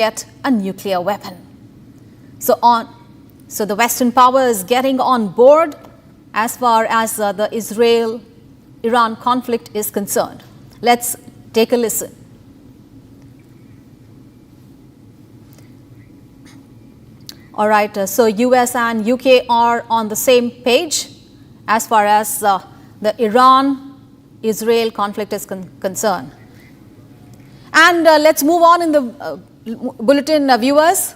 Yet a nuclear weapon. So the Western power is getting on board as far as the Israel-Iran conflict is concerned. Let's take a listen. All right, so US and UK are on the same page as far as the Iran-Israel conflict is concerned. And let's move on in the bulletin, viewers.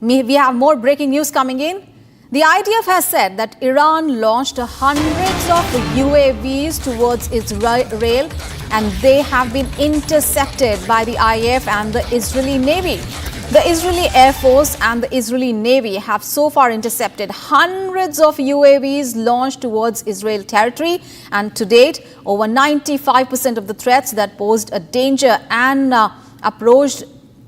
We have more breaking news coming in. The IDF has said that Iran launched hundreds of UAVs towards Israel and they have been intercepted by the IAF and the Israeli Navy. The Israeli Air Force and the Israeli Navy have so far intercepted hundreds of UAVs launched towards Israel territory, and to date, over 95% of the threats that posed a danger and approached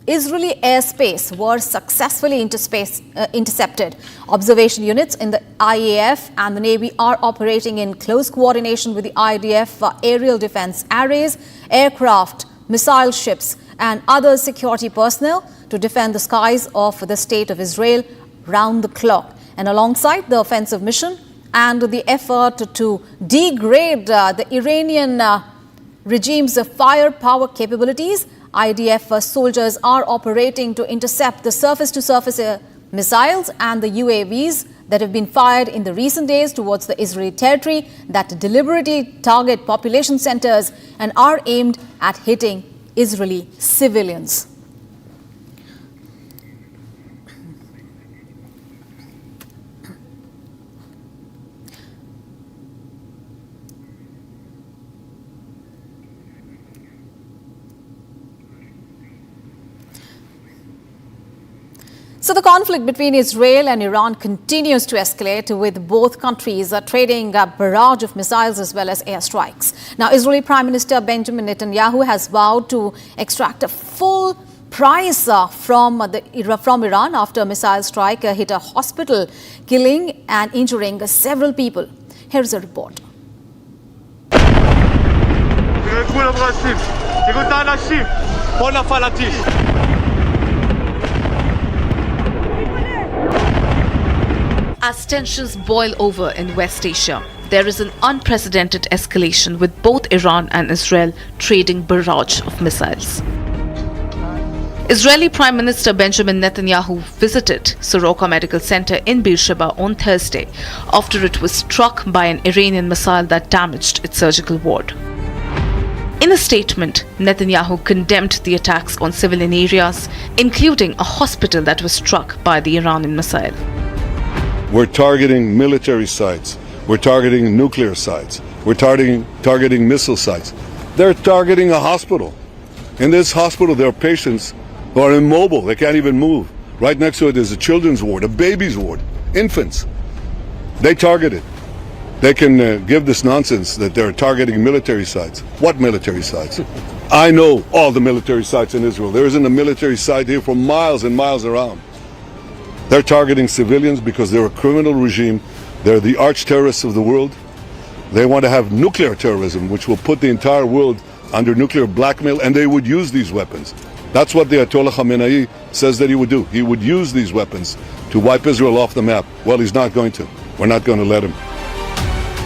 Israeli airspace were successfully intercepted. Observation units in the IAF and the Navy are operating in close coordination with the IDF aerial defense arrays, aircraft, missile ships, and other security personnel to defend the skies of the state of Israel round the clock. And alongside the offensive mission and the effort to degrade the Iranian regime's firepower capabilities, IDF soldiers are operating to intercept the surface-to-surface missiles and the UAVs that have been fired in the recent days towards the Israeli territory that deliberately target population centers and are aimed at hitting Israeli civilians. So the conflict between Israel and Iran continues to escalate, with both countries trading a barrage of missiles as well as airstrikes. Now, Israeli Prime Minister Benjamin Netanyahu has vowed to extract a full price from Iran after a missile strike hit a hospital, killing and injuring several people. Here's a report. As tensions boil over in West Asia, there is an unprecedented escalation, with both Iran and Israel trading barrage of missiles. Israeli Prime Minister Benjamin Netanyahu visited Soroka Medical Center in Beersheba on Thursday after it was struck by an Iranian missile that damaged its surgical ward. In a statement, Netanyahu condemned the attacks on civilian areas, including a hospital that was struck by the Iranian missile. We're targeting military sites. We're targeting nuclear sites. We're targeting missile sites. They're targeting a hospital. In this hospital, there are patients who are immobile. They can't even move. Right next to it is a children's ward, a baby's ward, infants. They target it. They can give this nonsense that they're targeting military sites. What military sites? I know all the military sites in Israel. There isn't a military site here for miles and miles around. They're targeting civilians because they're a criminal regime. They're the arch terrorists of the world. They want to have nuclear terrorism, which will put the entire world under nuclear blackmail, and they would use these weapons. That's what the Ayatollah Khamenei says that he would do. He would use these weapons to wipe Israel off the map. Well, he's not going to. We're not going to let him.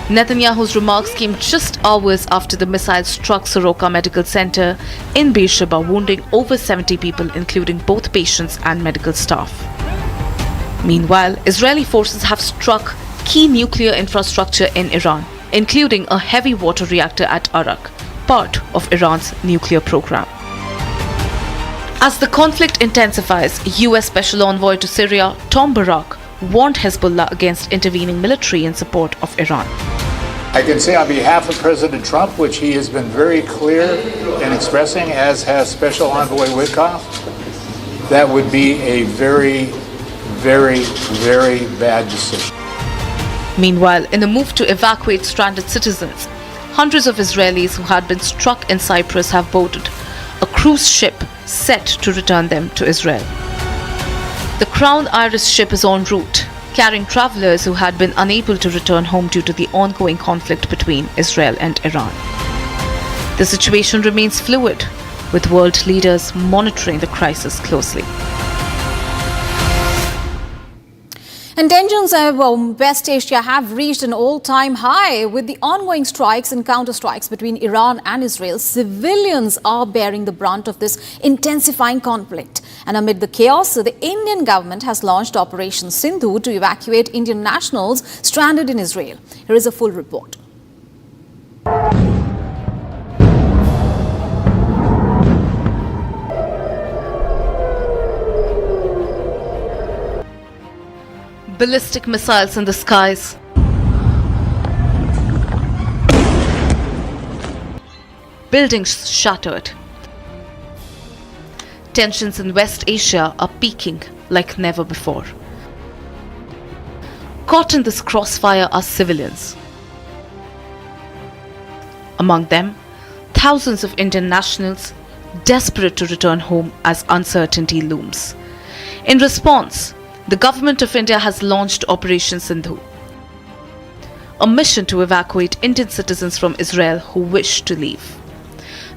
Netanyahu's remarks came just hours after the missile struck Soroka Medical Center in Beersheba, wounding over 70 people, including both patients and medical staff. Meanwhile, Israeli forces have struck key nuclear infrastructure in Iran, including a heavy water reactor at Arak, part of Iran's nuclear program. As the conflict intensifies, US Special Envoy to Syria Tom Barak warned Hezbollah against intervening military in support of Iran. I can say on behalf of President Trump, which he has been very clear in expressing, as has Special Envoy Witkoff, that would be a very, very bad decision. Meanwhile, in a move to evacuate stranded citizens, hundreds of Israelis who had been struck in Cyprus have boarded a cruise ship set to return them to Israel. The Crown Iris ship is en route, carrying travelers who had been unable to return home due to the ongoing conflict between Israel and Iran. The situation remains fluid, with world leaders monitoring the crisis closely. And tensions in West Asia have reached an all-time high. With the ongoing strikes and counter-strikes between Iran and Israel, civilians are bearing the brunt of this intensifying conflict. And amid the chaos, the Indian government has launched Operation Sindhu to evacuate Indian nationals stranded in Israel. Here is a full report. Ballistic missiles in the skies. Buildings shattered. Tensions in West Asia are peaking like never before. Caught in this crossfire are civilians. Among them, thousands of Indian nationals desperate to return home as uncertainty looms. In response, the Government of India has launched Operation Sindhu, a mission to evacuate Indian citizens from Israel who wish to leave.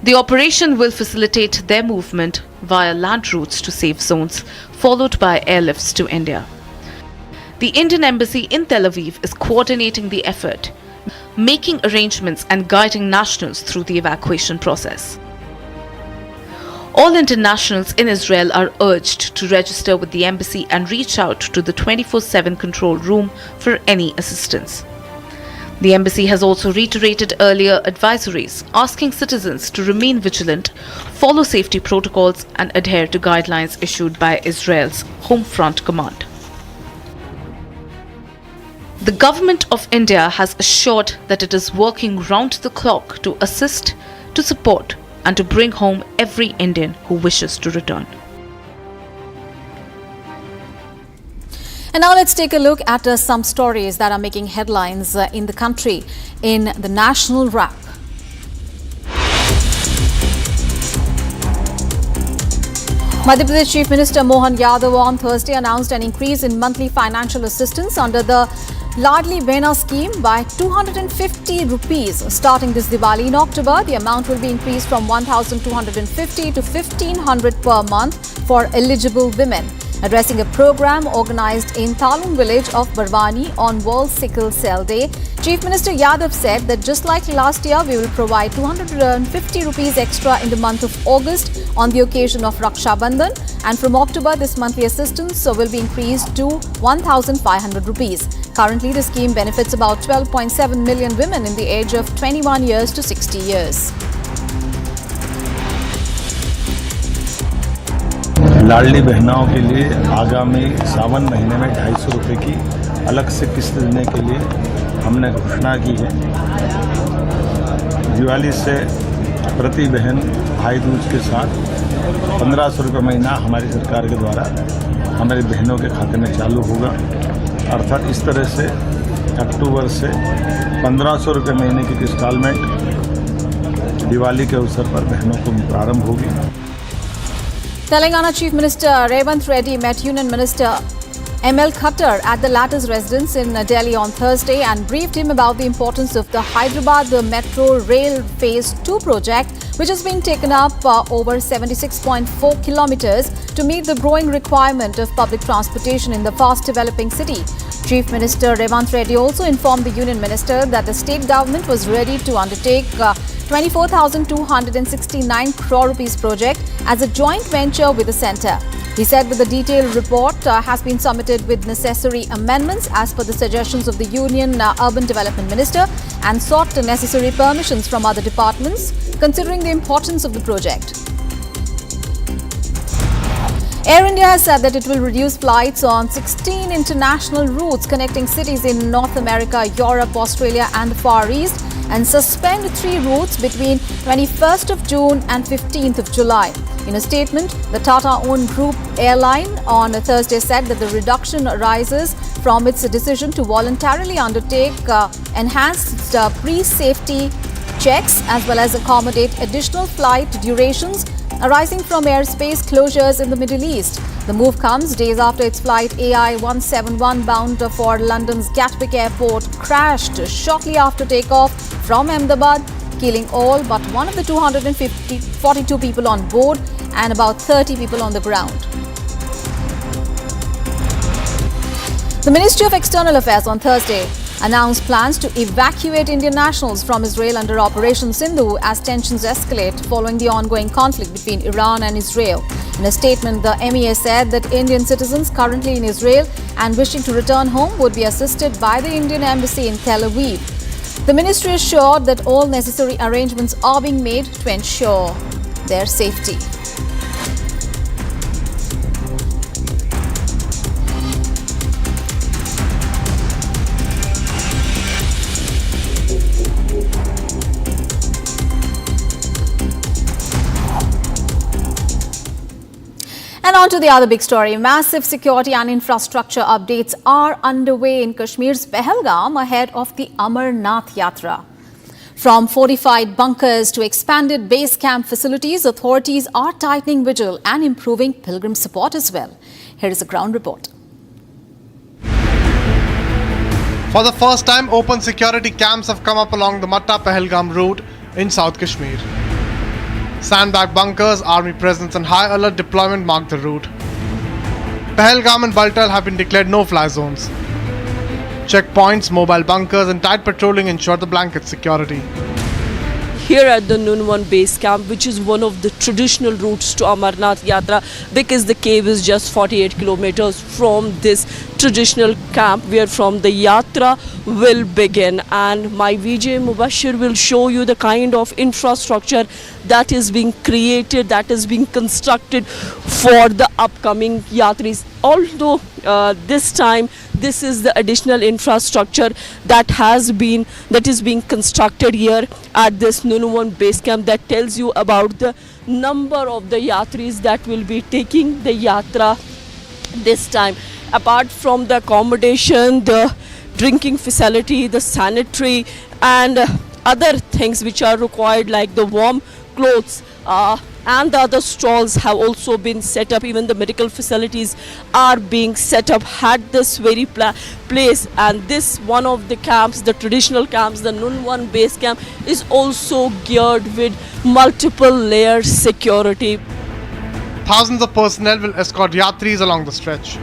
The operation will facilitate their movement via land routes to safe zones, followed by airlifts to India. The Indian Embassy in Tel Aviv is coordinating the effort, making arrangements and guiding nationals through the evacuation process. All Indian nationals in Israel are urged to register with the embassy and reach out to the 24/7 control room for any assistance. The embassy has also reiterated earlier advisories, asking citizens to remain vigilant, follow safety protocols, and adhere to guidelines issued by Israel's Home Front Command. The Government of India has assured that it is working round the clock to assist, to support, and to bring home every Indian who wishes to return. And now let's take a look at some stories that are making headlines in the country in the national wrap. Madhya Pradesh Chief Minister Mohan Yadav on Thursday announced an increase in monthly financial assistance under the Ladli Behna scheme by 250 rupees. Starting this Diwali in October, the amount will be increased from 1,250 to 1,500 per month for eligible women. Addressing a program organized in Talun village of Barwani on World Sickle Cell Day, Chief Minister Yadav said that just like last year, we will provide 250 rupees extra in the month of August on the occasion of Raksha Bandhan, and from October, this monthly assistance will be increased to 1,500 rupees. Currently, the scheme benefits about 12.7 million women in the age of 21 years to 60 years. लाडली बहनाओं के लिए आगामी सावन महीने में 250 रुपये की अलग से किस्त देने के लिए हमने घोषणा की है। दिवाली से प्रति बहन भाई दूज के साथ 1500 रुपये महीना हमारी सरकार के द्वारा हमारी बहनों के खाते में चालू होगा। अर्थात इस तरह से अक्टूबर से 1500 रुपये महीने की इंस्टॉलमेंट दिवाली के अवसर पर बहनों को प्रारंभ होगी। Telangana Chief Minister Revant Reddy met Union Minister ML Khattar at the latter's residence in Delhi on Thursday and briefed him about the importance of the Hyderabad Metro Rail Phase 2 project, which is being taken up over 76.4 kilometers to meet the growing requirement of public transportation in the fast-developing city. Chief Minister Revant Reddy also informed the Union Minister that the state government was ready to undertake 24,269 crore rupees project as a joint venture with the centre. He said that the detailed report has been submitted with necessary amendments as per the suggestions of the Union Urban Development Minister and sought the necessary permissions from other departments, considering the importance of the project. Air India has said that it will reduce flights on 16 international routes connecting cities in North America, Europe, Australia and the Far East and suspend 3 routes between 21st of June and 15th of July. In a statement, the Tata-owned group airline on Thursday said that the reduction arises from its decision to voluntarily undertake enhanced pre-safety checks as well as accommodate additional flight durations arising from airspace closures in the Middle East. The move comes days after its flight AI-171 bound for London's Gatwick Airport crashed shortly after takeoff from Ahmedabad, killing all but one of the 242 people on board and about 30 people on the ground. The Ministry of External Affairs on Thursday announced plans to evacuate Indian nationals from Israel under Operation Sindhu as tensions escalate following the ongoing conflict between Iran and Israel. In a statement, the MEA said that Indian citizens currently in Israel and wishing to return home would be assisted by the Indian Embassy in Tel Aviv. The ministry assured that all necessary arrangements are being made to ensure their safety. And on to the other big story. Massive security and infrastructure updates are underway in Kashmir's Pahalgam ahead of the Amarnath Yatra. From fortified bunkers to expanded base camp facilities, authorities are tightening vigil and improving pilgrim support as well. Here is a ground report. For the first time, open security camps have come up along the Matta-Pahalgam route in South Kashmir. Sandbag bunkers, army presence and high alert deployment mark the route. Pahalgam and Baltal have been declared no-fly zones. Checkpoints, mobile bunkers and tight patrolling ensure the blanket security. Here at the Nunwan base camp, which is one of the traditional routes to Amarnath Yatra, because the cave is just 48 kilometers from this traditional camp where from the Yatra will begin. And my VJ Mubashir will show you the kind of infrastructure that is being created, that is being constructed for the upcoming Yatris. Although this time this is the additional infrastructure that is being constructed here at this Nunwan base camp that tells you about the number of the Yatris that will be taking the Yatra this time. Apart from the accommodation, the drinking facility, the sanitary and other things which are required like the warm clothes and the other stalls have also been set up. Even the medical facilities are being set up at this very place. And this one of the camps, the traditional camps, the Nunwan base camp, is also geared with multiple layer security. Thousands of personnel will escort Yatris along the stretch.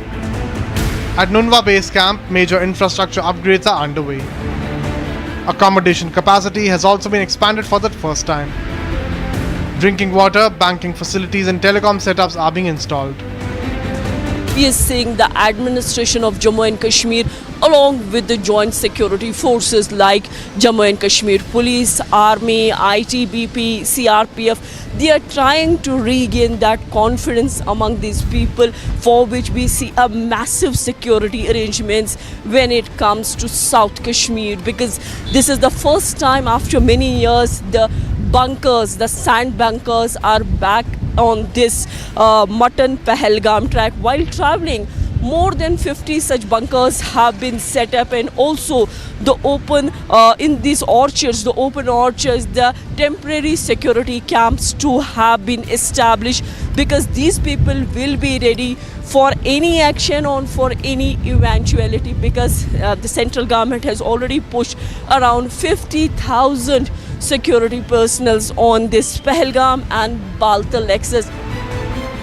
At Nunwa base camp, major infrastructure upgrades are underway. Accommodation capacity has also been expanded for the first time. Drinking water, banking facilities and telecom setups are being installed. We are seeing the administration of Jammu and Kashmir along with the joint security forces like Jammu and Kashmir Police, Army, ITBP, CRPF. They are trying to regain that confidence among these people, for which we see a massive security arrangements when it comes to South Kashmir, because this is the first time after many years the bunkers, the sand bunkers are back on this Mutton Pahalgam track. While traveling, more than 50 such bunkers have been set up, and also the open in these orchards, the open orchards, the temporary security camps too have been established, because these people will be ready for any action or for any eventuality, because the central government has already pushed around 50,000 security personnel on this Pahalgam and Baltal access.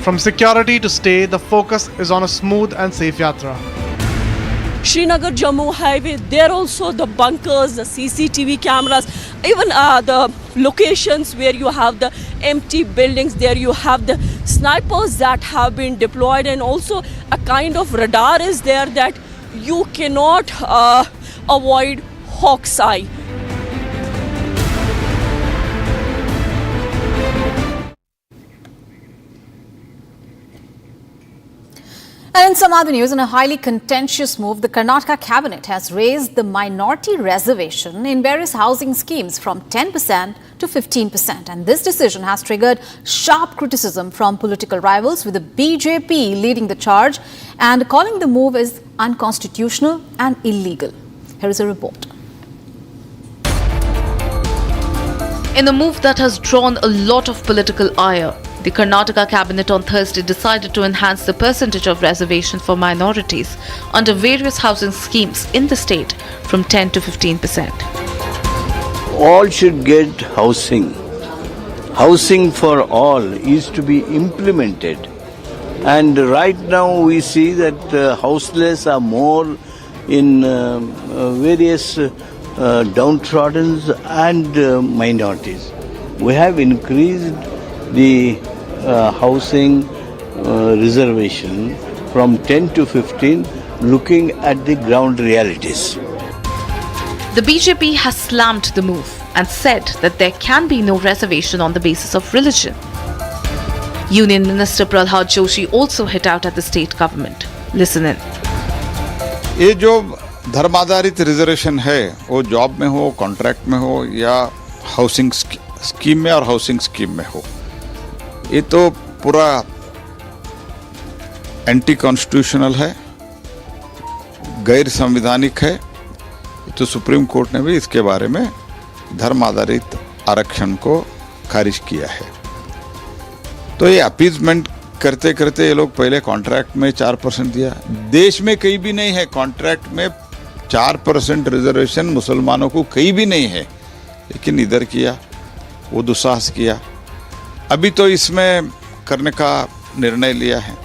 From security to stay, the focus is on a smooth and safe yatra. Srinagar Jammu highway, there also the bunkers, the CCTV cameras, even the locations where you have the empty buildings, there you have the snipers that have been deployed, and also a kind of radar is there that you cannot avoid hawk's eye. And in some other news, in a highly contentious move, the Karnataka cabinet has raised the minority reservation in various housing schemes from 10% to 15%. And this decision has triggered sharp criticism from political rivals, with the BJP leading the charge and calling the move as unconstitutional and illegal. Here is a report. In a move that has drawn a lot of political ire, the Karnataka cabinet on Thursday decided to enhance the percentage of reservation for minorities under various housing schemes in the state from 10 to 15%. all should get housing. Housing for all is to be implemented. And right now we see that houseless are more in various downtrodden and minorities. We have increased the housing reservation from 10 to 15, looking at the ground realities. The BJP has slammed the move and said that there can be no reservation on the basis of religion. Union Minister Prahlad Joshi also hit out at the state government. Listen in. ये जो धर्माधारित reservation है वो job में हो, contract में हो या housing scheme में और हाउसिंग स्कीम में हो, ये तो पूरा एंटी कॉन्स्टिट्यूशनल है, गैर संवैधानिक है। तो सुप्रीम कोर्ट ने भी इसके बारे में धर्म आधारित आरक्षण को खारिज किया है। तो ये अपीजमेंट करते करते ये लोग पहले कॉन्ट्रैक्ट में 4% दिया। देश में कहीं भी नहीं है कॉन्ट्रैक्ट में 4% रिजर्वेशन, मुसलमानों को कहीं भी नहीं है, लेकिन इधर किया, वो दुस्साहस किया। अभी तो इसमें करने का निर्णय लिया है।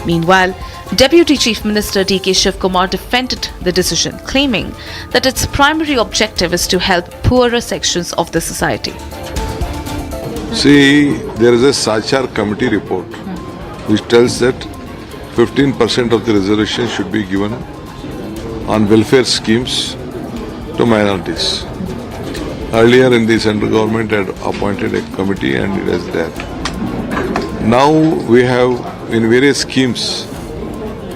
Meanwhile, Deputy Chief Minister D.K. Shivkumar defended the decision, claiming that its primary objective is to help poorer sections of the society. See, there is a Sachar committee report which tells that 15% of the reservation should be given on welfare schemes to minorities. Earlier in the central government had appointed a committee and it is there. Now we have in various schemes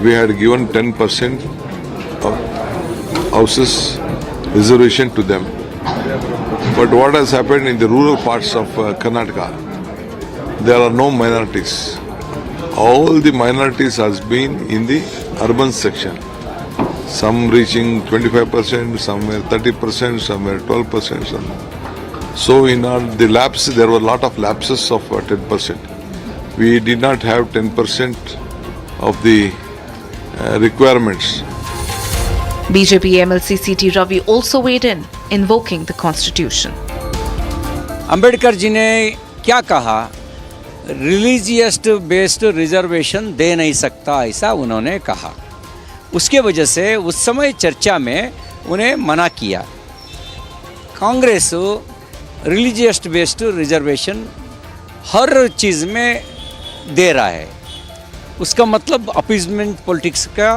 we had given 10% of houses reservation to them. But what has happened in the rural parts of Karnataka, there are no minorities. All the minorities has been in the urban section. Some reaching 25%, somewhere 30%, somewhere 12%. So in the lapse, there were a lot of lapses of 10%. We did not have 10% of the requirements. BJP MLC C.T. Ravi also weighed in, invoking the constitution. Ambedkar ji ने क्या कहा, religious based reservation दे नहीं सकता, ऐसा उन्होंने कहा। उसके वजह से उस समय चर्चा में उन्हें मना किया। कांग्रेस रिलीजियस बेस्ड रिजर्वेशन हर चीज़ में दे रहा है। उसका मतलब अपीजमेंट पॉलिटिक्स का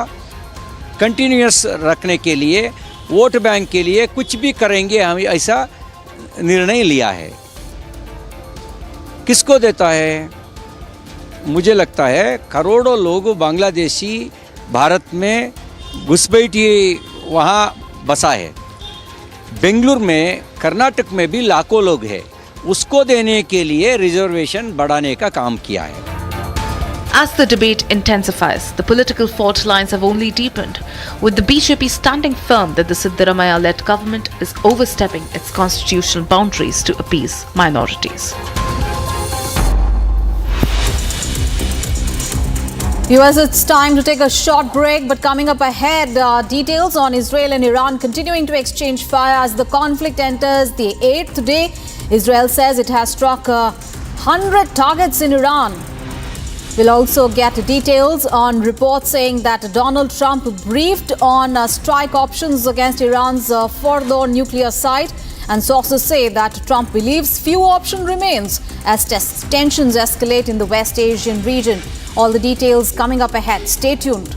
कंटिन्यूअस रखने के लिए, वोट बैंक के लिए कुछ भी करेंगे, हम ऐसा निर्णय लिया है। किसको देता है? मुझे लगता है करोड़ों लोग बांग्लादेशी भारत में घुसपैठी वहाँ बसा है। बेंगलुरु में, कर्नाटक में भी लाखों लोग हैं। उसको देने के लिए रिजर्वेशन बढ़ाने का काम किया है। As the debate intensifies, the political fault lines have only deepened, with the BJP standing firm that the Siddaramaiah-led government is overstepping its constitutional boundaries to appease minorities. Viewers, it's time to take a short break, but coming up ahead, details on Israel and Iran continuing to exchange fire as the conflict enters the 8th day. Israel says it has struck 100 targets in Iran. We'll also get details on reports saying that Donald Trump briefed on strike options against Iran's Fordow nuclear site, and sources say that Trump believes few option remains as tensions escalate in the West Asian region. All the details coming up ahead. Stay tuned.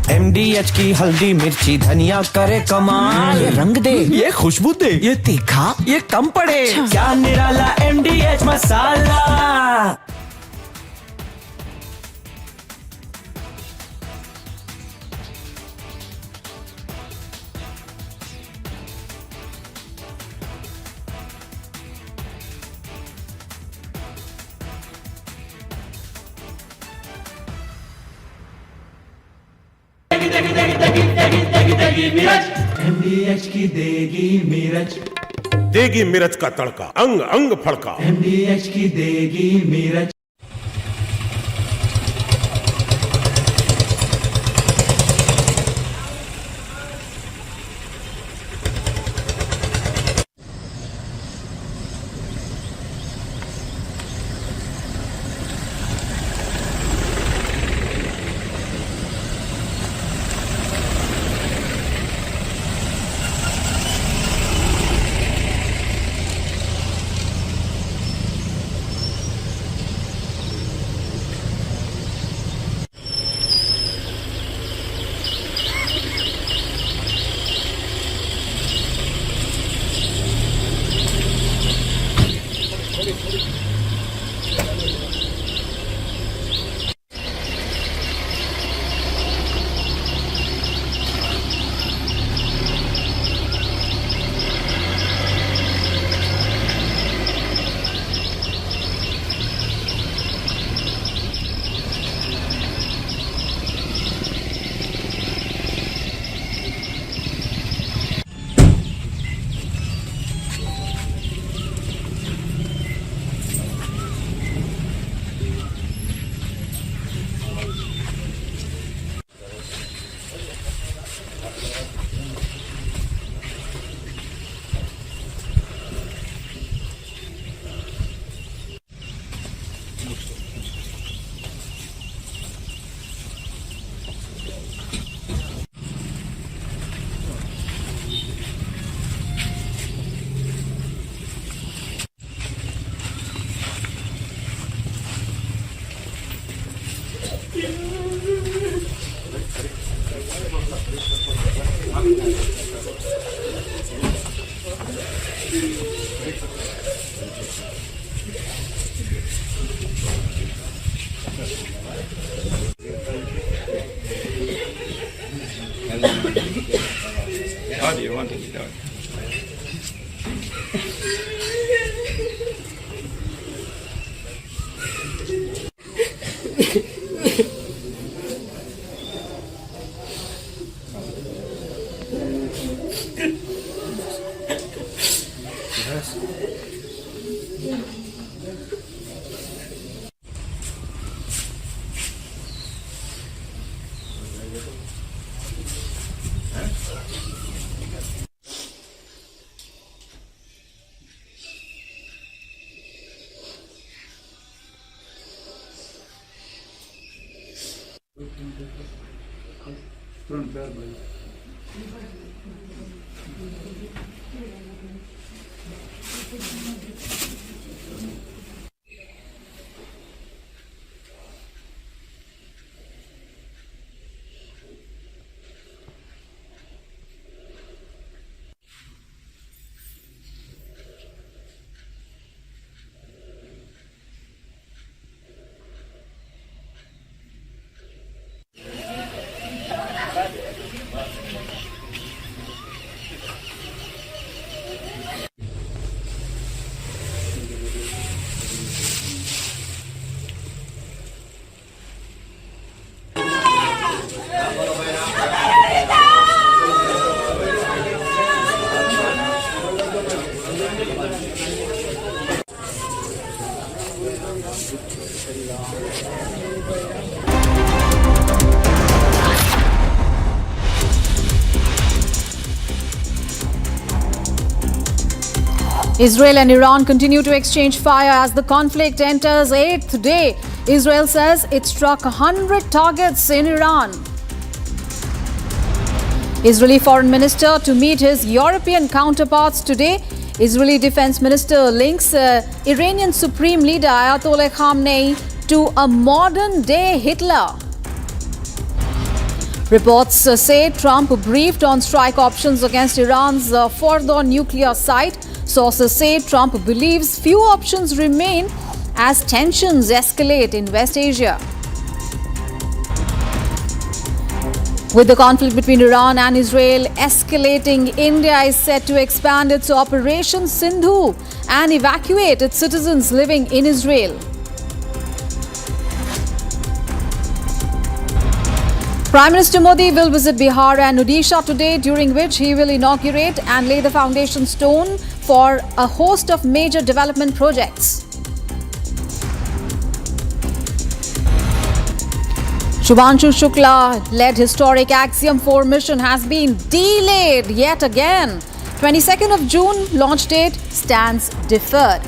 MDH की हल्दी मिर्ची धनिया करे कमाल, ये रंग दे, ये खुशबू दे, ये तीखा, ये कम पड़े, क्या निराला MDH मसाला। MDH की देगी मिर्च, देगी मिर्च का तड़का, अंग अंग फड़का। MDH की देगी मिर्च। How do you want to be done? Israel and Iran continue to exchange fire as the conflict enters 8th day. Israel says it struck 100 targets in Iran. Israeli Foreign Minister to meet his European counterparts today. Israeli Defense Minister links Iranian Supreme Leader Ayatollah Khamenei to a modern-day Hitler. Reports say Trump briefed on strike options against Iran's Fordow nuclear site. Sources say Trump believes few options remain as tensions escalate in West Asia. With the conflict between Iran and Israel escalating, India is set to expand its Operation Sindhu and evacuate its citizens living in Israel. Prime Minister Modi will visit Bihar and Odisha today, during which he will inaugurate and lay the foundation stone for a host of major development projects. Shubhanshu Shukla-led historic Axiom 4 mission has been delayed yet again. 22nd of June launch date stands deferred.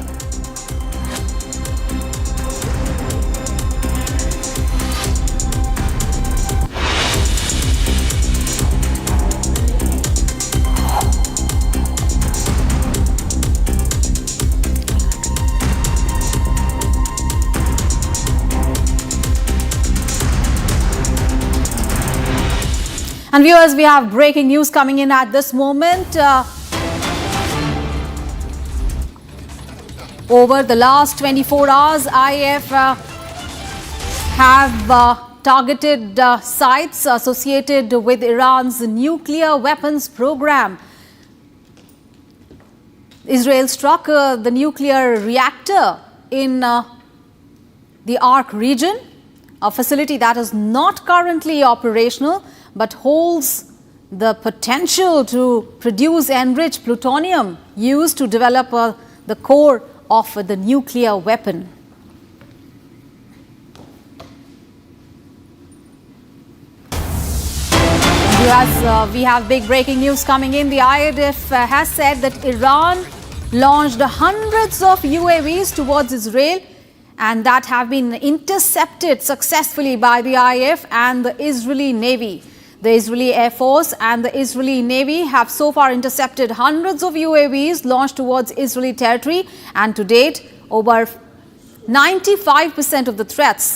And viewers, we have breaking news coming in at this moment. Over the last 24 hours, IAF have targeted sites associated with Iran's nuclear weapons program. Israel struck the nuclear reactor in the Arc region, a facility that is not currently operational, but holds the potential to produce enriched plutonium used to develop the core of the nuclear weapon. As we have big breaking news coming in, the IAF has said that Iran launched hundreds of UAVs towards Israel and that have been intercepted successfully by the IAF and the Israeli Navy. The Israeli Air Force and the Israeli Navy have so far intercepted hundreds of UAVs launched towards Israeli territory, and to date, over 95% of the threats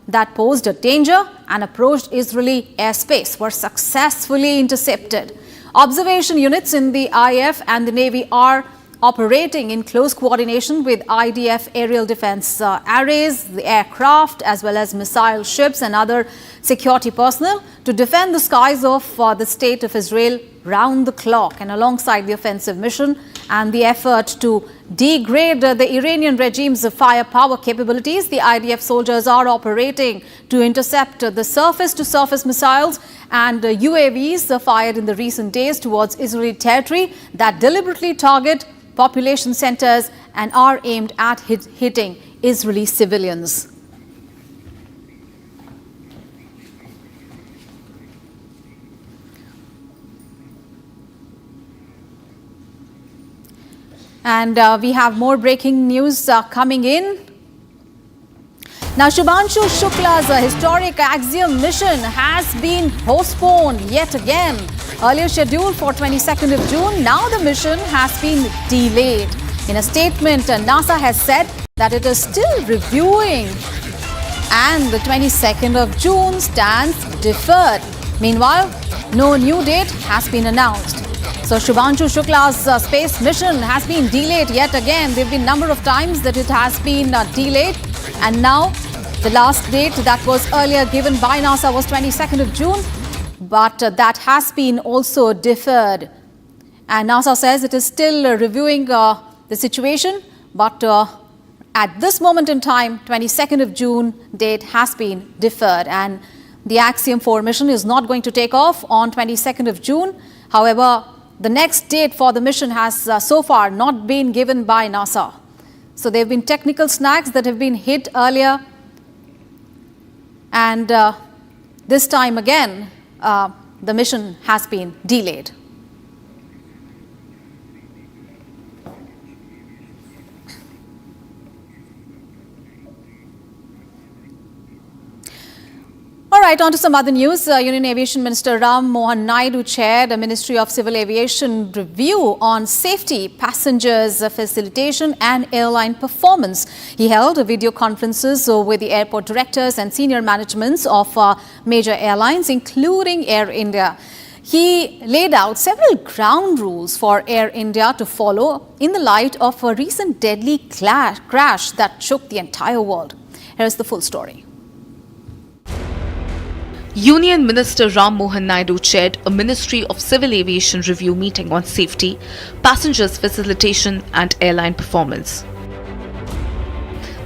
that posed a danger and approached Israeli airspace were successfully intercepted. Observation units in the IAF and the Navy are operating in close coordination with IDF aerial defense arrays, the aircraft, as well as missile ships and other security personnel to defend the skies of the state of Israel round the clock. And alongside the offensive mission and the effort to degrade the Iranian regime's firepower capabilities, the IDF soldiers are operating to intercept the surface-to-surface missiles and UAVs fired in the recent days towards Israeli territory that deliberately target population centers and are aimed at hitting Israeli civilians. And we have more breaking news coming in. Now, Shubhanshu Shukla's historic Axiom mission has been postponed yet again. Earlier scheduled for 22nd of June, now the mission has been delayed. In a statement, NASA has said that it is still reviewing and the 22nd of June stands deferred. Meanwhile, no new date has been announced. So Shubhanshu Shukla's space mission has been delayed yet again. There have been a number of times that it has been delayed, and now the last date that was earlier given by NASA was 22nd of June, but that has been also deferred. And NASA says it is still reviewing the situation, but at this moment in time, 22nd of June date has been deferred, and the Axiom 4 mission is not going to take off on 22nd of June. However, the next date for the mission has so far not been given by NASA. So there have been technical snags that have been hit earlier, and this time again, the mission has been delayed. All right, on to some other news. Union Aviation Minister Ram Mohan Naidu chaired a Ministry of Civil Aviation review on safety, passengers facilitation and airline performance. He held video conferences with the airport directors and senior managements of major airlines, including Air India. He laid out several ground rules for Air India to follow in the light of a recent deadly crash that shook the entire world. Here's the full story. Union Minister Ram Mohan Naidu chaired a Ministry of Civil Aviation review meeting on safety, passengers facilitation and airline performance.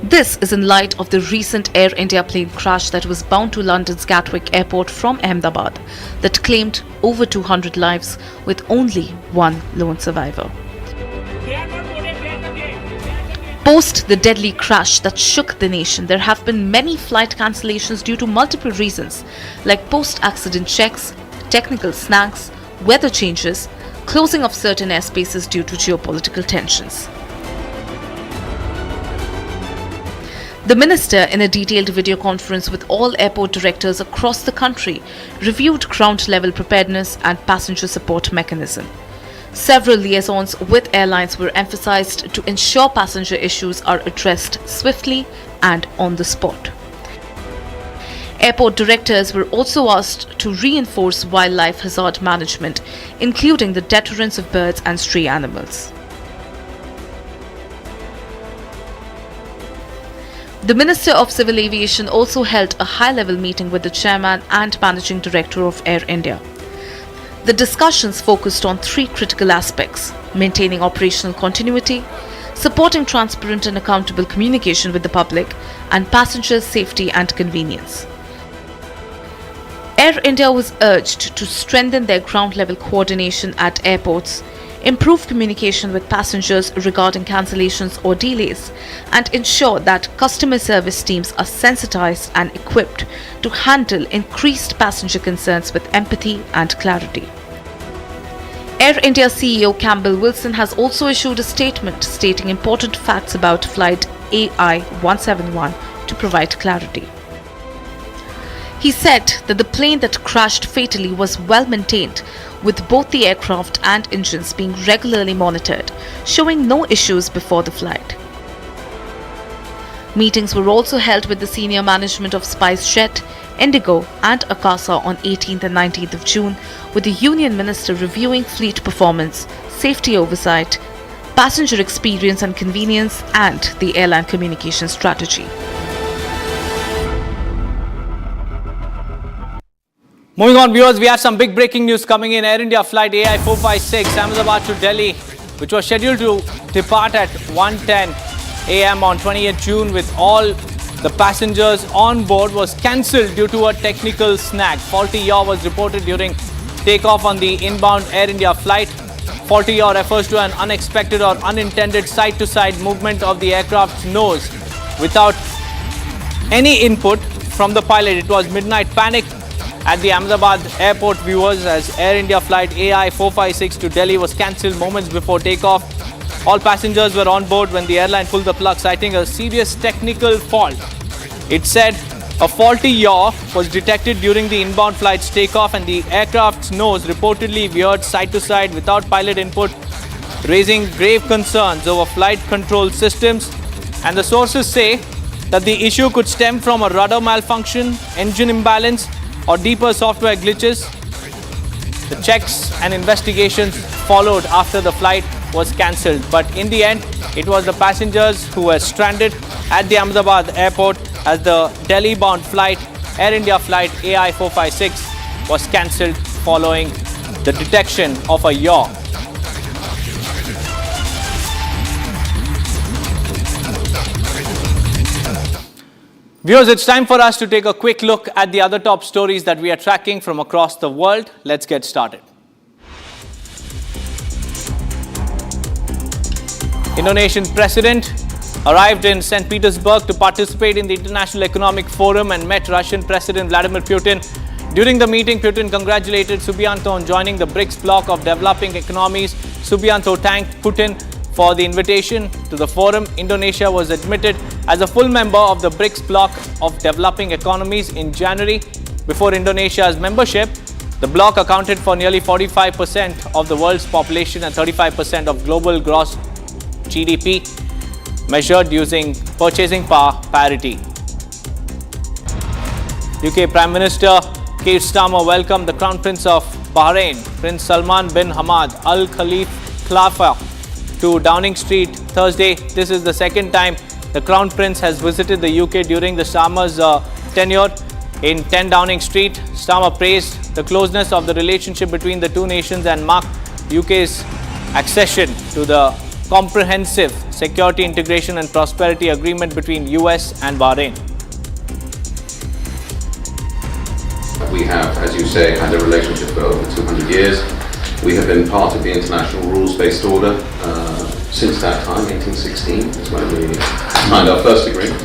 This is in light of the recent Air India plane crash that was bound to London's Gatwick Airport from Ahmedabad that claimed over 200 lives with only one lone survivor. Post the deadly crash that shook the nation, there have been many flight cancellations due to multiple reasons like post-accident checks, technical snags, weather changes, closing of certain airspaces due to geopolitical tensions. The minister, in a detailed video conference with all airport directors across the country, reviewed ground-level preparedness and passenger support mechanism. Several liaisons with airlines were emphasized to ensure passenger issues are addressed swiftly and on the spot. Airport directors were also asked to reinforce wildlife hazard management, including the deterrence of birds and stray animals. The Minister of Civil Aviation also held a high-level meeting with the chairman and managing director of Air India. The discussions focused on three critical aspects: maintaining operational continuity, supporting transparent and accountable communication with the public, and passengers' safety and convenience. Air India was urged to strengthen their ground-level coordination at airports, improve communication with passengers regarding cancellations or delays, and ensure that customer service teams are sensitized and equipped to handle increased passenger concerns with empathy and clarity. Air India CEO Campbell Wilson has also issued a statement stating important facts about flight AI-171 to provide clarity. He said that the plane that crashed fatally was well maintained, with both the aircraft and engines being regularly monitored, showing no issues before the flight. Meetings were also held with the senior management of SpiceJet, Indigo and Akasa on 18th and 19th of June, with the Union Minister reviewing fleet performance, safety oversight, passenger experience and convenience, and the airline communication strategy. Moving on, viewers, we have some big breaking news coming in. Air India flight AI-456 Ahmedabad to Delhi, which was scheduled to depart at 1:10 a.m. on 20th June with all the passengers on board, was cancelled due to a technical snag. Faulty yaw was reported during takeoff on the inbound Air India flight. Faulty yaw refers to an unexpected or unintended side-to-side movement of the aircraft's nose without any input from the pilot. It was midnight panic at the Ahmedabad airport, viewers, as Air India flight AI-456 to Delhi was cancelled moments before takeoff. All passengers were on board when the airline pulled the plug, citing a serious technical fault. It said a faulty yaw was detected during the inbound flight's takeoff, and the aircraft's nose reportedly veered side to side without pilot input, raising grave concerns over flight control systems. And the sources say that the issue could stem from a rudder malfunction, engine imbalance, or deeper software glitches. The checks and investigations followed after the flight was cancelled, but in the end, it was the passengers who were stranded at the Ahmedabad airport as the Delhi-bound flight, Air India flight AI-456, was cancelled following the detection of a yaw. Viewers, it's time for us to take a quick look at the other top stories that we are tracking from across the world. Let's get started. Indonesian president arrived in St. Petersburg to participate in the International Economic Forum and met Russian President Vladimir Putin. During the meeting, Putin congratulated Subianto on joining the BRICS bloc of developing economies. Subianto thanked Putin for the invitation to the forum. Indonesia was admitted as a full member of the BRICS bloc of developing economies in January. Before Indonesia's membership, the bloc accounted for nearly 45% of the world's population and 35% of global gross GDP, measured using purchasing power parity. UK Prime Minister Keir Starmer welcomed the Crown Prince of Bahrain, Prince Salman bin Hamad Al Khalifa, to Downing Street Thursday. This is the second time the Crown Prince has visited the UK during the Starmer's tenure. In 10 Downing Street, Starmer praised the closeness of the relationship between the two nations and marked UK's accession to the Comprehensive Security Integration and Prosperity Agreement between US and Bahrain. We have, as you say, had a relationship for over 200 years. We have been part of the international rules-based order since that time, 1816, is when we signed our first agreement.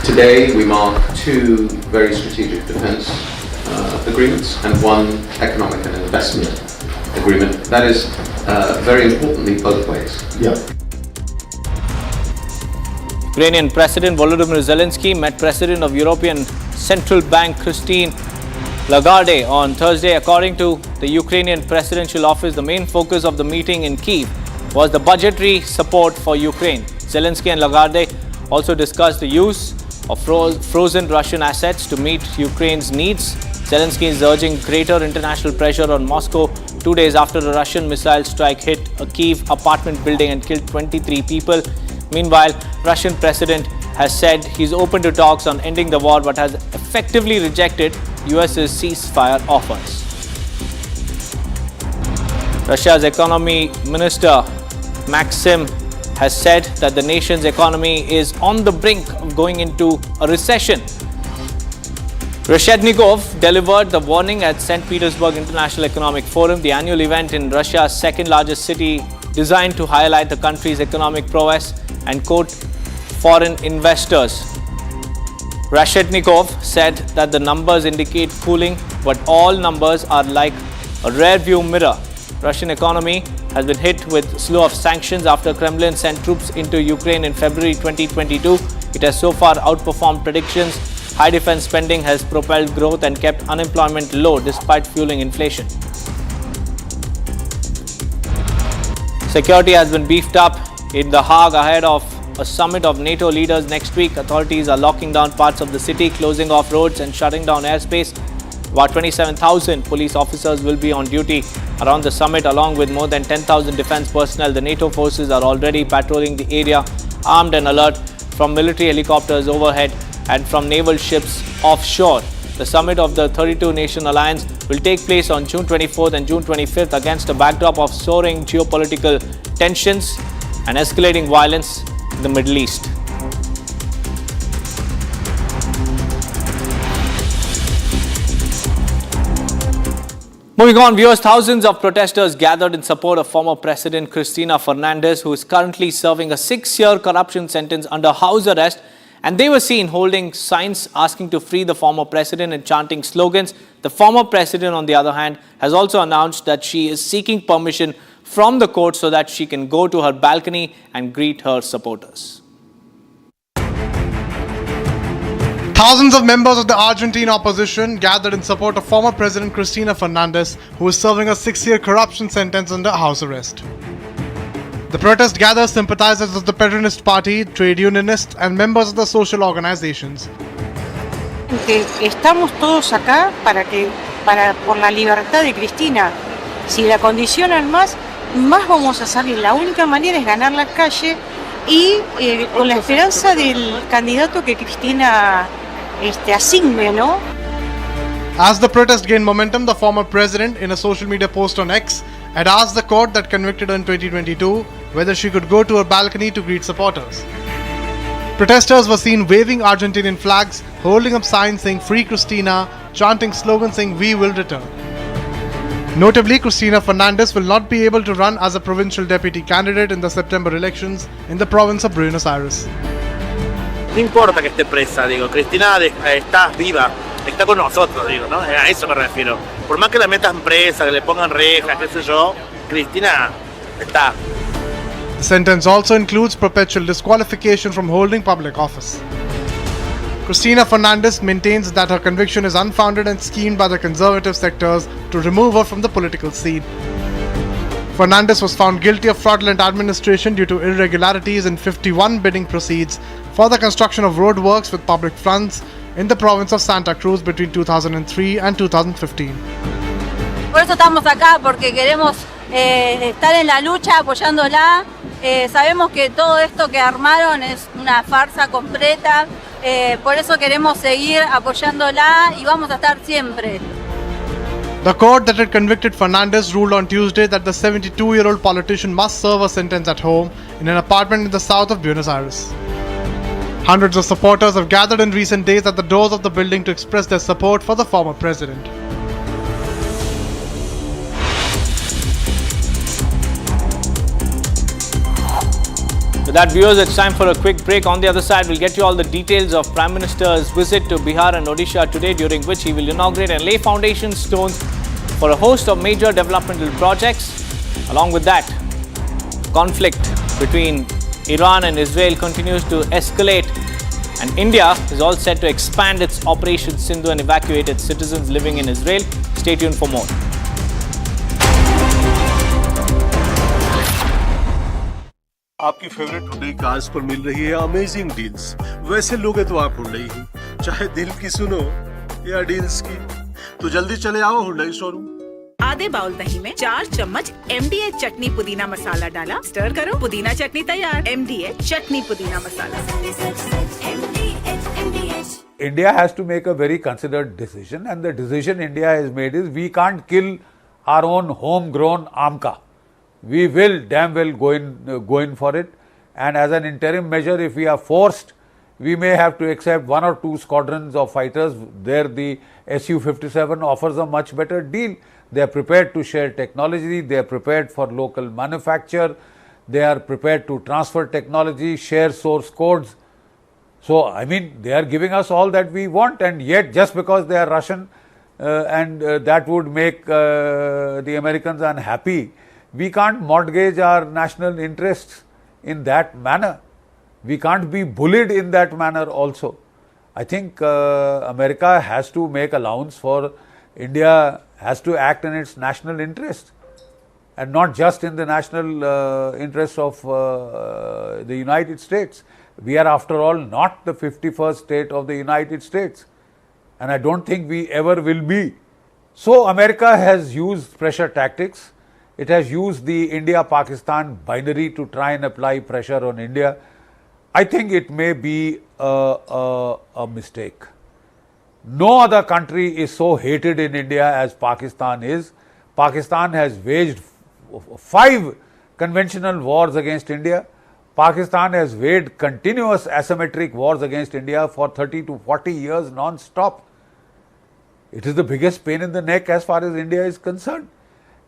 Today we mark two very strategic defence agreements and one economic and investment agreement. That is very importantly both ways. Yeah. Ukrainian President Volodymyr Zelensky met President of European Central Bank Christine Lagarde on Thursday. According to the Ukrainian Presidential Office, the main focus of the meeting in Kyiv was the budgetary support for Ukraine. Zelensky and Lagarde also discussed the use of frozen Russian assets to meet Ukraine's needs. Zelensky is urging greater international pressure on Moscow 2 days after a Russian missile strike hit a Kyiv apartment building and killed 23 people. Meanwhile, Russian president has said he's open to talks on ending the war but has effectively rejected US's ceasefire offers. Russia's economy minister Maxim has said that the nation's economy is on the brink of going into a recession. Reshetnikov delivered the warning at St. Petersburg International Economic Forum, the annual event in Russia's second largest city designed to highlight the country's economic prowess and court foreign investors. Reshetnikov said that the numbers indicate cooling, but all numbers are like a rear-view mirror. Russian economy has been hit with slew of sanctions after Kremlin sent troops into Ukraine in February 2022. It has so far outperformed predictions. High defense spending has propelled growth and kept unemployment low despite fueling inflation. Security has been beefed up in The Hague ahead of a summit of NATO leaders next week. Authorities are locking down parts of the city, closing off roads and shutting down airspace, About 27,000 police officers will be on duty around the summit, along with more than 10,000 defense personnel. The NATO forces are already patrolling the area, armed and alert, from military helicopters overhead and from naval ships offshore. The summit of the 32-nation alliance will take place on June 24th and June 25th against a backdrop of soaring geopolitical tensions and escalating violence in the Middle East. Moving on, viewers, thousands of protesters gathered in support of former President Cristina Fernandez, who is currently serving a 6-year corruption sentence under house arrest. And they were seen holding signs asking to free the former president and chanting slogans. The former president, on the other hand, has also announced that she is seeking permission from the court so that she can go to her balcony and greet her supporters. Thousands of members of the Argentine opposition gathered in support of former President Cristina Fernandez, who is serving a 6-year corruption sentence under house arrest. The protest gathers sympathizers of the Peronist Party, trade unionists, and members of the social organizations. Estamos todos acá por la libertad de Cristina. Si la condicionan más vamos a salir. La única manera es ganar la calle y con la esperanza del candidato que Cristina asigne, ¿no? As the protest gained momentum, the former president, in a social media post on X, had asked the court that convicted her in 2022 whether she could go to her balcony to greet supporters. Protesters were seen waving Argentinian flags, holding up signs saying "Free Cristina," chanting slogans saying "We will return." Notably, Cristina Fernandez will not be able to run as a provincial deputy candidate in the September elections in the province of Buenos Aires. No importa que esté presa, digo, Cristina está viva, está con nosotros, digo, ¿no? A eso me refiero. Por más que la metan presa, que le pongan rejas, qué sé yo, Cristina está. The sentence also includes perpetual disqualification from holding public office. Cristina Fernandez maintains that her conviction is unfounded and schemed by the conservative sectors to remove her from the political scene. Fernandez was found guilty of fraudulent administration due to irregularities in 51 bidding proceeds for the construction of roadworks with public funds in the province of Santa Cruz between 2003 and 2015. Por eso estamos acá, porque queremos estar en la lucha apoyándola. Sabemos que todo esto que armaron es una farsa completa. Por eso queremos seguir apoyándola y vamos a estar siempre. The court that had convicted Fernandez ruled on Tuesday that the 72-year-old politician must serve a sentence at home in an apartment in the south of Buenos Aires. Hundreds of supporters have gathered in recent days at the doors of the building to express their support for the former president. With that, viewers, it's time for a quick break. On the other side, we'll get you all the details of Prime Minister's visit to Bihar and Odisha today, during which he will inaugurate and lay foundation stones for a host of major developmental projects. Along with that, conflict between Iran and Israel continues to escalate, and India is all set to expand its Operation Sindhu and evacuate its citizens living in Israel. Stay tuned for more. आपकी favourite Hyundai cars पर मिल रही है amazing deals. वैसे लोगे तो आप Hyundai ही, चाहे दिल की सुनो या डील्स की, तो जल्दी चले आओ हुंडई शोरूम। आधे बाउल दही में 4 चम्मच MDH चटनी पुदीना मसाला डाला, स्टर करो, पुदीना चटनी तैयार। MDH चटनी पुदीना मसाला। India has to make a very considered decision, and the decision India has made is we can't kill our own homegrown AMCA. We will damn well go in for it, and as an interim measure, if we are forced, we may have to accept 1 or 2 squadrons of fighters. There the Su-57 offers a much better deal. They are prepared to share technology, they are prepared for local manufacture, they are prepared to transfer technology, share source codes. So, I mean, they are giving us all that we want, and yet just because they are Russian and that would make the Americans unhappy, we can't mortgage our national interests in that manner. We can't be bullied in that manner also. I think America has to make allowance for India, has to act in its national interest and not just in the national interest of the United States. We are, after all, not the 51st state of the United States, and I don't think we ever will be. So America has used pressure tactics. It has used the India-Pakistan binary to try and apply pressure on India. I think it may be a mistake. No other country is so hated in India as Pakistan is. Pakistan has waged 5 conventional wars against India. Pakistan has waged continuous asymmetric wars against India for 30 to 40 years non-stop. It is the biggest pain in the neck as far as India is concerned.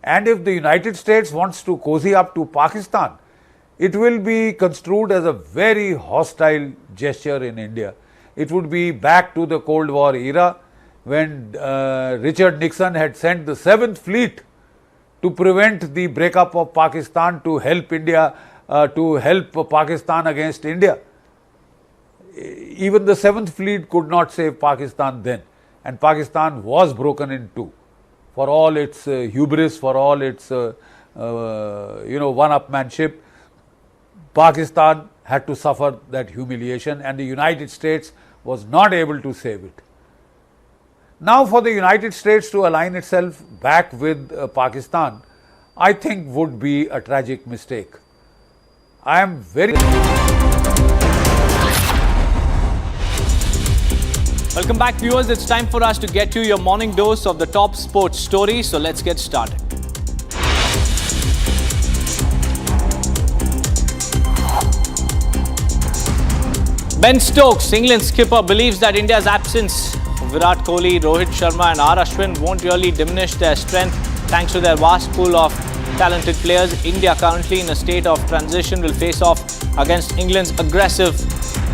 And if the United States wants to cozy up to Pakistan, it will be construed as a very hostile gesture in India. It would be back to the Cold War era when Richard Nixon had sent the 7th Fleet to prevent the breakup of Pakistan, to help India, to help Pakistan against India. Even the 7th Fleet could not save Pakistan then, and Pakistan was broken in two. For all its hubris, for all its one-upmanship, Pakistan had to suffer that humiliation, and the United States was not able to save it. Now for the United States to align itself back with Pakistan, I think would be a tragic mistake. I am very... Welcome back, viewers. It's time for us to get you your morning dose of the top sports stories. So let's get started. Ben Stokes, England skipper, believes that India's absence of Virat Kohli, Rohit Sharma and R. Ashwin won't really diminish their strength thanks to their vast pool of talented players. India, currently in a state of transition, will face off against England's aggressive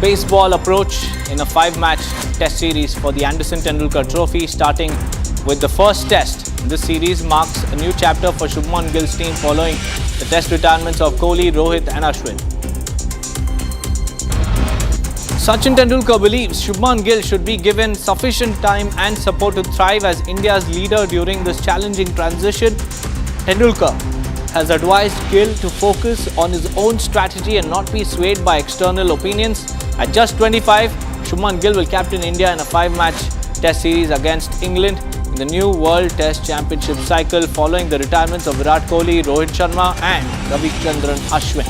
baseball approach in a 5-match test series for the Anderson Tendulkar Trophy, starting with the first test. This series marks a new chapter for Shubman Gill's team following the test retirements of Kohli, Rohit and Ashwin. Sachin Tendulkar believes Shubman Gill should be given sufficient time and support to thrive as India's leader during this challenging transition. Tendulkar has advised Gill to focus on his own strategy and not be swayed by external opinions. At just 25, Shubman Gill will captain India in a 5-match test series against England in the new World Test Championship cycle following the retirements of Virat Kohli, Rohit Sharma and Ravichandran Ashwin.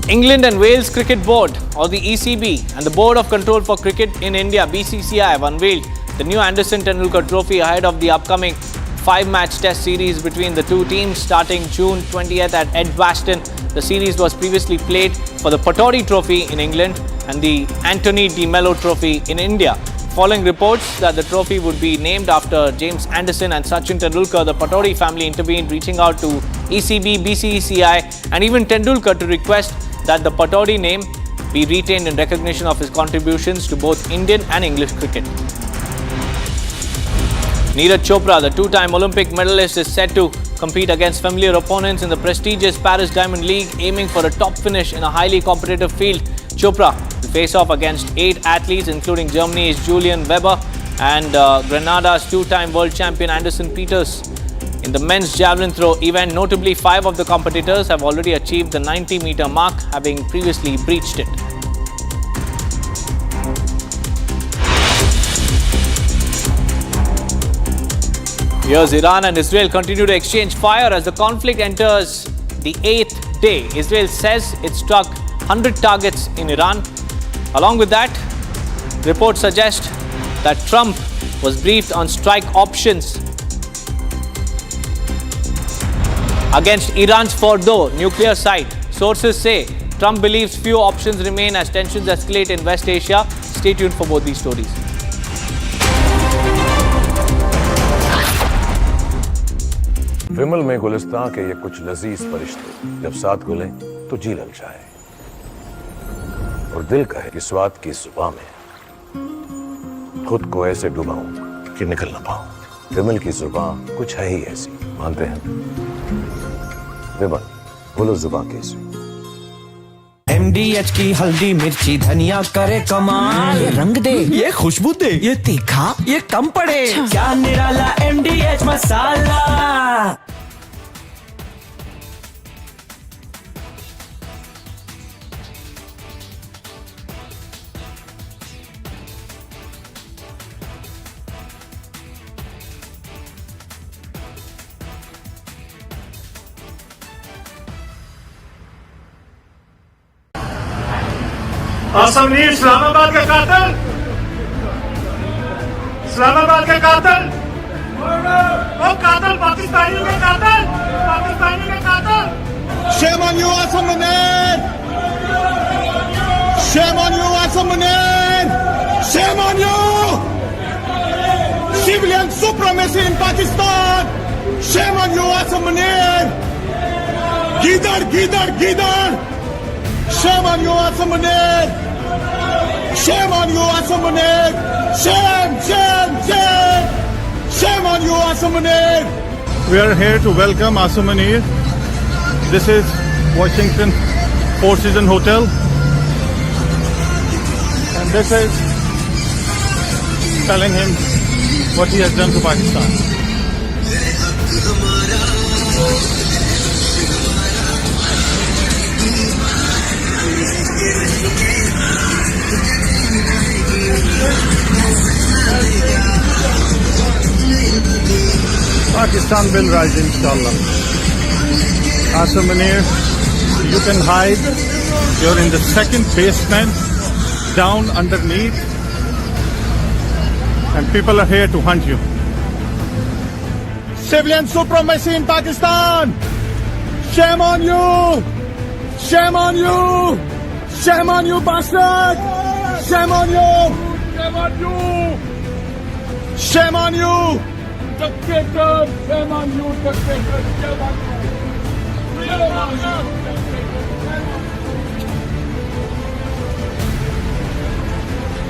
England and Wales Cricket Board, or the ECB, and the Board of Control for Cricket in India, BCCI, have unveiled the new Anderson Tendulkar Trophy ahead of the upcoming 5-match test series between the two teams starting June 20th at Edgbaston. The series was previously played for the Pataudi Trophy in England and the Anthony De Mello Trophy in India. Following reports that the trophy would be named after James Anderson and Sachin Tendulkar, the Pataudi family intervened, reaching out to ECB, BCCI and even Tendulkar to request that the Pataudi name be retained in recognition of his contributions to both Indian and English cricket. Neeraj Chopra, the 2-time Olympic medalist, is set to compete against familiar opponents in the prestigious Paris Diamond League, aiming for a top finish in a highly competitive field. Chopra will face off against 8 athletes, including Germany's Julian Weber and Grenada's 2-time world champion Anderson Peters. In the men's javelin throw event, notably 5 of the competitors have already achieved the 90-meter mark, having previously breached it. Here's Iran and Israel continue to exchange fire as the conflict enters the 8th day. Israel says it struck 100 targets in Iran. Along with that, reports suggest that Trump was briefed on strike options against Iran's Fordo nuclear site. Sources say Trump believes few options remain as tensions escalate in West Asia. Stay tuned for both these stories. विमल में गुलिस्तां के ये कुछ लजीज फरिश्ते जब साथ घुलें तो जी लग जाए और दिल कहे कि स्वाद की जुबान में खुद को ऐसे डुबाऊं कि निकल ना पाऊं। विमल की जुबान कुछ है ही ऐसी, मानते हैं? विमल, बोलो जुबान कैसी? MDH की हल्दी मिर्ची धनिया करे कमाल, ये रंग दे, ये खुशबू दे, ये तीखा, ये कम पड़े, क्या निराला MDH मसाला। असमनी इस्लामाबाद के कातिल, इस्लामाबाद के कातिल, वो कातिल पाकिस्तानी के कातिल, पाकिस्तानी के कातिल। Shame on you, Assam Munir! Shame on you, Assam Munir! Shame on you! Civilian supremacy in Pakistan! Shame on you, Assam Munir! Gidar, Gidar, Gidar! Shame on you, Assam Munir! Shame on you, Assam Munir! Shame, shame, shame! Shame on you, Assam Munir! We are here to welcome Assam Munir. This is Washington Four Seasons Hotel, and this is telling him what he has done to Pakistan. Pakistan will rise, inshallah. Assam Munir, you can hide. You're in the second basement, down underneath, and people are here to hunt you. Civilian supremacy in Pakistan! Shame on you! Shame on you! Shame on you, bastard! Shame on you! Shame on you! Shame on you! Dictator! Shame on you, dictator! Shame on you!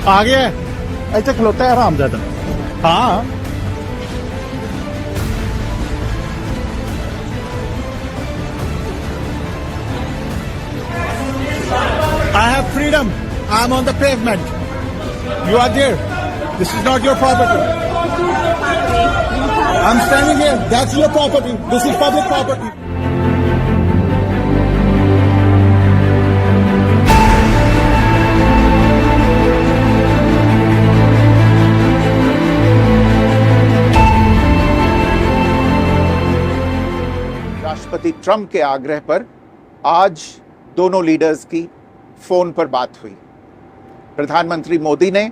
आगे ऐसे खलोता है हरामजादा। हाँ, I have freedom. I am on the pavement. You are there. This is not your property. I'm standing here. That's your property. This is public property. राष्ट्रपति Trump के आग्रह पर आज दोनों लीडर्स की फोन पर बात हुई। प्रधानमंत्री मोदी ने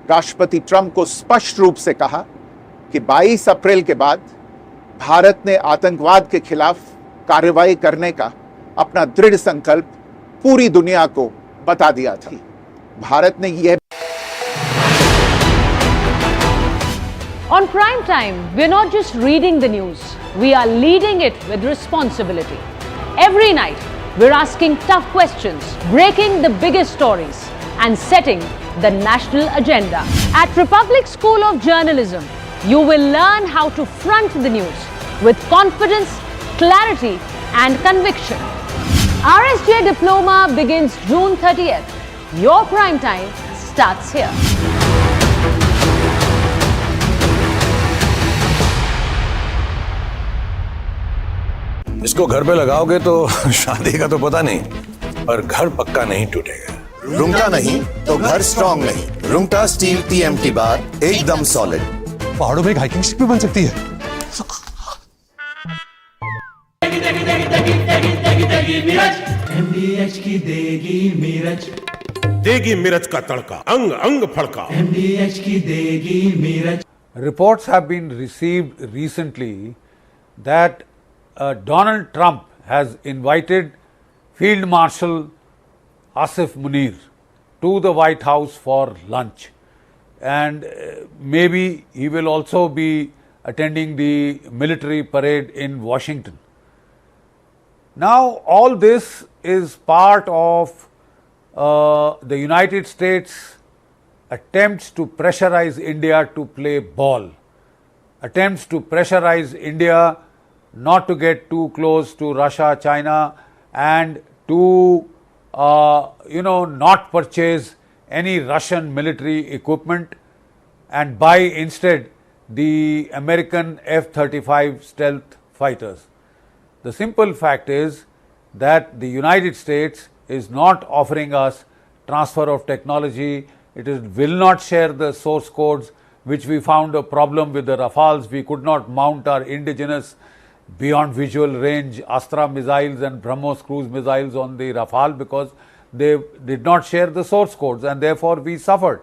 राष्ट्रपति ट्रंप को स्पष्ट रूप से कहा कि 22 अप्रैल के बाद भारत ने आतंकवाद के खिलाफ कार्रवाई करने का अपना दृढ़ संकल्प पूरी दुनिया को बता दिया था। भारत ने यह On Prime Time, we're not just reading the news, we are leading it with responsibility. Every night, we're asking tough questions, breaking the biggest stories, and setting the national agenda. At Republic School of Journalism, you will learn how to front the news with confidence, clarity, and conviction. RSJ Diploma begins June 30th. Your Prime Time starts here. इसको घर पे लगाओगे तो शादी का तो पता नहीं, पर घर पक्का नहीं टूटेगा। रुंगटा नहीं तो घर स्ट्रॉन्ग नहीं। रुंगटा स्टील TMT बार एकदम सॉलिड। पहाड़ों में एक हाइकिंग शिप भी बन सकती है। MDH की देगी मिर्च, देगी मिर्च का तड़का, अंग अंग फड़का। MDH की देगी मिर्च। Reports have been received recently that Donald Trump has invited Field Marshal Asif Munir to the White House for lunch, and maybe he will also be attending the military parade in Washington. Now, all this is part of the United States attempts to pressurize India to play ball, attempts to pressurize India not to get too close to Russia, China, and to not purchase any Russian military equipment and buy instead the American F-35 stealth fighters. The simple fact is that the United States is not offering us transfer of technology. It will not share the source codes, which we found a problem with the Rafales. We could not mount our indigenous beyond visual range Astra missiles and BrahMos cruise missiles on the Rafale because they did not share the source codes, and therefore we suffered.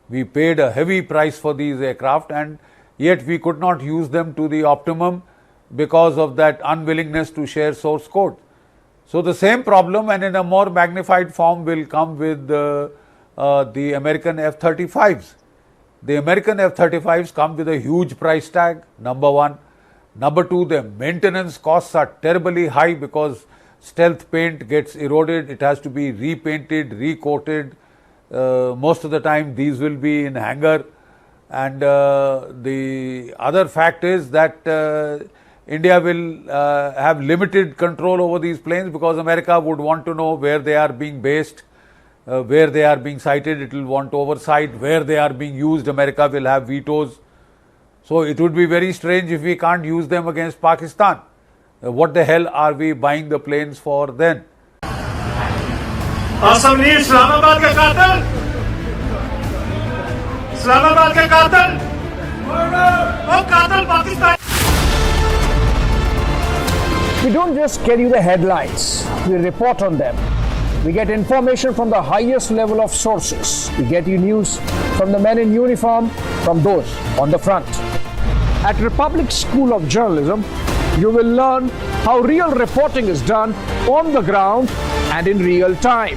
We paid a heavy price for these aircraft, and yet we could not use them to the optimum because of that unwillingness to share source code. So the same problem, and in a more magnified form, will come with the American F-35s. The American F-35s come with a huge price tag, number one. Number two, the maintenance costs are terribly high because stealth paint gets eroded. It has to be repainted, recoated. Most of the time these will be in hangar. And the other fact is that India will have limited control over these planes because America would want to know where they are being based, where they are being sighted. It will want oversight. Where they are being used, America will have vetoes. So it would be very strange if we can't use them against Pakistan. What the hell are we buying the planes for then? असली इस्लामाबाद के कातिल, इस्लामाबाद के कातिल, वो कातिल Pakistan. We don't just get you the headlines, we report on them. We get information from the highest level of sources. We get you news from the men in uniform, from those on the front. At Republic School of Journalism, you will learn how real reporting is done on the ground and in real time.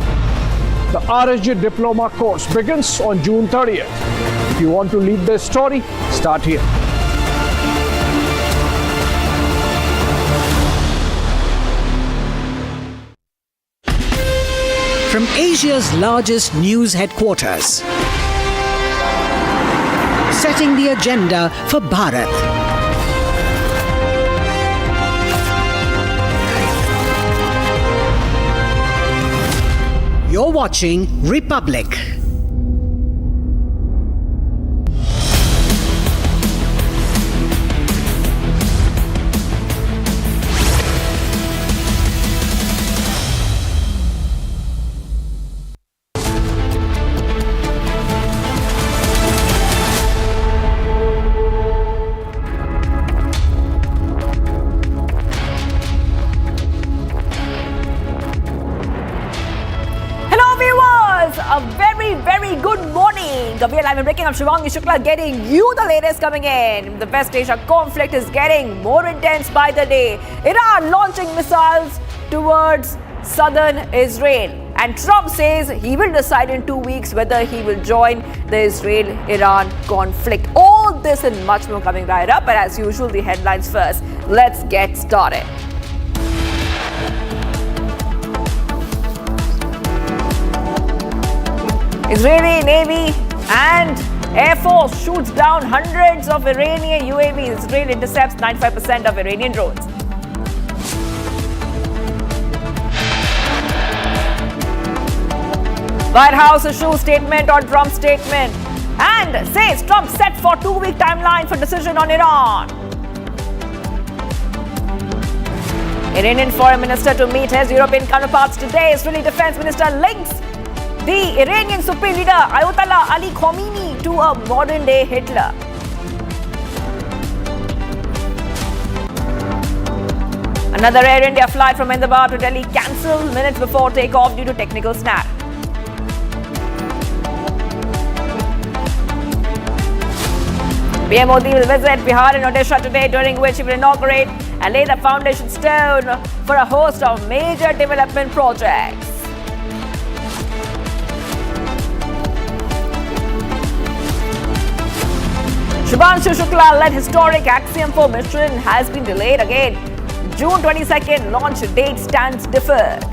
The RSG Diploma course begins on June 30th. If you want to lead the story, start here. From Asia's largest news headquarters, setting the agenda for Bharat. You're watching Republic. I'm breaking up. Shivangi Shukla getting you the latest coming in. The West Asia conflict is getting more intense by the day. Iran launching missiles towards southern Israel. And Trump says he will decide in 2 weeks whether he will join the Israel-Iran conflict. All this and much more coming right up. But as usual, the headlines first. Let's get started. Israeli Navy and Air Force shoots down hundreds of Iranian UAVs. Israel intercepts 95% of Iranian drones. White House issues statement on Trump's statement and says Trump set for 2-week timeline for decision on Iran. Iranian foreign minister to meet his European counterparts today. Israeli defense minister links the Iranian supreme leader Ayatollah Ali Khamenei to a modern-day Hitler. Another Air India flight from Ahmedabad to Delhi cancelled minutes before takeoff due to technical snag. PM Modi will visit Bihar and Odisha today, during which he will inaugurate and lay the foundation stone for a host of major development projects. Shubhanshu Shukla-led historic Axiom 4 mission has been delayed again. June 22nd launch date stands deferred.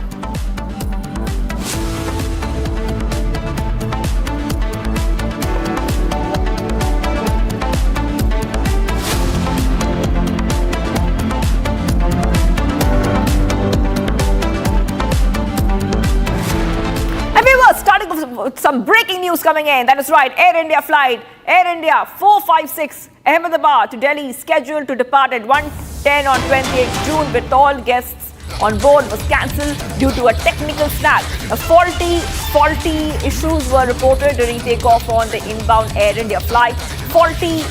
Some breaking news coming in. That is right. Air India flight, Air India 456 Ahmedabad to Delhi, scheduled to depart at 1:10 on 28th June with all guests on board, was cancelled due to a technical snag. Faulty issues were reported during takeoff on the inbound Air India flight. Faulty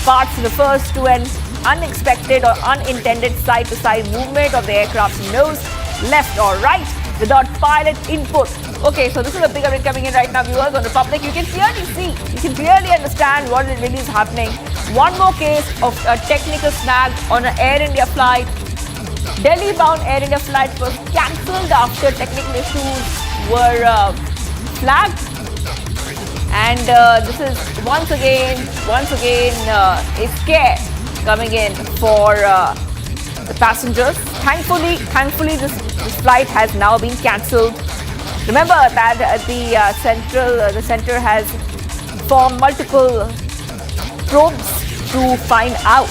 parts refers to an unexpected or unintended side-to-side movement of the aircraft's nose, left or right. without pilot input. Okay, so this is a big update coming in right now, viewers. On Republic, you can clearly see, you can clearly understand what really is happening. One more case of a technical snag on an Air India flight. Delhi-bound Air India flight was cancelled after technical issues were flagged. And this is once again a scare coming in for the passengers. Thankfully, this flight has now been cancelled. Remember that the center has formed multiple probes to find out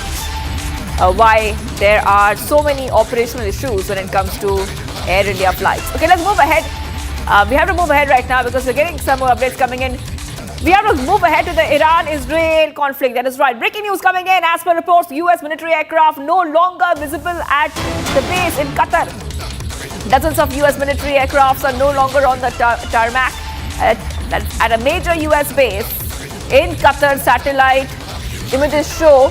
why there are so many operational issues when it comes to Air India flights. Okay, let's move ahead. We have to move ahead right now because we're getting some more updates coming in. We have to move ahead to the Iran-Israel conflict. That is right. Breaking news coming in. As per reports, U.S. military aircraft no longer visible at the base in Qatar. Dozens of U.S. military aircrafts are no longer on the tarmac at a major U.S. base in Qatar. Satellite images show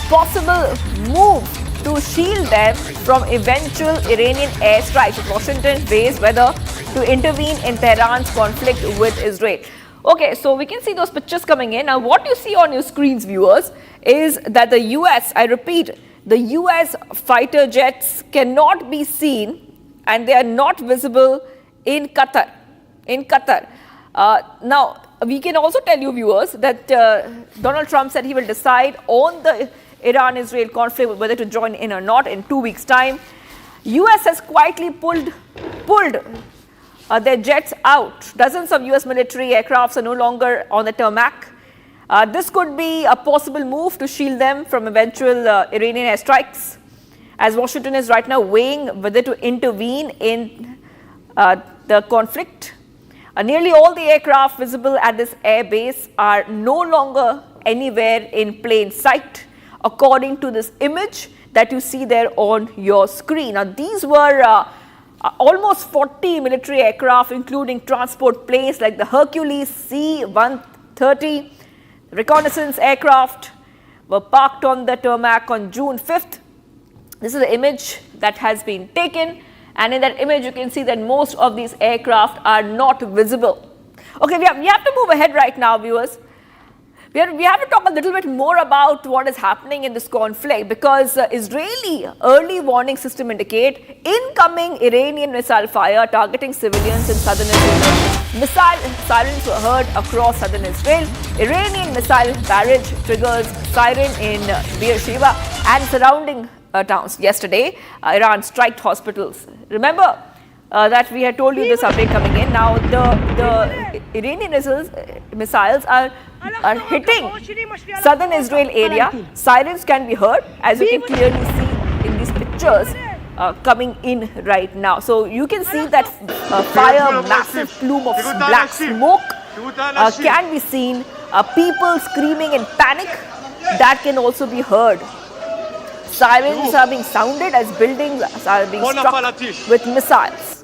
possible move to shield them from eventual Iranian airstrikes. Washington weighs whether to intervene in Tehran's conflict with Israel. Okay, so we can see those pictures coming in. Now, what you see on your screens, viewers, is that the US, I repeat, the US fighter jets cannot be seen and they are not visible in Qatar. Now, we can also tell you, viewers, that Donald Trump said he will decide on the Iran-Israel conflict whether to join in or not in 2 weeks' time. US has quietly pulled their jets out. Dozens of US military aircrafts are no longer on the tarmac. This could be a possible move to shield them from eventual Iranian airstrikes, as Washington is right now weighing whether to intervene in the conflict. Nearly all the aircraft visible at this air base are no longer anywhere in plain sight, according to this image that you see there on your screen. Now, these were almost 40 military aircraft, including transport planes like the Hercules C-130. Reconnaissance aircraft were parked on the tarmac on June 5th. This is the image that has been taken, and in that image you can see that most of these aircraft are not visible. Okay, we have to move ahead right now, viewers. We have to talk a little bit more about what is happening in this conflict, because Israeli early warning system indicate incoming Iranian missile fire targeting civilians in southern Israel. Missile sirens were heard across southern Israel. Iranian missile barrage triggers siren in Beersheba and surrounding towns. Yesterday, Iran struck hospitals. Remember that we had told you this update coming in. Now, the Iranian missiles are hitting southern Israel area. Sirens can be heard, as you can clearly see in these pictures coming in right now. So you can see that fire, massive plume of black smoke can be seen. People screaming in panic, that can also be heard. Sirens are being sounded as buildings are being struck with missiles.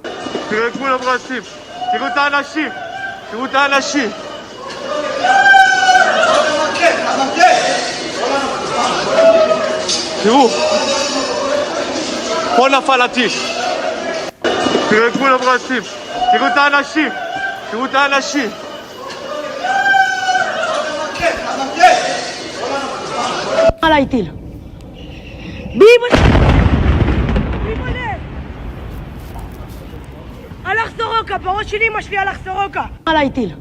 הלך סורוקה, בראש שלי אמא שלי הלך סורוקה. עליי טיל.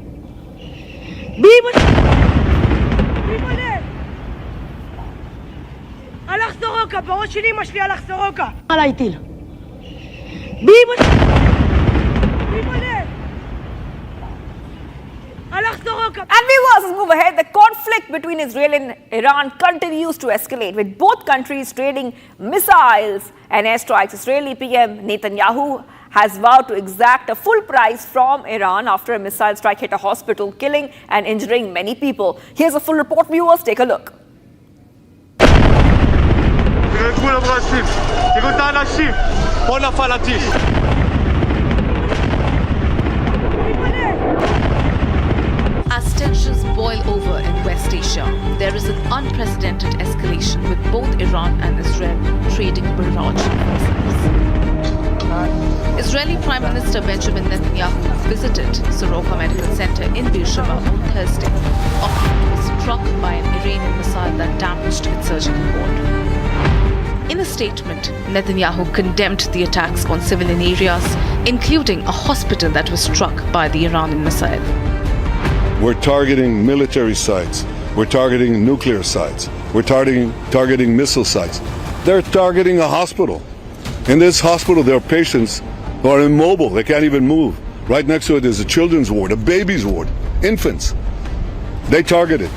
הלך סורוקה, בראש שלי אמא שלי הלך סורוקה. עליי טיל. And viewers, let's move ahead. The conflict between Israel and Iran continues to escalate, with both countries trading missiles and airstrikes. Israeli PM Netanyahu has vowed to exact a full price from Iran after a missile strike hit a hospital, killing and injuring many people. Here's a full report, viewers. Take a look. As tensions boil over in West Asia, there is an unprecedented escalation, with both Iran and Israel trading barrage missiles. Israel Israeli Prime Minister Benjamin Netanyahu visited Soroka Medical Center in Beersheba on Thursday after he was struck by an Iranian missile that damaged its surgical ward. In a statement, Netanyahu condemned the attacks on civilian areas, including a hospital that was struck by the Iranian missile. We're targeting military sites. We're targeting nuclear sites. We're targeting missile sites. They're targeting a hospital. In this hospital, there are patients who are immobile. They can't even move. Right next to it is a children's ward, a baby's ward, infants. They target it.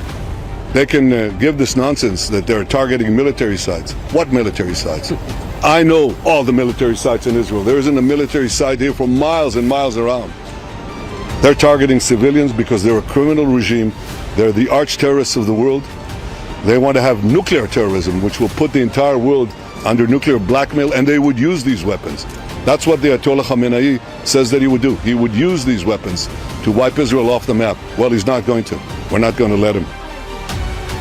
They can give this nonsense that they're targeting military sites. What military sites? I know all the military sites in Israel. There isn't a military site here for miles and miles around. They're targeting civilians because they're a criminal regime. They're the arch terrorists of the world. They want to have nuclear terrorism, which will put the entire world under nuclear blackmail, and they would use these weapons. That's what the Ayatollah Khamenei says that he would do. He would use these weapons to wipe Israel off the map. Well, he's not going to. We're not going to let him.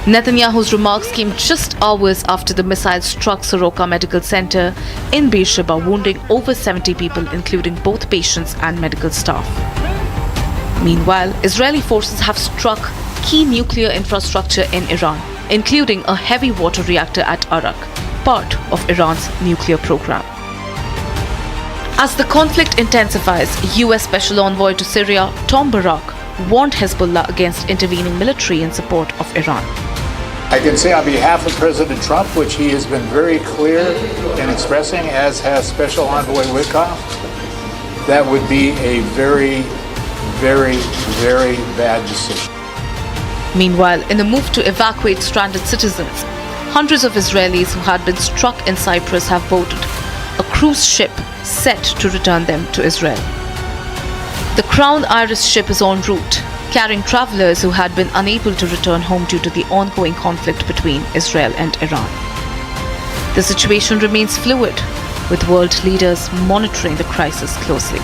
Netanyahu's remarks came just hours after the missile struck Soroka Medical Center in Beersheba, wounding over 70 people, including both patients and medical staff. Meanwhile, Israeli forces have struck key nuclear infrastructure in Iran, including a heavy water reactor at Arak, part of Iran's nuclear program. As the conflict intensifies, US Special Envoy to Syria, Tom Barak, warned Hezbollah against intervening military in support of Iran. I can say on behalf of President Trump, which he has been very clear in expressing, as has Special Envoy Witkoff, that would be a very, very, very bad decision. Meanwhile, in a move to evacuate stranded citizens, hundreds of Israelis who had been struck in Cyprus have boarded a cruise ship set to return them to Israel. The Crown Iris ship is en route, carrying travelers who had been unable to return home due to the ongoing conflict between Israel and Iran. The situation remains fluid, with world leaders monitoring the crisis closely.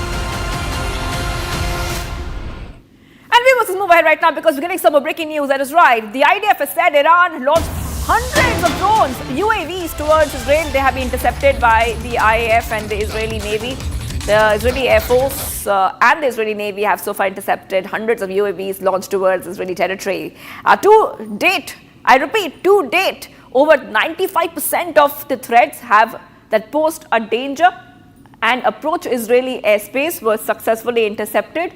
And we must move ahead right now because we're getting some more breaking news. That is right. The IDF has said Iran launched hundreds of drones, UAVs towards Israel. They have been intercepted by the IAF and the Israeli Navy. The Israeli Air Force and the Israeli Navy have so far intercepted hundreds of UAVs launched towards Israeli territory. To date, I repeat, to date, over 95% of the threats that posed a danger and approach Israeli airspace were successfully intercepted.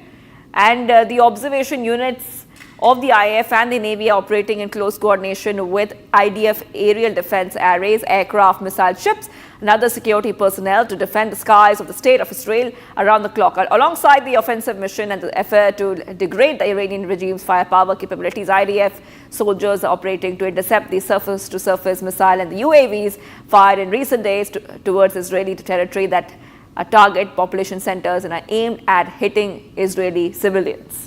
And the observation units of the IAF and the Navy are operating in close coordination with IDF aerial defense arrays, aircraft, missile ships, and other security personnel to defend the skies of the state of Israel around the clock. Alongside the offensive mission and the effort to degrade the Iranian regime's firepower capabilities, IDF soldiers are operating to intercept the surface-to-surface missile and the UAVs fired in recent days towards Israeli territory that target population centers and are aimed at hitting Israeli civilians.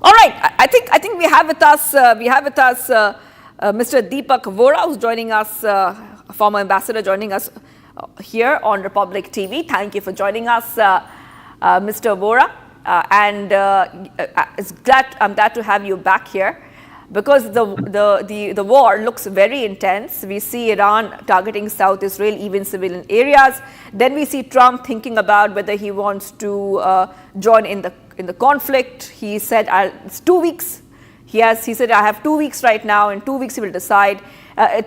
All right, I think we have with us Mr. Deepak Vora, who's joining us, former ambassador, joining us here on Republic TV. Thank you for joining us, Mr. Vora, and I'm glad to have you back here because the war looks very intense. We see Iran targeting South Israel, even civilian areas. Then we see Trump thinking about whether he wants to join in the conflict. He said it's 2 weeks. He said I have 2 weeks right now. In 2 weeks he will decide.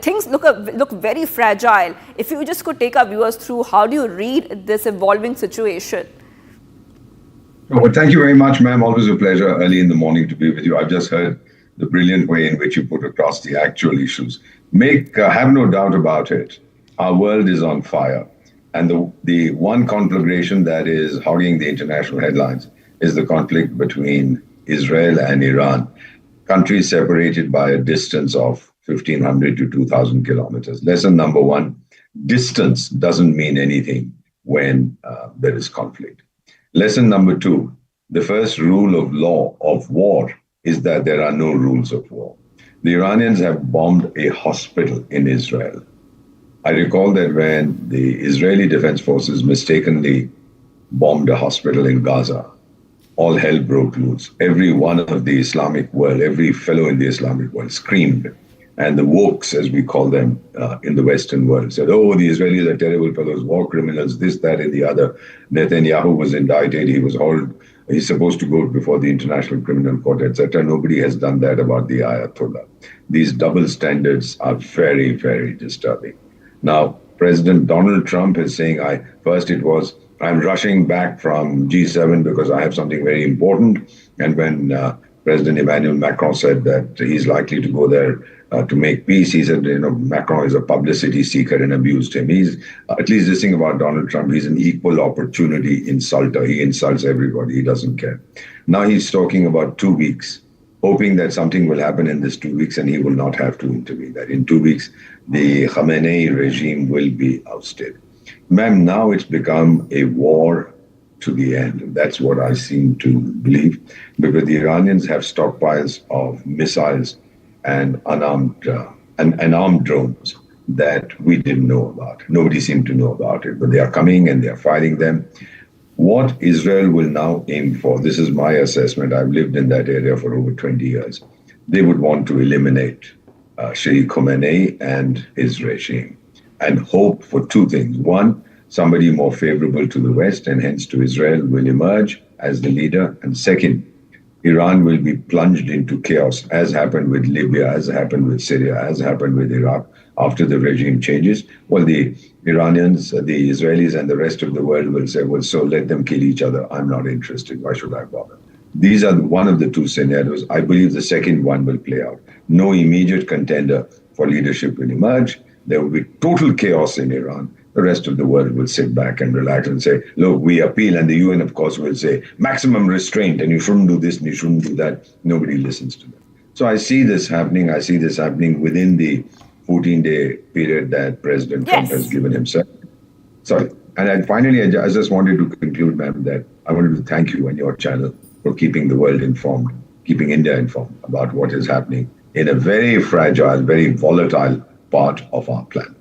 Things look very fragile. If you just could take our viewers through, how do you read this evolving situation? Well, thank you very much, ma'am. Always a pleasure early in the morning to be with you. I've just heard the brilliant way in which you put across the actual issues. Have no doubt about it. Our world is on fire. And the one conflagration that is hogging the international headlines is the conflict between Israel and Iran, countries separated by a distance of 1,500 to 2,000 kilometers. Lesson number one, distance doesn't mean anything when there is conflict. Lesson number two, the first rule of war is that there are no rules of war. The Iranians have bombed a hospital in Israel. I recall that when the Israeli Defense Forces mistakenly bombed a hospital in Gaza, all hell broke loose. Every one of the Islamic world, every fellow in the Islamic world screamed And the wokes, as we call them in the Western world, said, oh, the Israelis are terrible fellows, war criminals, this, that, and the other. Netanyahu was indicted. He was hauled. He's supposed to go before the International Criminal Court, etc. Nobody has done that about the Ayatollah. These double standards are very, very disturbing. Now, President Donald Trump is saying, I'm rushing back from G7 because I have something very important. And when President Emmanuel Macron said that he's likely to go there to make peace, he said, Macron is a publicity seeker and abused him. He's, at least this thing about Donald Trump, he's an equal opportunity insulter. He insults everybody. He doesn't care. Now he's talking about 2 weeks, hoping that something will happen in this 2 weeks and he will not have to intervene, that in 2 weeks, the Khamenei regime will be ousted. Ma'am, now it's become a war to the end. That's what I seem to believe, because the Iranians have stockpiles of missiles and armed drones that we didn't know about. Nobody seemed to know about it, but they are coming and they are fighting them. What Israel will now aim for, this is my assessment, I've lived in that area for over 20 years, they would want to eliminate Sheikh Khamenei and his regime and hope for two things. One, somebody more favorable to the West and hence to Israel will emerge as the leader. And second, Iran will be plunged into chaos, as happened with Libya, as happened with Syria, as happened with Iraq after the regime changes. Well, the Iranians, the Israelis, and the rest of the world will say, well, so let them kill each other. I'm not interested. Why should I bother? These are one of the two scenarios. I believe the second one will play out. No immediate contender for leadership will emerge. There will be total chaos in Iran. The rest of the world will sit back and relax and say, look, we appeal. And the UN, of course, will say maximum restraint and you shouldn't do this and you shouldn't do that. Nobody listens to them. So I see this happening. I see this happening within the 14-day period that President Trump has given himself. Sorry. And finally, I just wanted to conclude, ma'am, that I wanted to thank you and your channel for keeping the world informed, keeping India informed about what is happening in a very fragile, very volatile part of our planet.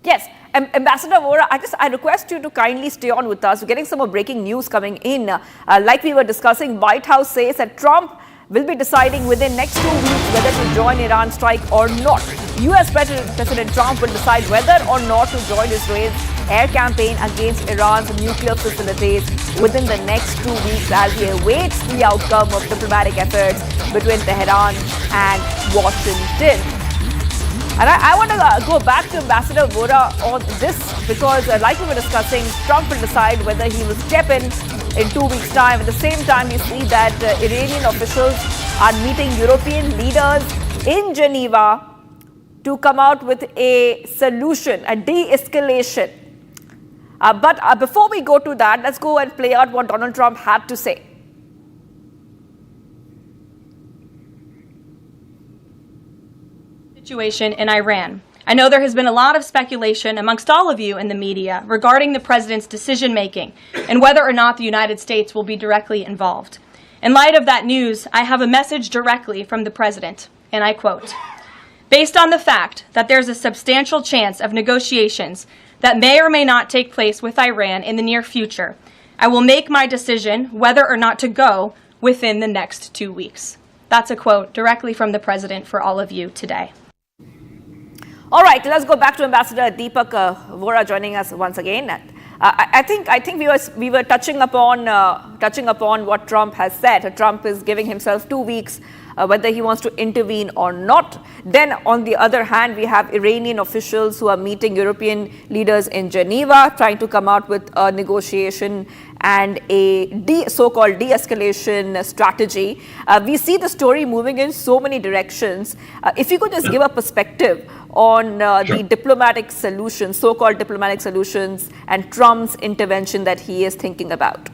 Yes. Ambassador Vora, I request you to kindly stay on with us. We're getting some more breaking news coming in. Like we were discussing, White House says that Trump will be deciding within next 2 weeks whether to join Iran strike or not. US President Trump will decide whether or not to join Israel's air campaign against Iran's nuclear facilities within the next 2 weeks as he awaits the outcome of diplomatic efforts between Tehran and Washington. And I want to go back to Ambassador Vora on this because like we were discussing, Trump will decide whether he will step in 2 weeks' time. At the same time, we see that Iranian officials are meeting European leaders in Geneva to come out with a solution, a de-escalation. But before we go to that, let's go and play out what Donald Trump had to say. Situation in Iran. I know there has been a lot of speculation amongst all of you in the media regarding the president's decision-making and whether or not the United States will be directly involved. In light of that news, I have a message directly from the president, and I quote, "Based on the fact that there's a substantial chance of negotiations that may or may not take place with Iran in the near future, I will make my decision whether or not to go within the next 2 weeks." That's a quote directly from the president for all of you today. All right, let's go back to Ambassador Deepak Vora joining us once again. I think we were touching upon what Trump has said. Trump is giving himself 2 weeks whether he wants to intervene or not. Then on the other hand, we have Iranian officials who are meeting European leaders in Geneva, trying to come out with a negotiation and a so-called de-escalation strategy. We see the story moving in so many directions. If you could just give a perspective on the diplomatic solutions, so-called diplomatic solutions, and Trump's intervention that he is thinking about.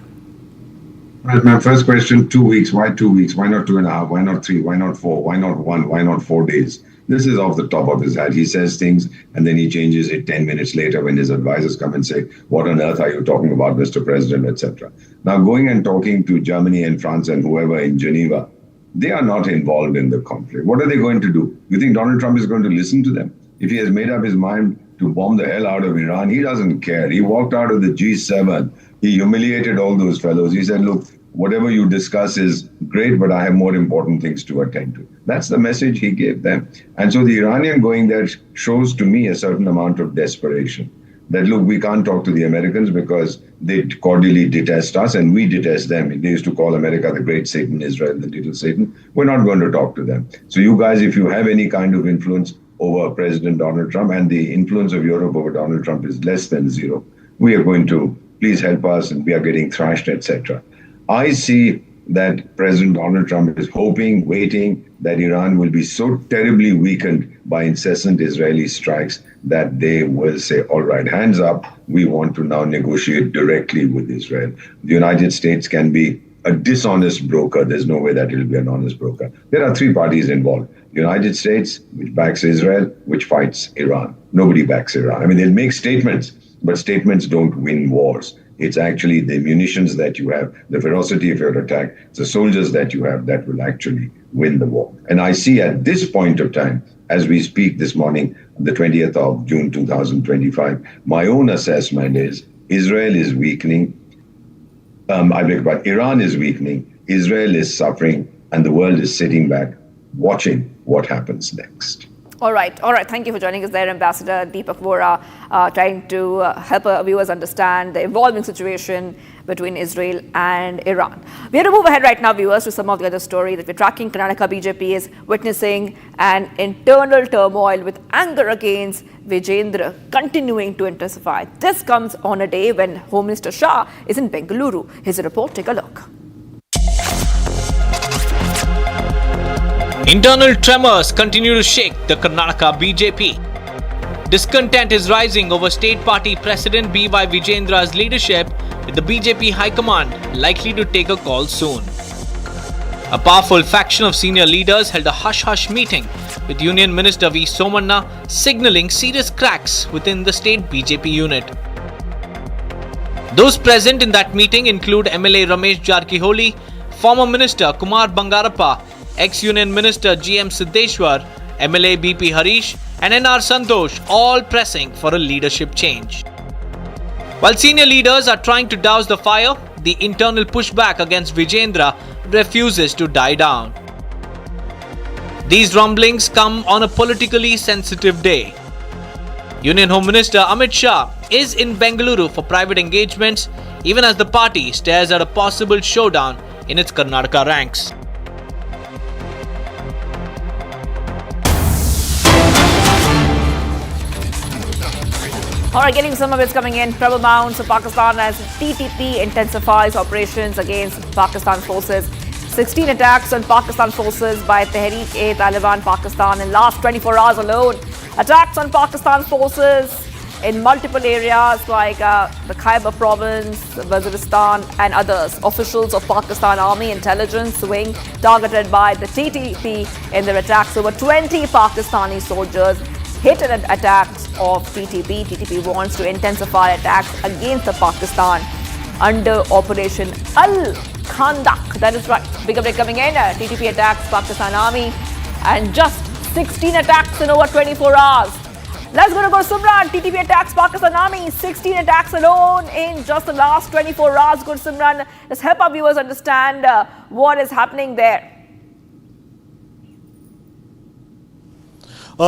Well, my first question, 2 weeks. Why 2 weeks? Why not 2.5? Why not 3? Why not 4? Why not 1? Why not 4 days? This is off the top of his head. He says things and then he changes it 10 minutes later when his advisors come and say, what on earth are you talking about, Mr. President, etc. Now, going and talking to Germany and France and whoever in Geneva, they are not involved in the conflict. What are they going to do? You think Donald Trump is going to listen to them? If he has made up his mind to bomb the hell out of Iran, he doesn't care. He walked out of the G7. He humiliated all those fellows. He said, look, whatever you discuss is great, but I have more important things to attend to. That's the message he gave them. And so the Iranian going there shows to me a certain amount of desperation. That, look, we can't talk to the Americans because they cordially detest us and we detest them. They used to call America the great Satan, Israel the little Satan. We're not going to talk to them. So you guys, if you have any kind of influence over President Donald Trump, and the influence of Europe over Donald Trump is less than zero, we are going to please help us, and we are getting thrashed, etc. I see that President Donald Trump is hoping, waiting, that Iran will be so terribly weakened by incessant Israeli strikes that they will say, all right, hands up, we want to now negotiate directly with Israel. The United States can be a dishonest broker. There's no way that it will be an honest broker. There are three parties involved. The United States, which backs Israel, which fights Iran. Nobody backs Iran. I mean, they'll make statements, but statements don't win wars. It's actually the munitions that you have, the ferocity of your attack, the soldiers that you have that will actually win the war. And I see at this point of time, as we speak this morning, the 20th of June 2025, my own assessment is Israel is weakening. Iran is weakening, Israel is suffering, and the world is sitting back watching what happens next. All right. Thank you for joining us there, Ambassador Deepak Vora, trying to help our viewers understand the evolving situation between Israel and Iran. We have to move ahead right now, viewers, to some of the other stories that we're tracking. Karnataka BJP is witnessing an internal turmoil with anger against Vijayendra continuing to intensify. This comes on a day when Home Minister Shah is in Bengaluru. Here's a report. Take a look. Internal tremors continue to shake the Karnataka BJP. Discontent is rising over state party President B.Y. Vijayendra's leadership, with the BJP High Command likely to take a call soon. A powerful faction of senior leaders held a hush-hush meeting with Union Minister V. Somanna, signalling serious cracks within the state BJP unit. Those present in that meeting include MLA Ramesh Jarkiholi, former Minister Kumar Bangarappa, ex-Union Minister G.M. Siddeshwar, MLA B.P. Harish and N.R. Santosh, all pressing for a leadership change. While senior leaders are trying to douse the fire, the internal pushback against Vijayendra refuses to die down. These rumblings come on a politically sensitive day. Union Home Minister Amit Shah is in Bengaluru for private engagements, even as the party stares at a possible showdown in its Karnataka ranks. All right, getting some of it's coming in. Trouble mounts in Pakistan as TTP intensifies operations against Pakistan forces. 16 attacks on Pakistan forces by Tehreek-e-Taliban Pakistan in last 24 hours alone. Attacks on Pakistan forces in multiple areas like the Khyber province, Waziristan and others. Officials of Pakistan Army Intelligence Wing targeted by the TTP in their attacks. Over 20 Pakistani soldiers hit and attacks of TTP. TTP wants to intensify attacks against the Pakistan under Operation Al-Khandak. That is right. Big update coming in. TTP attacks Pakistan Army and just 16 attacks in over 24 hours. Let's go to Simran. TTP attacks Pakistan Army. 16 attacks alone in just the last 24 hours. Good Simran. Let's help our viewers understand what is happening there.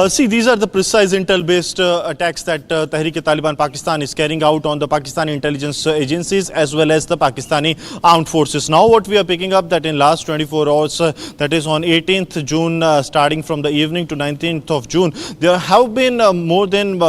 See, these are the precise intel-based attacks that Tehreek-e-Taliban Pakistan is carrying out on the Pakistani intelligence agencies as well as the Pakistani armed forces. Now what we are picking up that in last 24 hours, that is on 18th June, starting from the evening to 19th of June, there have been more than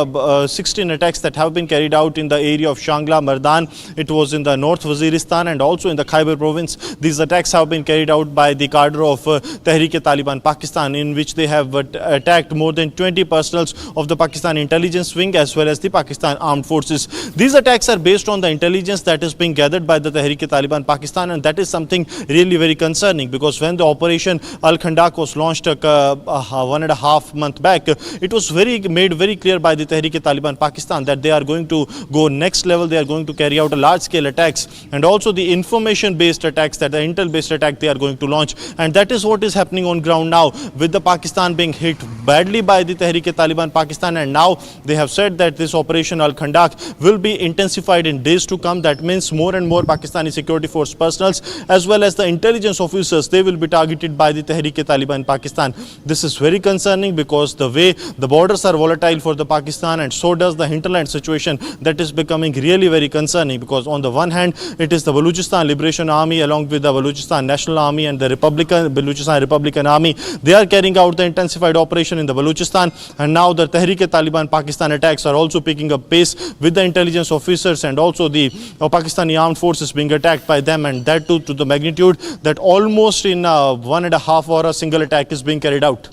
16 attacks that have been carried out in the area of Shangla, Mardan. It was in the North Waziristan and also in the Khyber province. These attacks have been carried out by the cadre of Tehreek-e-Taliban Pakistan, in which they have attacked more than 20 personals of the Pakistan intelligence wing as well as the Pakistan armed forces. These attacks are based on the intelligence that is being gathered by the Tehreek-e-Taliban Pakistan, and that is something really very concerning, because when the Operation Al-Khandak was launched 1.5 months back, it was made very clear by the Tehreek-e-Taliban Pakistan that they are going to go next level. They are going to carry out a large-scale attacks and also the information-based attacks, that the intel-based attack they are going to launch, and that is what is happening on ground now, with the Pakistan being hit badly by the Tehreek-e-Taliban Pakistan, and now they have said that this Operation Al-Khandak will be intensified in days to come. That means more and more Pakistani security force personnel as well as the intelligence officers, they will be targeted by the Tehreek-e-Taliban Pakistan. This is very concerning because the way the borders are volatile for the Pakistan, and so does the hinterland situation, that is becoming really very concerning, because on the one hand it is the Balochistan Liberation Army along with the Balochistan National Army and the Balochistan Republican Army. They are carrying out the intensified operation in the Balochistan, and now the Tehreek-e-Taliban Pakistan attacks are also picking up pace with the intelligence officers and also the Pakistani armed forces being attacked by them, and that too to the magnitude that almost in 1.5 hours a single attack is being carried out.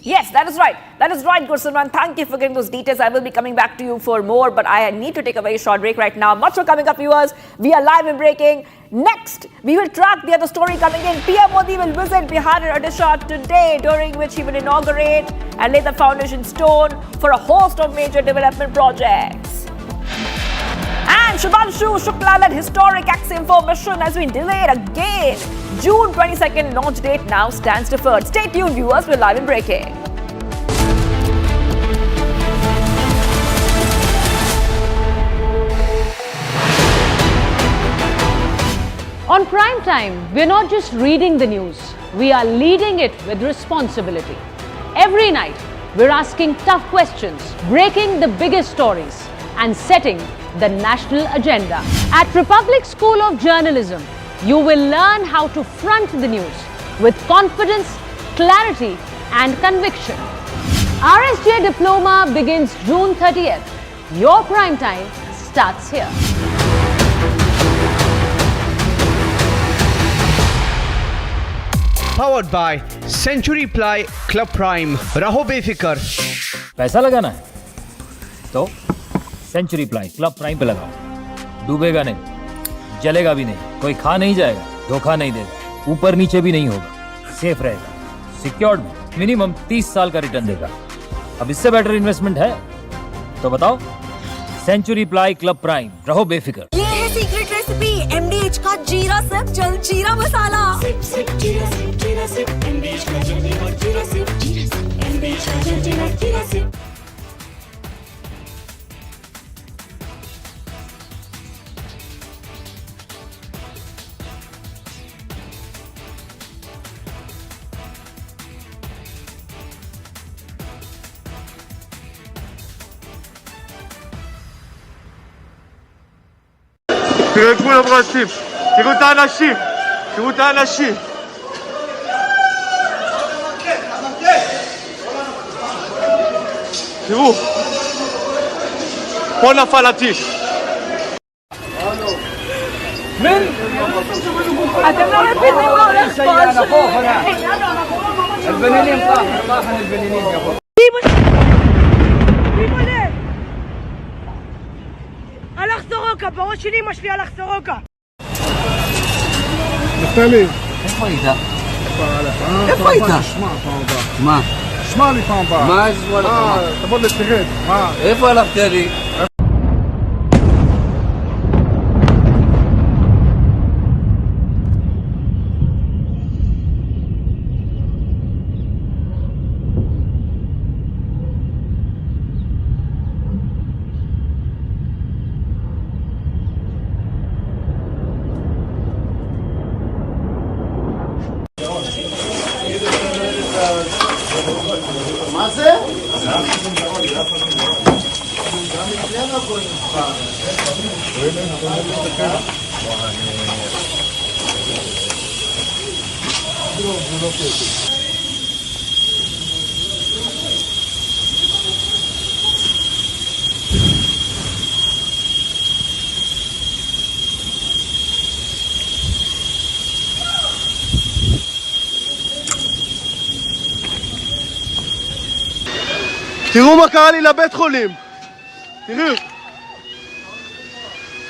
Yes, that is right. That is right, Gursalman. Thank you for giving those details. I will be coming back to you for more, but I need to take a very short break right now. Much more coming up, viewers. We are live and breaking. Next, we will track the other story coming in. PM Modi will visit Bihar and Odisha today, during which he will inaugurate and lay the foundation stone for a host of major development projects. And Shubhanshu Shukla-led historic X-Info mission has been delayed again. June 22nd launch date now stands deferred. Stay tuned, viewers. We're live and breaking. On Prime Time, we're not just reading the news, we are leading it with responsibility. Every night, we're asking tough questions, breaking the biggest stories, and setting the national agenda. At Republic School of Journalism, you will learn how to front the news with confidence, clarity, and conviction. RSJ Diploma begins June 30th. Your prime time starts here. Powered by Century Ply Club Prime. रहो बेफिक्र। पैसा लगाना है तो century ply club prime पे लगाओ। डूबेगा नहीं, जलेगा भी नहीं, कोई खा नहीं जाएगा, धोखा नहीं देगा, ऊपर नीचे भी नहीं होगा, सेफ रहेगा, सिक्योर्ड भी, मिनिमम 30 साल का रिटर्न देगा। अब इससे बेटर इन्वेस्टमेंट है तो बताओ। सेंचुरी प्लाई क्लब प्राइम, रहो बेफिक्र। ये है सीक्रेट रेसिपी MDH का जीरा सिप जल जीरा मसाला। सिप सिप जीरा सिप MDH का जल जीरा सिप MDH का जल जीरा सिप। תראו את כולם רצים, תראו את האנשים, תראו את האנשים. תראו, פה נפל הטיל. אתם לא מבינים מה הולך פה. البنانين طاحن البنانين قبل. הלך סורוקה, בראש שלי משפיע הלך סורוקה. נפתלי. איפה היית? איפה היית? שמע פעם הבאה. מה? שמע לי פעם הבאה. מה ישמע לך? תבוא לתרד. מה? איפה הלכת לי? מה זה? תראו מה קרה לי לבית חולים. תראו.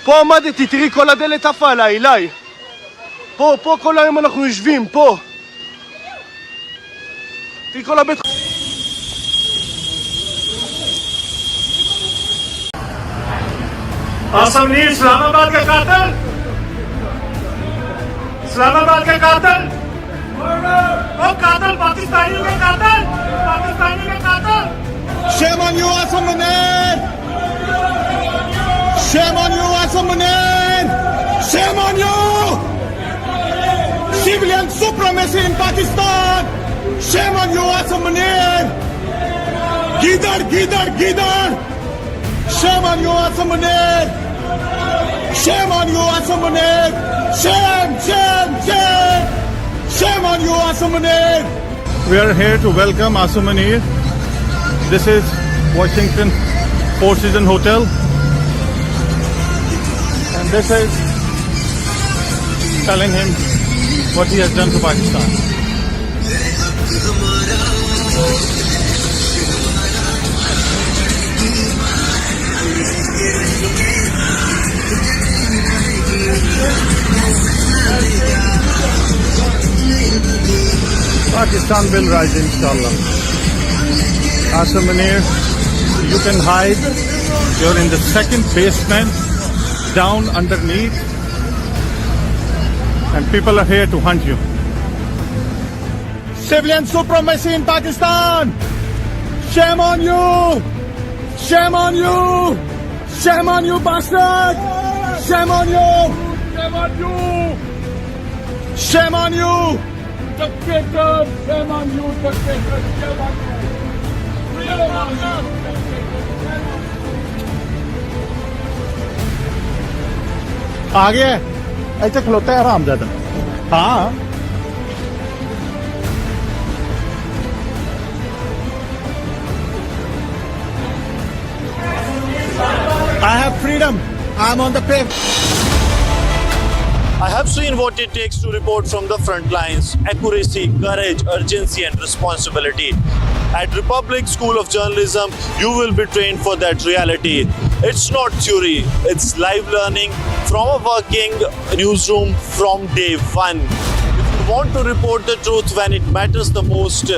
פה עמדתי, תראי כל הדלת עפה עליי, אליי. פה כל היום אנחנו יושבים, פה. תראי כל הבית חולים. आसम नीर इस्लामाबाद का कातिल, इस्लामाबाद का कातिल, वो कातिल पाकिस्तानी का कातिल, पाकिस्तानी का कातिल। Shame on you, Assam-Munir! Shame on you, Assam-Munir! Shame on you! Civilian supremacy in Pakistan! Shame on you, Assam-Munir! Gidar, Gidar, Gidar! Shame on you, Assam-Munir! Shame on you, Assam-Munir! Shame, shame, shame! Shame on you, Assam-Munir! We are here to welcome Assam-Munir. This is Washington Four Seasons Hotel. And this is telling him what he has done to Pakistan. Pakistan will rise, inshallah. Assam-Munir, you can hide. You're in the second basement, down underneath, and people are here to hunt you. Civilian supremacy in Pakistan! Shame on you! Shame on you! Shame on you, bastard! Shame on you! Shame on you! Shame on you! Dictator! Shame on you, dictator! Shame on you! आ गया ऐसे खलोता है हरामजादा हाँ I have freedom. I'm on the pavement. I have seen what it takes to report from the front lines. Accuracy, courage, urgency and responsibility. At Republic School of Journalism, you will be trained for that reality. It's not theory, it's live learning from a working newsroom from day one. If you want to report the truth when it matters the most,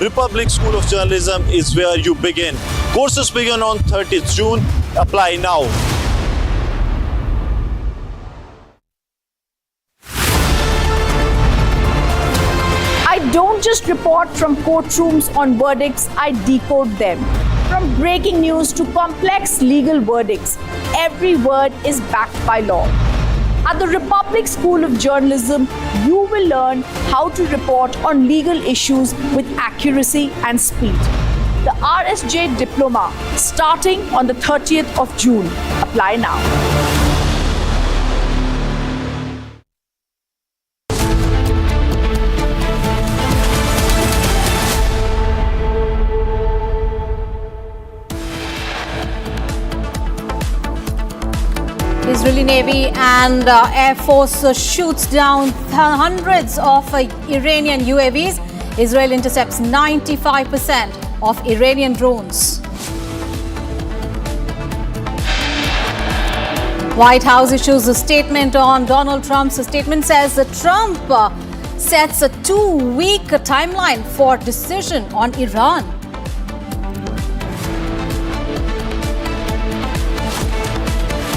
Republic School of Journalism is where you begin. Courses begin on 30th June. Apply now. I don't just report from courtrooms on verdicts, I decode them. From breaking news to complex legal verdicts, every word is backed by law. At the Republic School of Journalism, you will learn how to report on legal issues with accuracy and speed. The RSJ Diploma starting on the 30th of June. Apply now. Israeli Navy and Air Force shoots down hundreds of Iranian UAVs. Israel intercepts 95% of Iranian drones. White House issues a statement on Donald Trump's statement, says that Trump sets a 2-week timeline for decision on Iran.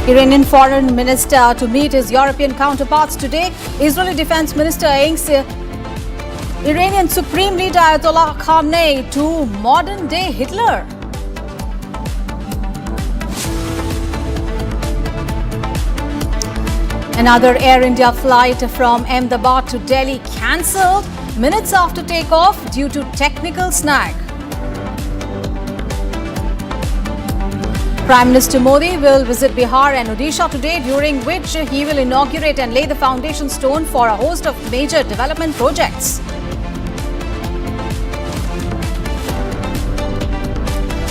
Iranian foreign minister to meet his European counterparts today. Israeli defense minister links Iranian Supreme Leader Ayatollah Khamenei to modern-day Hitler. Another Air India flight from Ahmedabad to Delhi cancelled minutes after takeoff due to technical snag. Prime Minister Modi will visit Bihar and Odisha today, during which he will inaugurate and lay the foundation stone for a host of major development projects.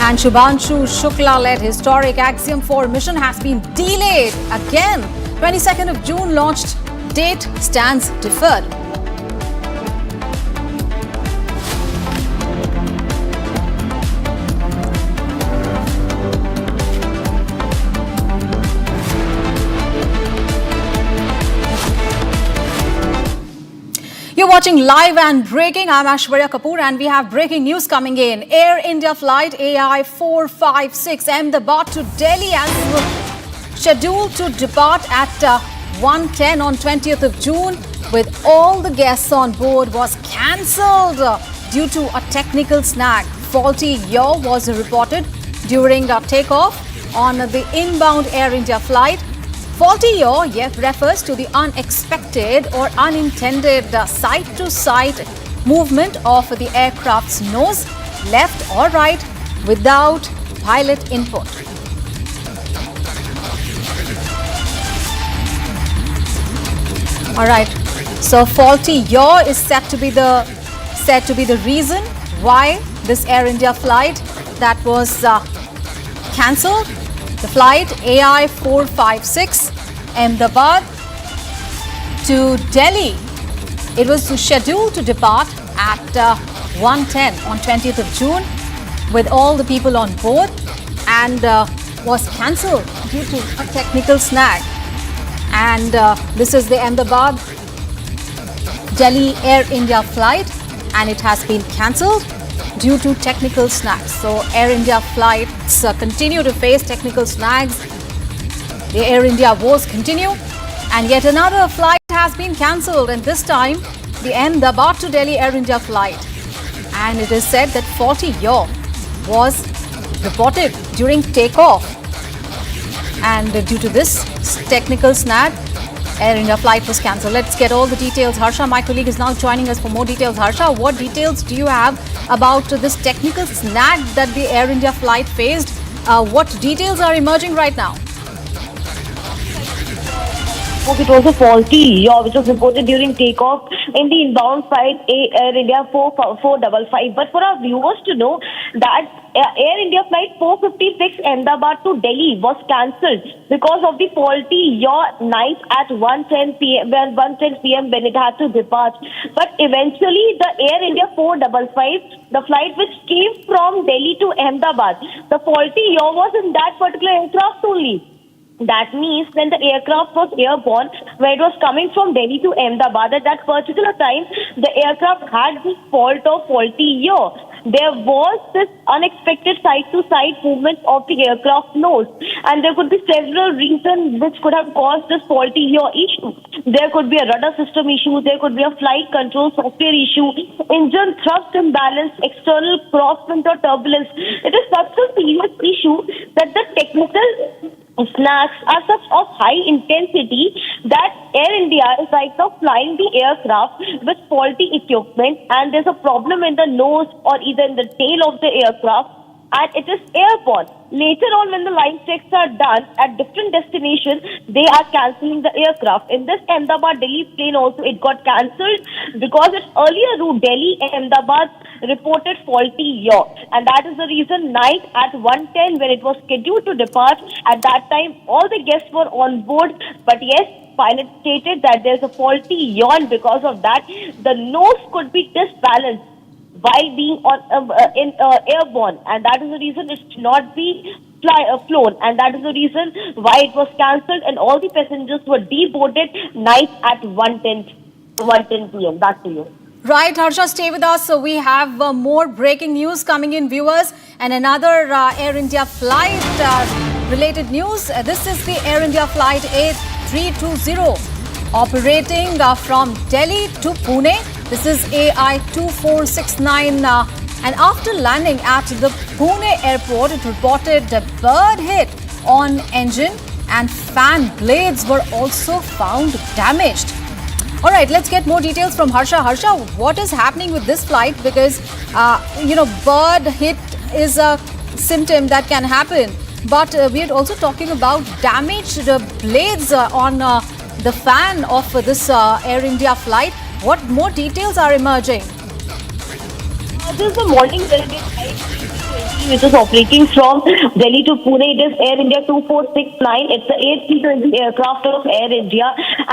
And Shubhanshu Shukla-led historic Axiom 4 mission has been delayed again. 22nd of June launched date stands deferred. You're watching Live and Breaking. I'm Aishwarya Kapoor and we have breaking news coming in. Air India flight AI-456 Ahmedabad to Delhi as scheduled to depart at 1:10 on 20th of June with all the guests on board was cancelled due to a technical snag. faulty yaw was reported during takeoff on the inbound Air India flight. Faulty yaw refers to the unexpected or unintended side-to-side movement of the aircraft's nose, left or right, without pilot input. All right. So faulty yaw is said to be the reason why this Air India flight that was cancelled. The flight AI-456 Ahmedabad to Delhi. It was scheduled to depart at 1:10 on 20th of June with all the people on board, and was cancelled due to a technical snag. And this is the Ahmedabad-Delhi Air India flight, and it has been cancelled due to technical snags. So Air India flights continue to face technical snags. The Air India woes continue, and yet another flight has been cancelled, and this time the Ahmedabad to Delhi Air India flight. And it is said that faulty yaw was reported during takeoff, and due to this technical snag, Air India flight was cancelled. Let's get all the details. Harsha, my colleague, is now joining us for more details. Harsha, what details do you have about this technical snag that the Air India flight faced? What details are emerging right now? It was a faulty yaw which was reported during takeoff in the inbound flight Air India 455. But for our viewers to know that Air India flight 456 Ahmedabad to Delhi was cancelled because of the faulty yaw night at 1:10 p.m. when it had to depart. But eventually the Air India 455, the flight which came from Delhi to Ahmedabad, the faulty yaw was in that particular aircraft only. That means when the aircraft was airborne, when it was coming from Delhi to Ahmedabad, at that particular time, the aircraft had this fault of faulty yaw. There was this unexpected side-to-side movement of the aircraft nose, and there could be several reasons which could have caused this faulty yaw issue. There could be a rudder system issue, there could be a flight control software issue, engine thrust imbalance, external crosswind or turbulence. It is such a serious issue that the technical snags are such of high intensity that Air India is right now flying the aircraft with faulty equipment, and there's a problem in the nose or either in the tail of the aircraft, and it is airborne. Later on, when the line checks are done at different destinations, they are cancelling the aircraft. In this Ahmedabad-Delhi plane also, it got cancelled because its earlier route Delhi-Ahmedabad reported faulty yaw, and that is the reason night at 1:10 when it was scheduled to depart, at that time all the guests were on board, but yes, pilot stated that there's a faulty yaw, and because of that the nose could be disbalanced while being airborne, and that is the reason it should not be flown, and that is the reason why it was cancelled, and all the passengers were deboarded night at 1:10 p.m. Back to you. Right, Harsha, stay with us. So we have more breaking news coming in, viewers, and another Air India flight related news. This is the Air India flight A320 operating from Delhi to Pune. This is AI-2469, and after landing at the Pune airport, it reported a bird hit on engine, and fan blades were also found damaged. All right, let's get more details from Harsha. Harsha, what is happening with this flight? Because, bird hit is a symptom that can happen. But we are also talking about damaged blades on the fan of this Air India flight. What more details are emerging? This is the morning delegate flight which is operating from Delhi to Pune. It is Air India 2469. It's the A320 aircraft of Air India,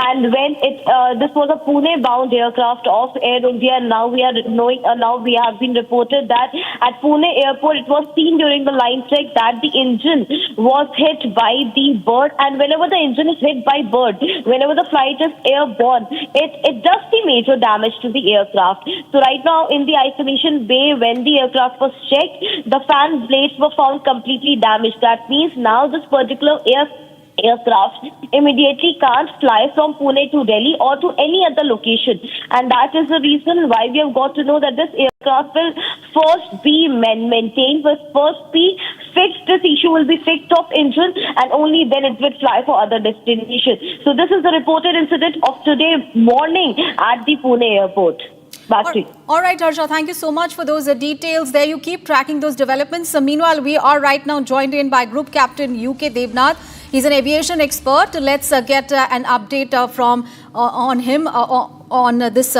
and when this was a Pune bound aircraft of Air India. Now we are knowing, now we have been reported that at Pune airport it was seen during the line check that the engine was hit by the bird, and whenever the engine is hit by bird, whenever the flight is airborne, it does see major damage to the aircraft. So right now in the isolation bay, when the aircraft was checked, the fan blades were found completely damaged. That means now this particular aircraft immediately can't fly from Pune to Delhi or to any other location, and that is the reason why we have got to know that this aircraft will first be maintained, will first be fixed. This issue will be fixed of engine, and only then it will fly for other destinations. So this is the reported incident of today morning at the Pune airport. Back to you. All right, Harsha, thank you so much for those details there. You keep tracking those developments. Meanwhile, we are right now joined in by Group Captain UK Devnath. He's an aviation expert. Let's get an update on him on this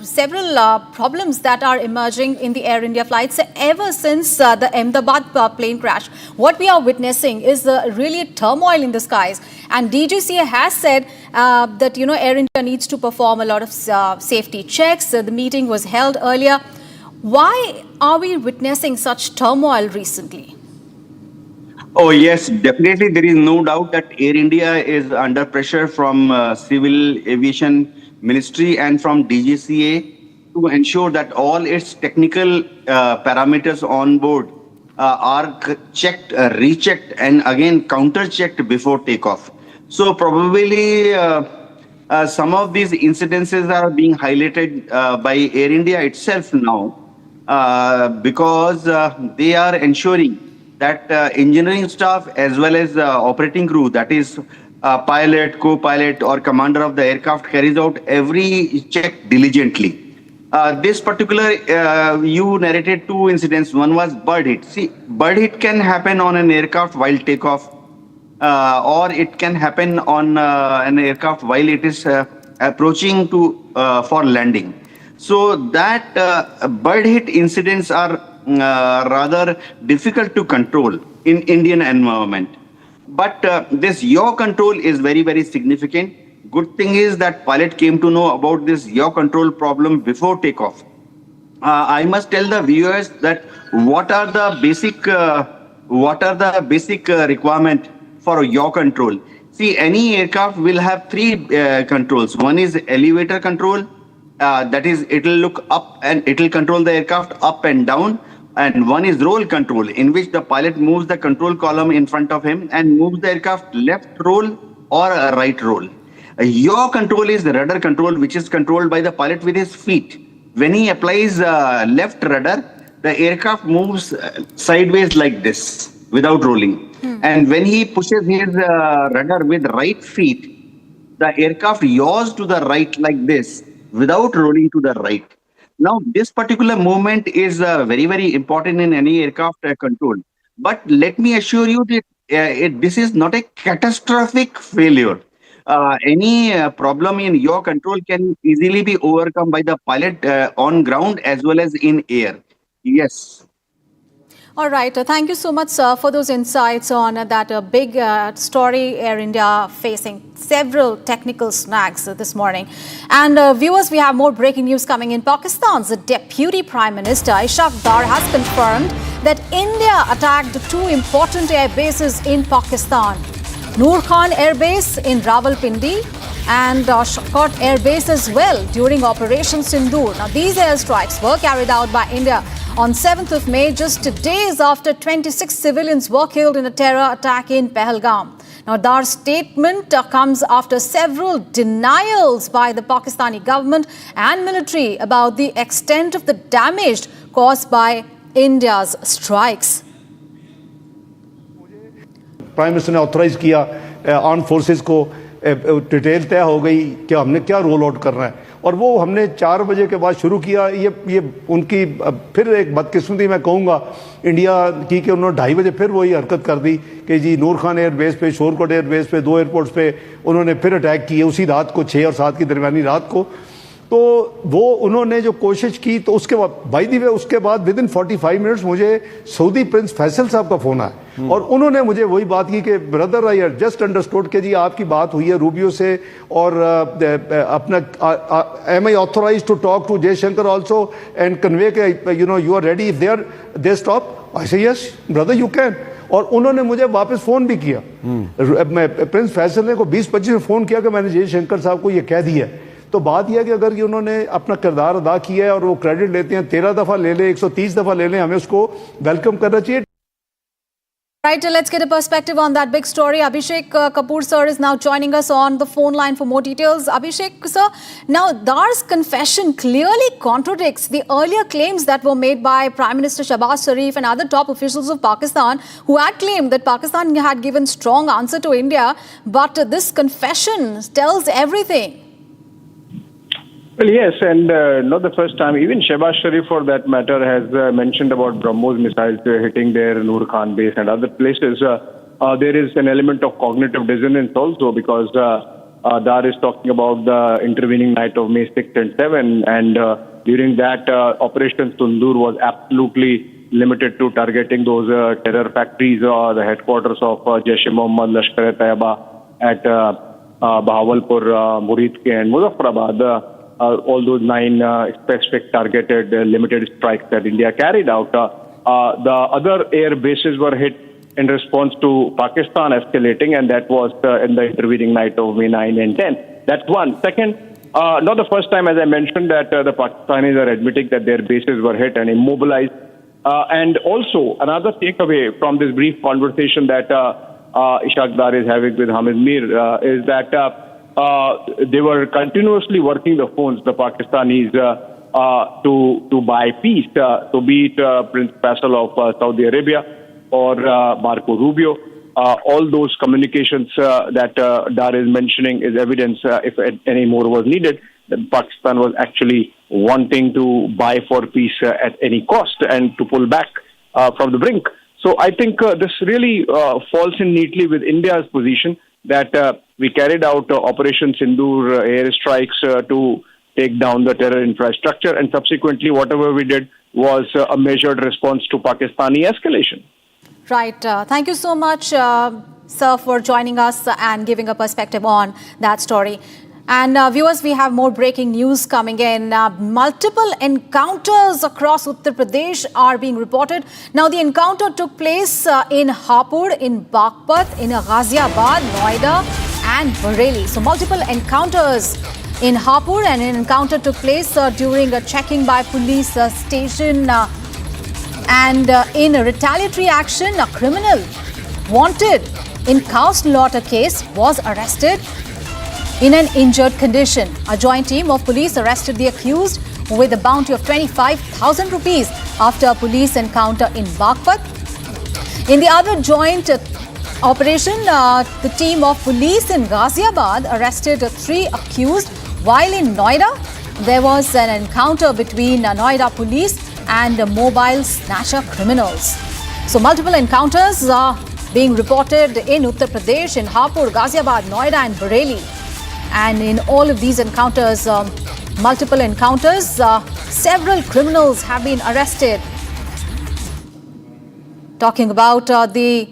several problems that are emerging in the Air India flights ever since the Ahmedabad plane crash. What we are witnessing is really a turmoil in the skies. And DGCA has said that Air India needs to perform a lot of safety checks. The meeting was held earlier. Why are we witnessing such turmoil recently? Oh, yes, definitely. There is no doubt that Air India is under pressure from Civil Aviation Ministry and from DGCA to ensure that all its technical parameters on board are checked, rechecked, and again counter-checked before takeoff. So probably some of these incidences are being highlighted by Air India itself now because they are ensuring that engineering staff as well as operating crew, that is pilot, co-pilot or commander of the aircraft, carries out every check diligently. This particular, you narrated two incidents. One was bird hit. See, bird hit can happen on an aircraft while takeoff or it can happen on an aircraft while it is approaching to for landing. So that bird hit incidents are rather difficult to control in Indian environment. But this yaw control is very, very significant. Good thing is that pilot came to know about this yaw control problem before takeoff. I must tell the viewers that what are the basic requirement for yaw control. See, any aircraft will have three controls. One is elevator control. That is, it will look up and it will control the aircraft up and down. And one is roll control, in which the pilot moves the control column in front of him and moves the aircraft left roll or right roll. Yaw control is the rudder control, which is controlled by the pilot with his feet. When he applies left rudder, the aircraft moves sideways like this without rolling. And when he pushes his rudder with right feet, the aircraft yaws to the right like this without rolling to the right. Now, this particular movement is very, very important in any aircraft control. But let me assure you that this is not a catastrophic failure. Any problem in yaw control can easily be overcome by the pilot on ground as well as in air. Yes. All right. Thank you so much, sir, for those insights on that big story, Air India facing several technical snags this morning. And viewers, we have more breaking news coming in. Pakistan's Deputy Prime Minister Ishaq Dar has confirmed that India attacked two important air bases in Pakistan. Noor Khan Air Base in Rawalpindi and Shakot Air Base as well during Operation Sindhu. Now, these airstrikes were carried out by India on 7th of May, just days after 26 civilians were killed in a terror attack in Pahalgam. Now, Dar's statement comes after several denials by the Pakistani government and military about the extent of the damage caused by India's strikes. Prime minister ने authorise किया arm forces को detail तय हो गई कि हमने क्या roll out करना है और वो हमने 4 बजे के बाद शुरू किया। ये उनकी फिर एक बदकिस्मती मैं कहूँगा इंडिया की कि उन्होंने 2:30 बजे फिर वही हरकत कर दी कि जी नूर खान एयर बेस पे, शोरकोट एयर बेस पे, 2 एयरपोर्ट्स पे उन्होंने फिर अटैक किए उसी रात को, 6 और 7 की दरमियानी रात को। तो वो उन्होंने जो कोशिश की तो उसके बाद बाय द वे उसके बाद विद इन 45 मिनट्स मुझे सऊदी प्रिंस फैसल साहब का फोन आया और उन्होंने मुझे वही बात की कि ब्रदर आई जस्ट अंडरस्टूड कि जी आपकी बात हुई है रूबियो से और अपना am I authorize to talk to Jaishankar also and convey के you are ready if they stop. I say yes brother you can. और उन्होंने मुझे वापस फोन भी किया। प्रिंस फैसल ने को 20-25 में फोन किया कि मैंने जयशंकर साहब को ये कह दिया। तो बात यह है कि अगर ये उन्होंने अपना किरदार अदा किया है और वो क्रेडिट लेते हैं 13 दफा ले लें, 130 दफा ले लें, हमें उसको वेलकम करना चाहिए। Right, let's get a perspective on that big story. Abhishek Kapoor sir is now joining us on the phone line for more details. Abhishek sir, now Dar's confession clearly contradicts the earlier claims that were made by Prime Minister Shahbaz Sharif and other top officials of Pakistan, who had claimed that Pakistan had given strong answer to India. But this confession tells everything. Well, yes, and not the first time. Even Shehbaz Sharif, for that matter, has mentioned about BrahMos missiles hitting their Noor Khan base and other places. There is an element of cognitive dissonance also, because Dar is talking about the intervening night of May 6th and 7th, and during that, Operation Sindoor was absolutely limited to targeting those terror factories or the headquarters of Jaish-e-Mohammed, Lashkar-e-Taiba at Bahawalpur, Murid and Muzaffarabad. All those 9 specific targeted limited strikes that India carried out. The other air bases were hit in response to Pakistan escalating, and that was in the intervening night of May 9 and 10. That's one. Second, not the first time, as I mentioned, that the Pakistanis are admitting that their bases were hit and immobilized. And also, another takeaway from this brief conversation that Ishaq Dar is having with Hamid Mir is that they were continuously working the phones, the Pakistanis, to buy peace, to be it Prince Faisal of Saudi Arabia or Marco Rubio. All those communications that Dar is mentioning is evidence, if any more was needed, that Pakistan was actually wanting to buy for peace at any cost and to pull back from the brink. So I think this really falls in neatly with India's position that we carried out Operation Sindoor airstrikes to take down the terror infrastructure, and subsequently whatever we did was a measured response to Pakistani escalation. Right. Thank you so much, sir, for joining us and giving a perspective on that story. And viewers, we have more breaking news coming in. Multiple encounters across Uttar Pradesh are being reported. Now, the encounter took place in Hapur, in Baghpat, in Ghaziabad, Noida and Bareilly. So, multiple encounters in Hapur, and an encounter took place during a checking by police station. And in a retaliatory action, a criminal wanted in cow slaughter case was arrested in an injured condition. A joint team of police arrested the accused with a bounty of 25,000 rupees after a police encounter in Baghpat. In the other joint operation, the team of police in Ghaziabad arrested 3 accused, while in Noida, there was an encounter between Noida police and mobile snatcher criminals. So multiple encounters are being reported in Uttar Pradesh, in Hapur, Ghaziabad, Noida and Bareilly. And in all of these encounters, multiple encounters, several criminals have been arrested. Talking about the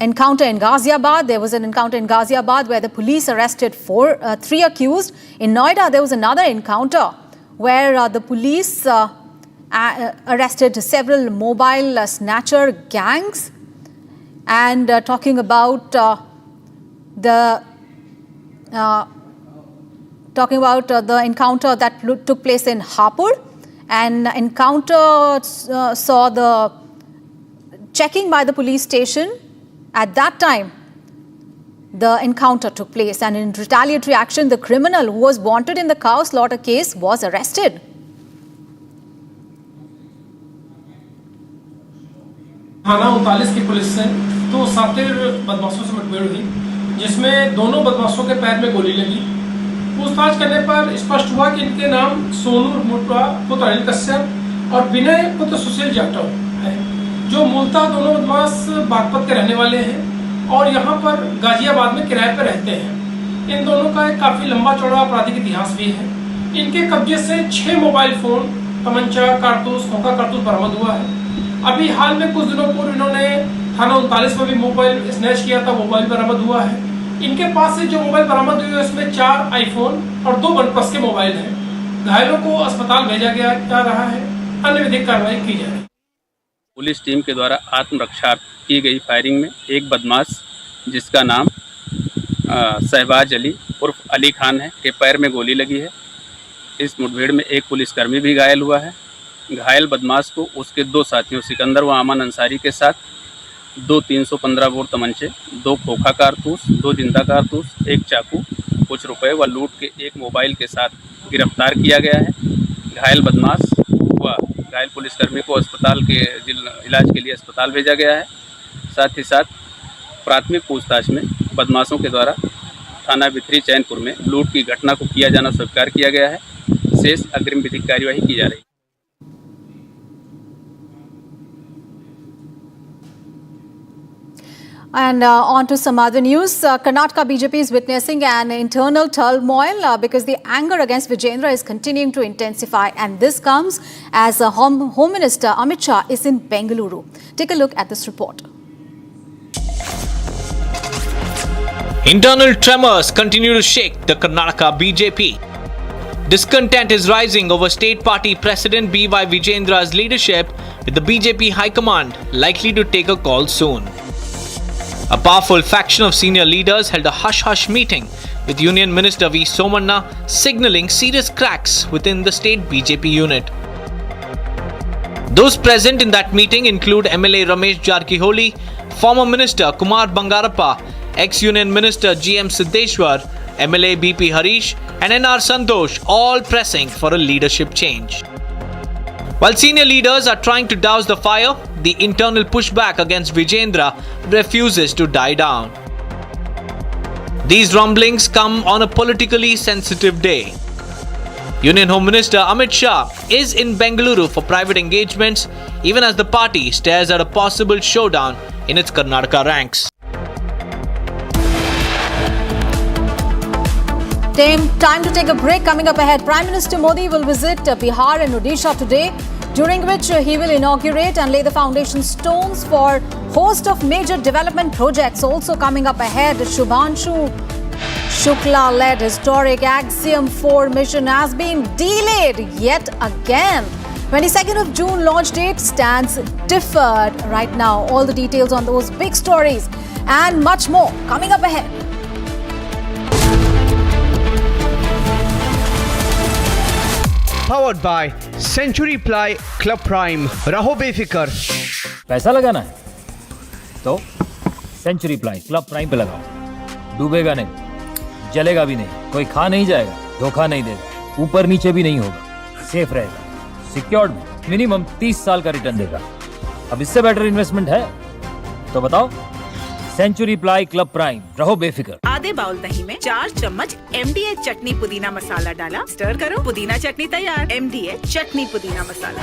encounter in Ghaziabad, there was an encounter in Ghaziabad where the police arrested 3 accused. In Noida, there was another encounter where the police arrested several mobile snatcher gangs. And talking about the encounter that took place in Hapur, an encounter saw the checking by the police station. At that time, the encounter took place, and in retaliatory action, the criminal who was wanted in the cow slaughter case was arrested. थाना 39 की police से 2 शातिर बदमाशों से मुठभेड़ हुई, जिसमें दोनों बदमाशों के पैर में गोली लगी। पूछताछ करने पर स्पष्ट हुआ कि इनके नाम सोनू मुटवा पुत्र अनिल कश्यप और विनय पुत्र सुशील जाटव है, जो मूलतः दोनों बदमाश बागपत के रहने वाले हैं और यहाँ पर गाजियाबाद में किराए पर रहते हैं। इन दोनों का एक काफी लंबा चौड़ा आपराधिक इतिहास भी है। इनके कब्जे से 6 मोबाइल फोन, तमंचा, कारतूस, खोखा कारतूस बरामद हुआ है। अभी हाल में कुछ दिनों पूर्व इन्होंने थाना 39 में भी मोबाइल स्नैच किया था, मोबाइल बरामद हुआ है। इनके पास से जो मोबाइल बरामद हुए उसमें 4 आईफोन और 2 वन प्लस के मोबाइल हैं। घायलों को अस्पताल भेजा जा रहा है, अन्य विधिक कार्रवाई की जाएगी। पुलिस टीम के द्वारा आत्मरक्षा की गई फायरिंग में एक बदमाश जिसका नाम शहबाज अली उर्फ अली खान है के पैर में गोली लगी है। इस मुठभेड़ में एक पुलिसकर्मी भी घायल हुआ है। घायल बदमाश को उसके 2 साथियों सिकंदर व अमन अंसारी के साथ 2 315 बोर तमंचे, 2 खोखा कारतूस, 2 जिंदा कारतूस, 1 चाकू, कुछ रुपए व लूट के 1 मोबाइल के साथ गिरफ्तार किया गया है। घायल बदमाश व घायल पुलिसकर्मी को अस्पताल के इलाज के लिए अस्पताल भेजा गया है। साथ ही साथ प्राथमिक पूछताछ में बदमाशों के द्वारा थाना बिथरी चैनपुर में लूट की घटना को किया जाना स्वीकार किया गया है। शेष अग्रिम विधिक कार्यवाही की जा रही है। And on to some other news. Karnataka BJP is witnessing an internal turmoil because the anger against Vijayendra is continuing to intensify, and this comes as Home Minister Amit Shah is in Bengaluru. Take a look at this report. Internal tremors continue to shake the Karnataka BJP. Discontent is rising over state party president B.Y. Vijayendra's leadership, with the BJP High Command likely to take a call soon. A powerful faction of senior leaders held a hush-hush meeting with Union Minister V. Somanna, signalling serious cracks within the state BJP unit. Those present in that meeting include MLA Ramesh Jarkiholi, former Minister Kumar Bangarappa, ex-Union Minister G.M. Siddeshwar, MLA B.P. Harish and N.R. Santosh, all pressing for a leadership change. While senior leaders are trying to douse the fire, the internal pushback against Vijayendra refuses to die down. These rumblings come on a politically sensitive day. Union Home Minister Amit Shah is in Bengaluru for private engagements, even as the party stares at a possible showdown in its Karnataka ranks. Time to take a break. Coming up ahead, Prime Minister Modi will visit Bihar and Odisha today, during which he will inaugurate and lay the foundation stones for host of major development projects. Also coming up ahead, Shubhanshu Shukla-led historic Axiom 4 mission has been delayed yet again. 22nd of June launch date stands deferred right now. All the details on those big stories and much more coming up ahead. Powered by Century Ply Club Prime. रहो बेफिक्र। पैसा लगाना है तो century ply club prime पे लगाओ। डूबेगा नहीं, जलेगा भी नहीं, कोई खा नहीं जाएगा, धोखा नहीं देगा, ऊपर नीचे भी नहीं होगा, सेफ रहेगा, सिक्योर्ड में मिनिमम 30 साल का रिटर्न देगा। अब इससे बेटर इन्वेस्टमेंट है तो बताओ। सेंचुरी प्लाई क्लब प्राइम, रहो बेफिक्र। आधे बाउल दही में 4 चम्मच MDH चटनी पुदीना मसाला डाला, स्टर करो, पुदीना चटनी तैयार। MDH चटनी पुदीना मसाला।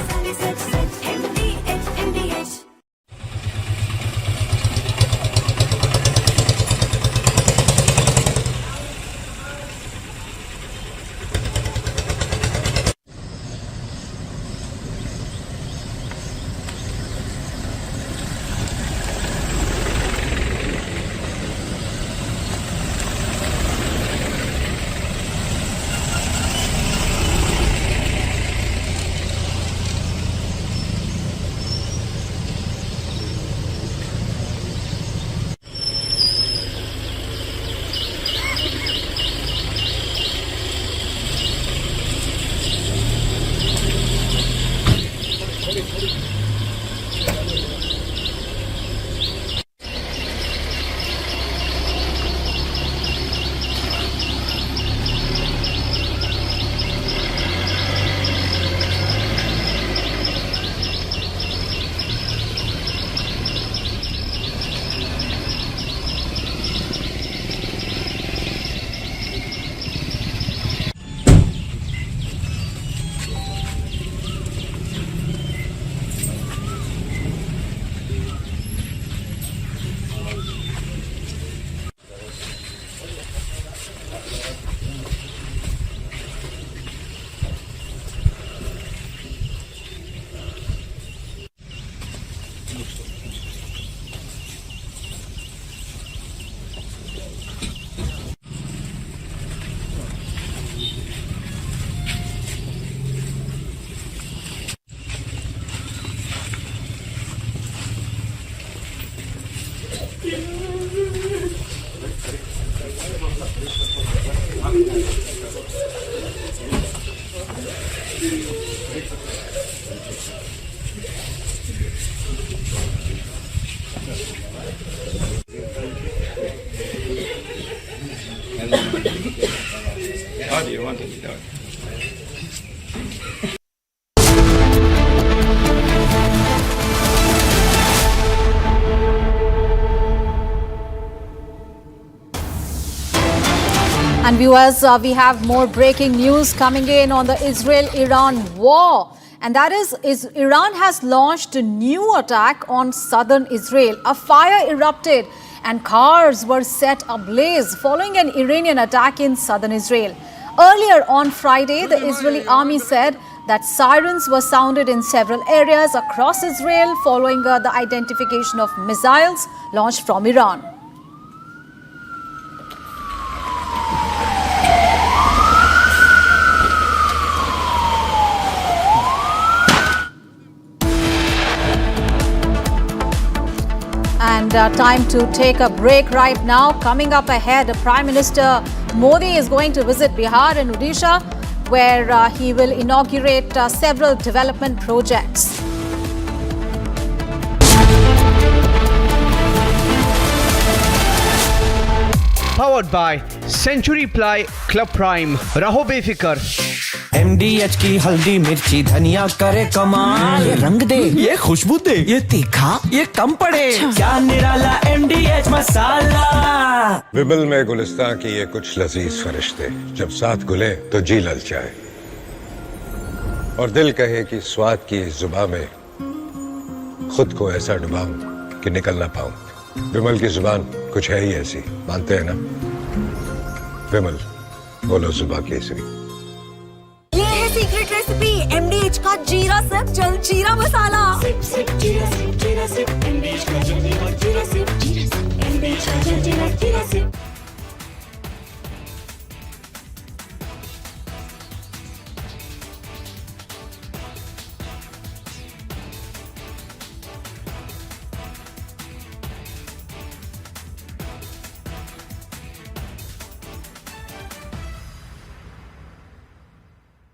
And viewers, we have more breaking news coming in on the Israel-Iran war. And that is Iran has launched a new attack on southern Israel. A fire erupted and cars were set ablaze following an Iranian attack in southern Israel. Earlier on Friday, the Israeli army said that sirens were sounded in several areas across Israel following the identification of missiles launched from Iran. And time to take a break right now. Coming up ahead, Prime Minister Modi is going to visit Bihar and Odisha, where he will inaugurate several development projects. Powered by Century Ply Club Prime. Raho बेफिकर. MDH की हल्दी मिर्ची धनिया करे कमाल, ये रंग दे, ये खुशबू दे, ये तीखा, ये कम पड़े, क्या निराला MDH मसाला। विमल में गुलिस्तां की ये कुछ लजीज फरिश्ते जब साथ घुले तो जी ललचाए और दिल कहे कि स्वाद की इस जुबान में खुद को ऐसा डुबाऊं कि निकल ना पाऊं। विमल की जुबान कुछ है ही ऐसी, मानते हैं ना? विमल, बोलो जुबान केसरी। ये है सीक्रेट रेसिपी MDH का जीरा sip jaljeera masala. Sip sip जीरा सिप MDH का जलजीरा सिप MDH का jaljeera sip.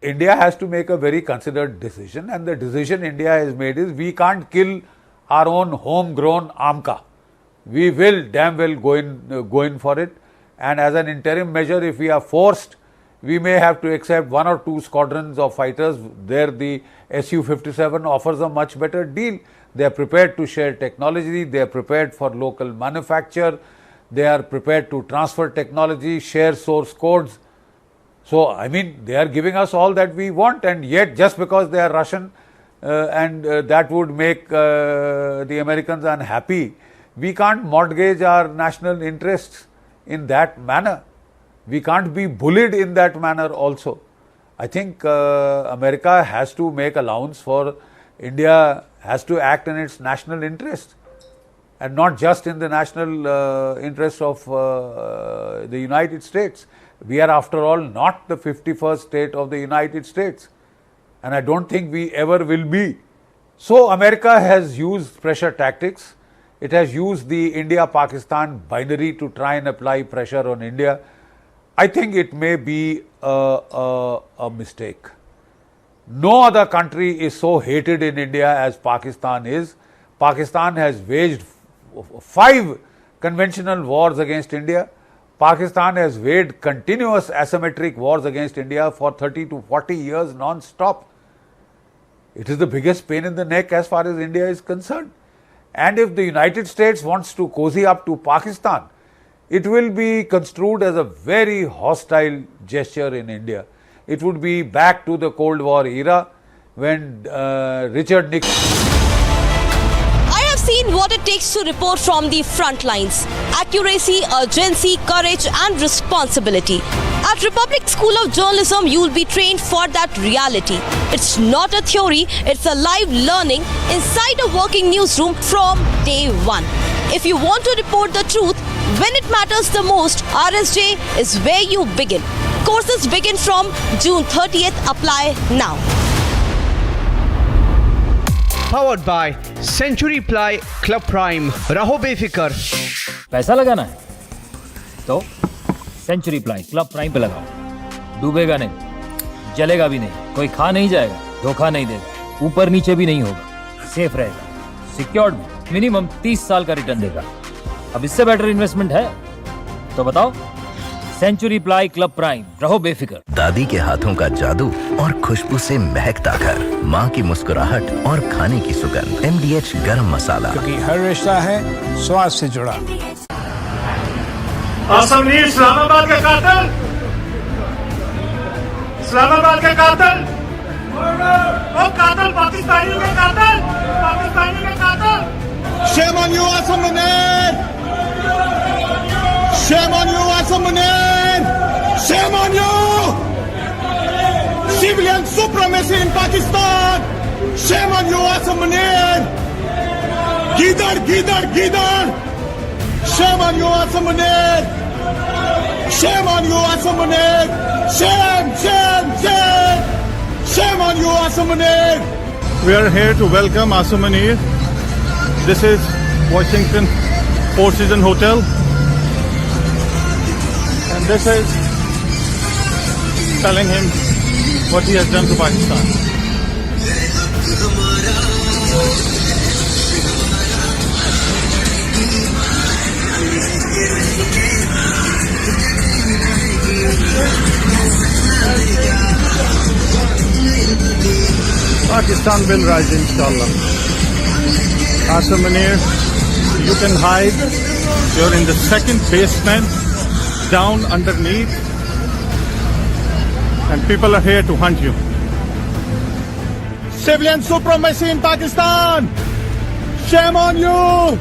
India has to make a very considered decision, and the decision India has made is we can't kill our own homegrown AMCA. We will damn well go in for it, and as an interim measure, if we are forced, we may have to accept 1 or 2 squadrons of fighters. There the Su-57 offers a much better deal. They are prepared to share technology, they are prepared for local manufacture, they are prepared to transfer technology, share source codes. So, I mean, they are giving us all that we want, and yet just because they are Russian and that would make the Americans unhappy, we can't mortgage our national interests in that manner. We can't be bullied in that manner also. I think America has to make allowance for India, has to act in its national interest and not just in the national interest of the United States. We are, after all, not the 51st state of the United States, and I don't think we ever will be. So, America has used pressure tactics. It has used the India-Pakistan binary to try and apply pressure on India. I think it may be a mistake. No other country is so hated in India as Pakistan is. Pakistan has waged 5 conventional wars against India. Pakistan has waged continuous asymmetric wars against India for 30 to 40 years non-stop. It is the biggest pain in the neck as far as India is concerned. And if the United States wants to cozy up to Pakistan, it will be construed as a very hostile gesture in India. It would be back to the Cold War era when Richard Nixon... Seen what it takes to report from the front lines. Accuracy, urgency, courage and responsibility. At Republic School of Journalism, you will be trained for that reality. It's not a theory, it's a live learning inside a working newsroom from day one. If you want to report the truth, when it matters the most, RSJ is where you begin. Courses begin from June 30th. Apply now. Powered by Century Ply Club Prime. Raho बेफिकर. पैसा लगाना है तो century ply club prime पे लगाओ। डूबेगा नहीं, जलेगा भी नहीं, कोई खा नहीं जाएगा, धोखा नहीं देगा, ऊपर नीचे भी नहीं होगा, सेफ रहेगा, सिक्योर्ड भी, मिनिमम 30 साल का रिटर्न देगा। अब इससे बेटर इन्वेस्टमेंट है तो बताओ। सेंचुरी प्लाई क्लब प्राइम, रहो बेफिक्र। दादी के हाथों का जादू और खुशबू से महकता घर, माँ की मुस्कुराहट और खाने की सुगंध। MDH गरम मसाला, क्योंकि हर रिश्ता है स्वाद से जुड़ा। असमनीर इस्लामाबाद के कातिल, इस्लामाबाद के कातिल, वो कातिल पाकिस्तानी के कातिल, पाकिस्तानी के कातिल। Shame on you, Assammanir! Shame on you, Assammanir! Shame on you! Civilian supremacy in Pakistan! Shame on you, Assammanir! Gidar, gidar, gidar! Shame on you, Assammanir! Shame on you, Assammanir! Shame, shame, shame! Shame on you, Assammanir! We are here to welcome Assammanir. This is Washington Four Seasons Hotel, and this is telling him what he has done to Pakistan. Pakistan will rise, inshallah. Assammanir, you can hide. You're in the second basement, down underneath, and people are here to hunt you. Civilian supremacy in Pakistan! Shame on you!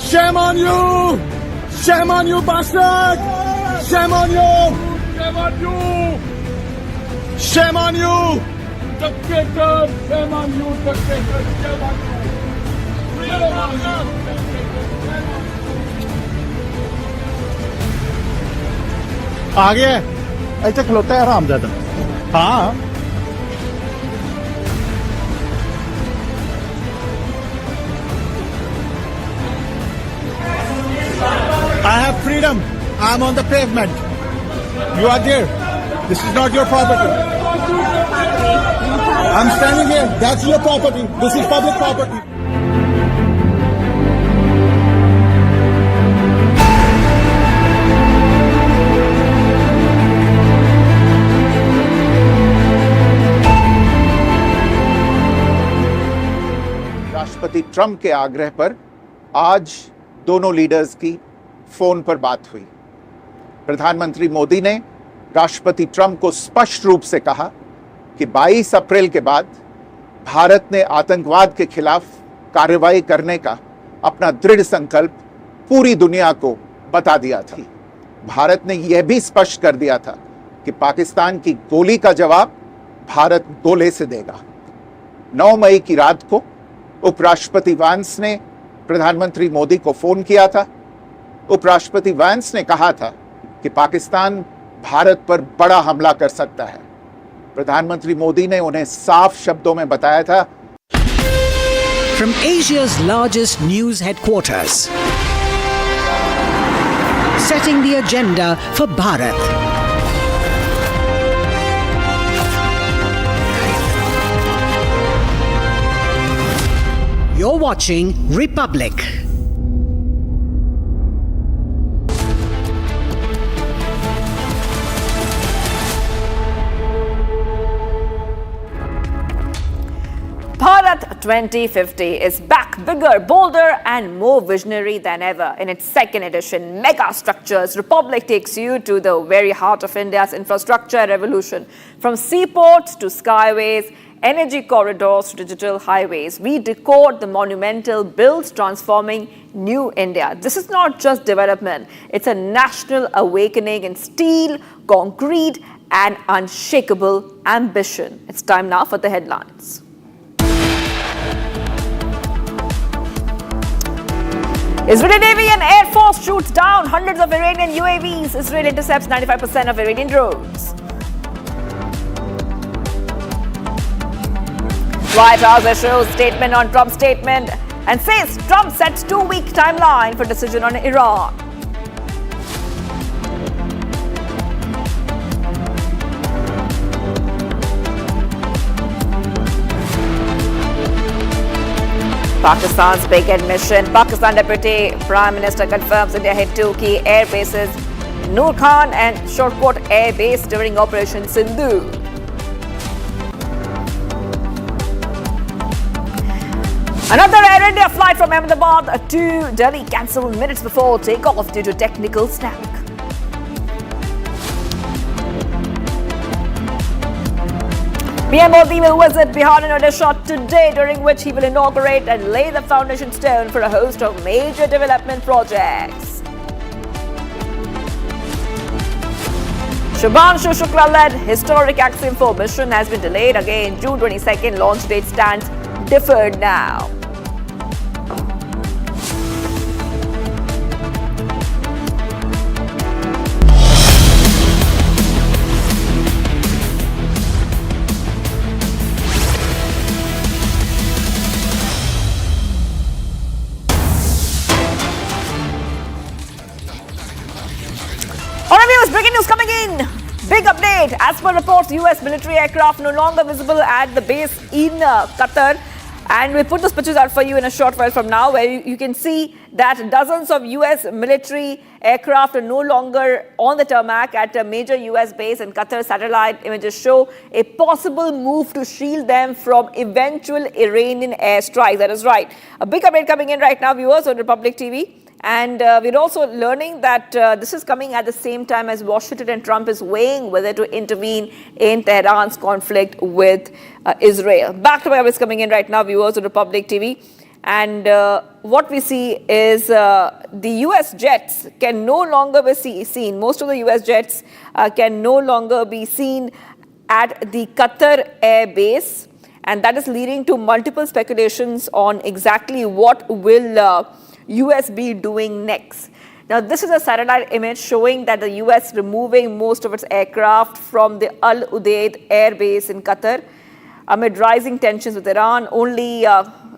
Shame on you! Shame on you, bastard! Shame on you! Shame on you! Shame on you! Dictator! Shame on you, dictator! Shame on you! आ गया है, ऐसे खलोता है हरामजादा। हाँ, I have freedom. I am on the pavement. You are there. This is not your property. I'm standing here. That's your property. This is public property. राष्ट्रपति Trump के आग्रह पर आज दोनों लीडर्स की फोन पर बात हुई। प्रधानमंत्री मोदी ने राष्ट्रपति ट्रंप को स्पष्ट रूप से कहा कि 22 अप्रैल के बाद भारत ने आतंकवाद के खिलाफ कार्रवाई करने का अपना दृढ़ संकल्प पूरी दुनिया को बता दिया था। भारत ने यह भी स्पष्ट कर दिया था कि पाकिस्तान की गोली का जवाब भारत गोले से देगा। 9 मई की रात को उपराष्ट्रपति वांस ने प्रधानमंत्री मोदी को फोन किया था। उपराष्ट्रपति वांस ने कहा था कि पाकिस्तान भारत पर बड़ा हमला कर सकता है। प्रधानमंत्री मोदी ने उन्हें साफ शब्दों में बताया था। From Asia's largest news headquarters, setting the agenda for Bharat. You're watching Republic. Bharat 2050 is back bigger, bolder and more visionary than ever. In its second edition, Mega Structures, Republic takes you to the very heart of India's infrastructure revolution. From seaports to skyways, energy corridors to digital highways, we decode the monumental builds transforming New India. This is not just development, it's a national awakening in steel, concrete and unshakable ambition. It's time now for the headlines. Israeli Navy and Air Force shoots down hundreds of Iranian UAVs. Israel intercepts 95% of Iranian drones. White House issues statement on Trump's statement and says Trump sets 2-week timeline for decision on Iran. Pakistan's big admission. Pakistan Deputy Prime Minister confirms India hit 2 key air bases Noor Khan and Shortcoat Air Base during Operation Sindhu. Another Air India flight from Ahmedabad to Delhi cancelled minutes before takeoff due to technical snag. PM Modi will visit Bihar and Odisha today, during which he will inaugurate and lay the foundation stone for a host of major development projects. Shubhanshu Shukla-led historic Axiom-4 mission has been delayed again. June 22nd launch date stands deferred now. Breaking news coming in. Big update. As per reports, US military aircraft no longer visible at the base in Qatar. And we'll put those pictures out for you in a short while from now, where you can see that dozens of US military aircraft are no longer on the tarmac at a major US base in Qatar. Satellite images show a possible move to shield them from eventual Iranian airstrikes. That is right. A big update coming in right now, viewers, on Republic TV. And we're also learning that this is coming at the same time as Washington and Trump is weighing whether to intervene in Tehran's conflict with Israel. Back to what's coming in right now, viewers on Republic TV. And what we see is the US jets can no longer be seen. Most of the US jets can no longer be seen at the Qatar Air Base. And that is leading to multiple speculations on exactly what will US be doing next. Now, this is a satellite image showing that the US removing most of its aircraft from the Al Udeid Air Base in Qatar. Amid rising tensions with Iran, only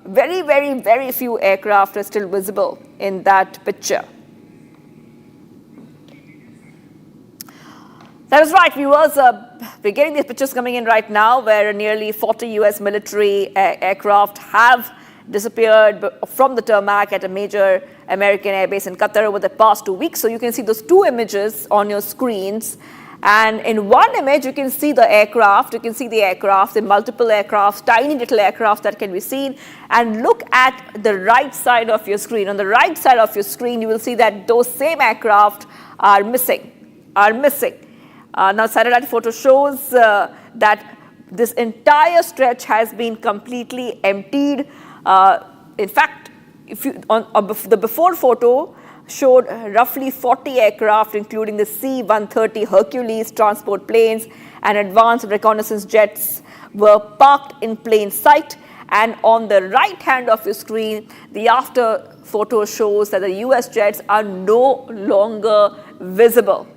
very few aircraft are still visible in that picture. That is right, viewers. We're getting these pictures coming in right now where nearly 40 US military aircraft have disappeared from the tarmac at a major American airbase in Qatar over the past 2 weeks. So you can see those two images on your screens. And in one image, you can see the aircraft. You can see the aircraft, the multiple aircraft, tiny little aircraft that can be seen. And look at the right side of your screen. On the right side of your screen, you will see that those same aircraft are missing. Now, satellite photo shows that this entire stretch has been completely emptied. In fact, if you, the before photo showed roughly 40 aircraft, including the C-130 Hercules transport planes and advanced reconnaissance jets, were parked in plain sight. And on the right hand of your screen, the after photo shows that the US jets are no longer visible.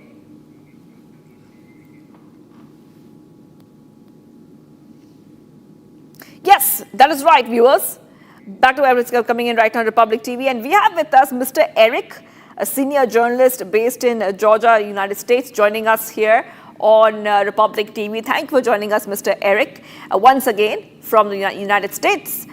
Yes, that is right, viewers. Back to where it's coming in right now on Republic TV. And we have with us Mr. Eric, a senior journalist based in Georgia, United States, joining us here on Republic TV. Thank you for joining us, Mr. Eric, once again from the United States.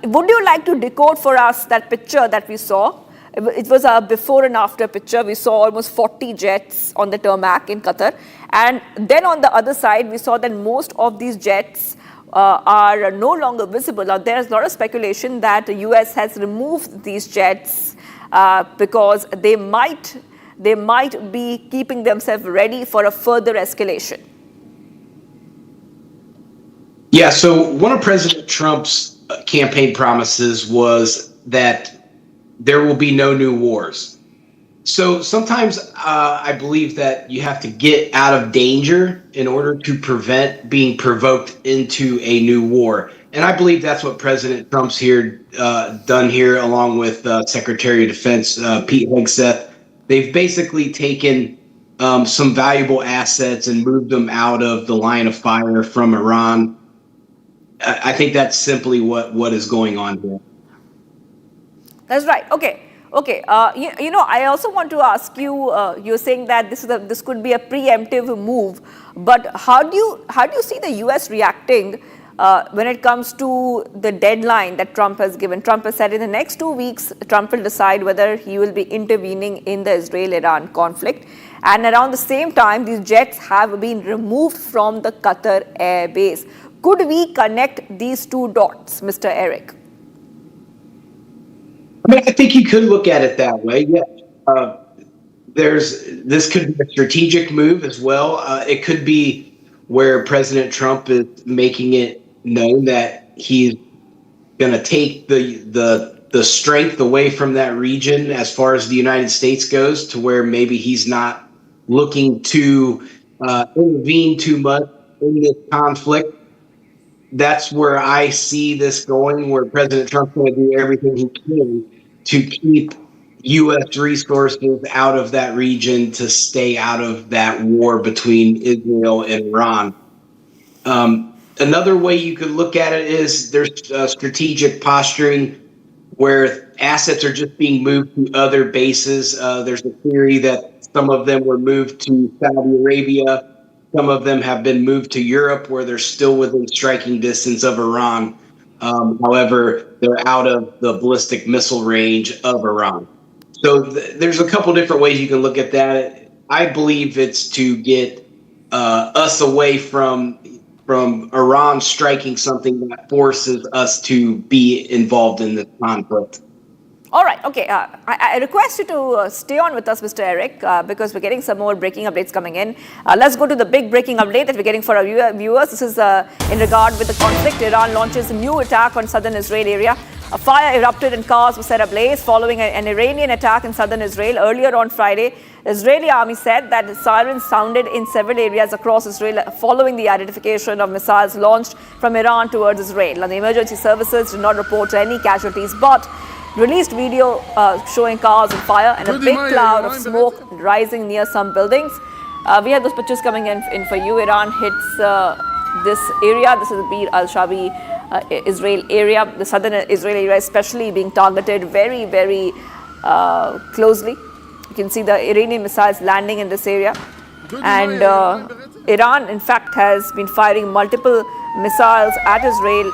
Would you like to decode for us that picture that we saw? It was a before and after picture. We saw almost 40 jets on the tarmac in Qatar. And then on the other side, we saw that most of these jets are no longer visible. Now, there's a lot of speculation that the US has removed these jets because they might be keeping themselves ready for a further escalation. Yeah, so one of President Trump's campaign promises was that there will be no new wars. So sometimes I believe that you have to get out of danger in order to prevent being provoked into a new war. And I believe that's what President Trump's done here, along with Secretary of Defense Pete Hegseth. They've basically taken some valuable assets and moved them out of the line of fire from Iran. I think that's simply what is going on here. That's right. Okay. I also want to ask you. You're saying that this could be a preemptive move, but how do you see the U.S. reacting when it comes to the deadline that Trump has given. Trump has said in the next 2 weeks, Trump will decide whether he will be intervening in the Israel-Iran conflict. And around the same time, these jets have been removed from the Qatar air base. Could we connect these two dots, Mr. Eric? I mean, I think you could look at it that way. Yeah. This could be a strategic move as well. It could be where President Trump is making it known that he's going to take the strength away from that region as far as the United States goes, to where maybe he's not looking to intervene too much in this conflict. That's where I see this going, where President Trump's going to do everything he can to keep U.S. resources out of that region, to stay out of that war between Israel and Iran. Another way you could look at it is there's strategic posturing where assets are just being moved to other bases. There's a theory that some of them were moved to Saudi Arabia. Some of them have been moved to Europe, where they're still within striking distance of Iran. However, they're out of the ballistic missile range of Iran. So there's a couple different ways you can look at that. I believe it's to get us away from Iran striking something that forces us to be involved in this conflict. All right, okay. I request you to stay on with us, Mr. Eric, because we're getting some more breaking updates coming in. Let's go to the big breaking update that we're getting for our viewers. This is in regard with the conflict. Iran launches a new attack on southern Israel area. A fire erupted and cars were set ablaze following an Iranian attack in southern Israel. Earlier on Friday, the Israeli army said that the sirens sounded in several areas across Israel following the identification of missiles launched from Iran towards Israel. And the emergency services did not report any casualties, but released video showing cars on fire and a big cloud of smoke rising near some buildings. We have those pictures coming in for you. Iran hits this area. This is the Bir al-Shabi Israel area. The southern Israel area especially being targeted very, very closely. You can see the Iranian missiles landing in this area. And Iran, in fact, has been firing multiple missiles at Israel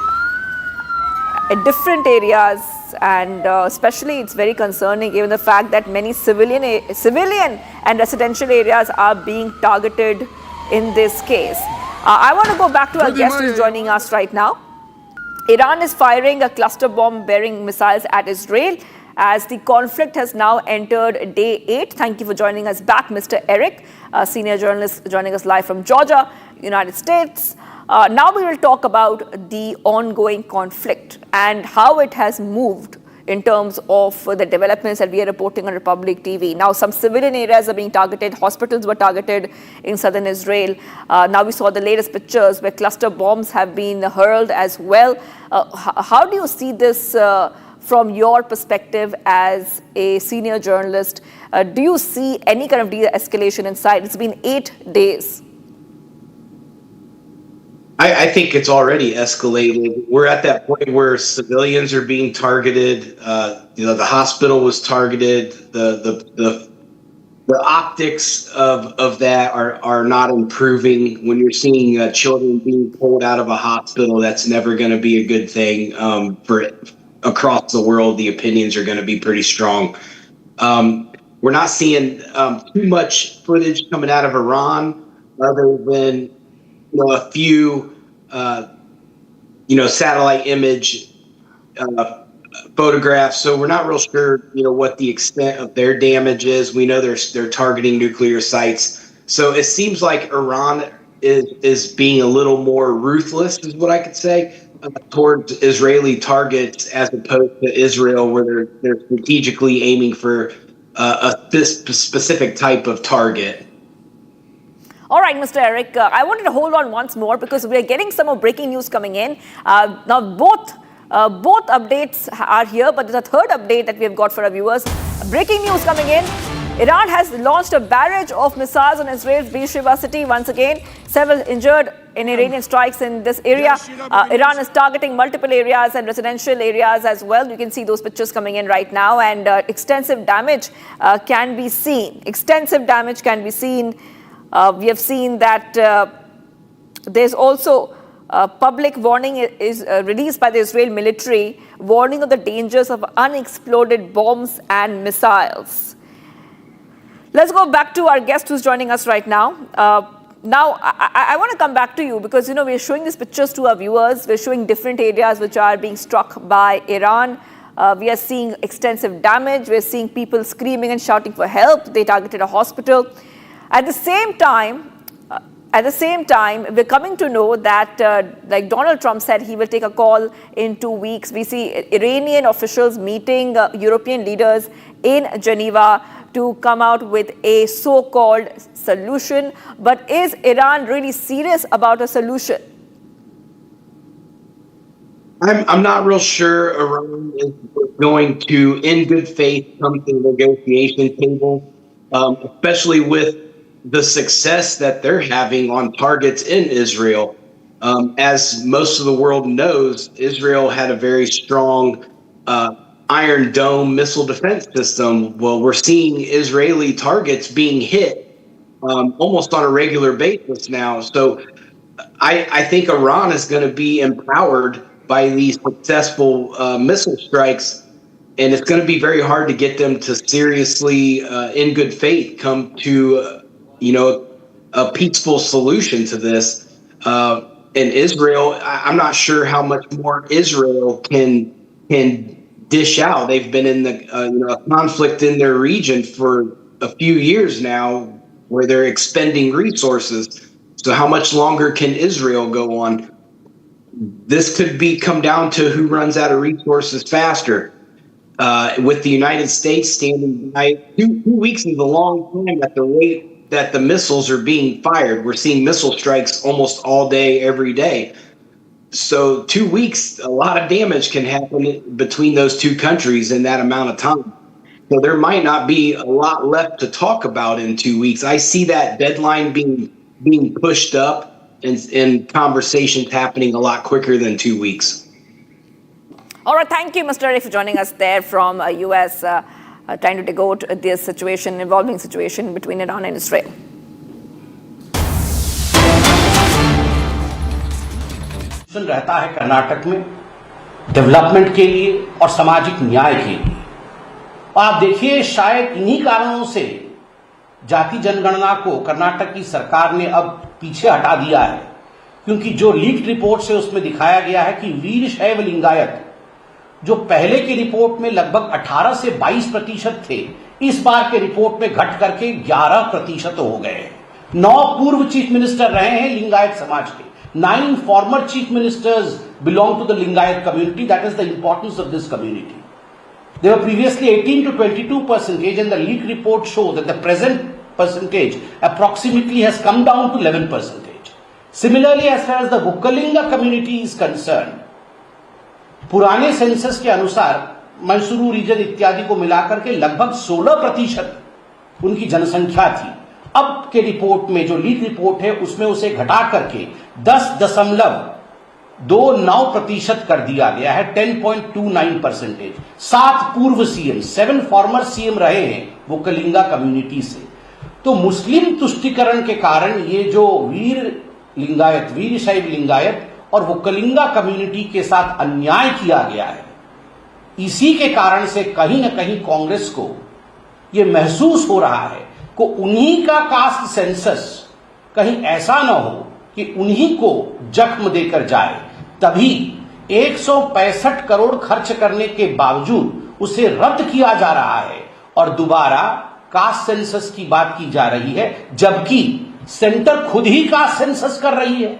at different areas, and especially it's very concerning given the fact that many civilian and residential areas are being targeted in this case. I want to go back to our guest who is joining us right now. Iran is firing a cluster bomb bearing missiles at Israel as the conflict has now entered day 8. Thank you for joining us back, Mr. Eric, senior journalist joining us live from Georgia, United States. Now we will talk about the ongoing conflict and how it has moved in terms of the developments that we are reporting on Republic TV. Now some civilian areas are being targeted, hospitals were targeted in southern Israel. Now we saw the latest pictures where cluster bombs have been hurled as well. How do you see this from your perspective as a senior journalist? Do you see any kind of de-escalation in sight? It's been 8 days. I think it's already escalated. We're at that point where civilians are being targeted. The hospital was targeted. The optics of that are not improving. When you're seeing children being pulled out of a hospital, that's never going to be a good thing. For across the world, the opinions are going to be pretty strong. We're not seeing too much footage coming out of Iran, other than a few, satellite image photographs. So we're not real sure, what the extent of their damage is. We know they're targeting nuclear sites. So it seems like Iran is being a little more ruthless, is what I could say, towards Israeli targets, as opposed to Israel, where they're strategically aiming for this specific type of target. All right, Mr. Eric, I wanted to hold on once more because we are getting some more breaking news coming in. Now, both updates are here, but there's a third update that we have got for our viewers. Breaking news coming in. Iran has launched a barrage of missiles on Israel's Beersheba city once again. Several injured in Iranian strikes in this area. Iran is targeting multiple areas and residential areas as well. You can see those pictures coming in right now, and extensive damage can be seen. Extensive damage can be seen. We have seen that there's also public warning is released by the Israel military, warning of the dangers of unexploded bombs and missiles. Let's go back to our guest who's joining us right now. Now, I want to come back to you because, you know, we're showing these pictures to our viewers. We're showing different areas which are being struck by Iran. We are seeing extensive damage. We're seeing people screaming and shouting for help. They targeted a hospital. At the same time, we're coming to know that, like Donald Trump said, he will take a call in 2 weeks. We see Iranian officials meeting European leaders in Geneva to come out with a so-called solution. But is Iran really serious about a solution? I'm not real sure Iran is going to, in good faith, come to the negotiation table, especially with the success that they're having on targets in Israel. As most of the world knows, Israel had a very strong Iron Dome missile defense system. Well, we're seeing Israeli targets being hit almost on a regular basis now. So I think Iran is going to be empowered by these successful missile strikes, and it's going to be very hard to get them to seriously, in good faith, come to a peaceful solution to this. In Israel, I'm not sure how much more Israel can dish out. They've been in the conflict in their region for a few years now, where they're expending resources. So how much longer can Israel go on? This could come down to who runs out of resources faster. With the United States standing by, 2 weeks is a long time at the rate that the missiles are being fired. We're seeing missile strikes almost all day, every day. So 2 weeks, a lot of damage can happen between those two countries in that amount of time. So there might not be a lot left to talk about in 2 weeks. I see that deadline being pushed up and conversations happening a lot quicker than 2 weeks. All right, thank you, Mr. Arif, for joining us there from US, trying to decode this evolving situation between Iran and Israel. रहता है कर्नाटक में development के लिए और सामाजिक न्याय के लिए। और आप देखिए, शायद इन्हीं कारणों से जाति जनगणना को कर्नाटक की सरकार ने अब पीछे हटा दिया है, क्योंकि जो लीक्ड रिपोर्ट से उसमें दिखाया गया है कि वीर शैव लिंगायत जो पहले की रिपोर्ट में लगभग 18 से 22% थे, इस बार के रिपोर्ट में घट करके 11% हो गए हैं। 9 पूर्व चीफ मिनिस्टर रहे हैं लिंगायत समाज के। 9 former chief ministers belong to the Lingayat community. That is the importance of this community. They were previously 18 to 22%, and the leak report shows that the present percentage approximately has come down to 11%. Similarly, as far as the Vukkalinga community is concerned, पुराने census के अनुसार Mysuru reason इत्यादि को मिलाकर के लगभग 16% उनकी जनसंख्या थी। अब के रिपोर्ट में जो लीक रिपोर्ट है उसमें उसे घटा करके 10.29% कर दिया गया है, 10.29%। 7 पूर्व सीएम, 7 फॉर्मर सीएम रहे हैं वो कलिंगा कम्युनिटी से। तो मुस्लिम तुष्टिकरण के कारण ये जो वीर लिंगायत, वीर शैव लिंगायत और वो कलिंगा कम्युनिटी के साथ अन्याय किया गया है, इसी के कारण से कहीं ना कहीं कांग्रेस को ये महसूस हो रहा है को उन्हीं का कास्ट सेंसस कहीं ऐसा ना हो कि उन्हीं को जख्म देकर जाए। तभी 165 करोड़ खर्च करने के बावजूद उसे रद्द किया जा रहा है और दोबारा कास्ट सेंसस की बात की जा रही है, जबकि सेंटर खुद ही कास्ट सेंसस कर रही है।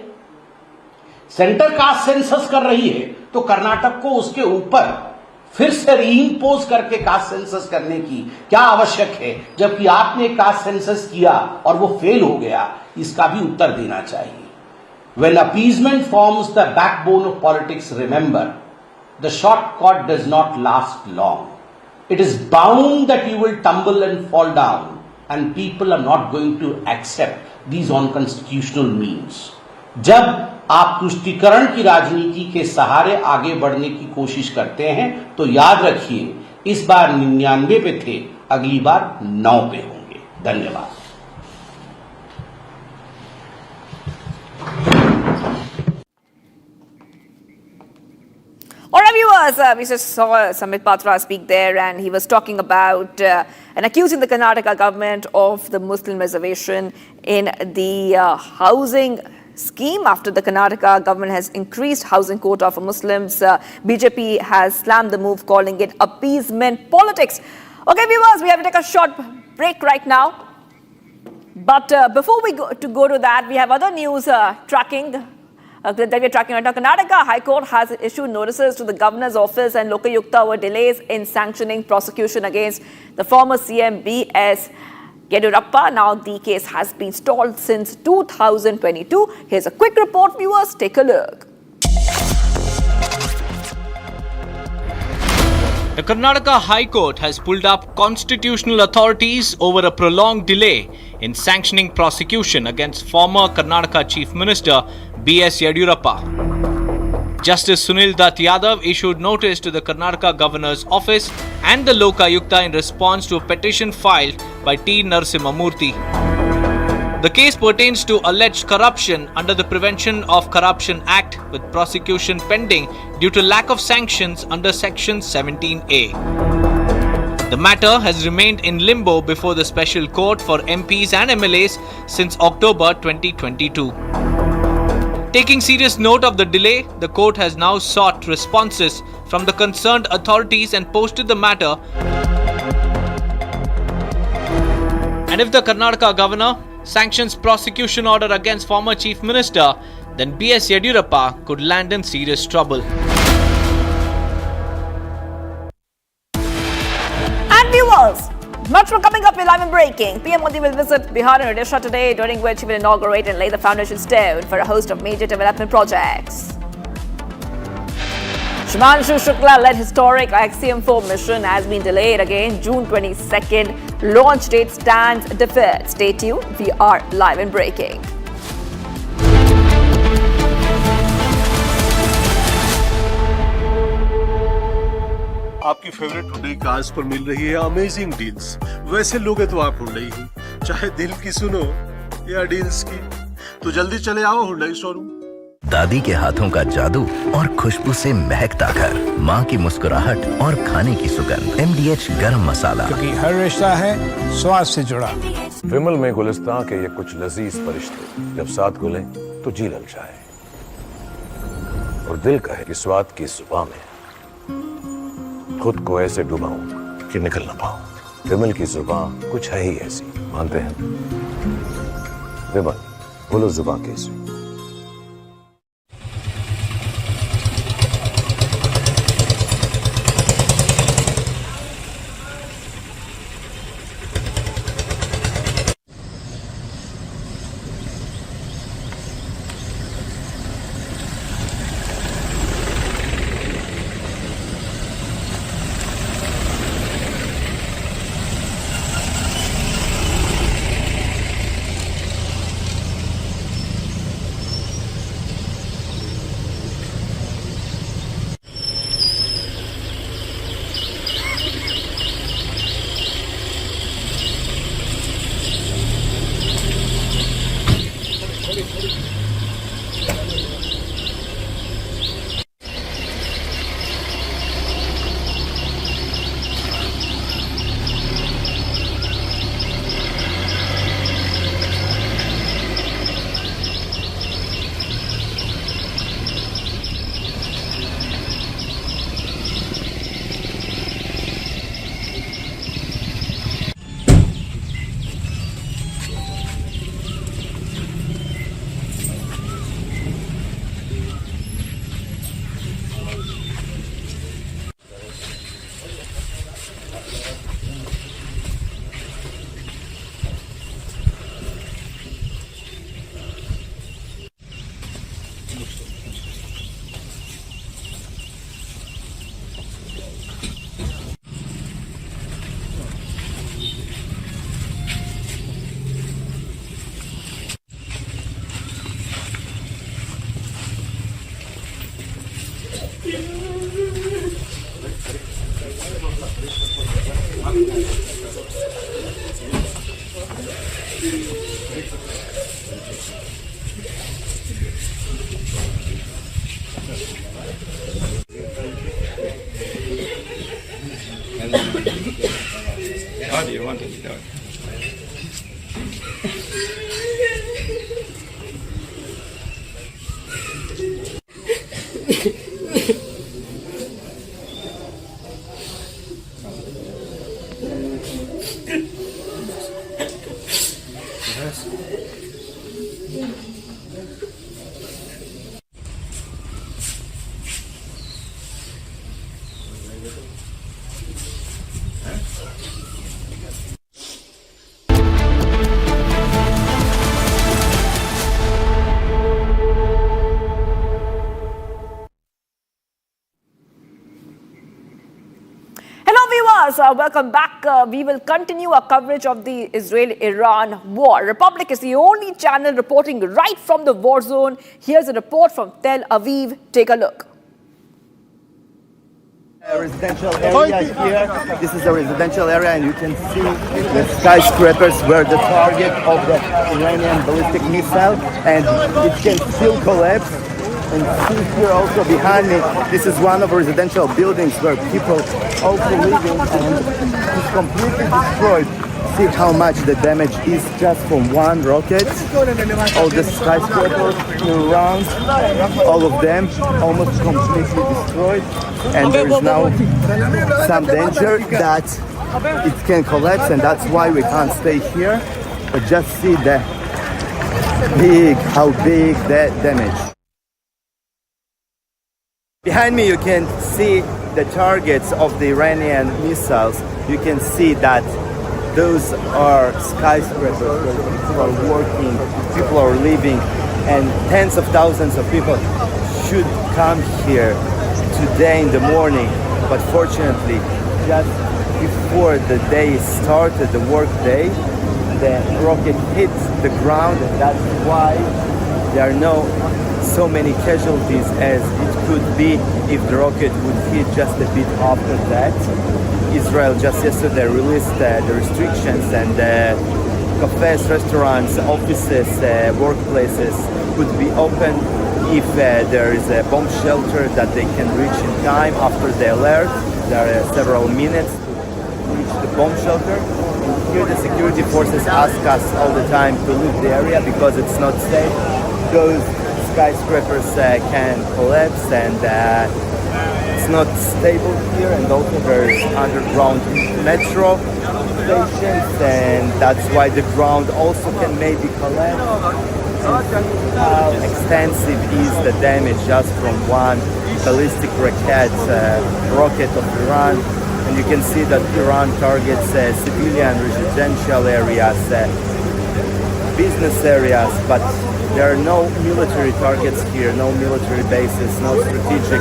सेंटर कास्ट सेंसस कर रही है तो कर्नाटक को उसके ऊपर फिर से रीइंपोज करके कास्ट सेंसस करने की क्या आवश्यक है, जबकि आपने कास्ट सेंसस किया और वो फेल हो गया। इसका भी उत्तर देना चाहिए। When appeasement forms the backbone of politics, remember, the shortcut does not last long. It is bound that you will tumble and fall down, and people are not going to accept these unconstitutional means. जब आप तुष्टीकरण की राजनीति के सहारे आगे बढ़ने की कोशिश करते हैं तो याद रखिए, इस बार 99 पे थे, अगली बार 9 पे होंगे। धन्यवाद। viewers, we just saw Samit Patra speak there, and he was talking about and accusing the Karnataka government of the Muslim reservation in the housing scheme. After the Karnataka government has increased housing quota for Muslims, BJP has slammed the move, calling it appeasement politics. Okay, viewers, we have to take a short break right now. But before we go to that, we have other news tracking that we're tracking right now. Karnataka High Court has issued notices to the Governor's office and Lokayukta over delays in sanctioning prosecution against the former CM B.S. Yedurapa. Now the case has been stalled since 2022. Here's a quick report, viewers. Take a look. The Karnataka High Court has pulled up constitutional authorities over a prolonged delay in sanctioning prosecution against former Karnataka Chief Minister B.S. Yedurapa. Justice Sunil Dutt Yadav issued notice to the Karnataka Governor's Office and the Lokayukta in response to a petition filed by T. Narasimhamurthy. The case pertains to alleged corruption under the Prevention of Corruption Act, with prosecution pending due to lack of sanctions under Section 17A. The matter has remained in limbo before the Special Court for MPs and MLAs since October 2022. Taking serious note of the delay, the court has now sought responses from the concerned authorities and posted the matter. And if the Karnataka Governor sanctions prosecution order against former Chief Minister, then B.S. Yedurappa could land in serious trouble. And viewers, much more coming up in Live and Breaking. PM Modi will visit Bihar and Odisha today, during which he will inaugurate and lay the foundation stone for a host of major development projects. Himanshu Shukla-led historic Axiom-4 mission has been delayed again. June 22nd launch date stands deferred. Stay tuned. We are Live and Breaking. आपकी favourite Hyundai cars पर मिल रही है amazing deals. वैसे लोगे तो आप Hyundai ही, चाहे दिल की सुनो या डील्स की, तो जल्दी चले आओ हुंडई शोरूम। दादी के हाथों का जादू और खुशबू से महकता घर, माँ की मुस्कुराहट और खाने की सुगंध। MDH गरम मसाला, क्योंकि हर रिश्ता है स्वाद से जुड़ा। विमल में गुलिस्तां के ये कुछ लजीज फरिश्ते जब साथ घुलें तो जी लग जाए और दिल कहे कि स्वाद की जुबान में खुद को ऐसे डुबाऊं कि निकल ना पाऊं। विमल की जुबान कुछ है ही ऐसी, मानते हैं? विमल, बोलो जुबान कैसी? Welcome back. We will continue our coverage of the Israel-Iran war. Republic is the only channel reporting right from the war zone. Here's a report from Tel Aviv. Take a look. Residential area here. This is a residential area, and you can see the skyscrapers were the target of the Iranian ballistic missile, and it can still collapse. And see here also behind me, this is one of the residential buildings where people also living, and it's completely destroyed. See how much the damage is just from one rocket. All the skyscrapers around, all of them almost completely destroyed. And there is now some danger that it can collapse, and that's why we can't stay here. But just see how big that damage. Behind me you can see the targets of the Iranian missiles. You can see that those are skyscrapers where people are working, people are living, and tens of thousands of people should come here today in the morning. But fortunately, just before the day started, the work day, the rocket hit the ground, and that's why there are so many casualties as it could be if the rocket would hit just a bit after that. Israel just yesterday released the restrictions, and cafes, restaurants, offices, workplaces could be open if there is a bomb shelter that they can reach in time after the alert. There are several minutes to reach the bomb shelter. And here the security forces ask us all the time to leave the area because it's not safe. Those skyscrapers can collapse, and it's not stable here, and also there's underground metro stations, and that's why the ground also can maybe collapse. How extensive is the damage just from one ballistic rocket of Iran. And you can see that Iran targets civilian residential areas, business areas, but there are no military targets here, no military bases, no strategic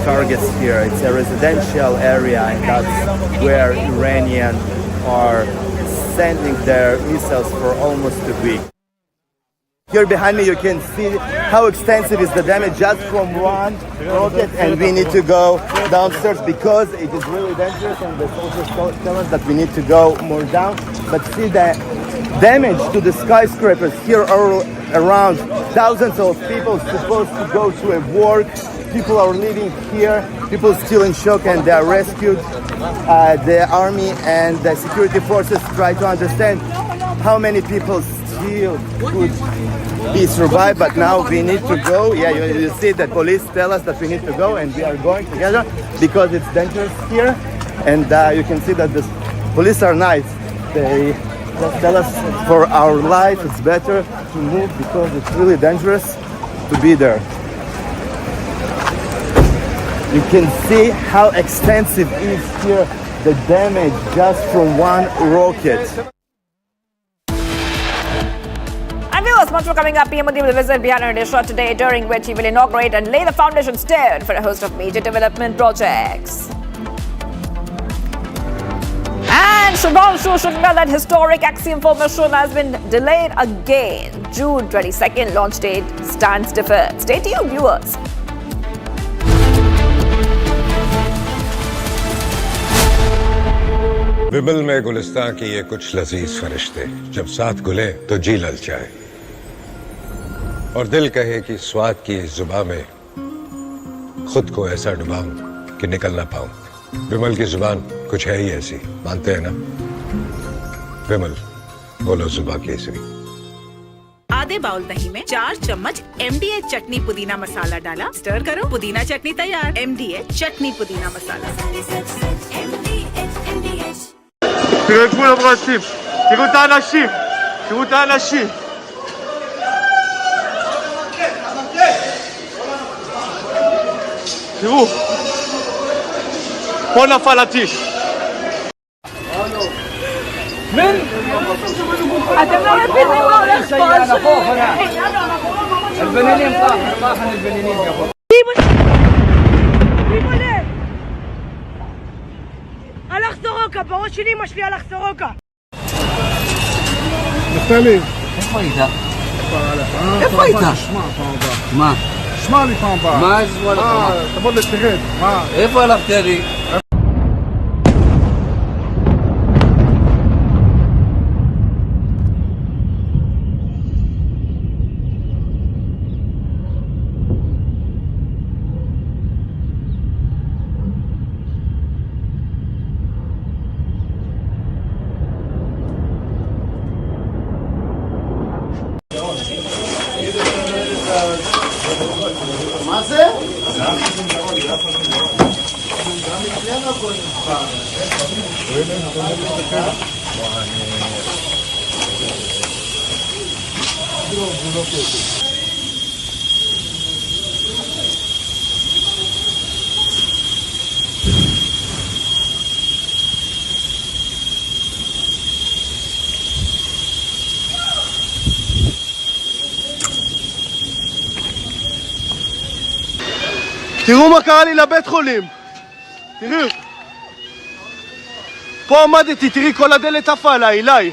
targets here. It's a residential area, and that's where Iranians are sending their missiles for almost a week. Here behind me you can see how extensive is the damage just from one rocket, and we need to go downstairs because it is really dangerous, and the soldiers tell us that we need to go more down. But see the damage to the skyscrapers here are around thousands of people supposed to go to a work. People are living here, people still in shock, and they are rescued. The army and the security forces try to understand how many people still could be survived, but now we need to go. Yeah, you see the police tell us that we need to go, and we are going together because it's dangerous here. And you can see that the police are nice. They just tell us for our life it's better to move because it's really dangerous to be there. You can see how extensive is here the damage just from one rocket. And viewers, much more coming up. PM Modi will visit Bihar and Odisha today, during which he will inaugurate and lay the foundation stone for a host of major development projects. And Shubhanshu Shukla-led historic Axiom 4 mission has been delayed again. June 22nd launch date stands deferred. Stay tuned, viewers. विमल में गुलिस्तां की ये कुछ लजीज फरिश्ते जब साथ गुले तो जी ललचाए और दिल कहे कि स्वाद की इस जुबान में खुद को ऐसा डुबाऊं कि निकल ना पाऊं। विमल की जुबान कुछ है ही ऐसी, मानते हैं ना? विमल, बोलो जुबान केसरी। आधे बाउल दही में 4 चम्मच MDH चटनी पुदीना मसाला डाला, स्टर करो, पुदीना चटनी तैयार। MDH चटनी पुदीना मसाला। תרגעו אנשים, תראו את האנשים, תראו את האנשים. תראו, פה נפל הטיל. אתם לא מבינים מה הולך פה. البنانين طاحن البنانين قبل הלך סורוקה, בראש שלי אמא שלי הלך סורוקה. נפתלי. איפה היית? איפה היית? מה? שמע לי פעם הבאה. מה שמע לך? תבוא לתרד. מה? איפה הלכת לי? מה זה? תראו מה קרה לי לבית חולים. תראו. פה עמדתי, תראי כל הדלת עפה עליי, אליי.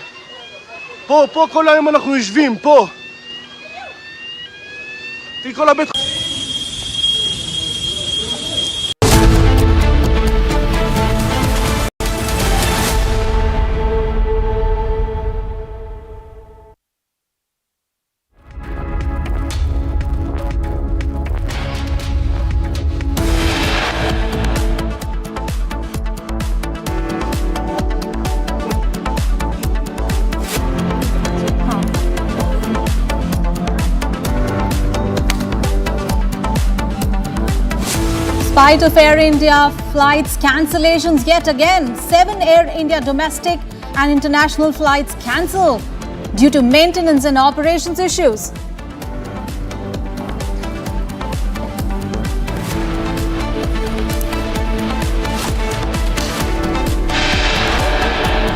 פה כל היום אנחנו יושבים, פה. תראי כל הבית חולים. In spite of Air India flights cancellations yet again, 7 Air India domestic and international flights cancelled due to maintenance and operations issues.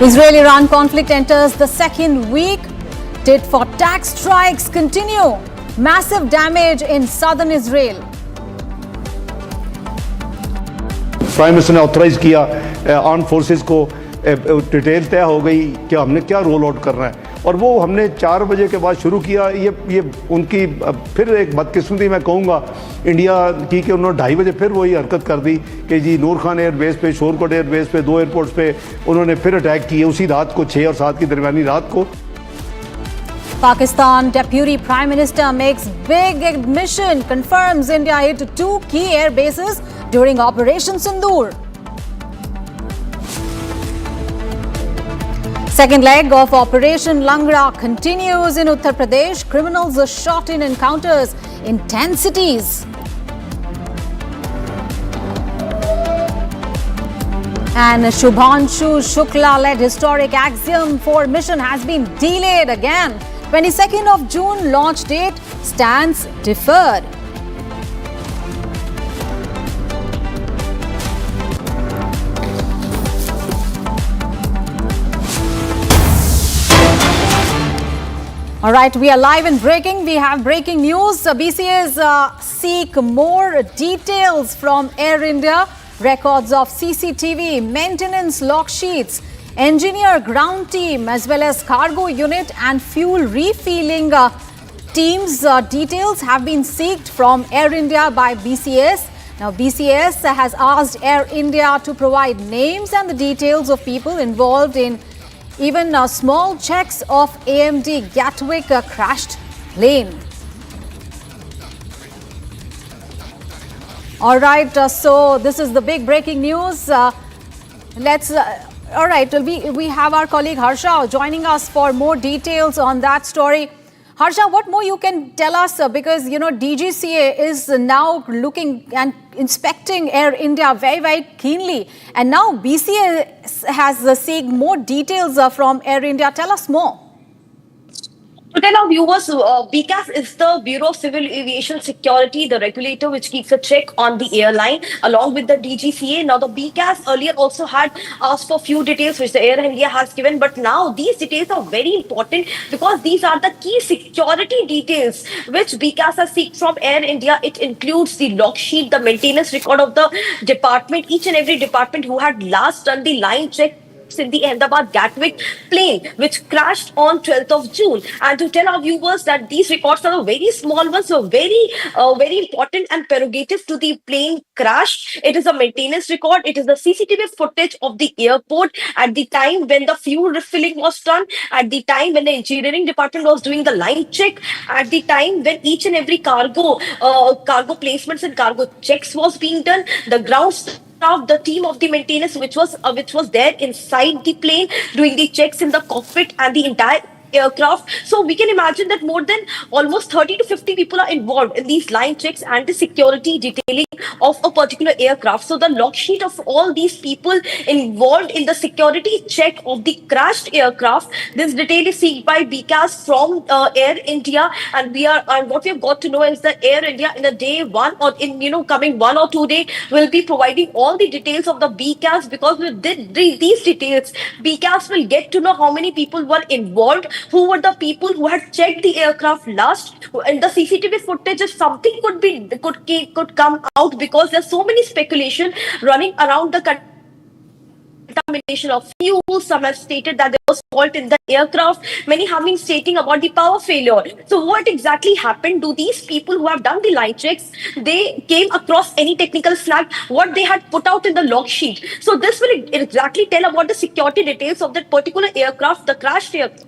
Israeli-Iran conflict enters the second week. Tit for tat strikes continue. Massive damage in southern Israel. Prime minister ने authorise किया arm forces को, detail तय हो गई कि हमने क्या roll out करना है, और वो हमने 4 बजे के बाद शुरू किया। ये उनकी फिर एक बदकिस्मती मैं कहूँगा इंडिया की कि उन्होंने 2:30 बजे फिर वही हरकत कर दी कि जी नूर खान एयरबेस पे, शोरकोट एयरबेस पे, 2 एयरपोर्ट्स पे उन्होंने फिर अटैक किए उसी रात को, 6 और 7 की दरमियानी रात को। Pakistan Deputy Prime Minister makes big admission, confirms India hit 2 key air bases during Operation Sindhu. Second leg of Operation Langra continues in Uttar Pradesh. Criminals are shot in encounters in 10 cities. And Shubhanshu Shukla-led historic Axiom 4 mission has been delayed again. 22nd of June launch date stands deferred. All right, we are live and breaking. We have breaking news. BCAs seek more details from Air India. Records of CCTV, maintenance log sheets, engineer ground team as well as cargo unit and fuel refueling teams. Details have been sought from Air India by BCAs. Now, BCAs has asked Air India to provide names and the details of people involved in even small checks of AMD Gatwick crashed plane. All right, so this is the big breaking news. All right, we have our colleague Harsha joining us for more details on that story. Harsha, what more you can tell us? Because, you know, DGCA is now looking and inspecting Air India very, very keenly. And now BCA has sought more details from Air India. Tell us more. To tell our viewers, BCAS is the Bureau of Civil Aviation Security, the regulator which keeps a check on the airline along with the DGCA. Now, the BCAS earlier also had asked for few details which the Air India has given, but now these details are very important because these are the key security details which BCAS has seeked from Air India. It includes the log sheet, the maintenance record of the department, each and every department who had last done the line check in the Ahmedabad Gatwick plane, which crashed on 12th of June. And to tell our viewers that these records are very small ones, so very important and prerogative to the plane crash. It is a maintenance record. It is the CCTV footage of the airport at the time when the fuel refilling was done, at the time when the engineering department was doing the line check, at the time when each and every cargo placements and cargo checks was being done, the ground staff, the team of the maintenance which was there inside the plane doing the checks in the cockpit and the entire aircraft. So we can imagine that more than almost 30 to 50 people are involved in these line checks and the security detailing of a particular aircraft. So the log sheet of all these people involved in the security check of the crashed aircraft, this detail is seeked by BCAS from Air India, and what we have got to know is that Air India in a day one or in coming 1 or 2 days will be providing all the details of the BCAS, because with these details BCAS will get to know how many people were involved, who were the people who had checked the aircraft last. In the CCTV footage, if something could come out, because there's so many speculation running around the contamination of fuel. Some have stated that there was fault in the aircraft. Many have been stating about the power failure. So what exactly happened? Do these people who have done the line checks, they came across any technical snag, what they had put out in the log sheet? So this will exactly tell about the security details of that particular aircraft, the crashed aircraft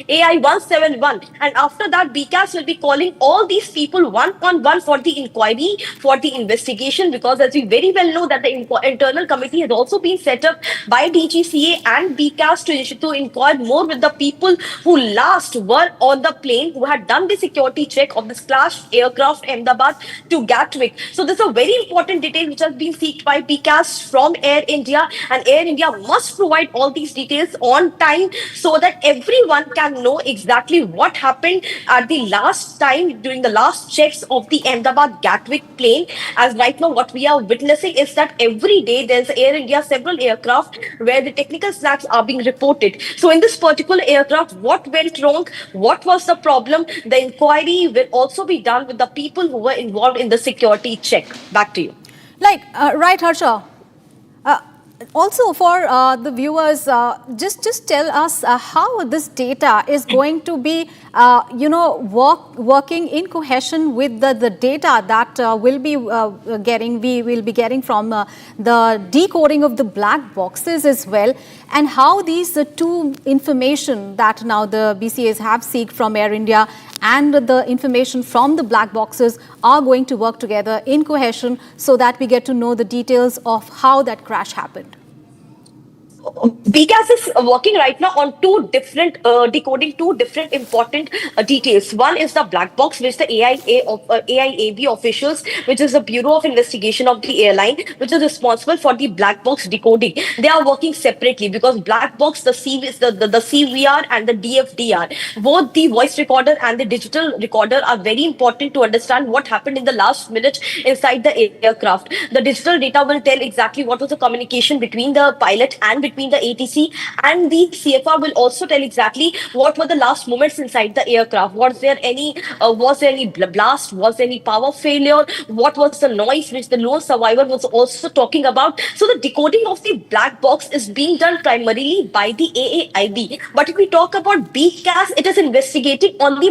AI-171, and after that BCAS will be calling all these people one on one for the inquiry, for the investigation, because as we very well know that the internal committee has also been set up by DGCA and BCAS to inquire more with the people who last were on the plane, who had done the security check of this crashed aircraft Ahmedabad to Gatwick. So this is a very important detail which has been sought by BCAS from Air India, and Air India must provide all these details on time so that everyone can know exactly what happened at the last time during the last checks of the Ahmedabad Gatwick plane. As right now what we are witnessing is that every day there's Air India several aircraft where the technical snags are being reported. So in this particular aircraft, what went wrong, what was the problem, the inquiry will also be done with the people who were involved in the security check. Back to you. Right, Harsha. Also, for the viewers, just tell us how this data is going to be, working in cohesion with the data that we will be getting from the decoding of the black boxes as well, and how these two information that now the BCAs have sought from Air India and the information from the black boxes are going to work together in cohesion so that we get to know the details of how that crash happened. BCAS is working right now on decoding two different important details. One is the black box, which the AIAB officials, which is the Bureau of Investigation of the airline, which is responsible for the black box decoding. They are working separately because black box, the CVR and the DFDR, both the voice recorder and the digital recorder are very important to understand what happened in the last minute inside the aircraft. The digital data will tell exactly what was the communication between the pilot and between the ATC, and the CFR will also tell exactly what were the last moments inside the aircraft. Was there any blast? Was there any power failure? What was the noise which the lone survivor was also talking about? So the decoding of the black box is being done primarily by the AAIB. But if we talk about BCAS, it is investigating on the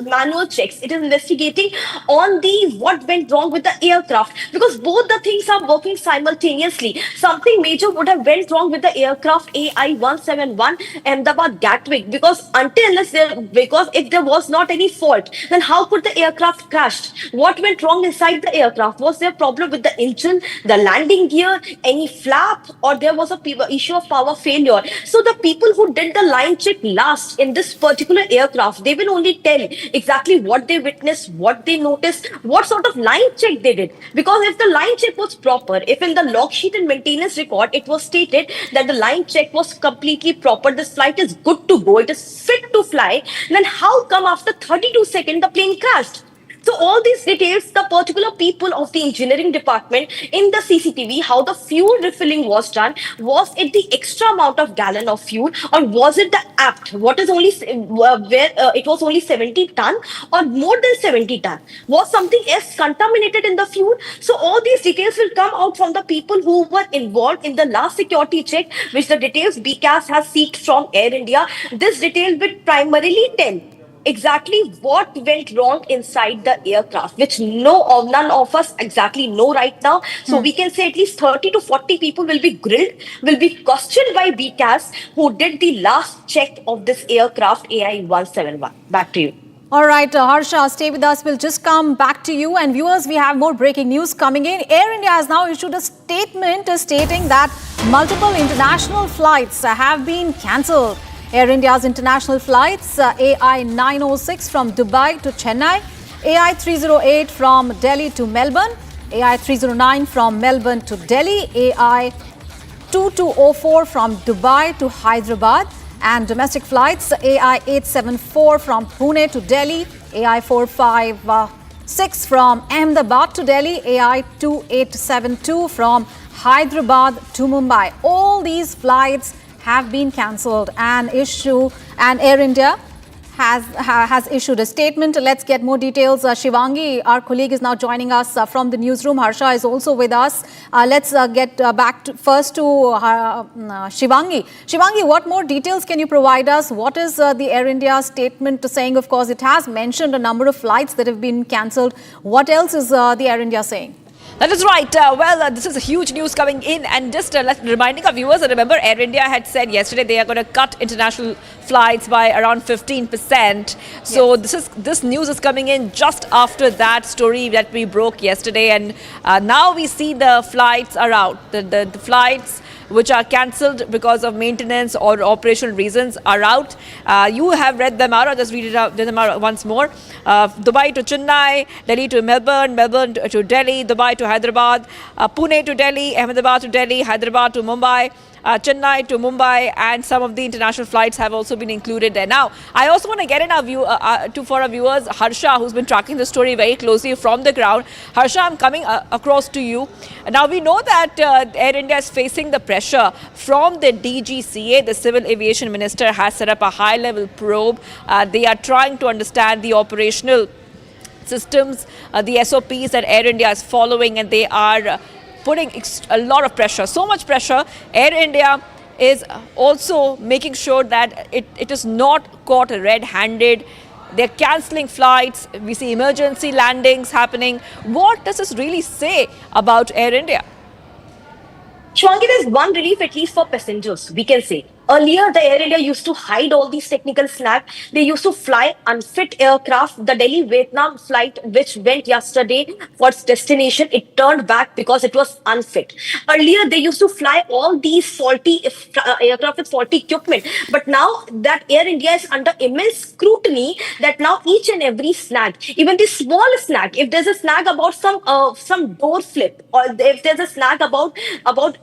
manual checks. It is investigating on the what went wrong with the aircraft, because both the things are working simultaneously. Something major would have went wrong with the aircraft AI-171 Ahmedabad Gatwick, because if there was not any fault, then how could the aircraft crash? What went wrong inside the aircraft? Was there a problem with the engine, the landing gear, any flap, or there was a issue of power failure? So the people who did the line check last in this particular aircraft, they will only tell exactly what they witnessed, what they noticed, what sort of line check they did. Because if the line check was proper, if in the log sheet and maintenance record it was stated that the line check was completely proper, this flight is good to go, it is fit to fly, then how come after 32 seconds the plane crashed? So all these details, the particular people of the engineering department in the CCTV, how the fuel refilling was done, was it the extra amount of gallon of fuel, or was it the apt? What is only where it was only 70 ton or more than 70 ton? Was something else contaminated in the fuel? So all these details will come out from the people who were involved in the last security check, which the details BCAS has sought from Air India. This detail will primarily tell exactly what went wrong inside the aircraft, which none of us exactly know right now. So we can say at least 30 to 40 people will be grilled, will be questioned by BCAS, who did the last check of this aircraft AI-171. Back to you. All right, Harsha, stay with us. We'll just come back to you. And viewers, we have more breaking news coming in. Air India has now issued a statement stating that multiple international flights have been cancelled. Air India's international flights, AI-906 from Dubai to Chennai, AI-308 from Delhi to Melbourne, AI-309 from Melbourne to Delhi, AI-2204 from Dubai to Hyderabad, and domestic flights, AI-874 from Pune to Delhi, AI-456 from Ahmedabad to Delhi, AI-2872 from Hyderabad to Mumbai. All these flights have been cancelled, and Air India has issued a statement. Let's get more details. Shivangi, our colleague, is now joining us from the newsroom. Harsha is also with us. Let's get back first to Shivangi. Shivangi, what more details can you provide us? What is the Air India statement saying? Of course, it has mentioned a number of flights that have been cancelled. What else is the Air India saying? That is right. This is a huge news coming in, and just reminding our viewers, remember Air India had said yesterday they are going to cut international flights by around 15%. So yes, this news is coming in just after that story that we broke yesterday, and now we see the flights are out. The flights which are cancelled because of maintenance or operational reasons are out. You have read them out. I'll just read them out once more. Dubai to Chennai, Delhi to Melbourne, Melbourne to Delhi, Dubai to Hyderabad, Pune to Delhi, Ahmedabad to Delhi, Hyderabad to Mumbai, Chennai to Mumbai, and some of the international flights have also been included there. Now, I also want to get in for our viewers, Harsha, who's been tracking the story very closely from the ground. Harsha, I'm coming across to you. Now, we know that Air India is facing the pressure from the DGCA. The Civil Aviation Minister has set up a high-level probe. They are trying to understand the operational systems, the SOPs that Air India is following, and they are putting a lot of pressure, so much pressure. Air India is also making sure that it is not caught red-handed. They're cancelling flights. We see emergency landings happening. What does this really say about Air India? Shwangi, there's one relief at least for passengers, we can say. Earlier, the Air India used to hide all these technical snags. They used to fly unfit aircraft. The Delhi-Vietnam flight, which went yesterday for its destination, it turned back because it was unfit. Earlier, they used to fly all these faulty aircraft with faulty equipment. But now that Air India is under immense scrutiny, that now each and every snag, even the small snag, if there's a snag about some door flip, or if there's a snag about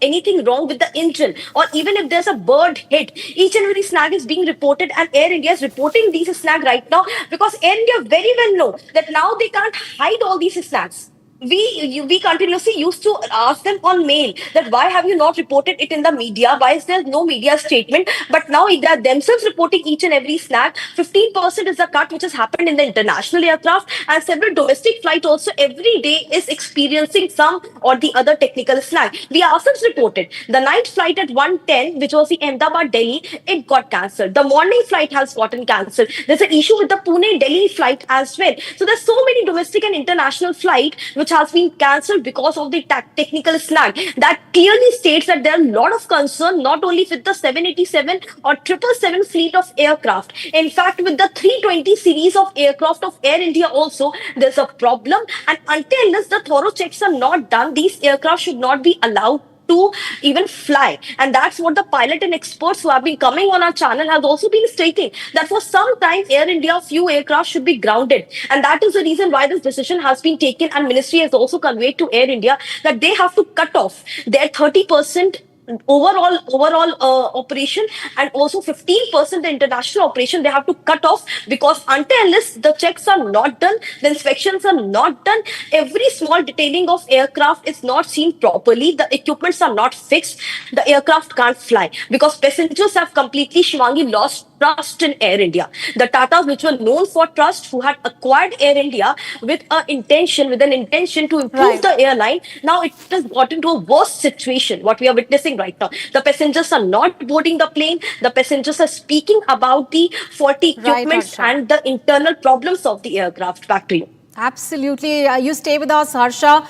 anything wrong with the engine, or even if there's a bird hit, each and every snag is being reported, and Air India is reporting these snag right now because Air India very well know that now they can't hide all these snags. We continuously used to ask them on mail that why have you not reported it in the media? Why is there no media statement? But now they are themselves reporting each and every snag. 15% is the cut which has happened in the international aircraft, and several domestic flight also every day is experiencing some or the other technical snag. We ourselves reported the night flight at 1:10, which was the Ahmedabad-Delhi, it got cancelled. The morning flight has gotten cancelled. There's an issue with the Pune-Delhi flight as well. So there's so many domestic and international flight which has been cancelled because of the technical snag. That clearly states that there are a lot of concern not only with the 787 or 777 fleet of aircraft. In fact, with the 320 series of aircraft of Air India also, there's a problem. And until unless the thorough checks are not done, these aircraft should not be allowed to even fly. And that's what the pilot and experts who have been coming on our channel have also been stating, that for some time Air India few aircraft should be grounded, and that is the reason why this decision has been taken. And ministry has also conveyed to Air India that they have to cut off their 30% overall operation, and also 15% the international operation they have to cut off, because until unless the checks are not done, the inspections are not done, every small detailing of aircraft is not seen properly, the equipments are not fixed, the aircraft can't fly, because passengers have completely, Shivangi, lost trust in Air India. The Tatas, which were known for trust, who had acquired Air India with an intention to improve the airline, now it has gotten to a worse situation, what we are witnessing right now. The passengers are not boarding the plane, the passengers are speaking about the faulty equipments and the internal problems of the aircraft. Back to you. Absolutely. You stay with us, Harsha.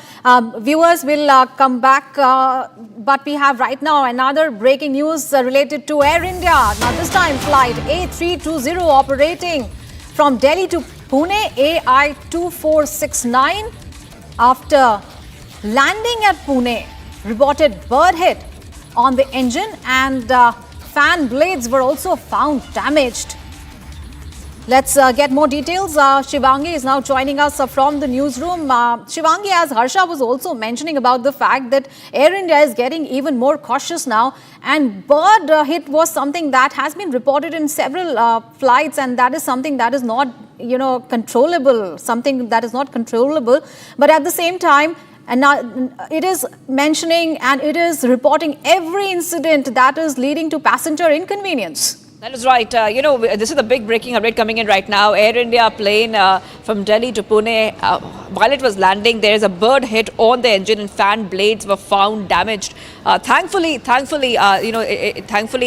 Viewers will come back, but we have right now another breaking news related to Air India. Now, this time flight A320 operating from Delhi to Pune, AI-2469, after landing at Pune, reported bird hit on the engine, and fan blades were also found damaged. Let's get more details. Shivangi is now joining us from the newsroom. Shivangi, as Harsha was also mentioning about the fact that Air India is getting even more cautious now, and bird hit was something that has been reported in several flights, and that is something that is not, controllable, But at the same time, and now it is mentioning and it is reporting every incident that is leading to passenger inconvenience. That is right. This is the big breaking update coming in right now. Air India plane from Delhi to Pune, while it was landing, there is a bird hit on the engine and fan blades were found damaged. Thankfully, it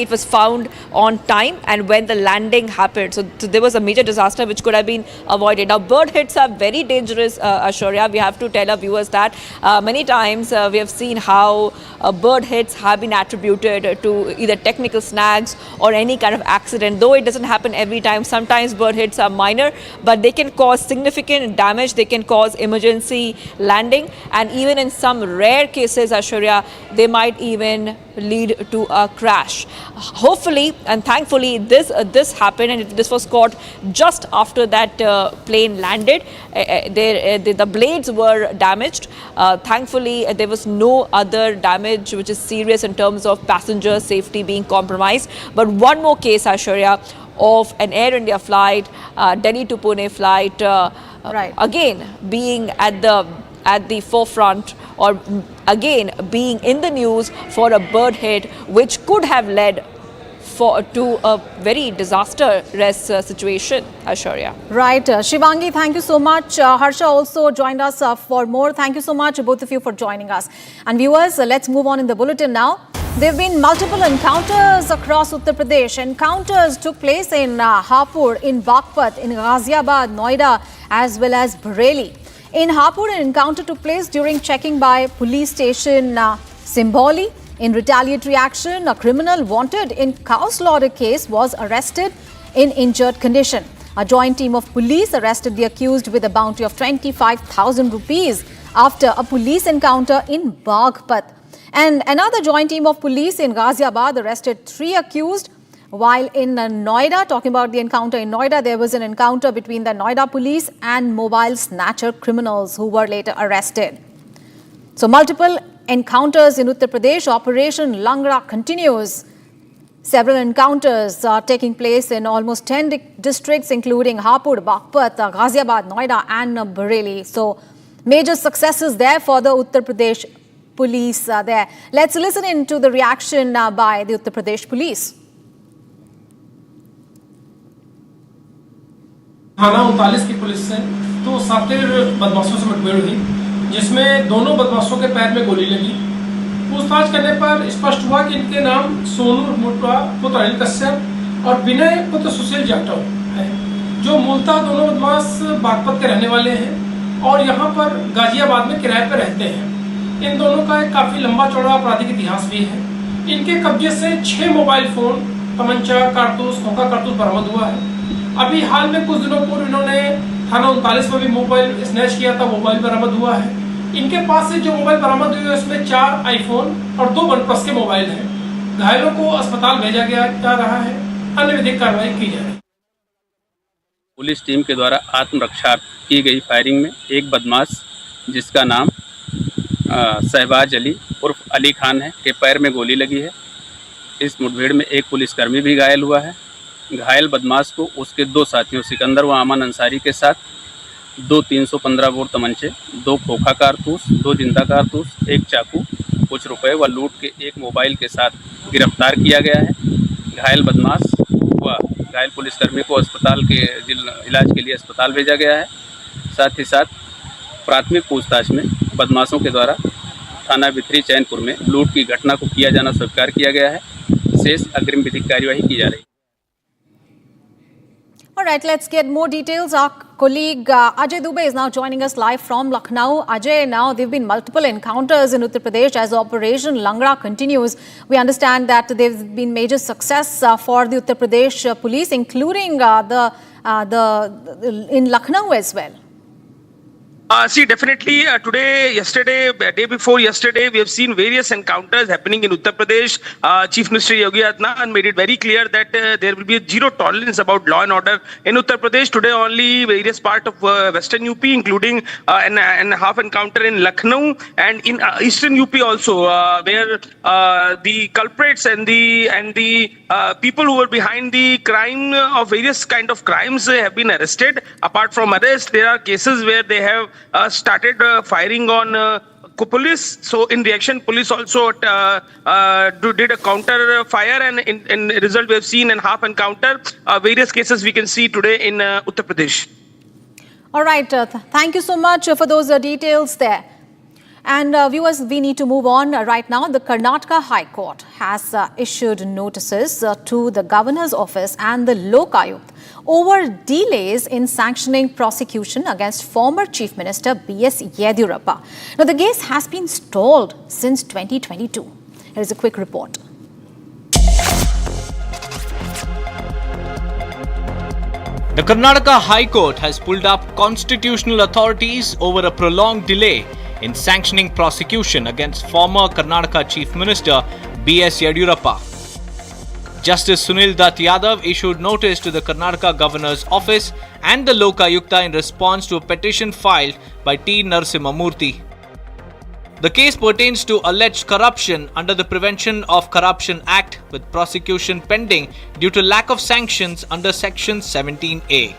was found on time and when the landing happened. So there was a major disaster which could have been avoided. Now, bird hits are very dangerous, Ashwarya. We have to tell our viewers that many times we have seen how bird hits have been attributed to either technical snags or any kind of accident, though it doesn't happen every time. Sometimes bird hits are minor, but they can cause significant damage. They can cause emergency landing, and even in some rare cases, Ashwarya, they might even lead to a crash. Hopefully and thankfully this happened, and this was caught just after that plane landed. The blades were damaged. Thankfully there was no other damage which is serious in terms of passenger safety being compromised. But one more case, Ashwarya, of an Air India flight, Delhi to Pune flight, again being at the forefront, or again being in the news for a bird hit which could have led to a very disastrous situation, Ashwarya. Right. Shivangi, thank you so much. Harsha also joined us for more. Thank you so much, both of you, for joining us. And viewers, let's move on in the bulletin now. There have been multiple encounters across Uttar Pradesh. Encounters took place in Hapur, in Baghpat, in Ghaziabad, Noida, as well as Bareilly. In Hapur, an encounter took place during checking by police station Simboli. In retaliatory action, a criminal wanted in cow slaughter case was arrested in injured condition. A joint team of police arrested the accused with a bounty of 25,000 rupees after a police encounter in Baghpat. And another joint team of police in Ghaziabad arrested 3 accused. While in Noida, talking about the encounter in Noida, there was an encounter between the Noida police and mobile snatcher criminals who were later arrested. So multiple encounters in Uttar Pradesh. Operation Langra continues. Several encounters are taking place in almost 10 districts, including Hapur, Baghpat, Ghaziabad, Noida and Bareilly. So major successes there for the Uttar Pradesh police there. Let's listen in to the reaction by the Uttar Pradesh police. थाना 39 की police से 2 शातिर बदमाशों से मुठभेड़ हुई, जिसमें दोनों बदमाशों के पैर में गोली लगी। पूछताछ करने पर स्पष्ट हुआ कि इनके नाम सोनू पुत्र अनिल कश्यप और विनय पुत्र सुशील जाटव है, जो मूलतः दोनों बदमाश बागपत के रहने वाले हैं और यहाँ पर गाजियाबाद में किराए पर रहते हैं। इन दोनों का एक काफी लंबा चौड़ा आपराधिक इतिहास भी है। इनके कब्जे से 6 मोबाइल फोन, तमंचा, कारतूस, खोखा कारतूस बरामद हुआ है। अभी हाल में कुछ दिनों पूर्व इन्होंने थाना 39 में भी मोबाइल स्नैच किया था, मोबाइल बरामद हुआ है। इनके पास से जो मोबाइल बरामद हुए उसमें 4 आईफोन और 2 OnePlus के मोबाइल हैं। घायलों को अस्पताल भेजा जा रहा है, अन्य विधिक कार्रवाई की जा रही है। पुलिस टीम के द्वारा आत्मरक्षा की गई फायरिंग में एक बदमाश जिसका नाम शहबाज अली उर्फ अली खान है के पैर में गोली लगी है। इस मुठभेड़ में एक पुलिसकर्मी भी घायल हुआ है। घायल बदमाश को उसके 2 साथियों सिकंदर व अमन अंसारी के साथ 2 315 बोर तमंचे, 2 खोखा कारतूस, 2 जिंदा कारतूस, 1 चाकू, कुछ रुपए व लूट के 1 मोबाइल के साथ गिरफ्तार किया गया है। घायल बदमाश व घायल पुलिसकर्मी को अस्पताल के इलाज के लिए अस्पताल भेजा गया है। साथ ही साथ प्राथमिक पूछताछ में बदमाशों के द्वारा थाना बिथरी चैनपुर में लूट की घटना को किया जाना स्वीकार किया गया है। शेष अग्रिम विधिक कार्यवाही की जा रही है। All right, let's get more details. Our colleague Ajay Dubey is now joining us live from Lucknow. Ajay, now there have been multiple encounters in Uttar Pradesh as Operation Langra continues. We understand that there has been major success for the Uttar Pradesh police, including in Lucknow as well. See, definitely today, yesterday, day before yesterday, we have seen various encounters happening in Uttar Pradesh. Chief Minister Yogi Adityanath made it very clear that there will be a zero tolerance about law and order in Uttar Pradesh. Today, only various parts of Western UP, including an half encounter in Lucknow and in Eastern UP also, where the culprits and the people who were behind the crime of various kind of crimes have been arrested. Apart from arrest, there are cases where they have started firing on police. So in reaction, police also did a counter fire, and in result we have seen in half encounter various cases we can see today in Uttar Pradesh. All right, thank you so much for those details there. And viewers, we need to move on right now. The Karnataka High Court has issued notices to the Governor's Office and the Lokayukt over delays in sanctioning prosecution against former Chief Minister B.S. Yedurapa. Now, the case has been stalled since 2022. Here is a quick report. The Karnataka High Court has pulled up constitutional authorities over a prolonged delay in sanctioning prosecution against former Karnataka Chief Minister B.S. Yedurapa. Justice Sunil Dutt Yadav issued notice to the Karnataka Governor's Office and the Lokayukta in response to a petition filed by T. Narasimhamurthy. The case pertains to alleged corruption under the Prevention of Corruption Act, with prosecution pending due to lack of sanctions under Section 17A.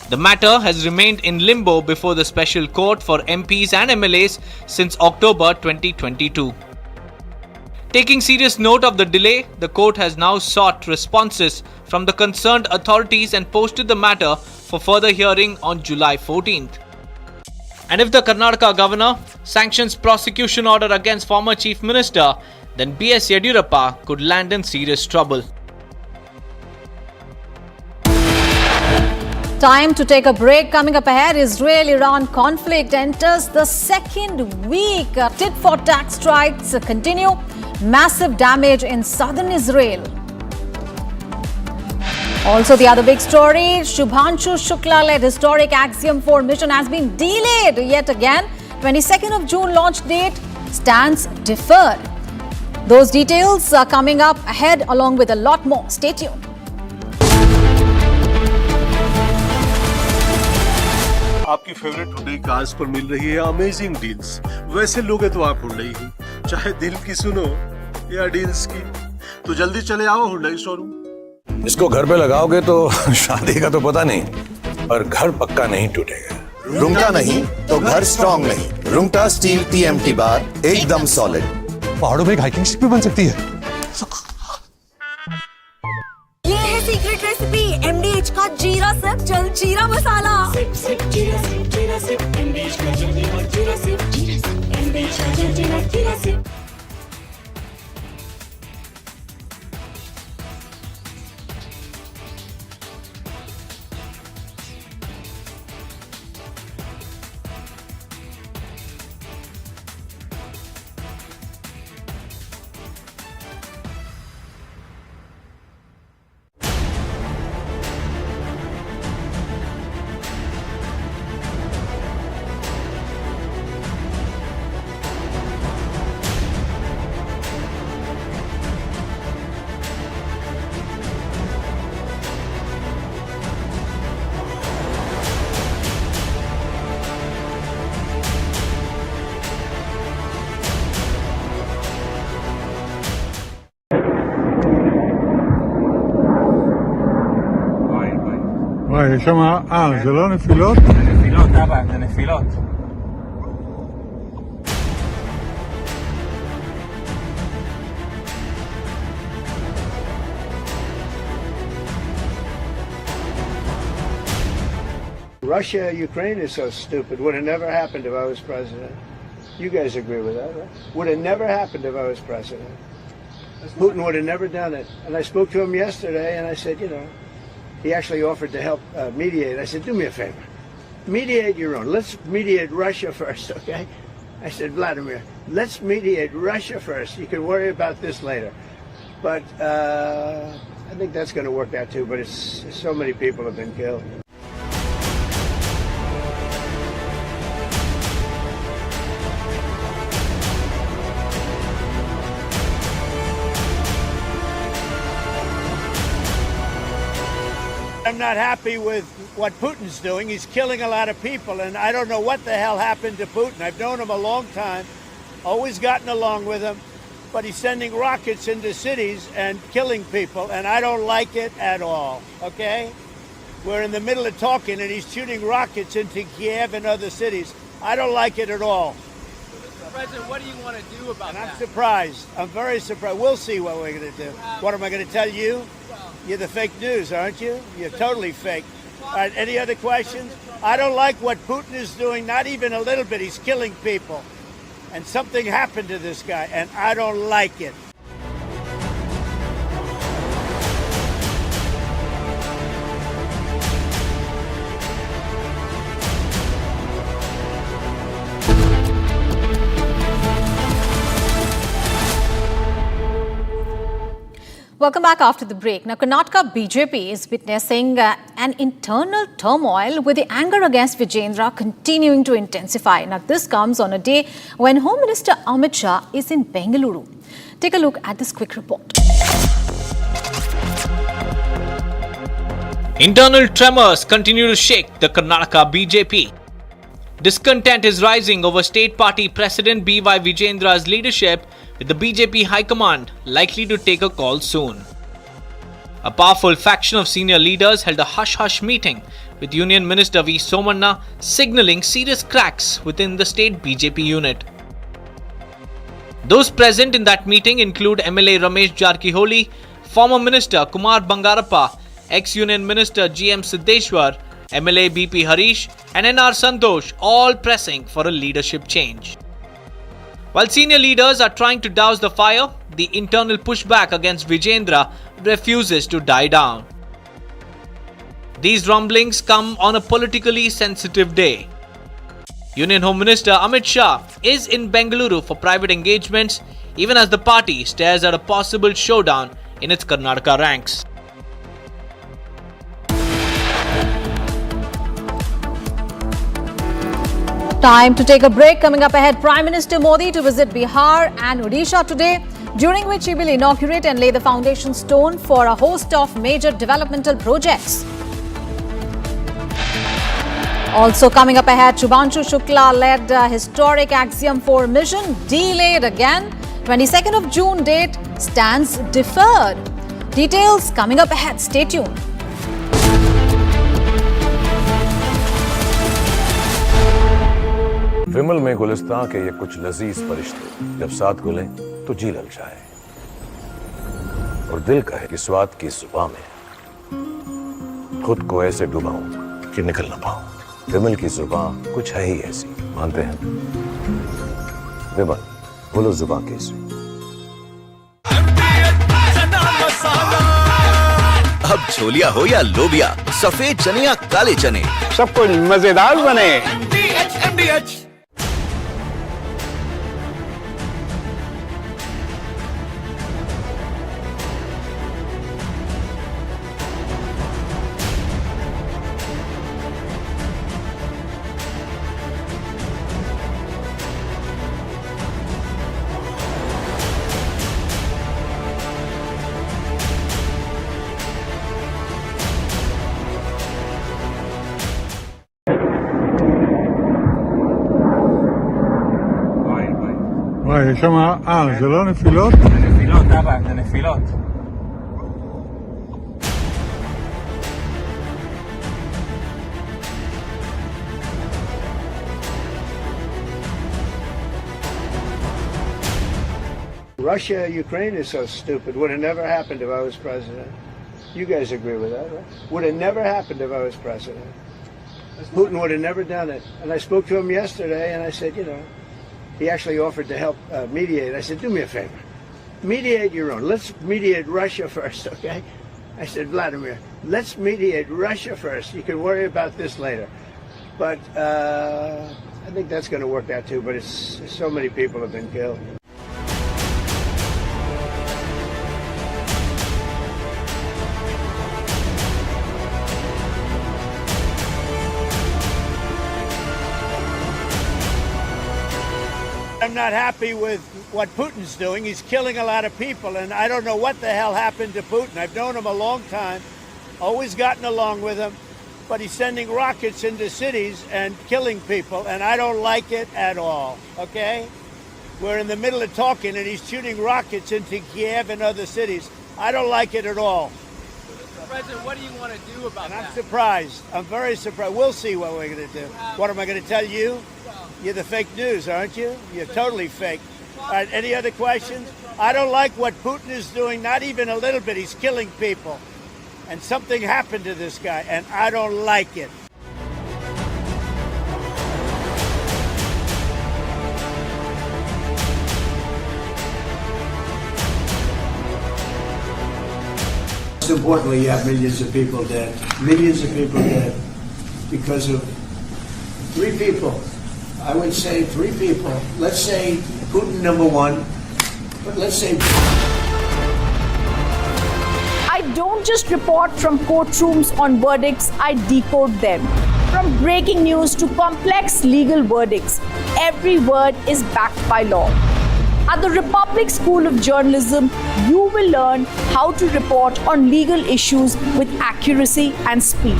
The matter has remained in limbo before the Special Court for MPs and MLAs since October 2022. Taking serious note of the delay, the court has now sought responses from the concerned authorities and posted the matter for further hearing on July 14th. And if the Karnataka governor sanctions prosecution order against former Chief Minister, then B.S. Yedurappa could land in serious trouble. Time to take a break. Coming up ahead, Israel-Iran conflict enters the second week. Tit-for-tat strikes continue. Massive damage in southern Israel. Also, the other big story, Shubhanshu Shukla-led historic Axiom 4 mission has been delayed yet again. 22nd of June launch date stands deferred. Those details are coming up ahead along with a lot more. Stay tuned. आपकी favourite today cars पर मिल रही है amazing deals. वैसे लोगे तो आप Hyundai ही, चाहे दिल की सुनो या डील्स की, तो जल्दी चले आओ हुंडई शोरूम। इसको घर पे लगाओगे तो शादी का तो पता नहीं, पर घर पक्का नहीं टूटेगा। रुंगटा नहीं तो घर स्ट्रॉन्ग नहीं। रुंगटा स्टील TMT बार एकदम सॉलिड। पहाड़ों में एक हाइकिंग शिप भी बन सकती है। ये है सीक्रेट रेसिपी MDH का जीरा सिप जल जीरा मसाला। सिप सिप जीरा सिप MDH का जल जीरा सिप MDH का जल जीरा SIP. יש שם, זה לא נפילות? זה נפילות, אבא, זה נפילות. Russia, Ukraine is so stupid. Would have never happened if I was president. You guys agree with that, right? Would have never happened if I was president. Putin would have never done it. And I spoke to him yesterday, and I said, you know, he actually offered to help mediate. I said, do me a favor. Mediate your own. Let's mediate Russia first, okay? I said, Vladimir, let's mediate Russia first. You can worry about this later. But I think that's going to work out too, but it's so many people have been killed. I'm not happy with what Putin's doing. He's killing a lot of people, and I don't know what the hell happened to Putin. I've known him a long time, always gotten along with him, but he's sending rockets into cities and killing people, and I don't like it at all, okay? We're in the middle of talking, and he's shooting rockets into Kiev and other cities. I don't like it at all. Mr. President, what do you want to do about that? I'm surprised. I'm very surprised. We'll see what we're going to do. What am I going to tell you? You're the fake news, aren't you? You're totally fake. All right, any other questions? I don't like what Putin is doing, not even a little bit. He's killing people. And something happened to this guy, and I don't like it. Welcome back after the break. Now, Karnataka BJP is witnessing an internal turmoil with the anger against Vijayendra continuing to intensify. Now, this comes on a day when Home Minister Amit Shah is in Bengaluru. Take a look at this quick report. Internal tremors continue to shake the Karnataka BJP. Discontent is rising over state party president B.Y. Vijayendra's leadership, with the BJP High Command likely to take a call soon. A powerful faction of senior leaders held a hush-hush meeting with Union Minister V. Somanna, signalling serious cracks within the state BJP unit. Those present in that meeting include MLA Ramesh Jarkiholi, former Minister Kumar Bangarappa, ex-Union Minister G.M. Siddeshwar, MLA BP Harish and NR Santosh, all pressing for a leadership change. While senior leaders are trying to douse the fire, the internal pushback against Vijayendra refuses to die down. These rumblings come on a politically sensitive day. Union Home Minister Amit Shah is in Bengaluru for private engagements, even as the party stares at a possible showdown in its Karnataka ranks. Time to take a break. Coming up ahead, Prime Minister Modi to visit Bihar and Odisha today, during which he will inaugurate and lay the foundation stone for a host of major developmental projects. Also coming up ahead, Shubhanshu Shukla led historic Axiom 4 mission delayed again. 22nd of June date stands deferred. Details coming up ahead. Stay tuned. विमल में गुलिस्तां के ये कुछ लजीज फरिश्ते जब साथ घुलें तो जी ललचाए और दिल कहे कि स्वाद की जुबान में खुद को ऐसे डुबाऊं कि निकल ना पाऊं। विमल की जुबान कुछ है ही ऐसी, मानते हैं? विमल, बोलो जुबान कैसी? अब छोलिया हो या लोबिया, सफेद चने या काले चने, सब कुछ मजेदार बने। יש שם, זה לא נפילות? זה נפילות, אבא, זה נפילות. Russia, Ukraine is so stupid. Would have never happened if I was president. You guys agree with that, right? Would have never happened if I was president. Putin would have never done it. And I spoke to him yesterday, and I said, you know, he actually offered to help mediate. I said, do me a favor. Mediate your own. Let's mediate Russia first, okay? I said, Vladimir, let's mediate Russia first. You can worry about this later. But I think that's going to work out too, but it's so many people have been killed. I'm not happy with what Putin's doing. He's killing a lot of people, and I don't know what the hell happened to Putin. I've known him a long time, always gotten along with him, but he's sending rockets into cities and killing people, and I don't like it at all, okay? We're in the middle of talking, and he's shooting rockets into Kiev and other cities. I don't like it at all. President, what do you want to do about that? I'm surprised. I'm very surprised. We'll see what we're going to do. What am I going to tell you? You're the fake news, aren't you? You're totally fake. All right, any other questions? I don't like what Putin is doing, not even a little bit. He's killing people. And something happened to this guy, and I don't like it. Most importantly, you have millions of people dead. Millions of people dead because of three people. I would say three people. Let's say Putin number one, but let's say... I don't just report from courtrooms on verdicts, I decode them. From breaking news to complex legal verdicts, every word is backed by law. At the Republic School of Journalism, you will learn how to report on legal issues with accuracy and speed.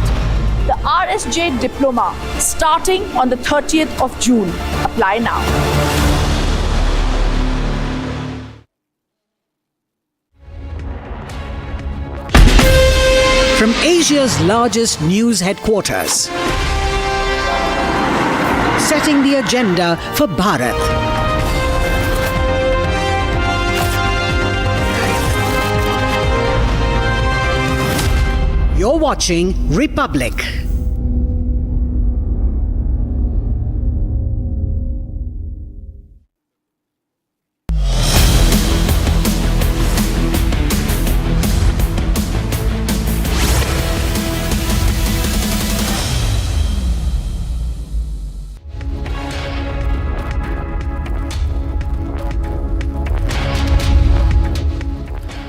The RSJ Diploma, starting on the 30th of June. Apply now. From Asia's largest news headquarters, setting the agenda for Bharat. You're watching Republic.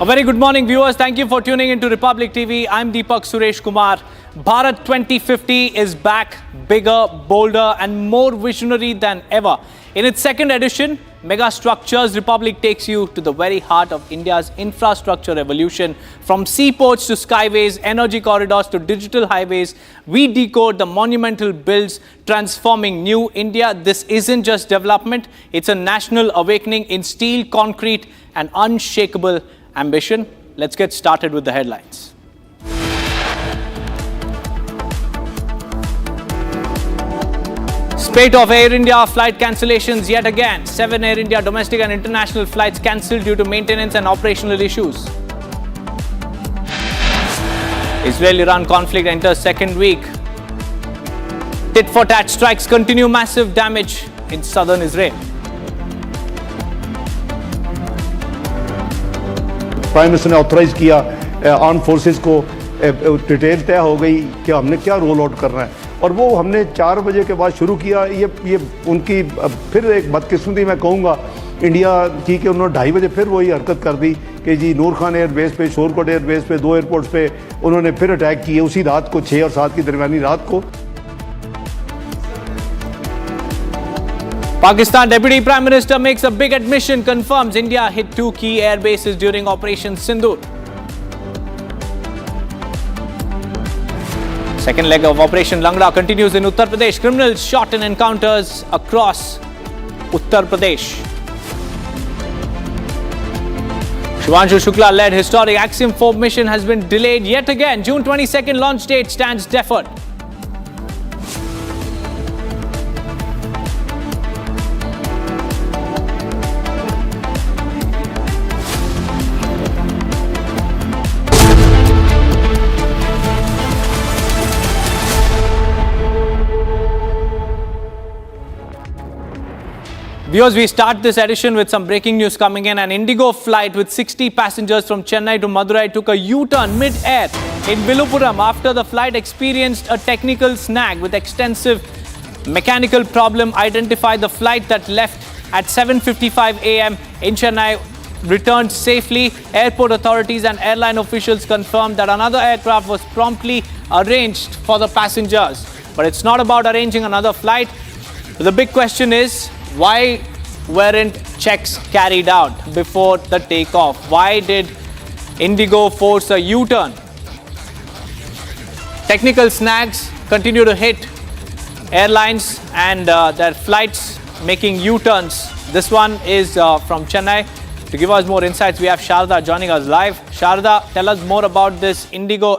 A very good morning, viewers. Thank you for tuning into Republic TV. I'm Deepak Suresh Kumar. Bharat 2050 is back, bigger, bolder and more visionary than ever. In its second edition, Mega Structures Republic takes you to the very heart of India's infrastructure revolution. From seaports to skyways, energy corridors to digital highways, we decode the monumental builds transforming new India. This isn't just development, it's a national awakening in steel, concrete and unshakable ambition. Let's get started with the headlines. Spate of Air India flight cancellations yet again. 7 Air India domestic and international flights cancelled due to maintenance and operational issues. Israel-Iran conflict enters second week. Tit-for-tat strikes continue, massive damage in southern Israel. Prime minister ने authorise किया arm forces को, detail तय हो गई कि हमने क्या roll out करना है और वो हमने 4 बजे के बाद शुरू किया। ये उनकी फिर एक बदकिस्मती मैं कहूँगा इंडिया की कि उन्होंने 2:30 बजे फिर वही हरकत कर दी कि जी नूर खान एयरबेस पे, शोरकोट एयरबेस पे, 2 एयरपोर्ट्स पे उन्होंने फिर अटैक किए उसी रात को, 6 और 7 की दरमियानी रात को। Pakistan Deputy Prime Minister makes a big admission, confirms India hit 2 key air bases during Operation Sindhu. Second leg of Operation Langra continues in Uttar Pradesh. Criminals shot in encounters across Uttar Pradesh. Shivanshu Shukla-led historic Axiom 4 mission has been delayed yet again. June 22nd launch date stands deferred. Viewers, we start this edition with some breaking news coming in. An Indigo flight with 60 passengers from Chennai to Madurai took a U-turn mid-air in Viluppuram after the flight experienced a technical snag with extensive mechanical problem. Identified the flight that left at 7:55 a.m. in Chennai returned safely. Airport authorities and airline officials confirmed that another aircraft was promptly arranged for the passengers. But it's not about arranging another flight. The big question is, why weren't checks carried out before the takeoff? Why did Indigo force a U-turn? Technical snags continue to hit airlines and their flights making U-turns. This one is from Chennai. To give us more insights, we have Sharda joining us live. Sharda, tell us more about this Indigo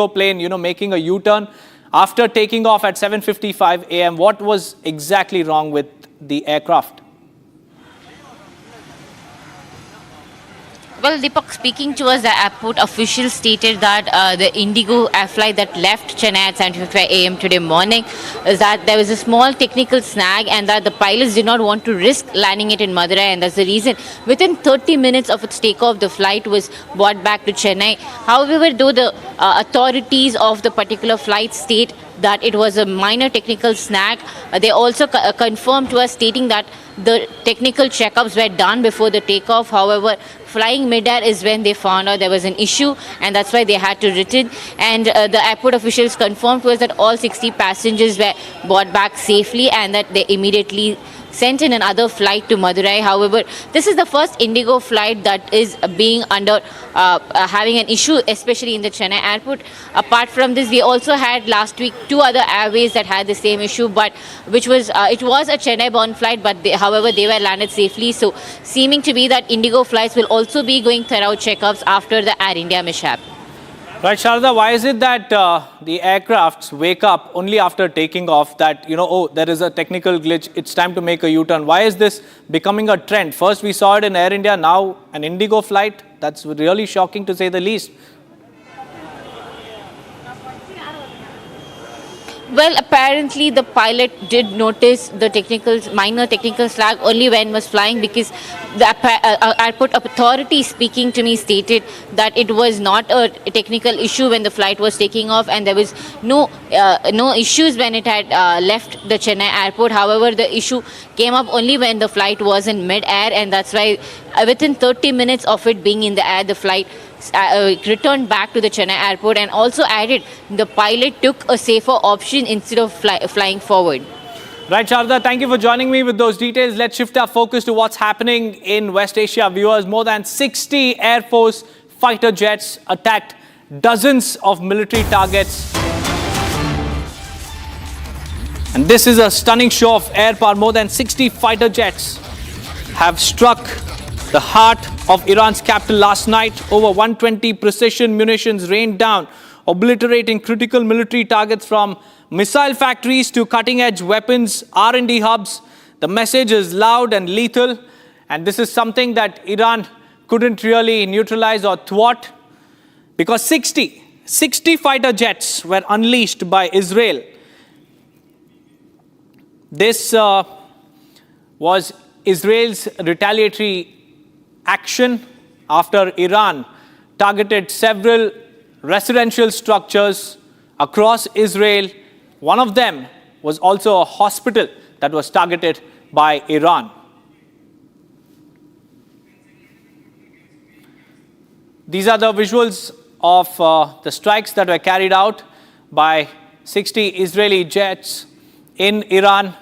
plane, making a U-turn after taking off at 7:55 a.m. What was exactly wrong with the aircraft? Well, Deepak, speaking to us, the airport officials stated that the Indigo air flight that left Chennai at 7:55 a.m. today morning is that there was a small technical snag and that the pilots did not want to risk landing it in Madurai, and that's the reason. Within 30 minutes of its takeoff, the flight was brought back to Chennai. However, though the authorities of the particular flight state that it was a minor technical snag, they also confirmed to us stating that the technical checkups were done before the takeoff. However, flying mid-air is when they found out there was an issue, and that's why they had to return. And the airport officials confirmed to us that all 60 passengers were brought back safely and that they immediately sent in another flight to Madurai. However, this is the first Indigo flight that is being under having an issue, especially in the Chennai airport. Apart from this, we also had last week 2 other airways that had the same issue, but which was it was a Chennai-bound flight, but however they were landed safely. So, seeming to be that Indigo flights will also be going thorough checkups after the Air India mishap. Right, Sharda, why is it that the aircrafts wake up only after taking off that, oh, there is a technical glitch, it's time to make a U-turn? Why is this becoming a trend? First we saw it in Air India, now an Indigo flight. That's really shocking to say the least. Well, apparently the pilot did notice the minor technical snag only when was flying, because the airport authority speaking to me stated that it was not a technical issue when the flight was taking off, and there was no issues when it had left the Chennai airport. However, the issue came up only when the flight was in mid-air, and that's why within 30 minutes of it being in the air, the flight returned back to the Chennai airport, and also added the pilot took a safer option instead of flying forward. Right, Sharda, thank you for joining me with those details. Let's shift our focus to what's happening in West Asia. Viewers, more than 60 Air Force fighter jets attacked dozens of military targets. And this is a stunning show of air power. More than 60 fighter jets have struck the heart of Iran's capital last night. Over 120 precision munitions rained down, obliterating critical military targets from missile factories to cutting-edge weapons R&D hubs. The message is loud and lethal, and this is something that Iran couldn't really neutralize or thwart, because 60 fighter jets were unleashed by Israel. This was Israel's retaliatory action after Iran targeted several residential structures across Israel. One of them was also a hospital that was targeted by Iran. These are the visuals of the strikes that were carried out by 60 Israeli jets in Iran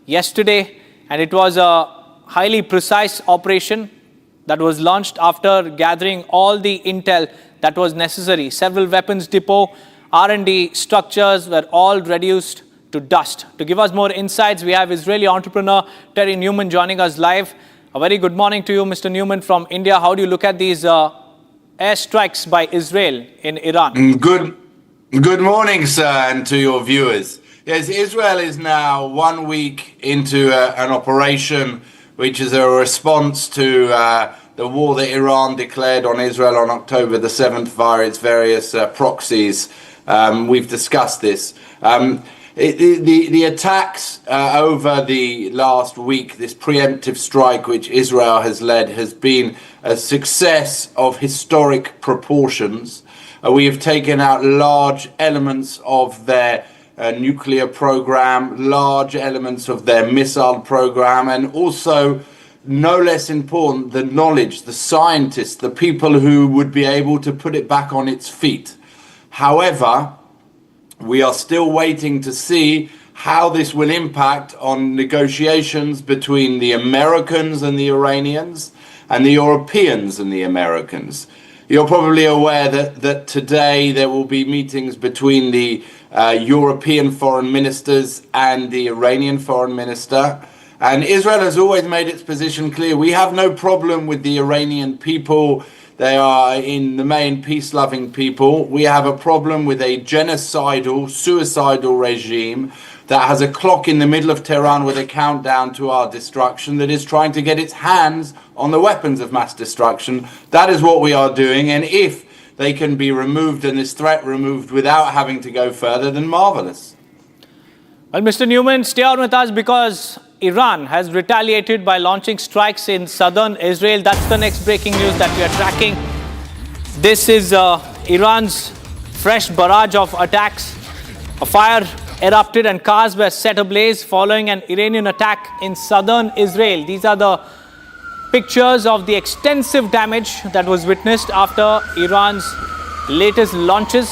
yesterday, and it was a highly precise operation that was launched after gathering all the intel that was necessary. Several weapons depot, R&D structures were all reduced to dust. To give us more insights, we have Israeli entrepreneur Terry Newman joining us live. A very good morning to you, Mr. Newman from India. How do you look at these airstrikes by Israel in Iran? Good morning, sir, and to your viewers. Yes, Israel is now 1 week into an operation which is a response to the war that Iran declared on Israel on October the 7th via its various proxies. We've discussed this. The attacks over the last week, this preemptive strike which Israel has led, has been a success of historic proportions. We have taken out large elements of their nuclear program, large elements of their missile program, and also, no less important, the knowledge, the scientists, the people who would be able to put it back on its feet. However, we are still waiting to see how this will impact on negotiations between the Americans and the Iranians and the Europeans and the Americans. You're probably aware that today there will be meetings between the European foreign ministers and the Iranian foreign minister. And Israel has always made its position clear. We have no problem with the Iranian people. They are, in the main, peace-loving people. We have a problem with a genocidal, suicidal regime that has a clock in the middle of Tehran with a countdown to our destruction that is trying to get its hands on the weapons of mass destruction. That is what we are doing. And if they can be removed and this threat removed without having to go further, then marvelous. Well, Mr. Newman, stay on with us because Iran has retaliated by launching strikes in southern Israel. That's the next breaking news that we are tracking. This is Iran's fresh barrage of attacks. A fire erupted and cars were set ablaze following an Iranian attack in southern Israel. These are the pictures of the extensive damage that was witnessed after Iran's latest launches.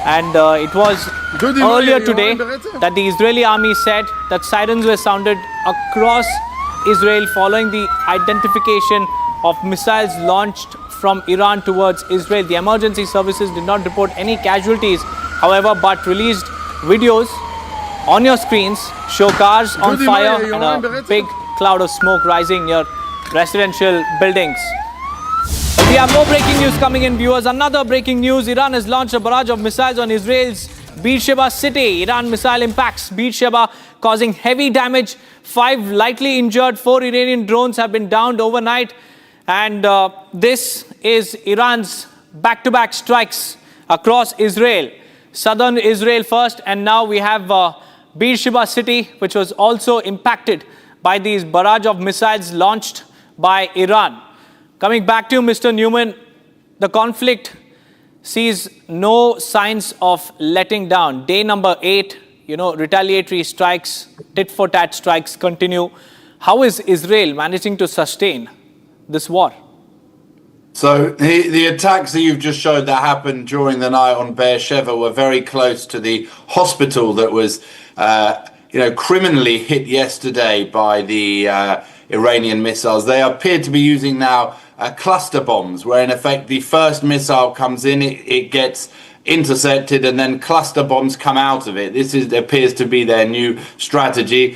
And it was earlier today that the Israeli army said that sirens were sounded across Israel following the identification of missiles launched from Iran towards Israel. The emergency services did not report any casualties, however, but released videos on your screens show cars on fire and a big cloud of smoke rising near residential buildings. We have more breaking news coming in, viewers. Another breaking news. Iran has launched a barrage of missiles on Israel's Beersheba city. Iran missile impacts Beersheba, causing heavy damage. 5 lightly injured. 4 Iranian drones have been downed overnight. And this is Iran's back-to-back strikes across Israel. Southern Israel first, and now we have Beersheba city, which was also impacted by these barrage of missiles launched by Iran. Coming back to you, Mr. Newman, the conflict sees no signs of letting down. Day number 8, retaliatory strikes, tit-for-tat strikes continue. How is Israel managing to sustain this war? So the attacks that you've just showed that happened during the night on Beersheba were very close to the hospital that was, criminally hit yesterday by the Iranian missiles. They appear to be using now cluster bombs, where in effect the first missile comes in, it gets intercepted, and then cluster bombs come out of it. This appears to be their new strategy.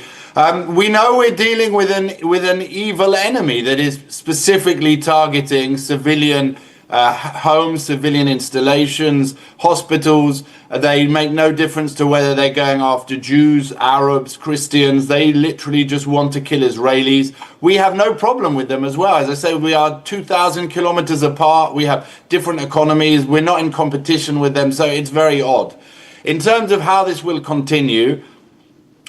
We know we're dealing with an evil enemy that is specifically targeting civilian homes, civilian installations, hospitals. They make no difference to whether they're going after Jews, Arabs, Christians. They literally just want to kill Israelis. We have no problem with them as well. As I say, we are 2,000 kilometers apart. We have different economies. We're not in competition with them, so it's very odd. In terms of how this will continue,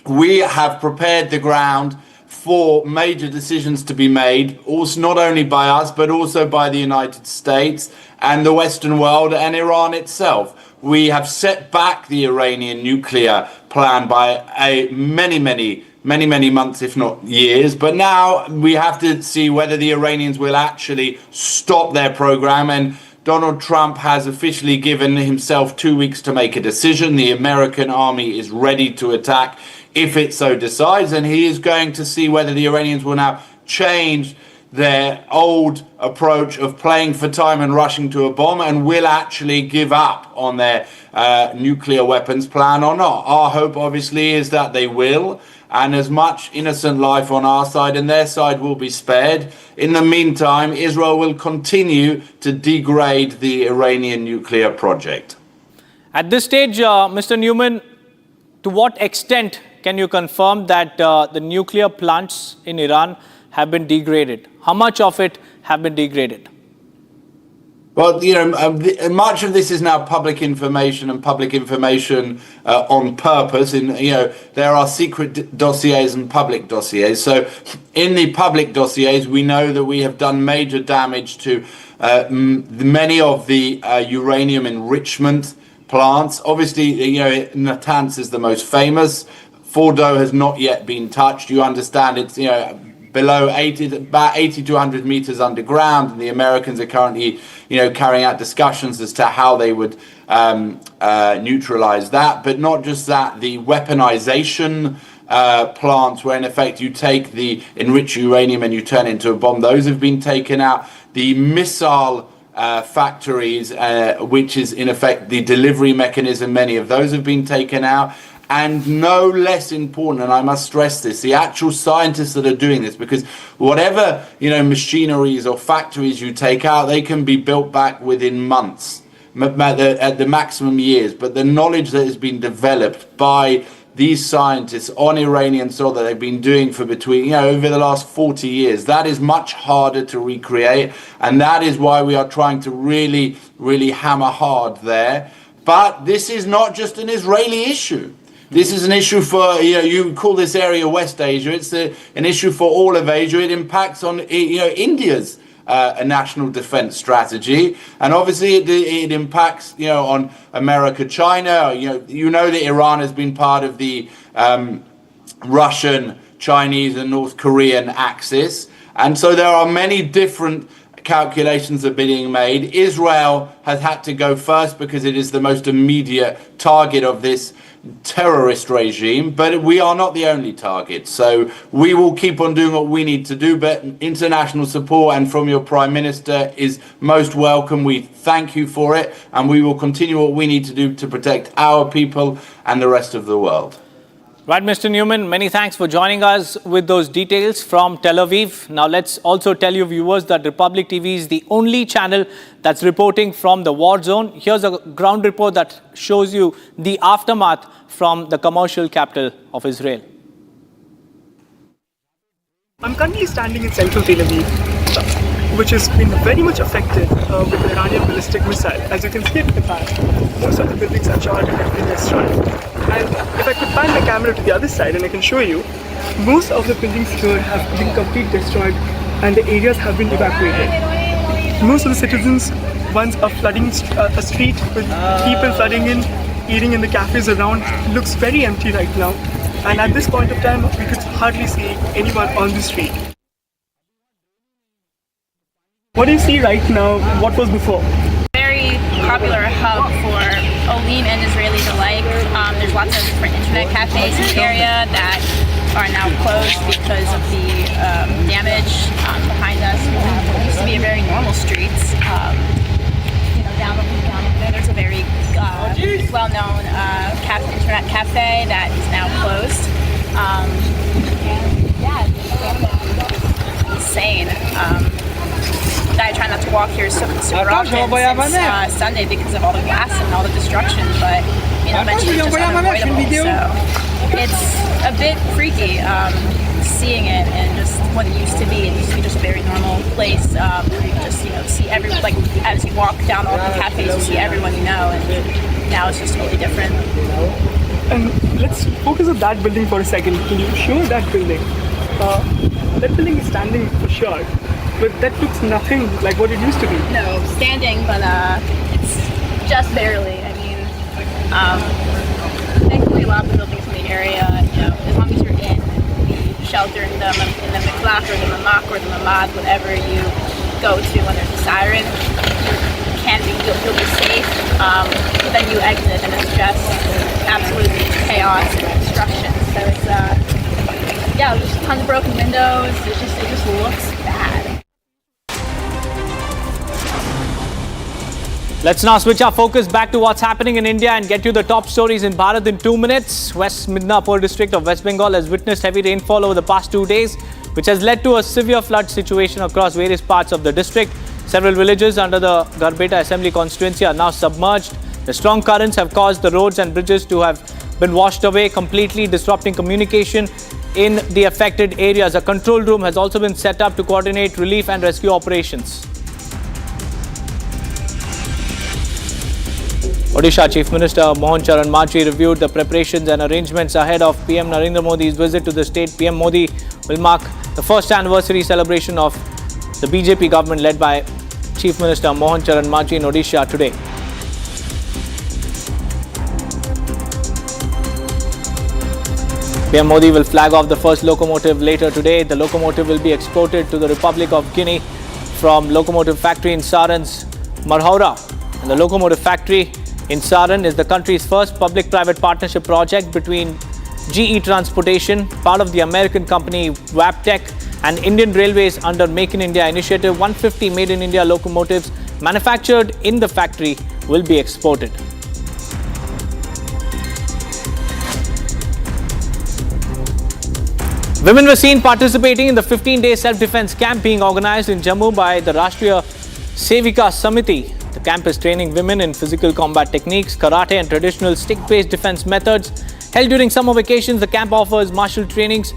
we have prepared the ground for major decisions to be made, also not only by us, but also by the United States and the Western world and Iran itself. We have set back the Iranian nuclear plan by many months, if not years. But now we have to see whether the Iranians will actually stop their program. And Donald Trump has officially given himself 2 weeks to make a decision. The American army is ready to attack if it so decides, and he is going to see whether the Iranians will now change their old approach of playing for time and rushing to a bomb and will actually give up on their nuclear weapons plan or not. Our hope, obviously, is that they will, and as much innocent life on our side and their side will be spared. In the meantime, Israel will continue to degrade the Iranian nuclear project. At this stage, Mr. Newman, to what extent can you confirm that the nuclear plants in Iran have been degraded? How much of it have been degraded? Well, much of this is now public information and public information on purpose. There are secret dossiers and public dossiers. So in the public dossiers, we know that we have done major damage to many of the uranium enrichment plants. Obviously, Natanz is the most famous. Fordo has not yet been touched. You understand it's, below about 80 to 100 meters underground, and the Americans are currently, carrying out discussions as to how they would neutralize that. But not just that, the weaponization plants, where in effect you take the enriched uranium and you turn it into a bomb, those have been taken out. The missile factories, which is in effect the delivery mechanism, many of those have been taken out. And no less important, and I must stress this, the actual scientists that are doing this, because whatever, machineries or factories you take out, they can be built back within months, at the maximum years. But the knowledge that has been developed by these scientists on Iranian soil that they've been doing for over the last 40 years, that is much harder to recreate. And that is why we are trying to really, really hammer hard there. But this is not just an Israeli issue. This is an issue for, you call this area West Asia. It's an issue for all of Asia. It impacts on, India's national defense strategy. And obviously it impacts, on America, China. That Iran has been part of the Russian, Chinese and North Korean axis. And so there are many different calculations that are being made. Israel has had to go first because it is the most immediate target of this terrorist regime, but we are not the only target. So we will keep on doing what we need to do, but international support and from your Prime Minister is most welcome. We thank you for it, and we will continue what we need to do to protect our people and the rest of the world. Right, Mr. Newman, many thanks for joining us with those details from Tel Aviv. Now, let's also tell you viewers that Republic TV is the only channel that's reporting from the war zone. Here's a ground report that shows you the aftermath from the commercial capital of Israel. I'm currently standing in central Tel Aviv, which has been very much affected with the Iranian ballistic missile. As you can see at the back, most of the buildings are charred and have been destroyed. And if I could pan my camera to the other side and I can show you, most of the buildings here have been completely destroyed and the areas have been evacuated. Most of the citizens once are flooding a street with people flooding in, eating in the cafes around. It looks very empty right now. And at this point of time, we could hardly see anyone on the street. What do you see right now? What was before? Very popular hub for Olim and Israelis alike. There's lots of different internet cafes in the area that are now closed because of the damage. Behind us, we have what used to be a very normal streets. Down there, there's a very well-known internet cafe that is now closed. Insane. I try not to walk here super often since Sunday because of all the glass and all the destruction, but eventually it's just unavoidable. So it's a bit freaky seeing it and just what it used to be. It used to be just a very normal place where you just see everyone, like as you walk down all the cafes, you see everyone you know, and now it's just totally different. And let's focus on that building for a second. Can you show that building? That building is standing for sure. But that looks nothing like what it used to be. No, standing, but it's just barely. I mean, thankfully a lot of the buildings in the area, as long as you're in the shelter, in the miklach or the mamak or the mamad, whatever you go to when there's a siren, you'll be safe. But then you exit and it's just absolute chaos and destruction. So it's just tons of broken windows. It just looks bad. Let's now switch our focus back to what's happening in India and get you the top stories in Bharat in 2 minutes. West Midnapur district of West Bengal has witnessed heavy rainfall over the past 2 days, which has led to a severe flood situation across various parts of the district. Several villages under the Garbeta Assembly constituency are now submerged. The strong currents have caused the roads and bridges to have been washed away, completely disrupting communication in the affected areas. A control room has also been set up to coordinate relief and rescue operations. Odisha Chief Minister Mohan Charan Machi reviewed the preparations and arrangements ahead of PM Narendra Modi's visit to the state. PM Modi will mark the first anniversary celebration of the BJP government led by Chief Minister Mohan Charan Machi in Odisha today. PM Modi will flag off the first locomotive later today. The locomotive will be exported to the Republic of Guinea from locomotive factory in Saran's Marhaura. And the locomotive factory in Saran is the country's first public-private partnership project between GE Transportation, part of the American company Wabtec, and Indian Railways under Make in India initiative. 150 Made in India locomotives manufactured in the factory will be exported. Women were seen participating in the 15-day self-defense camp being organized in Jammu by the Rashtriya Sevika Samiti. The camp is training women in physical combat techniques, karate and traditional stick-based defense methods. Held during summer vacations, the camp offers martial trainings,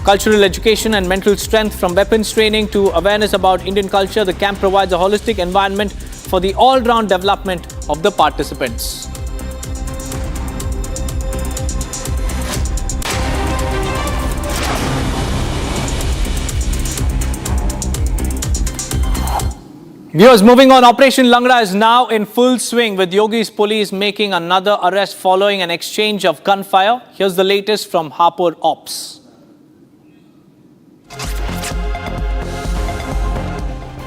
cultural education and mental strength from weapons training to awareness about Indian culture. The camp provides a holistic environment for the all-round development of the participants. Viewers, moving on, Operation Langra is now in full swing with Yogi's police making another arrest following an exchange of gunfire. Here's the latest from Hapur Ops.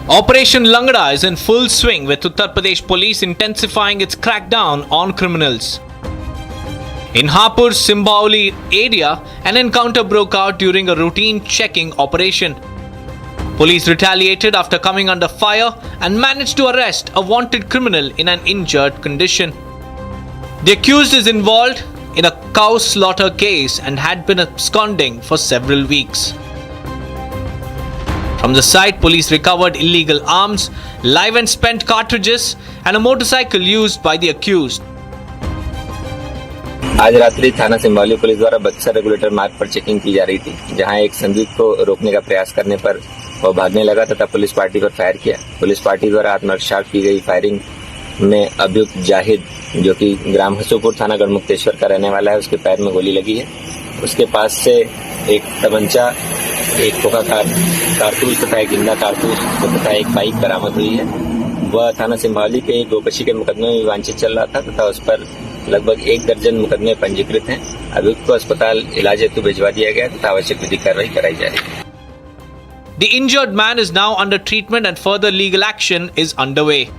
Operation Langra is in full swing with Uttar Pradesh police intensifying its crackdown on criminals. In Hapur Simbauli area, an encounter broke out during a routine checking operation. Police retaliated after coming under fire and managed to arrest a wanted criminal in an injured condition. The accused is involved in a cow slaughter case and had been absconding for several weeks. From the site, police recovered illegal arms, live and spent cartridges, and a motorcycle used by the accused. आज रात्रि थाना सिंबावली police द्वारा Buxar regulator मार्ग पर checking की जा रही थी, जहां एक संदिग्ध को रोकने का प्रयास करने पर वह भागने लगा तथा पुलिस पार्टी पर फायर किया। पुलिस पार्टी द्वारा आत्मरक्षा की गई फायरिंग में अभियुक्त जाहिद, जो कि ग्राम हसूपुर थाना गढ़मुक्तेश्वर का रहने वाला है, उसके पैर में गोली लगी है। उसके पास से एक तमंचा, एक खोखा कारतूस तथा एक जिंदा कारतूस तथा एक बाइक बरामद हुई है। वह थाना सिंबावली के गोकशी के मुकदमे में वांछित चल रहा था तथा उस पर लगभग 1 दर्जन मुकदमे पंजीकृत हैं। अभियुक्त को अस्पताल इलाज हेतु भिजवा दिया गया तथा आवश्यक विधिक कार्रवाई कराई जा रही है। The injured man is now under treatment and further legal action is underway.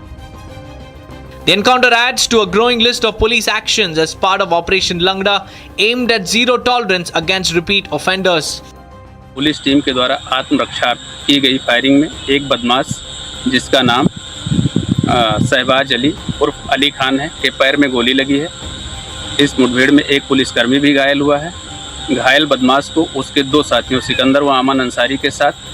The encounter adds to a growing list of police actions as part of Operation Langra aimed at zero tolerance against repeat offenders. Police team के द्वारा आत्मरक्षा की गई firing में एक बदमाश जिसका नाम शहबाज अली उर्फ अली खान है के पैर में गोली लगी है। इस मुठभेड़ में एक पुलिसकर्मी भी घायल हुआ है। घायल बदमाश को उसके 2 साथियों सिकंदर व अमन अंसारी के साथ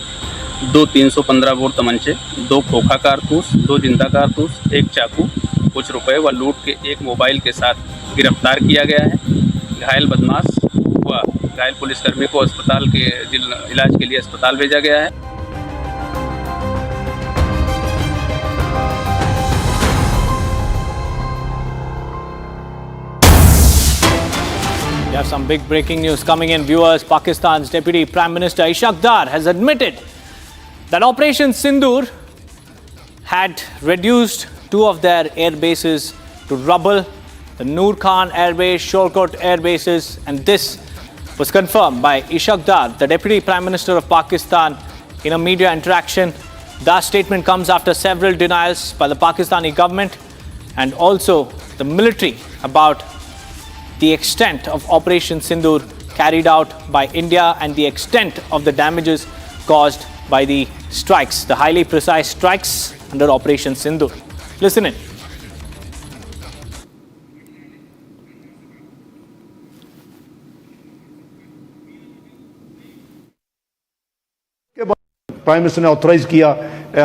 2 315 बोर तमंचे, 2 खोखा कारतूस, 2 जिंदा कारतूस, 1 चाकू, कुछ रुपए व लूट के 1 मोबाइल के साथ गिरफ्तार किया गया है। घायल बदमाश व घायल पुलिसकर्मी को अस्पताल के इलाज के लिए अस्पताल भेजा गया है। We have some big breaking news coming in, viewers. Pakistan's Deputy Prime Minister Ishaq Dar has admitted that Operation Sindhu had reduced 2 of their air bases to rubble, the Noor Khan Air Base, Shorkot Air Bases, and this was confirmed by Ishaq Dar, the Deputy Prime Minister of Pakistan, in a media interaction. Dar's statement comes after several denials by the Pakistani government and also the military about the extent of Operation Sindhu carried out by India and the extent of the damages caused by the strikes, the highly precise strikes under Operation Sindhu. Listen in. Prime minister ने authorise किया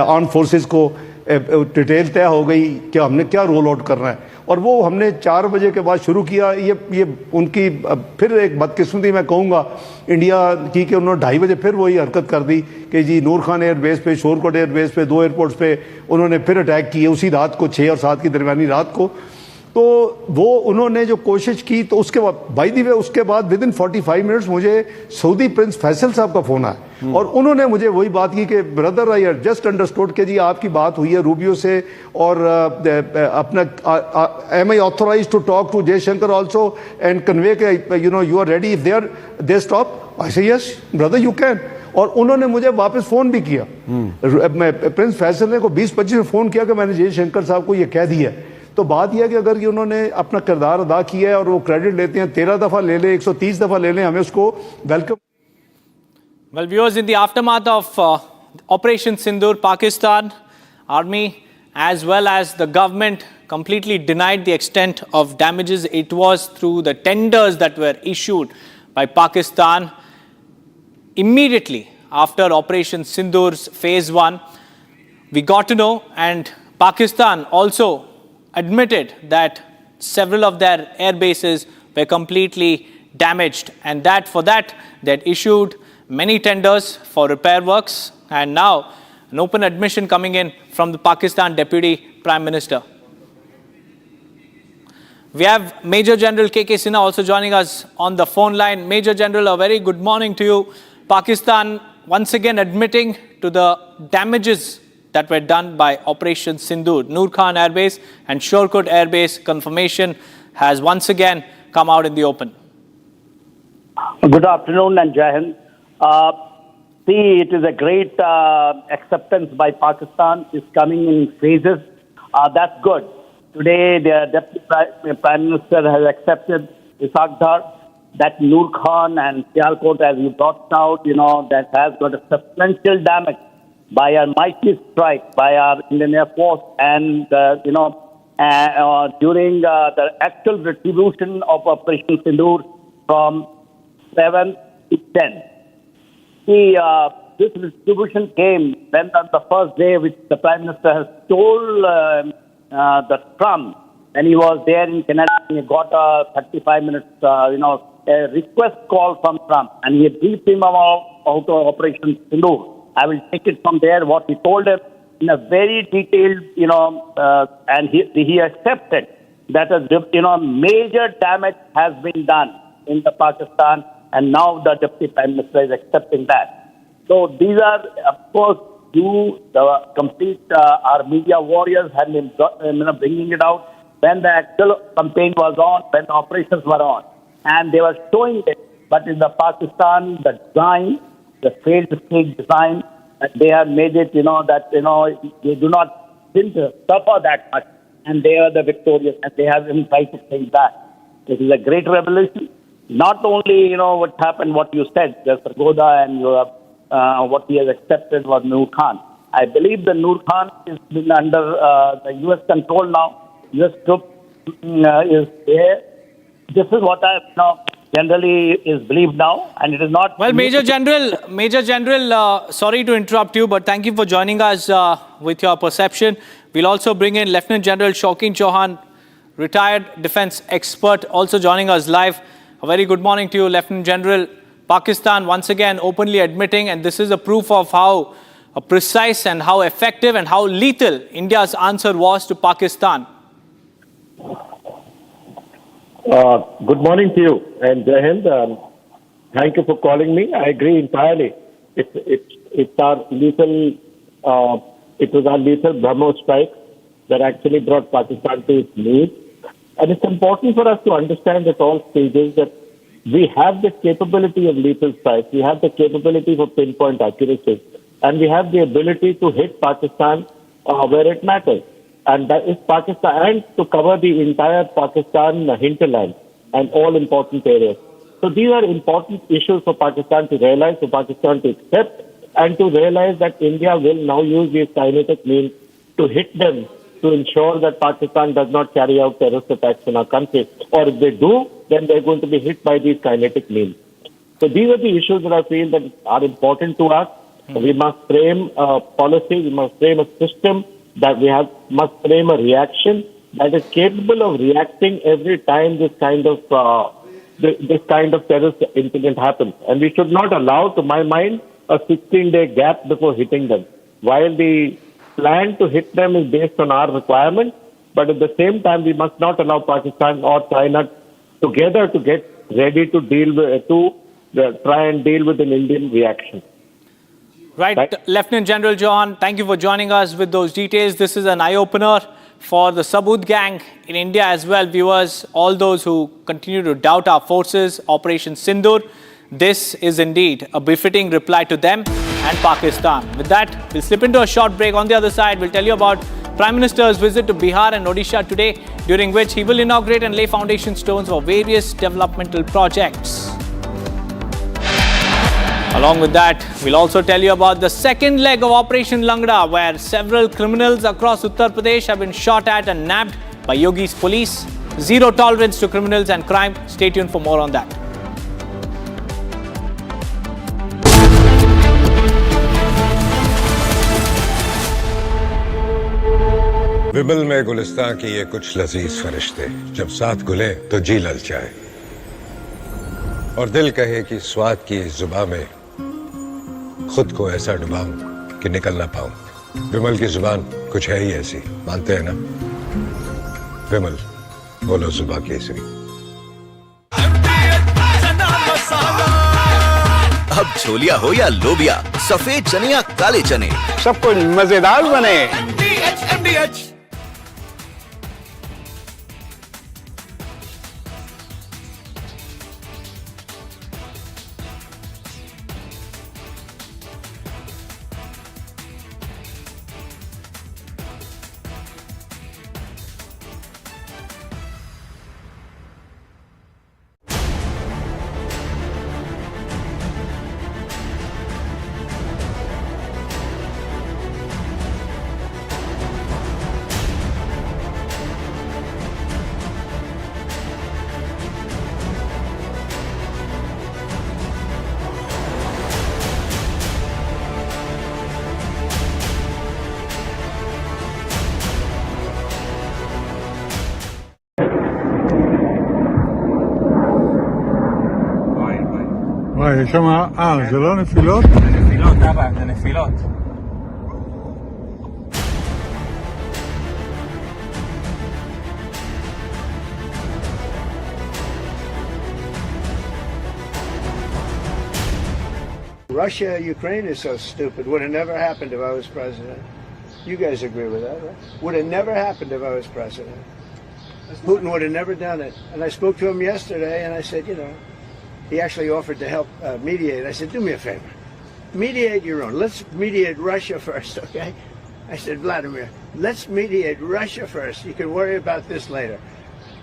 arm forces को, detail तय हो गई कि हमने क्या roll out करना है, और वो हमने 4 बजे के बाद शुरू किया। ये उनकी फिर एक बदकिस्मती मैं कहूँगा इंडिया की कि उन्होंने 2:30 बजे फिर वही हरकत कर दी कि जी नूर खान एयरबेस पे, शोरकोट एयरबेस पे, 2 एयरपोर्ट्स पे उन्होंने फिर अटैक किए उसी रात को, 6 और 7 की दरमियानी रात को। तो वो उन्होंने जो कोशिश की, तो उसके बाद बाय द वे उसके बाद विद इन 45 मिनट्स मुझे सऊदी प्रिंस फैसल साहब का फोन आया और उन्होंने मुझे वही बात की कि ब्रदर आई जस्ट अंडरस्टूड कि जी आपकी बात हुई है रूबियो से और अपना am I authorize to talk to Jaishankar also and convey के you are ready if they stop. I say yes brother you can. और उन्होंने मुझे वापस फोन भी किया, प्रिंस फैसल ने को 20-25 में फोन किया कि मैंने जयशंकर साहब को ये कह दिया। तो बात यह है कि अगर ये उन्होंने अपना किरदार अदा किया है और वो क्रेडिट लेते हैं, 13 दफा ले लें, 130 दफा ले लें, हमें उसको welcome. Well, viewers, in the aftermath of Operation Sindhu, Pakistan Army as well as the government completely denied the extent of damages. It was through the tenders that were issued by Pakistan immediately after Operation Sindhu's Phase 1. We got to know, and Pakistan also admitted that several of their air bases were completely damaged, and that for that they had issued many tenders for repair works, and now an open admission coming in from the Pakistan Deputy Prime Minister. We have Major General KK Sinha also joining us on the phone line. Major General, a very good morning to you. Pakistan once again admitting to the damages that were done by Operation Sindhu. Noor Khan Air Base and Shorkut Air Base confirmation has once again come out in the open. Good afternoon and Jai Hind. See, it is a great acceptance by Pakistan. It's coming in phases. That's good. Today, the Deputy Prime Minister has accepted Isakdar, that Noor Khan and Sialkot, as you brought out, that has got a substantial damage by a mighty strike by our Indian Air Force and, during the actual retribution of Operation Sindhu from 7 to 10. See, this distribution came when on the first day which the Prime Minister has told the Trump when he was there in Canada, he got a 35 minutes, a request call from Trump, and he briefed him about Operation Sindhu. I will take it from there, what he told him in a very detailed, and he accepted that a major damage has been done in the Pakistan, and now the Deputy Prime Minister is accepting that. So these are, of course, the complete, our media warriors have been bringing it out when the actual campaign was on, when the operations were on, and they were showing it. But in the Pakistan, the design, the failed state design, they have made it, that, they didn't suffer that much, and they are the victorious, and they have even tried to change that. It is a great revolution. Not only, what happened, what you said, the Sargodha and what he has accepted was Noor Khan. I believe the Noor Khan is been under the U.S. control now. U.S. troops is there. This is what I generally is believed now, and it is not. Well, Major General, sorry to interrupt you, but thank you for joining us with your perception. We'll also bring in Lieutenant General Shaukin Chauhan, retired defense expert, also joining us live. A very good morning to you, Lieutenant General. Pakistan once again openly admitting, and this is a proof of how precise and how effective and how lethal India's answer was to Pakistan. Good morning to you, and Jai Hind. Thank you for calling me. I agree entirely. It's our lethal. It was our lethal BrahMos strike that actually brought Pakistan to its knees. And it's important for us to understand at all stages that we have the capability of lethal strikes. We have the capability for pinpoint accuracy, and we have the ability to hit Pakistan where it matters. And that is Pakistan, and to cover the entire Pakistan hinterland and all important areas. So these are important issues for Pakistan to realize, for Pakistan to accept, and to realize that India will now use these kinetic means to hit them, to ensure that Pakistan does not carry out terrorist attacks in our country. Or if they do, then they're going to be hit by these kinetic means. So these are the issues that I feel that are important to us. We must frame a policy, we must frame a system, that we must frame a reaction that is capable of reacting every time this kind of terrorist incident happens. And we should not allow, to my mind, a 16-day gap before hitting them. While the plan to hit them is based on our requirements, But at the same time, we must not allow Pakistan or China together to get ready to deal with, try and deal with an Indian reaction. Right, Lieutenant General John, thank you for joining us with those details. This is an eye-opener for the Sabud gang in India as well. Viewers, all those who continue to doubt our forces, Operation Sindhu, this is indeed a befitting reply to them and Pakistan. With that, we'll slip into a short break. On the other side, we'll tell you about Prime Minister's visit to Bihar and Odisha today, during which he will inaugurate and lay foundation stones for various developmental projects. Along with that, we'll also tell you about the second leg of Operation Langda, where several criminals across Uttar Pradesh have been shot at and nabbed by Yogi's police. Zero tolerance to criminals and crime. Stay tuned for more on that. विमल में गुलिस्तां की ये कुछ लजीज फरिश्ते जब साथ घुले तो जी ललचाए और दिल कहे कि स्वाद की जुबान में खुद को ऐसा डुबाऊं कि निकल ना पाऊं। विमल की जुबान कुछ है ही ऐसी, मानते हैं ना? विमल, बोलो जुबां केसरी। अब छोलिया हो या लोबिया, सफेद चने या काले चने, सब कुछ मजेदार बने। יש שם, זה לא נפילות? זה נפילות, אבא, זה נפילות. Russia, Ukraine is so stupid. Would have never happened if I was president. You guys agree with that, right? Would have never happened if I was president. Putin would have never done it. And I spoke to him yesterday and I said, you know, he actually offered to help mediate. I said, do me a favor. Mediate your own. Let's mediate Russia first, okay? I said, Vladimir, let's mediate Russia first. You can worry about this later.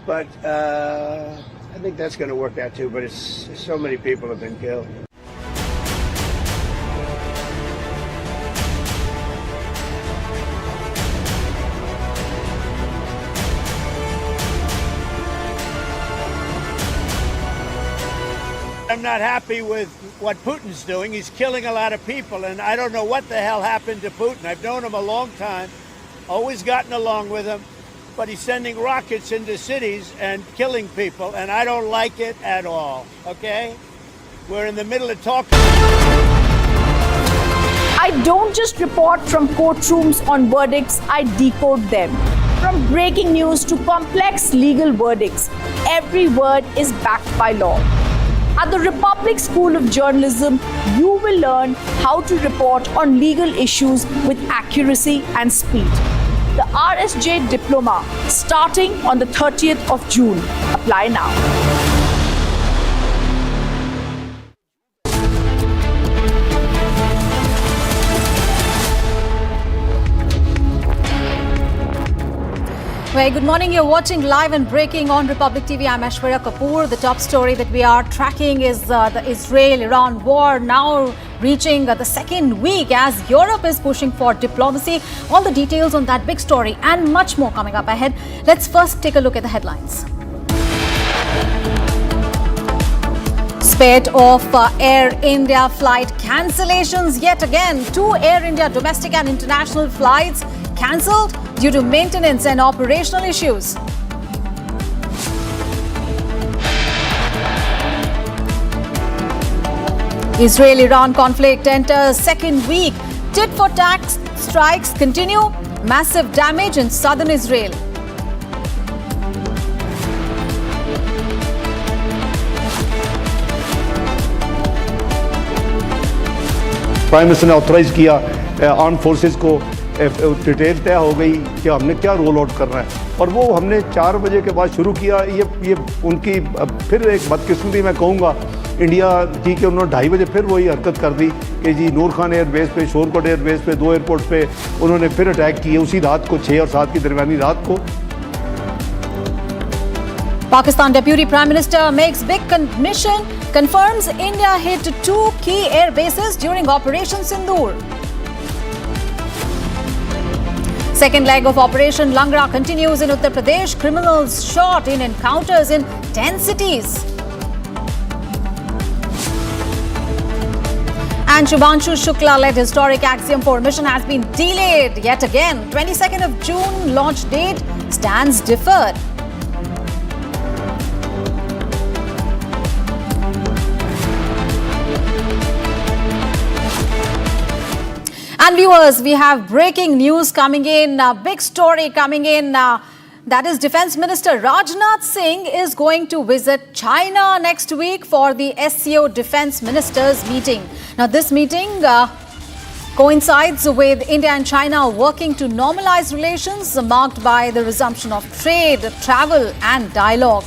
But I think that's going to work out too, but it's so many people have been killed. I'm not happy with what Putin's doing. He's killing a lot of people, and I don't know what the hell happened to Putin. I've known him a long time, always gotten along with him, but he's sending rockets into cities and killing people, and I don't like it at all, okay? We're in the middle of talking. I don't just report from courtrooms on verdicts, I decode them. From breaking news to complex legal verdicts, every word is backed by law. At the Republic School of Journalism, you will learn how to report on legal issues with accuracy and speed. The RSJ Diploma, starting on the 30th of June. Apply now. Very good morning. You're watching Live and Breaking on Republic TV. I'm Aishwarya Kapoor. The top story that we are tracking is the Israel-Iran war, now reaching the second week as Europe is pushing for diplomacy. All the details on that big story and much more coming up ahead. Let's first take a look at the headlines. Spate of Air India flight cancellations yet again. 2 Air India domestic and international flights cancelled due to maintenance and operational issues. Israel-Iran conflict enters second week. Tit-for-tat strikes continue. Massive damage in southern Israel. Prime minister ने authorise किया arm forces को, detail तय हो गई कि हमने क्या roll out करना है, और वो हमने 4 बजे के बाद शुरू किया। ये उनकी फिर एक बदकिस्मती मैं कहूँगा इंडिया की कि उन्होंने 2:30 बजे फिर वही हरकत कर दी कि जी नूर खान एयरबेस पे, शोरकोट एयरबेस पे, 2 एयरपोर्ट पे उन्होंने फिर अटैक किए उसी रात को, 6 और 7 की दरमियानी रात को। Pakistan Deputy Prime Minister makes big admission, confirms India hit 2 key air bases during Operation Sindhu. Second leg of Operation Langra continues in Uttar Pradesh. Criminals shot in encounters in 10 cities. And Shubhanshu Shukla-led historic Axiom 4 mission has been delayed yet again. 22nd of June launch date stands deferred. And viewers, we have breaking news coming in, big story coming in. That is, Defence Minister Rajnath Singh is going to visit China next week for the SCO Defence Ministers meeting. Now, this meeting coincides with India and China working to normalize relations, marked by the resumption of trade, travel and dialogue.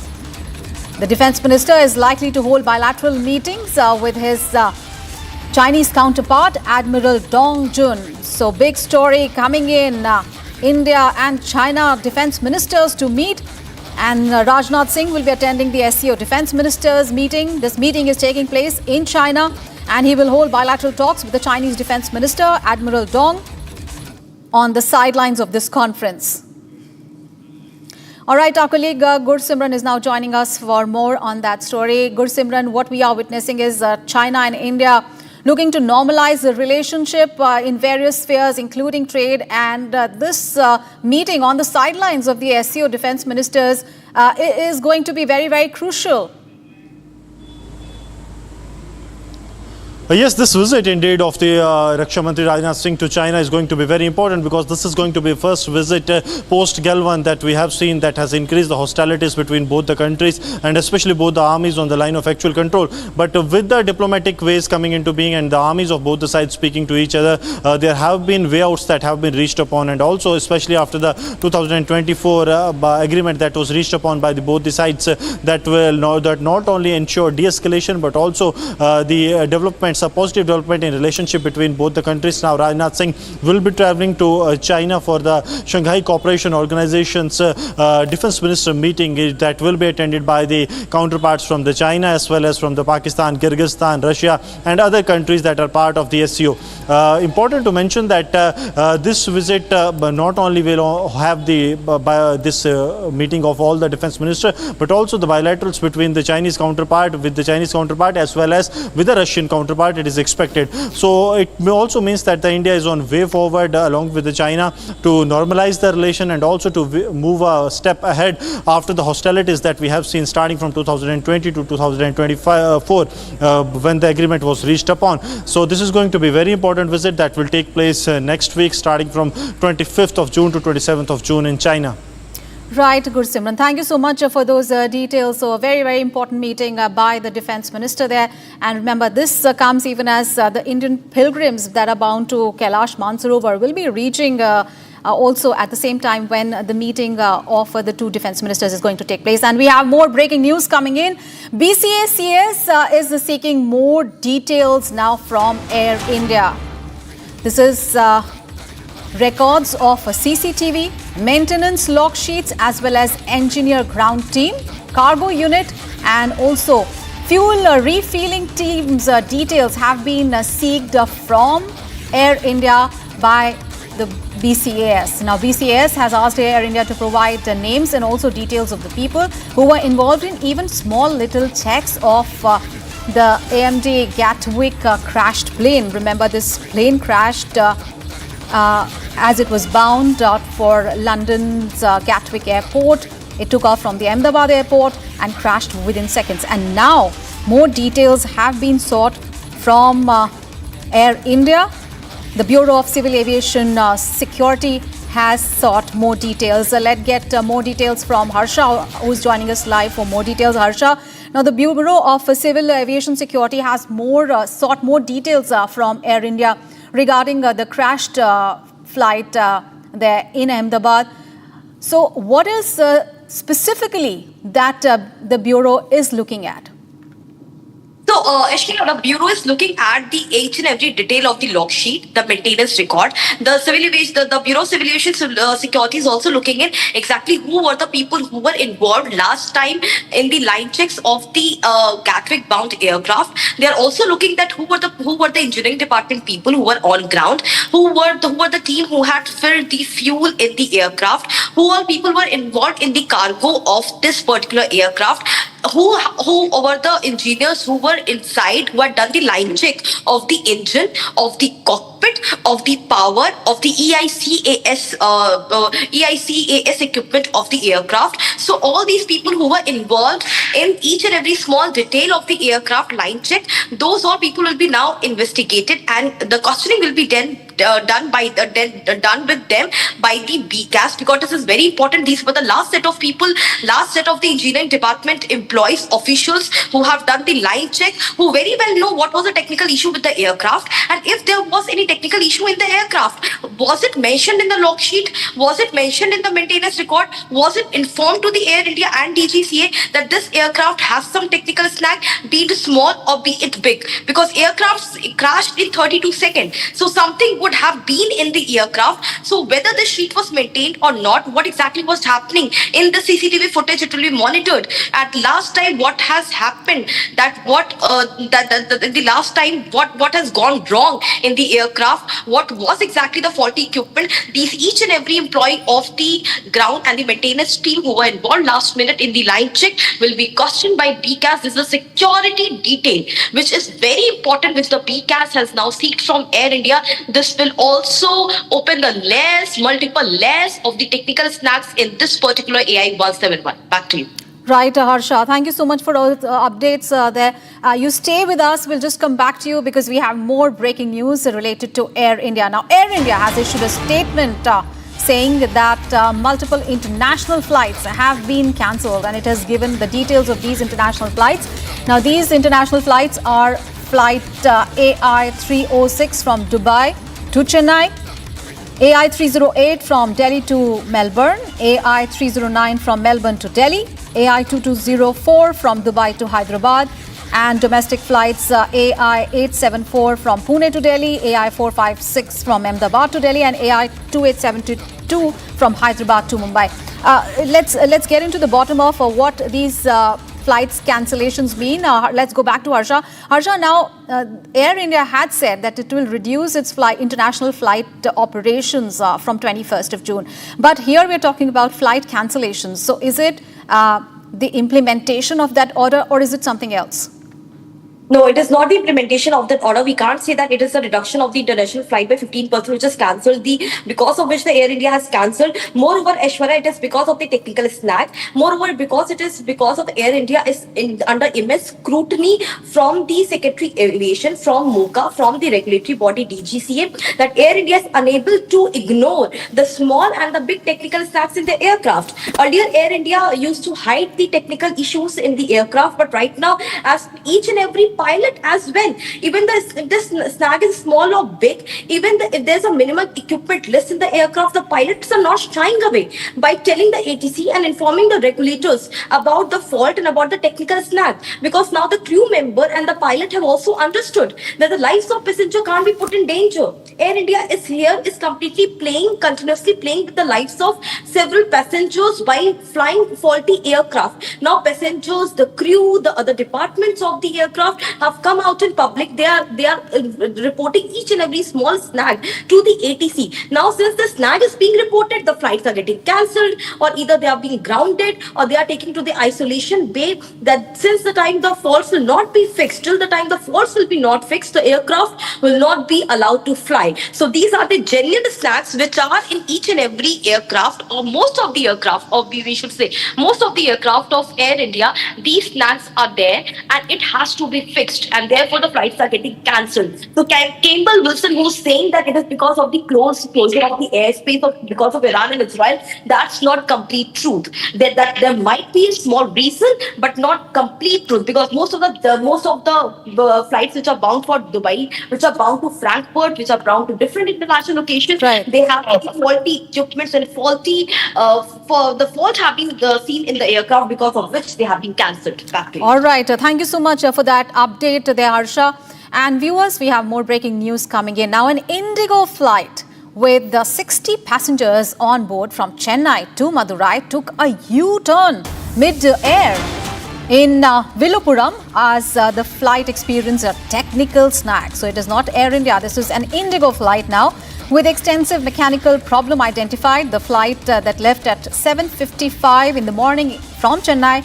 The Defence Minister is likely to hold bilateral meetings with his Chinese counterpart, Admiral Dong Jun. So, big story coming in. India and China defence ministers to meet, and Rajnath Singh will be attending the SCO defence ministers meeting. This meeting is taking place in China, and he will hold bilateral talks with the Chinese defence minister, Admiral Dong, on the sidelines of this conference. All right, our colleague Gursimran is now joining us for more on that story. Gursimran, what we are witnessing is China and India looking to normalize the relationship in various spheres, including trade. And this meeting on the sidelines of the SCO defence ministers is going to be very, very crucial. Yes, this visit indeed of the Raksha Mantri Rajnath Singh to China is going to be very important, because this is going to be the first visit post-Galwan that we have seen that has increased the hostilities between both the countries, and especially both the armies on the line of actual control. But with the diplomatic ways coming into being and the armies of both the sides speaking to each other, there have been way-outs that have been reached upon, and also especially after the 2024 agreement that was reached upon by both the sides, that will not only ensure de-escalation but also the developments, a positive development in relationship between both the countries. Now, Rajnath Singh will be travelling to China for the Shanghai Cooperation Organization's defence minister meeting that will be attended by the counterparts from the China as well as from the Pakistan, Kyrgyzstan, Russia and other countries that are part of the SCO. Important to mention that this visit not only will have the this meeting of all the defence minister, but also the bilaterals between the Chinese counterpart as well as with the Russian counterpart, it is expected. So it also means that the India is on way forward along with the China to normalize the relation and also to move a step ahead after the hostilities that we have seen starting from 2020 to 2024 when the agreement was reached upon. So this is going to be a very important visit that will take place next week, starting from 25th of June to 27th of June in China. Right, Gursimran. Thank you so much for those details. So a very, very important meeting by the defence minister there. And remember, this comes even as the Indian pilgrims that are bound to Kailash Mansarovar will be reaching also at the same time when the meeting of the two defence ministers is going to take place. And we have more breaking news coming in. BCACS is seeking more details now from Air India. This is records of CCTV, maintenance log sheets, as well as engineer ground team, cargo unit, and also fuel refueling teams. Details have been sought from Air India by the BCAS. Now, BCAS has asked Air India to provide names and also details of the people who were involved in even small little checks of the AMD Gatwick crashed plane. Remember, this plane crashed as it was bound out for London's Gatwick airport. It took off from the Ahmedabad airport and crashed within seconds. And now more details have been sought from Air India. The Bureau of Civil Aviation Security has sought more details. Let's get more details from Harsha, who's joining us live for more details. Harsha, Now, the Bureau of Civil Aviation Security has sought more details from Air India regarding the crashed flight there in Ahmedabad. So, what is specifically that the Bureau is looking at? So, Ashwin, the Bureau is looking at each and every detail of the log sheet, the maintenance record. The Bureau of Civil Aviation Security is also looking at exactly who were the people who were involved last time in the line checks of the Gatwick-bound aircraft. They are also looking at who were the engineering department people who were on ground, who were the team who had filled the fuel in the aircraft, who all people were involved in the cargo of this particular aircraft. Who were the engineers who were inside, who had done the line check of the engine, of the cockpit, of the power, of the EICAS equipment of the aircraft. So all these people who were involved in each and every small detail of the aircraft line check, those all people will be now investigated, and the questioning will be done with them by the BCAS, because this is very important. These were the last set of people, last set of the engineering department employees, officials who have done the line check, who very well know what was the technical issue with the aircraft, and if there was any technical issue in the aircraft, was it mentioned in the log sheet, was it mentioned in the maintenance record, was it informed to the Air India and DGCA that this aircraft has some technical snag, be it small or be it big, because aircrafts crashed in 32 seconds. So something would have been in the aircraft. So whether the sheet was maintained or not, what exactly was happening in the CCTV footage, it will be monitored. At last time, what has happened, the last time, what has gone wrong in the aircraft, what was exactly the faulty equipment, each and every employee of the ground and the maintenance team who were involved last minute in the line check will be questioned by BCAS. This is a security detail which is very important, which the BCAS has now sought from Air India. This will also open the multiple layers of the technical snags in this particular AI-171. Back to you. Right, Harsha. Thank you so much for all the updates there. You stay with us. We'll just come back to you because we have more breaking news related to Air India. Now, Air India has issued a statement saying that multiple international flights have been cancelled, and it has given the details of these international flights. Now, these international flights are flight AI-306 from Dubai to Chennai, AI-308 from Delhi to Melbourne, AI-309 from Melbourne to Delhi, AI-2204 from Dubai to Hyderabad, and domestic flights AI-874 from Pune to Delhi, AI-456 from Ahmedabad to Delhi, and AI-2872 from Hyderabad to Mumbai. Let's get into the bottom of what these flights cancellations mean. Let's go back to Harsha. Harsha, now Air India had said that it will reduce its international flight operations from 21st of June. But here we're talking about flight cancellations. So is it the implementation of that order, or is it something else? No, it is not the implementation of that order. We can't say that it is a reduction of the international flight by 15%, which is cancelled, because of which the Air India has cancelled. Moreover, Aishwarya, it is because of the technical snag. Moreover, because of Air India is under immense scrutiny from the Secretary Aviation, from MOCA, from the regulatory body DGCA, that Air India is unable to ignore the small and the big technical snags in the aircraft. Earlier, Air India used to hide the technical issues in the aircraft, but right now, as each and every pilot as well, even if this snag is small or big, even if there's a minimum equipment list in the aircraft, the pilots are not shying away by telling the ATC and informing the regulators about the fault and about the technical snag, because now the crew member and the pilot have also understood that the lives of passenger can't be put in danger. Air India is continuously playing with the lives of several passengers by flying faulty aircraft. Now passengers, the crew, the other departments of the aircraft have come out in public. They are reporting each and every small snag to the ATC. Now, since the snag is being reported, the flights are getting cancelled, or either they are being grounded, or they are taken to the isolation bay. That since the time the faults will not be fixed, till the time the faults will be not fixed, the aircraft will not be allowed to fly. fly. So these are the genuine snags which are in each and every aircraft, or most of the aircraft, or we should say most of the aircraft of Air India. These snags are there and it has to be fixed, and therefore the flights are getting cancelled. So Campbell Wilson, who's saying that it is because of the closure of the airspace because of Iran and Israel, that's not complete truth. That there might be a small reason, but not complete truth, because most of the flights which are bound for Dubai, which are bound to Frankfurt, which are bound to different international locations, they have faulty equipments and faulty for the fault have been seen in the aircraft, because of which they have been cancelled. All right. Thank you so much for that update there, Harsha. And viewers, we have more breaking news coming in. Now, an Indigo flight with the 60 passengers on board from Chennai to Madurai took a U-turn mid-air in Villupuram as the flight experienced a technical snag. So it is not Air India. This is an Indigo flight now with extensive mechanical problem identified. The flight that left at 7:55 in the morning from Chennai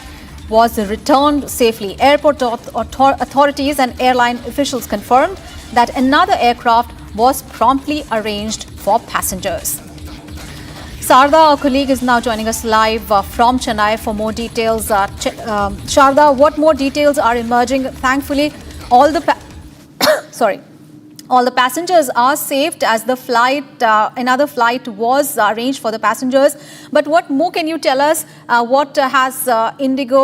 was returned safely. Airport authorities and airline officials confirmed that another aircraft was promptly arranged for passengers. Sharda, our colleague, is now joining us live from Chennai for more details. Sharda, what more details are emerging? Thankfully, all the passengers are saved as the flight, another flight was arranged for the passengers. But what more can you tell us? What has Indigo,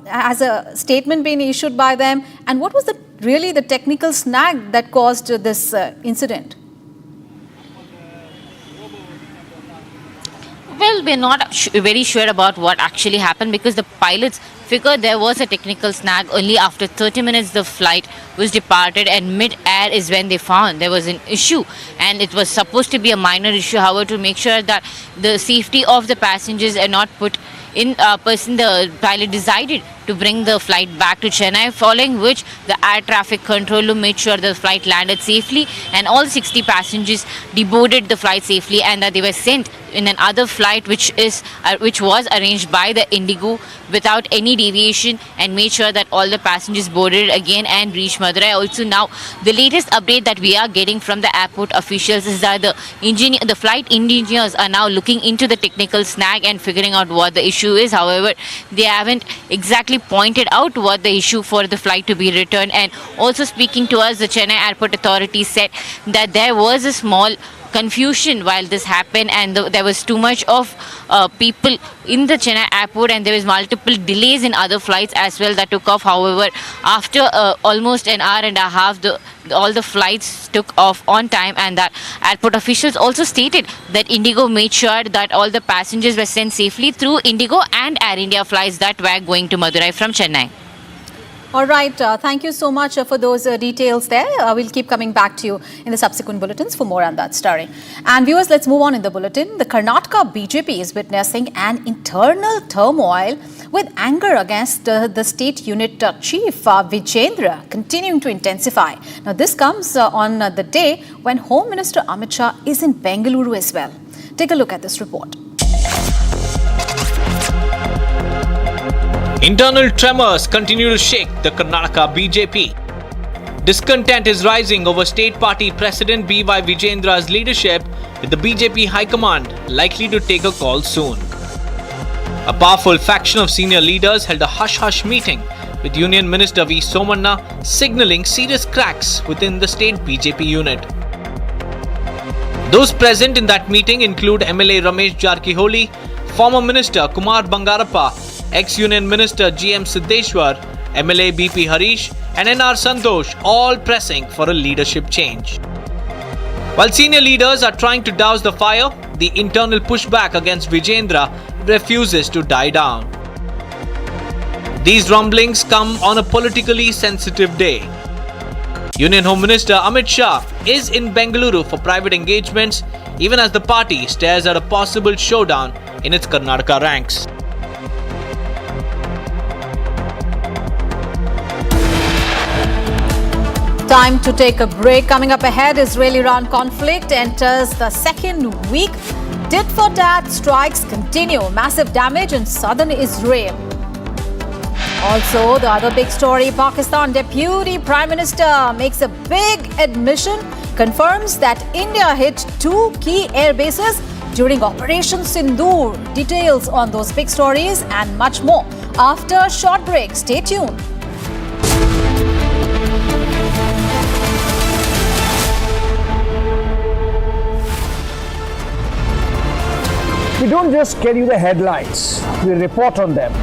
has a statement been issued by them? And what was really the technical snag that caused this incident? Well, we're not very sure about what actually happened, because the pilots figured there was a technical snag. Only after 30 minutes the flight was departed, and mid-air is when they found there was an issue, and it was supposed to be a minor issue. However, to make sure that the safety of the passengers are not put in the pilot decided to bring the flight back to Chennai, following which the air traffic controller made sure the flight landed safely and all 60 passengers deboarded the flight safely, and that they were sent in another flight which was arranged by the Indigo without any deviation, and made sure that all the passengers boarded again and reached Madurai. Also, now the latest update that we are getting from the airport officials is that the flight engineers are now looking into the technical snag and figuring out what the issue is. However, they haven't exactly pointed out what the issue for the flight to be returned. And also speaking to us, the Chennai Airport Authority said that there was a small confusion while this happened, and there was too much of people in the Chennai airport, and there was multiple delays in other flights as well that took off. However, after almost an hour and a half, all the flights took off on time, and that airport officials also stated that Indigo made sure that all the passengers were sent safely through Indigo and Air India flights that were going to Madurai from Chennai. All right. Thank you so much for those details there. We'll keep coming back to you in the subsequent bulletins for more on that story. And viewers, let's move on in the bulletin. The Karnataka BJP is witnessing an internal turmoil with anger against the state unit chief Vijendra continuing to intensify. Now, this comes on the day when Home Minister Amit Shah is in Bengaluru as well. Take a look at this report. Internal tremors continue to shake the Karnataka BJP. Discontent is rising over state party president B.Y. Vijendra's leadership, with the BJP High Command likely to take a call soon. A powerful faction of senior leaders held a hush-hush meeting with Union Minister V. Somanna, signalling serious cracks within the state BJP unit. Those present in that meeting include MLA Ramesh Jarkiholi, former Minister Kumar Bangarappa, ex-Union Minister G.M. Siddeshwar, MLA BP Harish and NR Santosh, all pressing for a leadership change. While senior leaders are trying to douse the fire, the internal pushback against Vijendra refuses to die down. These rumblings come on a politically sensitive day. Union Home Minister Amit Shah is in Bengaluru for private engagements, even as the party stares at a possible showdown in its Karnataka ranks. Time to take a break. Coming up ahead, Israel-Iran conflict enters the second week. Tit for tat strikes continue. Massive damage in southern Israel. Also, the other big story, Pakistan Deputy Prime Minister makes a big admission confirms that India hit 2 key air bases during Operation Sindhu. Details on those big stories and much more after a short break. Stay tuned. We don't just carry the headlines, we report on them.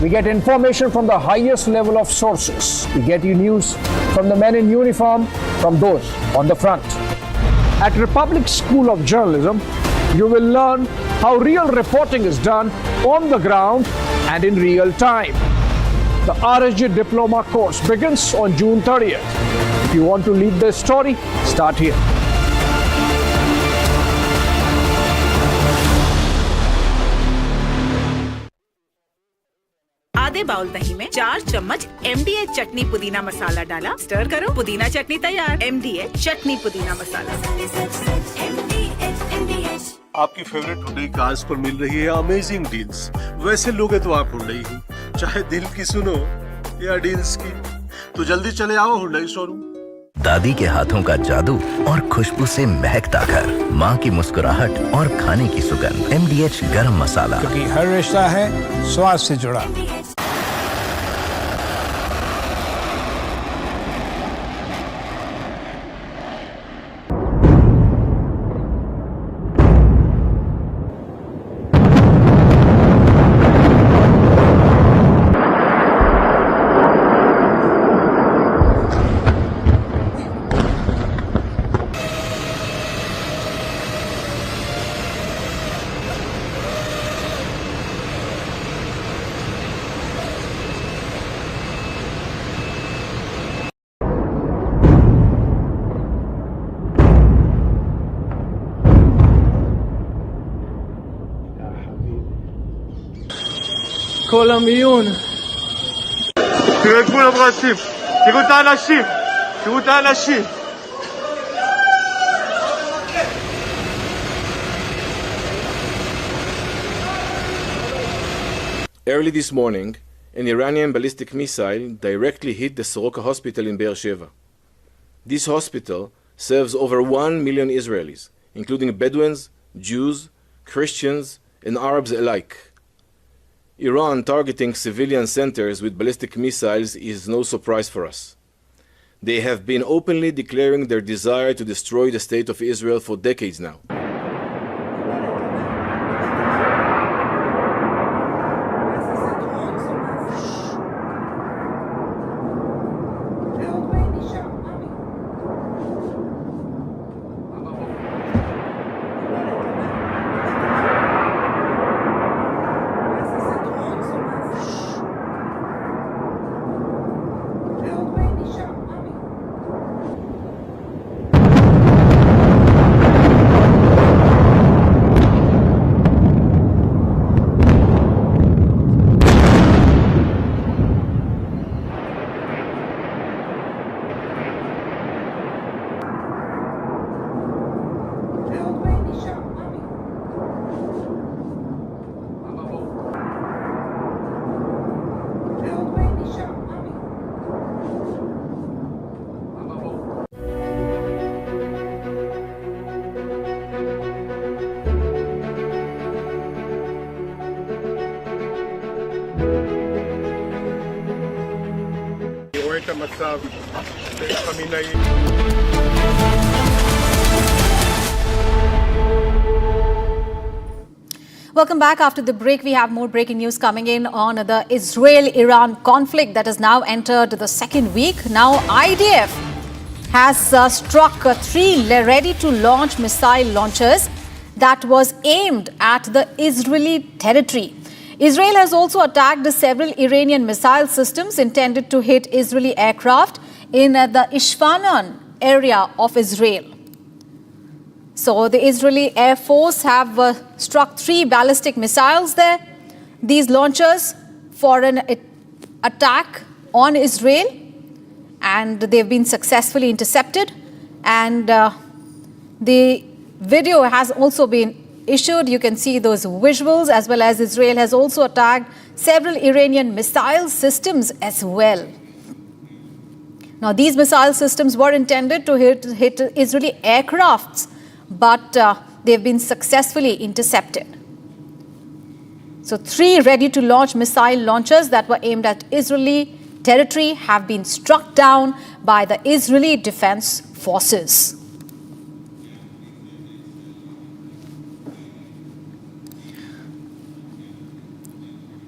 We get information from the highest level of sources. We get you news from the men in uniform, from those on the front. At Republic School of Journalism, you will learn how real reporting is done on the ground and in real time. The RSG Diploma course begins on June 30th. If you want to lead the story, start here. आधे bowl दही में 4 चम्मच MDH चटनी पुदीना मसाला डाला, stir करो, पुदीना चटनी तैयार। MDH चटनी पुदीना मसाला। आपकी फेवरेट हुंडई कार्स पर मिल रही है अमेजिंग डील्स। वैसे लोगे तो आप हुंडई ही, चाहे दिल की सुनो या डील्स की, तो जल्दी चले आओ हुंडई शोरूम। दादी के हाथों का जादू और खुशबू से महकता घर, माँ की मुस्कुराहट और खाने की सुगंध। MDH गरम मसाला, क्योंकि हर रिश्ता है स्वाद से जुड़ा। כל המיון. תראו את כולם רצים, תראו את האנשים, תראו את האנשים. Early this morning, an Iranian ballistic missile directly hit the Soroka hospital in Beersheba. This hospital serves over 1 million Israelis, including Bedouins, Jews, Christians, and Arabs alike. Iran targeting civilian centers with ballistic missiles is no surprise for us. They have been openly declaring their desire to destroy the state of Israel for decades now. Welcome back. After the break, we have more breaking news coming in on the Israel-Iran conflict that has now entered the second week. Now, IDF has struck 3 ready-to-launch missile launchers that was aimed at the Israeli territory. Israel has also attacked several Iranian missile systems intended to hit Israeli aircraft in the Isfahan area of Israel. So the Israeli Air Force have struck 3 ballistic missiles there. These launchers for an attack on Israel, and they've been successfully intercepted. And the video has also been issued. You can see those visuals, as well as Israel has also attacked several Iranian missile systems as well. Now, these missile systems were intended to hit Israeli aircrafts, but they've been successfully intercepted. So 3 ready-to-launch missile launchers that were aimed at Israeli territory have been struck down by the Israeli Defense Forces.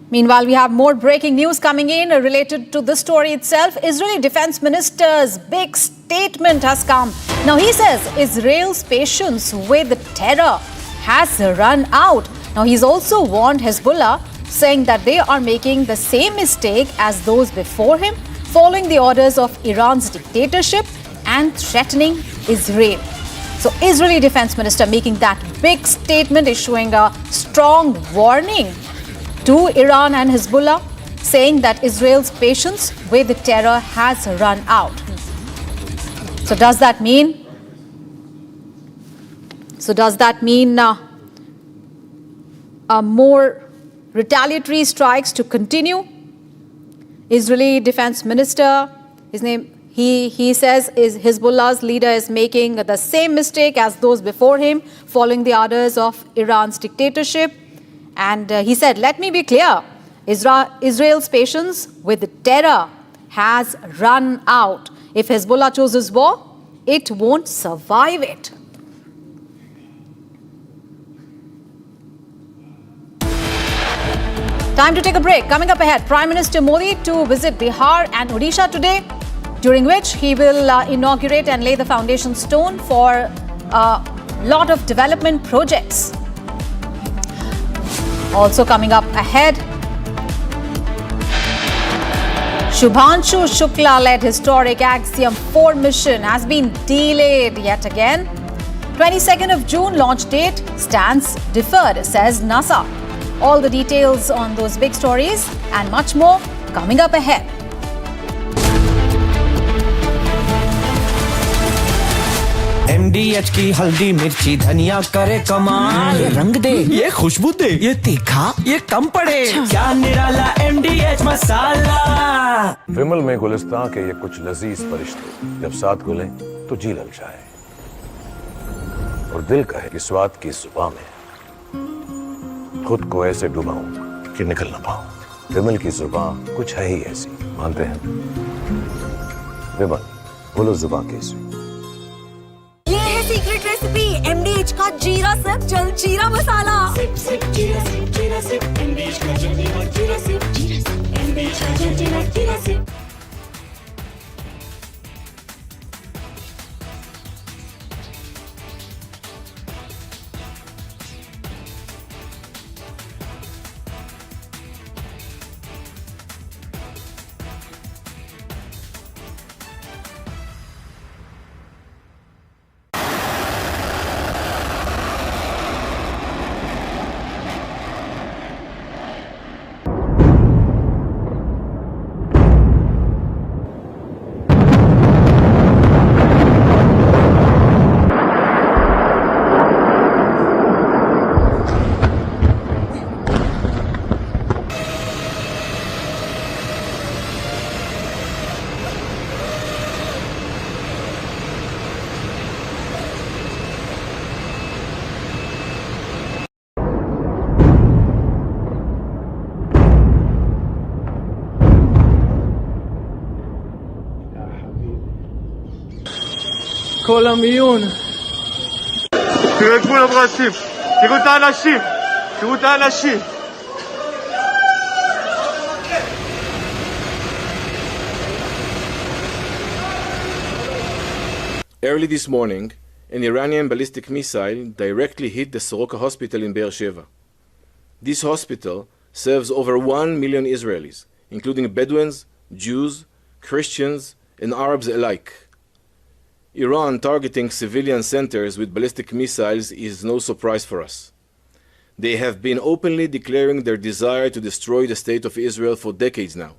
Meanwhile, we have more breaking news coming in related to this story itself. Israeli Defense Minister's big statement has come. Now, he says Israel's patience with terror has run out. Now, he's also warned Hezbollah, saying that they are making the same mistake as those before him, following the orders of Iran's dictatorship and threatening Israel. So, Israeli Defense Minister making that big statement, issuing a strong warning to Iran and Hezbollah, saying that Israel's patience with terror has run out. So does that mean more retaliatory strikes to continue? Israeli Defense Minister, his name, he says is Hezbollah's leader is making the same mistake as those before him, following the orders of Iran's dictatorship. And he said, let me be clear, Israel's patience with terror has run out. If Hezbollah chooses war, it won't survive it. Time to take a break. Coming up ahead, Prime Minister Modi to visit Bihar and Odisha today, during which he will inaugurate and lay the foundation stone for a lot of development projects. Also coming up ahead, Shubhanshu Shukla-led historic Axiom 4 mission has been delayed yet again. 22nd of June launch date stands deferred, says NASA. All the details on those big stories and much more coming up ahead. MDH की हल्दी मिर्ची धनिया करे कमाल, ये रंग दे, ये खुशबू दे, ये तीखा, ये कम पड़े, क्या निराला MDH मसाला। विमल में गुलिस्तां के ये कुछ लजीज फरिश्ते जब साथ घुलें तो जी लग जाए, और दिल कहे कि स्वाद की जुबान में खुद को ऐसे डुबाऊं कि निकल ना पाऊं। विमल की जुबान कुछ है ही ऐसी, मानते हैं? विमल, बोलो जुबान कैसी? सीक्रेट रेसिपी MDH का जीरा sip jaljeera masala. Sip sip जीरा सिप MDH का जलजीरा जीरा सिप MDH का जलजीरा जीरा SIP. כל המיון. תראו את כולם רצים, תראו את האנשים, תראו את האנשים. Early this morning, an Iranian ballistic missile directly hit the Soroka hospital in Be'er Sheva. This hospital serves over 1 million Israelis, including Bedouins, Jews, Christians, and Arabs alike. Iran targeting civilian centers with ballistic missiles is no surprise for us. They have been openly declaring their desire to destroy the state of Israel for decades now.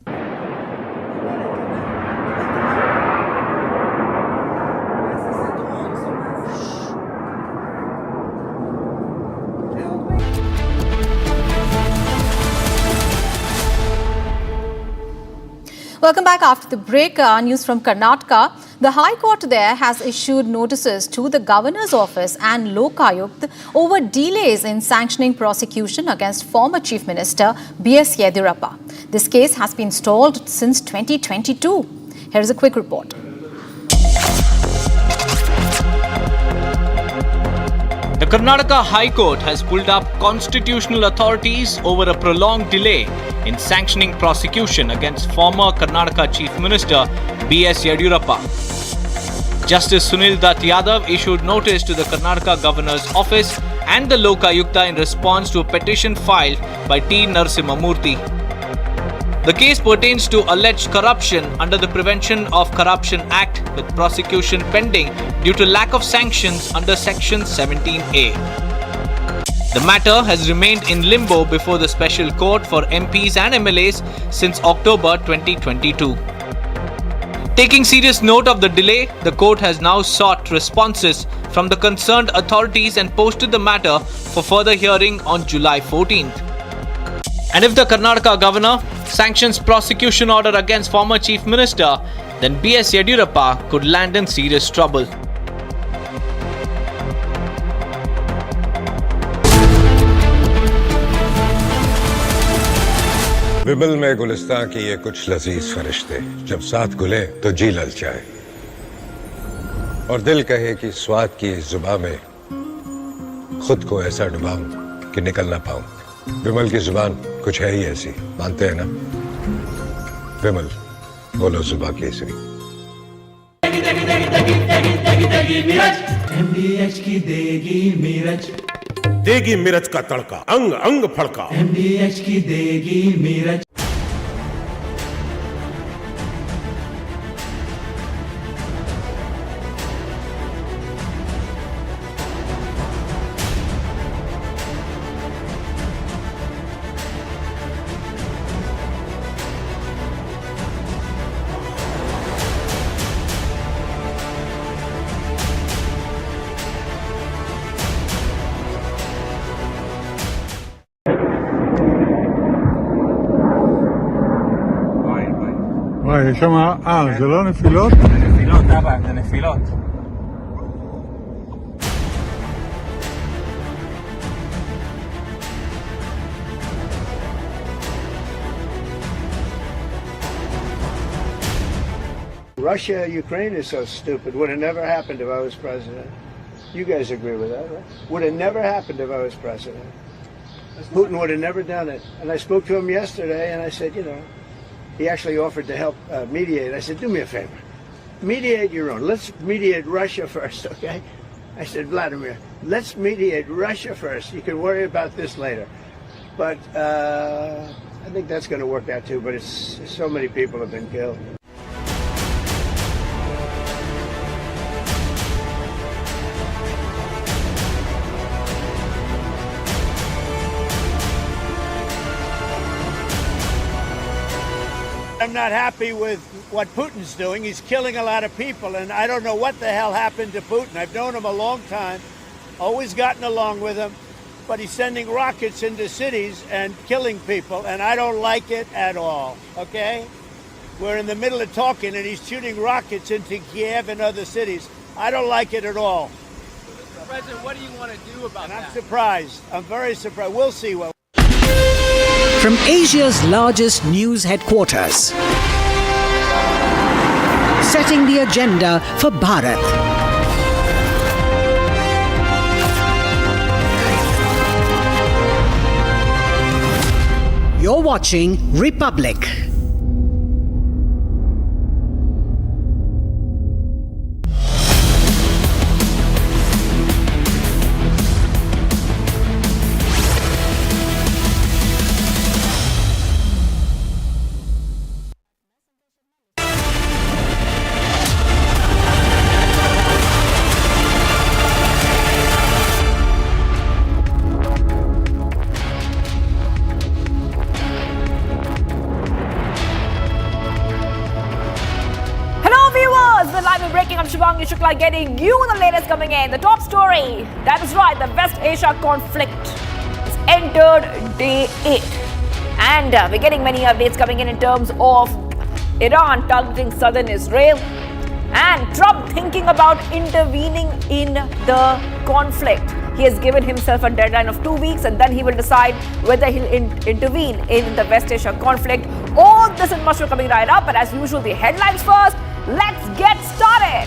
Welcome back after the break. News from Karnataka. The High Court there has issued notices to the Governor's Office and Lokayukt over delays in sanctioning prosecution against former Chief Minister B.S. Yedurapa. This case has been stalled since 2022. Here is a quick report. The Karnataka High Court has pulled up constitutional authorities over a prolonged delay in sanctioning prosecution against former Karnataka Chief Minister B.S. Yedurapa. Justice Sunil Dutt Yadav issued notice to the Karnataka Governor's Office and the Lokayukta in response to a petition filed by T. Narasimhamurthy. The case pertains to alleged corruption under the Prevention of Corruption Act, with prosecution pending due to lack of sanctions under Section 17A. The matter has remained in limbo before the Special Court for MPs and MLAs since October 2022. Taking serious note of the delay, the court has now sought responses from the concerned authorities and posted the matter for further hearing on July 14th. And if the Karnataka Governor sanctions prosecution order against former Chief Minister, then B.S. Yedurappa could land in serious trouble. विमल में गुलिस्तां की ये कुछ लजीज फरिश्ते जब साथ घुले तो जी ललचाए और दिल कहे कि स्वाद की इस जुबान में खुद को ऐसा डुबाऊं कि निकल ना पाऊं। विमल की जुबान कुछ है ही ऐसी, मानते हैं ना? विमल, बोलो जुबान केसरी। MDH की देगी मिर्च, देगी मिर्च का तड़का, अंग अंग फड़का। MDH की देगी मिर्च। וואי, יש שם... זה לא נפילות? זה נפילות, אבא, זה נפילות. Russia, Ukraine is so stupid. Would have never happened if I was president. You guys agree with that, right? Would have never happened if I was president. Putin would have never done it. And I spoke to him yesterday and I said, you know, he actually offered to help mediate. I said, do me a favor. Mediate your own. Let's mediate Russia first, okay? I said, Vladimir, let's mediate Russia first. You can worry about this later. But I think that's going to work out too, but it's so many people have been killed. I'm not happy with what Putin's doing. He's killing a lot of people, and I don't know what the hell happened to Putin. I've known him a long time, always gotten along with him, but he's sending rockets into cities and killing people, and I don't like it at all, okay? We're in the middle of talking, and he's shooting rockets into Kiev and other cities. I don't like it at all. Mr. President, what do you want to do about that? I'm surprised. I'm very surprised. We'll see what. From Asia's largest news headquarters, setting the agenda for Bharat. You're watching Republic. Shukla getting you the latest coming in. The top story, that is right, the West Asia conflict has entered day 8. And we're getting many updates coming in terms of Iran targeting southern Israel, and Trump thinking about intervening in the conflict. He has given himself a deadline of 2 weeks, and then he will decide whether he'll intervene in the West Asia conflict. All this and much more coming right up, but as usual, the headlines first. Let's get started.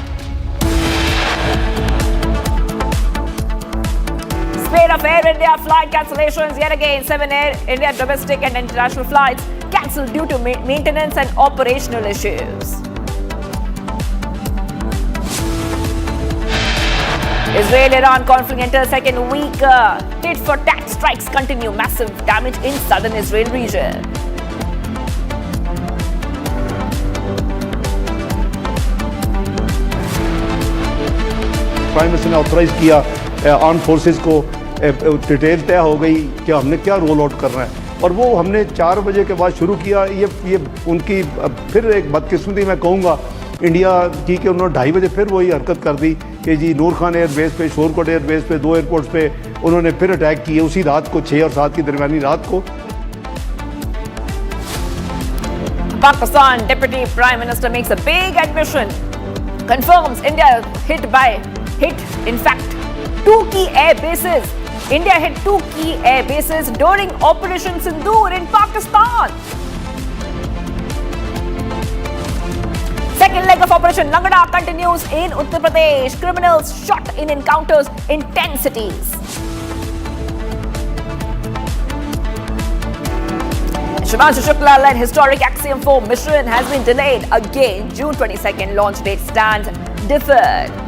Spate of Air India flight cancellations yet again. 7 Air India domestic and international flights cancelled due to maintenance and operational issues. Israel-Iran conflict enters second week. Tit-for-tat strikes continue. Massive damage in southern Israel region. Prime minister ने authorise किया arm forces को, detail तय हो गई कि हमने क्या roll out करना है, और वो हमने 4 बजे के बाद शुरू किया। ये उनकी फिर एक बदकिस्मती मैं कहूँगा इंडिया की कि उन्होंने 2:30 बजे फिर वही हरकत कर दी कि जी नूर खान एयरबेस पे, शोरकोट एयरबेस पे, 2 एयरपोर्ट्स पे उन्होंने फिर अटैक किए उसी रात को, 6 और 7 की दरमियानी रात को। Pakistan Deputy Prime Minister makes a big admission, confirms India hit in fact 2 key air bases. India hit 2 key air bases during Operation Sindhu in Pakistan. Second leg of Operation Langda continues in Uttar Pradesh. Criminals shot in encounters in 10 cities. Shivanshu Shukla-led historic Axiom 4 mission has been delayed again. June 22nd launch date stands deferred.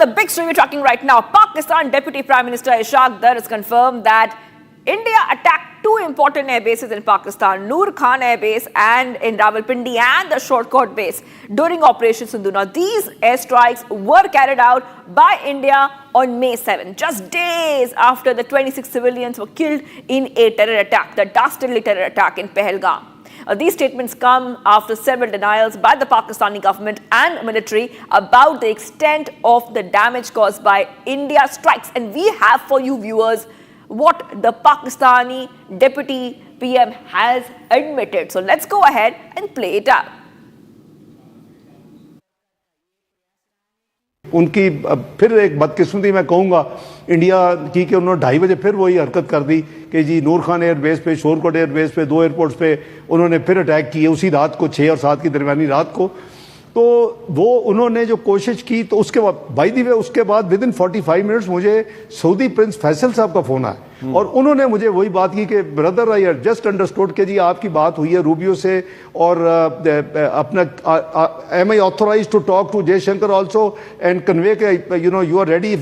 The big story we're tracking right now. Pakistan Deputy Prime Minister Ishaq Dar has confirmed that India attacked 2 important air bases in Pakistan, Noor Khan Air Base and in Rawalpindi, and the Shortcourt base during Operation Sindhu. Now, these airstrikes were carried out by India on May 7, just days after the 26 civilians were killed in a terror attack, the dastardly terror attack in Pahalgam. These statements come after several denials by the Pakistani government and military about the extent of the damage caused by India's strikes. And we have for you viewers what the Pakistani Deputy PM has admitted. So let's go ahead and play it out. उनकी फिर एक बदकिस्मती मैं कहूँगा India की कि उन्होंने 2:30 बजे फिर वही हरकत कर दी कि जी नूर खान एयरबेस पे, शोरकोट एयरबेस पे, 2 एयरपोर्ट्स पे उन्होंने फिर अटैक किए उसी रात को, 6 और 7 की दरमियानी रात को। तो वो उन्होंने जो कोशिश की, तो उसके बाद बाय द वे उसके बाद विद इन 45 मिनट्स मुझे सऊदी प्रिंस फैसल साहब का फोन आया और उन्होंने मुझे वही बात की कि brother I have just understood कि जी आपकी बात हुई है रूबियो से और अपना am I authorize to talk to Jaishankar also and convey के you are ready if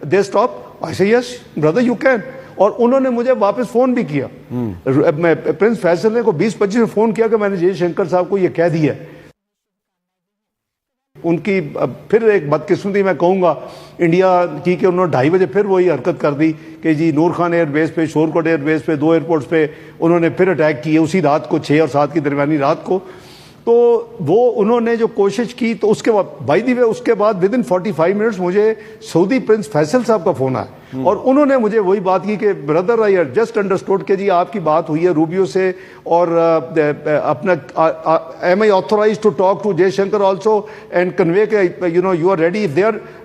they stop. I say yes brother you can. और उन्होंने मुझे वापस फोन भी किया, प्रिंस फैसल ने को 20-25 में फोन किया कि मैंने जयशंकर साहब को ये कह दिया। उनकी फिर एक बदकिस्मती मैं कहूँगा इंडिया की कि उन्होंने 2:30 बजे फिर वही हरकत कर दी कि जी नूर खान एयरबेस पे, शोरकोट एयरबेस पे, 2 एयरपोर्ट्स पे उन्होंने फिर अटैक किए उसी रात को, 6 और 7 की दरमियानी रात को। तो वो उन्होंने जो कोशिश की, तो उसके बाद बाय द वे उसके बाद विद इन 45 मिनट्स मुझे सऊदी प्रिंस फैसल साहब का फोन आया और उन्होंने मुझे वही बात की कि brother I have just understood कि जी आपकी बात हुई है रूबियो से और अपना am I authorize to talk to Jaishankar also and convey के you are ready if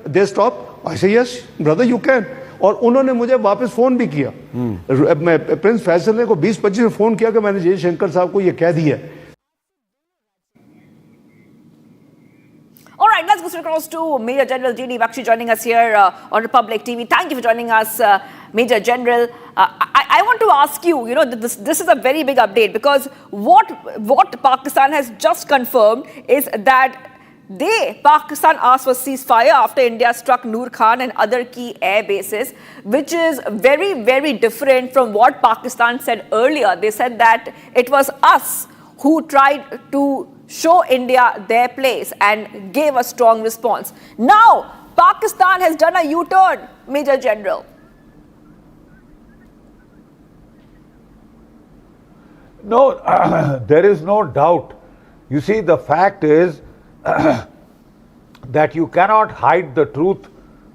they stop. I say yes brother you can. और उन्होंने मुझे वापस फोन भी किया, प्रिंस फैसल ने को 20-25 में फोन किया कि मैंने जयशंकर साहब को ये कह दिया। All right, let's go across to Major General G.D. Bakshi joining us here on Republic TV. Thank you for joining us, Major General. I want to ask you, this is a very big update because what Pakistan has just confirmed is that Pakistan asked for ceasefire after India struck Noor Khan and other key air bases, which is very, very different from what Pakistan said earlier. They said that it was us who tried to show India their place and gave a strong response. Now, Pakistan has done a U-turn, Major General. No, there is no doubt. You see, the fact is that you cannot hide the truth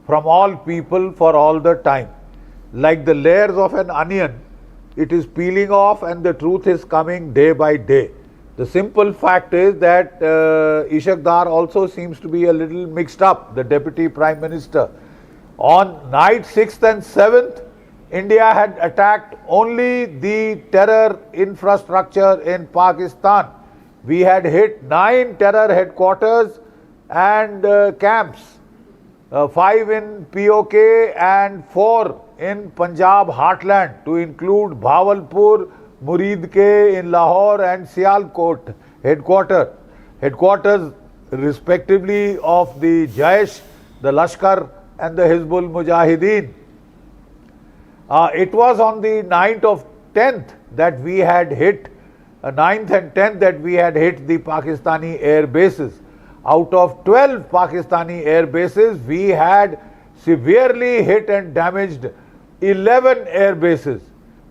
from all people for all the time. Like the layers of an onion, it is peeling off and the truth is coming day by day. The simple fact is that Ishaq Dar also seems to be a little mixed up, the Deputy Prime Minister. On night 6th and 7th, India had attacked only the terror infrastructure in Pakistan. We had hit 9 terror headquarters and camps, 5 in POK and 4 in Punjab heartland, to include Bawalpur, Muridke in Lahore and Sialkot headquarters respectively of the Jaish, the Lashkar and the Hizbul Mujahideen. It was on the 9th of 10th that we had hit, 9th and 10th that we had hit the Pakistani air bases. Out of 12 Pakistani air bases, we had severely hit and damaged 11 air bases,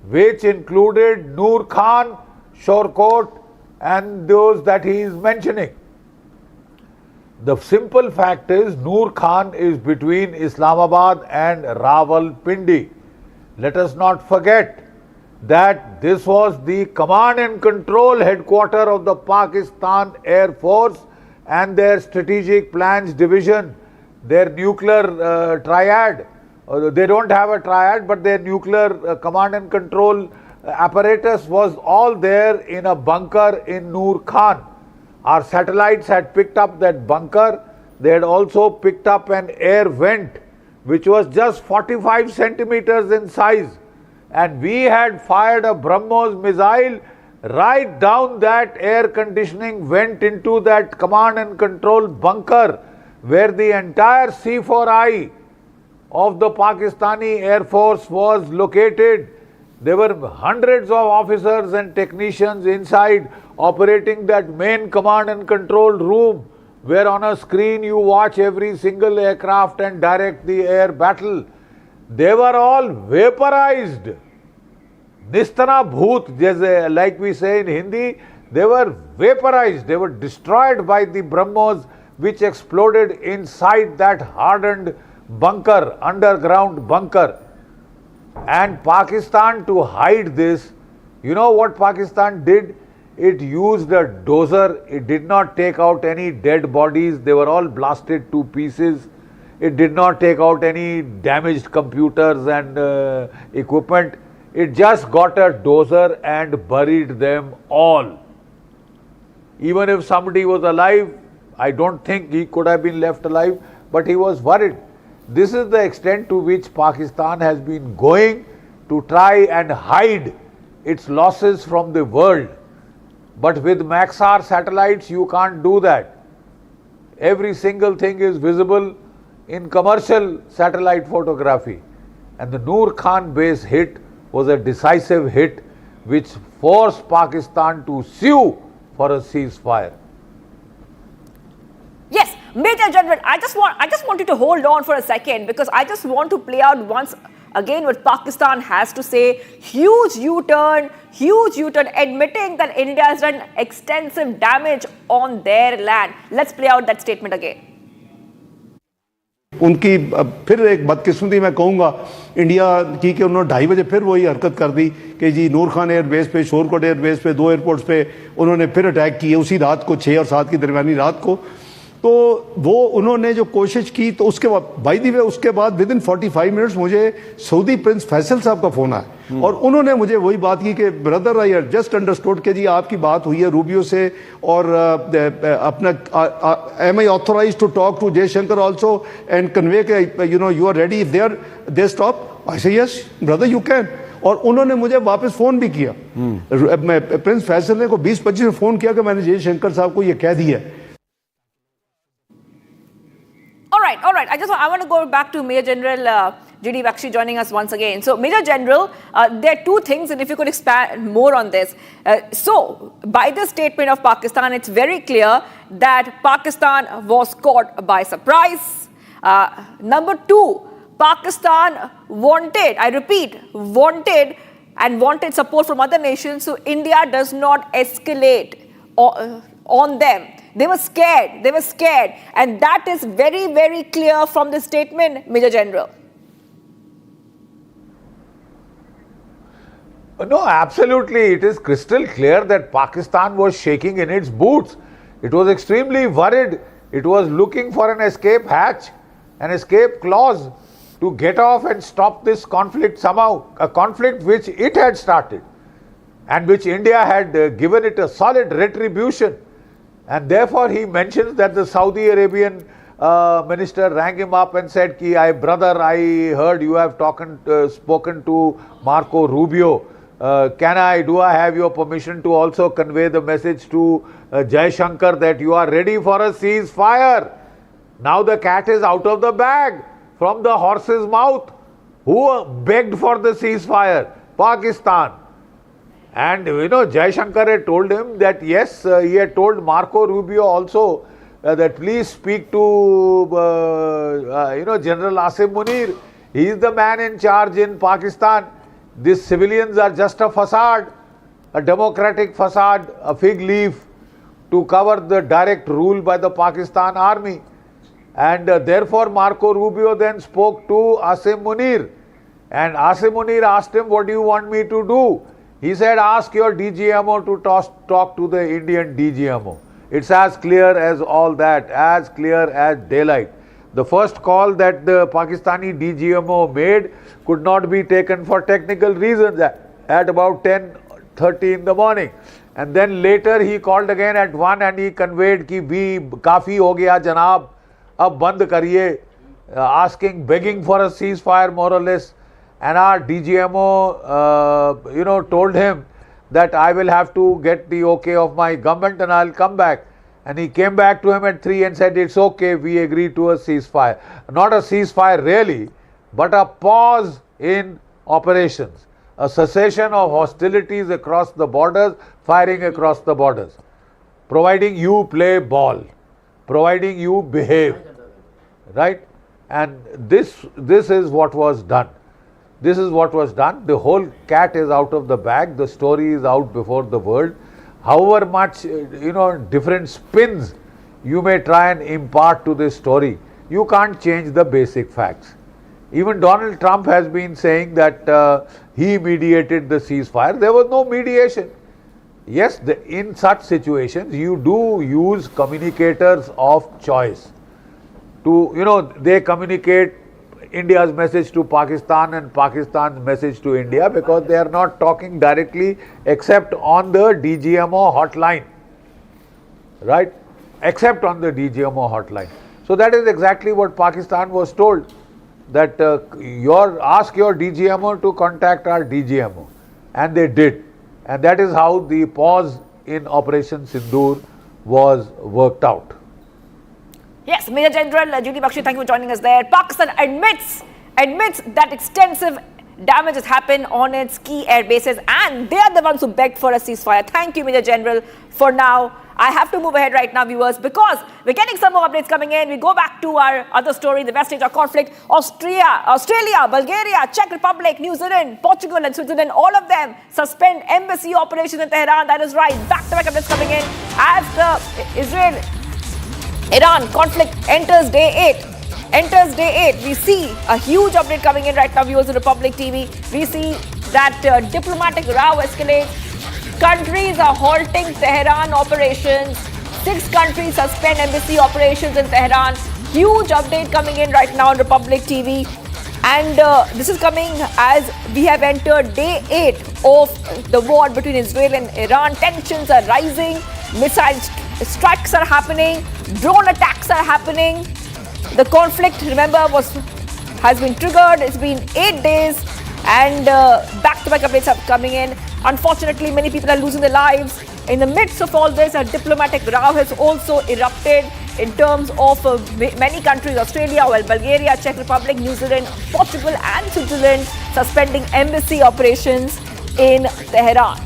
which included Noor Khan, Shorkot and those that he is mentioning. The simple fact is Noor Khan is between Islamabad and Rawalpindi. Let us not forget that this was the command and control headquarters of the Pakistan Air Force and their strategic plans division, their nuclear triad. They don't have a triad, but their nuclear command and control apparatus was all there in a bunker in Noor Khan. Our satellites had picked up that bunker. They had also picked up an air vent which was just 45 centimeters in size, and we had fired a BrahMos missile right down that air conditioning vent into that command and control bunker where the entire C4I of the Pakistani Air Force was located. There were hundreds of officers and technicians inside operating that main command and control room, where on a screen you watch every single aircraft and direct the air battle. They were all vaporized. Nistana bhoot, like we say in Hindi, they were vaporized. They were destroyed by the BrahMos which exploded inside that hardened bunker, underground bunker. And Pakistan, to hide this, you know what Pakistan did? It used a dozer. It did not take out any dead bodies. They were all blasted to pieces. It did not take out any damaged computers and equipment. It just got a dozer and buried them all. Even if somebody was alive, I don't think he could have been left alive, but he was worried. This is the extent to which Pakistan has been going to try and hide its losses from the world. But with Maxar satellites, you can't do that. Every single thing is visible in commercial satellite photography. And the Noor Khan base hit was a decisive hit which forced Pakistan to sue for a ceasefire. Yes, Major General, I just want you to hold on for a second, because I just want to play out once again what Pakistan has to say. Huge U-turn, admitting that India has done extensive damage on their land. Let's play out that statement again. उनकी फिर एक बदकिस्मती मैं कहूँगा India की कि उन्होंने 2:30 बजे फिर वही हरकत कर दी कि जी नूर खान एयरबेस पे, शोरकोट एयरबेस पे, 2 एयरपोर्ट्स पे उन्होंने फिर अटैक किए उसी रात को, 6 और 7 की दरमियानी रात को। तो वो उन्होंने जो कोशिश की, तो उसके बाद बाय द वे उसके बाद विद इन 45 मिनट्स मुझे सऊदी प्रिंस फैसल साहब का फोन आया और उन्होंने मुझे वही बात की कि ब्रदर आई जस्ट अंडरस्टूड कि जी आपकी बात हुई है रूबियो से और अपना am I authorize to talk to Jaishankar also and convey के you know you are ready if they stop. I say yes brother you can. और उन्होंने मुझे वापस फोन भी किया, प्रिंस फैसल ने को 20-25 फोन किया कि मैंने जयशंकर साहब को ये कह दिया। All right. I want to go back to Major General G.D. Bakshi joining us once again. So, Major General, there are two things, and if you could expand more on this. So, by the statement of Pakistan, it's very clear that Pakistan was caught by surprise. Number two, Pakistan wanted, I repeat, wanted and wanted support from other nations, so India does not escalate on them. They were scared, and that is very, very clear from the statement, Major General. No, absolutely. It is crystal clear that Pakistan was shaking in its boots. It was extremely worried. It was looking for an escape hatch, an escape clause to get off and stop this conflict somehow, a conflict which it had started and which India had given it a solid retribution. And therefore he mentions that the Saudi Arabian minister rang him up and said, brother, I heard you have spoken to Marco Rubio. Do I have your permission to also convey the message to Jaishankar that you are ready for a ceasefire? Now the cat is out of the bag from the horse's mouth. Who begged for the ceasefire? Pakistan. And Jaishankar had told him that yes, he had told Marco Rubio also that please speak to General Asim Munir. He is the man in charge in Pakistan. These civilians are just a facade, a democratic facade, a fig leaf to cover the direct rule by the Pakistan army. And therefore Marco Rubio then spoke to Asim Munir. And Asim Munir asked him, what do you want me to do? He said, ask your DGMO to talk to the Indian DGMO. It's as clear as all that, as clear as daylight. The first call that the Pakistani DGMO made could not be taken for technical reasons at about 10:30 in the morning. And then later he called again at 1 and he conveyed ki kafi ho gaya janab, ab band kariye, begging for a ceasefire more or less. And our DGMO, told him that I will have to get the okay of my government and I'll come back. And he came back to him at 3 and said, it's okay, we agree to a ceasefire. Not a ceasefire really, but a pause in operations. A cessation of hostilities across the borders, firing across the borders. Providing you play ball. Providing you behave. Right? And this is what was done. This is what was done. The whole cat is out of the bag. The story is out before the world. However much, different spins you may try and impart to this story, you can't change the basic facts. Even Donald Trump has been saying that he mediated the ceasefire. There was no mediation. Yes, in such situations, you do use communicators of choice. They communicate India's message to Pakistan and Pakistan's message to India because they are not talking directly except on the DGMO hotline, right? Except on the DGMO hotline. So that is exactly what Pakistan was told, that ask your DGMO to contact our DGMO, and they did. And that is how the pause in Operation Sindhu was worked out. Yes, Major General G.D. Bakshi, thank you for joining us there. Pakistan admits that extensive damage has happened on its key air bases and they are the ones who begged for a ceasefire. Thank you, Major General. For now, I have to move ahead right now, viewers, because we're getting some more updates coming in. We go back to our other story, the West Asia conflict. Australia, Bulgaria, Czech Republic, New Zealand, Portugal and Switzerland, all of them suspend embassy operations in Tehran. That is right. Back-to-back updates coming in as the Israel-Iran conflict enters day 8. We see a huge update coming in right now, viewers of Republic TV. We see that diplomatic row escalates. Countries are halting Tehran operations. 6 countries suspend embassy operations in Tehran. Huge update coming in right now on Republic TV. And this is coming as we have entered day 8 of the war between Israel and Iran. Tensions are rising. Missile strikes are happening. Drone attacks are happening. The conflict, remember, has been triggered. It's been 8 days and back-to-back updates are coming in. Unfortunately, many people are losing their lives. In the midst of all this, a diplomatic row has also erupted in terms of many countries, Australia, Bulgaria, Czech Republic, New Zealand, Portugal and Switzerland suspending embassy operations in Tehran.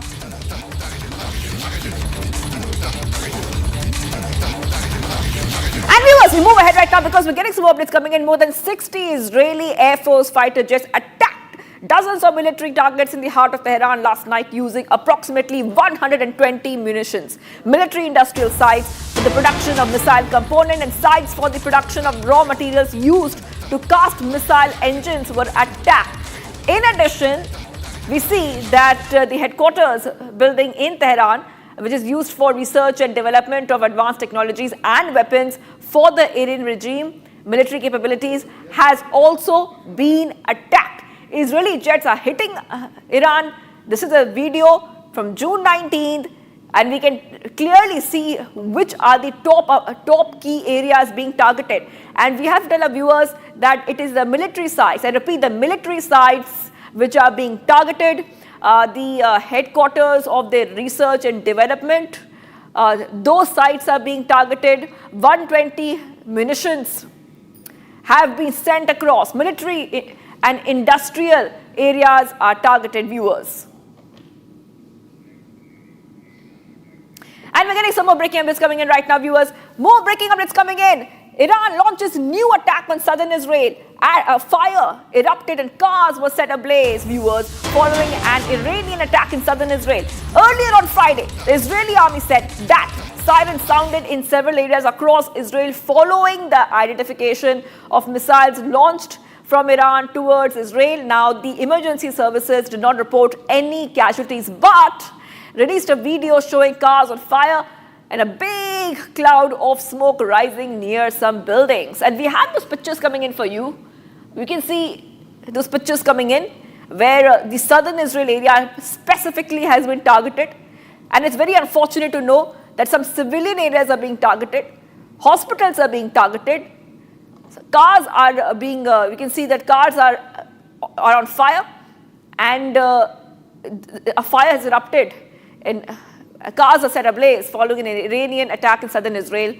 And viewers, we move ahead right now because we're getting some updates coming in. More than 60 Israeli Air Force fighter jets attacked dozens of military targets in the heart of Tehran last night using approximately 120 munitions. Military industrial sites for the production of missile component and sites for the production of raw materials used to cast missile engines were attacked. In addition, we see that the headquarters building in Tehran, which is used for research and development of advanced technologies and weapons for the Iranian regime, military capabilities, has also been attacked. Israeli jets are hitting Iran. This is a video from June 19th, and we can clearly see which are the top key areas being targeted. And we have to tell our viewers that it is the military sites. I repeat, the military sites which are being targeted, the headquarters of the research and development, those sites are being targeted. 120 munitions have been sent across. Military and industrial areas are targeted, viewers. And we're getting some more breaking updates coming in right now, viewers. More breaking updates coming in. Iran launches new attack on southern Israel. A fire erupted and cars were set ablaze, viewers, following an Iranian attack in southern Israel. Earlier on Friday, the Israeli army said that sirens sounded in several areas across Israel following the identification of missiles launched from Iran towards Israel. Now, the emergency services did not report any casualties, but released a video showing cars on fire and a big cloud of smoke rising near some buildings. And we have those pictures coming in for you. We can see those pictures coming in where the southern Israel area specifically has been targeted. And it's very unfortunate to know that some civilian areas are being targeted. Hospitals are being targeted. Cars are being, we can see that cars are on fire, and a fire has erupted and cars are set ablaze following an Iranian attack in southern Israel.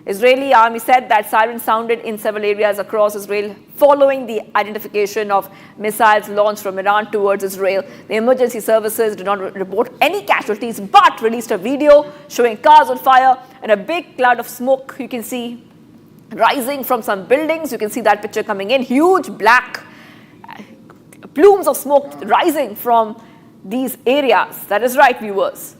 Israeli army said that sirens sounded in several areas across Israel following the identification of missiles launched from Iran towards Israel. The emergency services did not report any casualties, but released a video showing cars on fire and a big cloud of smoke you can see rising from some buildings. You can see that picture coming in. Huge black plumes of smoke rising from these areas. That is right, viewers.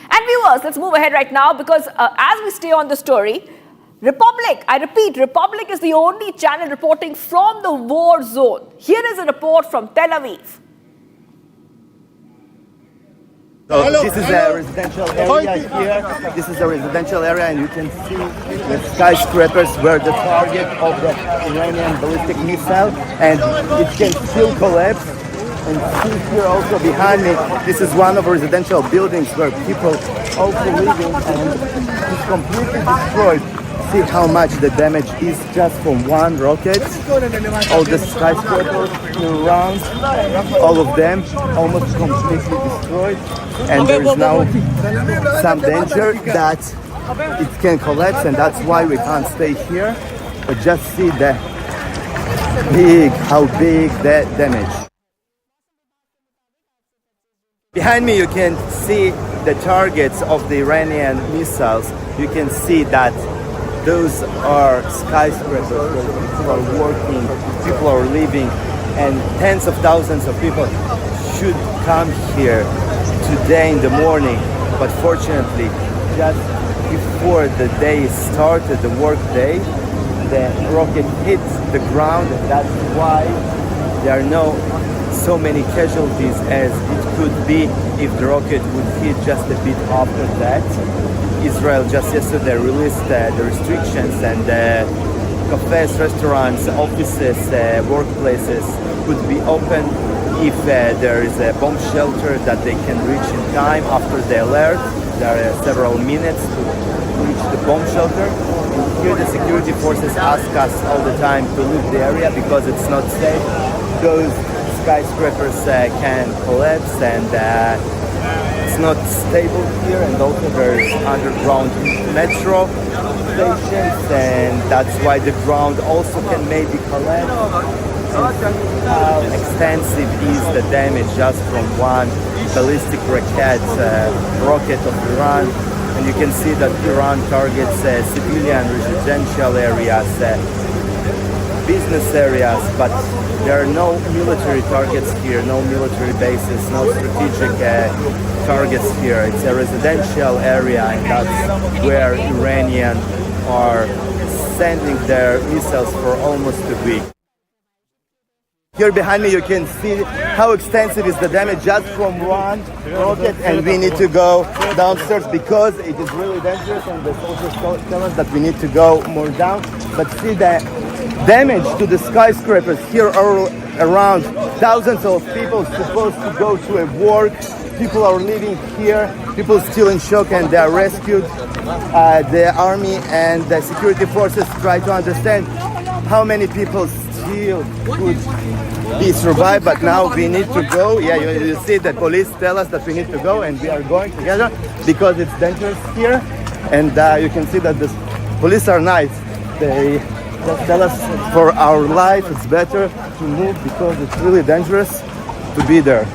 And viewers, let's move ahead right now, because as we stay on the story, Republic, I repeat, Republic is the only channel reporting from the war zone. Here is a report from Tel Aviv. So this is a residential area here. This is a residential area, and you can see the skyscrapers were the target of the Iranian ballistic missile, and it can still collapse. And see here also behind me, this is one of the residential buildings where people also living, and it's completely destroyed. See how much the damage is just from one rocket. All the skyscrapers around, all of them almost completely destroyed. And there is now some danger that it can collapse, and that's why we can't stay here. But just see how big that damage. Behind me you can see the targets of the Iranian missiles. You can see that those are skyscrapers where people are working, people are living, and tens of thousands of people should come here today in the morning. But fortunately, just before the day started, the work day, the rocket hit the ground, and that's why there are no so many casualties as it could be if the rocket would hit just a bit after that. Israel just yesterday released the restrictions, and cafes, restaurants, offices, workplaces could be open if there is a bomb shelter that they can reach in time after the alert. There are several minutes to reach the bomb shelter. And here the security forces ask us all the time to leave the area because it's not safe. Those skyscrapers can collapse, and it's not stable here, and also there's underground metro stations, and that's why the ground also can maybe collapse. And how extensive is the damage just from one ballistic rocket of Iran. And you can see that Iran targets civilian residential areas, business areas, but there are no military targets here, no military bases, no strategic targets here. It's a residential area, and that's where Iranians are sending their missiles for almost a week. Here behind me you can see how extensive is the damage just from one rocket, and we need to go downstairs because it is really dangerous, and the soldiers tell us that we need to go more down. But see the damage to the skyscrapers here are around thousands of people supposed to go to a work. People are living here, people still in shock, and they are rescued. The army and the security forces try to understand how many people still could be survived, but now we need to go. Yeah, you see the police tell us that we need to go, and we are going together because it's dangerous here. And you can see that the police are nice. They just tell us for our life it's better to move because it's really dangerous to be there.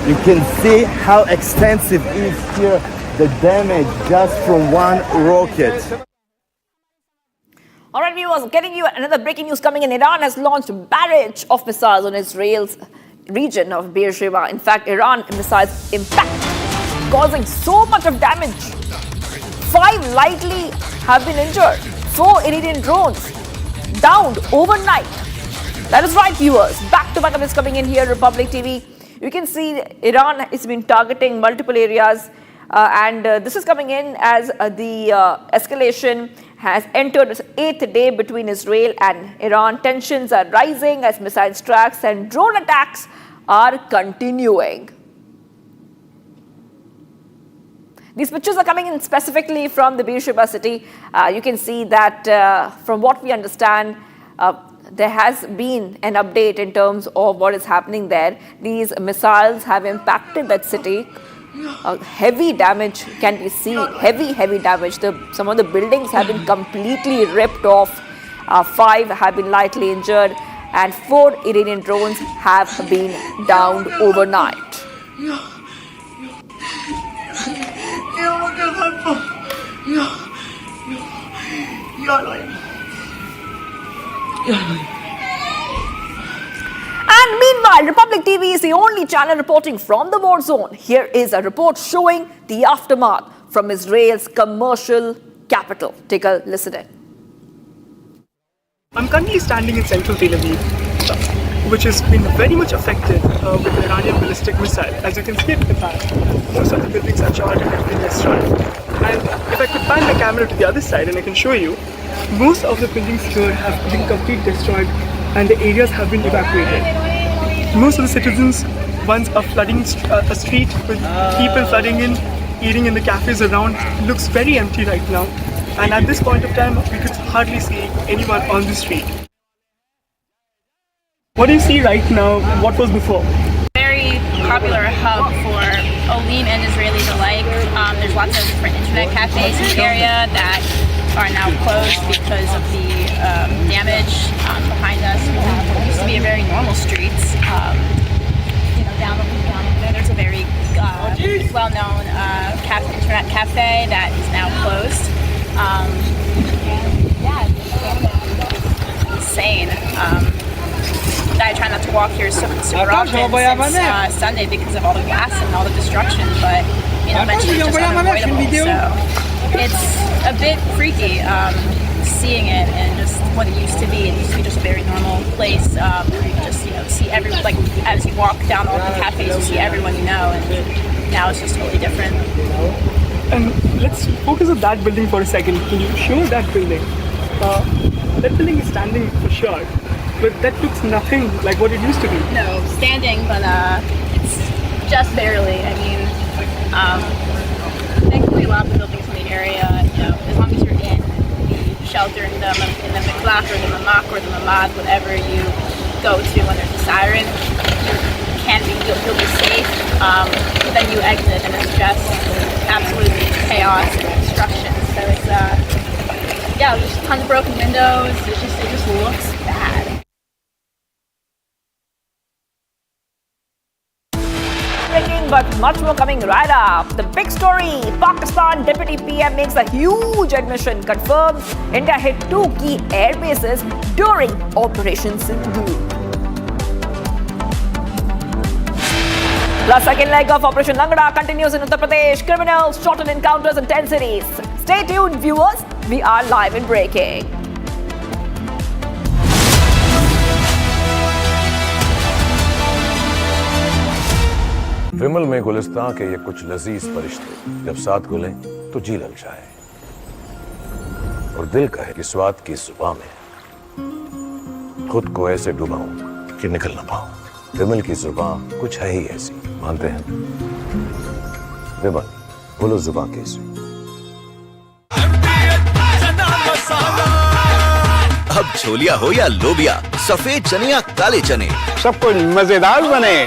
You can see how extensive is here the damage just from one rocket. All right, viewers, getting you another breaking news coming in. Iran has launched a barrage of missiles on Israel's region of Beersheba. In fact, Iran missiles impact, causing so much of damage. 5 lightly have been injured. 4 Iranian drones downed overnight. That is right, viewers. Back-to-back of this coming in here, Republic TV. You can see Iran has been targeting multiple areas. And this is coming in as the escalation has entered its 8th day between Israel and Iran. Tensions are rising as missile strikes and drone attacks are continuing. These pictures are coming in specifically from the Beersheba city. You can see that from what we understand, there has been an update in terms of what is happening there. These missiles have impacted that city. Heavy damage can be seen, heavy damage. Some of the buildings have been completely ripped off. 5 have been lightly injured, and 4 Iranian drones have been downed overnight. And meanwhile, Republic TV is the only channel reporting from the war zone. Here is a report showing the aftermath from Israel's commercial capital. Take a listen in. I'm currently standing in central Tel Aviv, which has been very much affected with the Iranian ballistic missile. As you can see at the back, most of the buildings are charred and have been destroyed. And if I could pan the camera to the other side and I can show you, most of the buildings here have been completely destroyed and the areas have been evacuated. Most of the citizens once are flooding a street with people flooding in, eating in the cafes around. It looks very empty right now. And at this point of time, we could hardly see anyone on the street. What do you see right now? What was before? Very popular hub for Olim and Israelis alike. There's lots of different internet cafes in the area that are now closed because of the damage behind us. We have what used to be a very normal streets. Down there, there's a very well-known internet cafe that is now closed. Insane. I try not to walk here super often since Sunday because of all the glass and all the destruction, but eventually it's just unavoidable. So it's a bit freaky seeing it and just what it used to be. It used to be just a very normal place where you just see everyone, like as you walk down all the cafes, you see everyone you know, and now it's just totally different. And let's focus on that building for a second. Can you show that building? That building is standing for sure, but that looks nothing like what it used to be. No, standing, but it's just barely. I mean, thankfully a lot of the buildings in the area, as long as you're in the shelter, in the miklach or the mamak or the mamad, whatever you go to when there's a siren, you'll be safe. But then you exit and it's just absolutely chaos and destruction. So it's there's tons of broken windows. It just looks bad. Breaking everyone, but much more coming right up. The big story, Pakistan Deputy PM makes a huge admission, confirms India hit 2 key air bases during Operation Sindhu. The second leg of Operation Langda continues in Uttar Pradesh. Criminals shot in encounters in 10 cities. Stay tuned, viewers. We are live and breaking. विमल में गुलिस्तां के ये कुछ लजीज फरिश्ते जब साथ घुलें तो जी ललचाए और दिल कहे कि स्वाद की जुबां में खुद को ऐसे डुबाऊं कि निकल ना पाऊं। विमल की जुबां कुछ है ही ऐसी, मानते हैं? विमल, बोलो जुबां कैसी? अब छोलिया हो या लोबिया, सफेद चने या काले चने, सब कुछ मजेदार बने।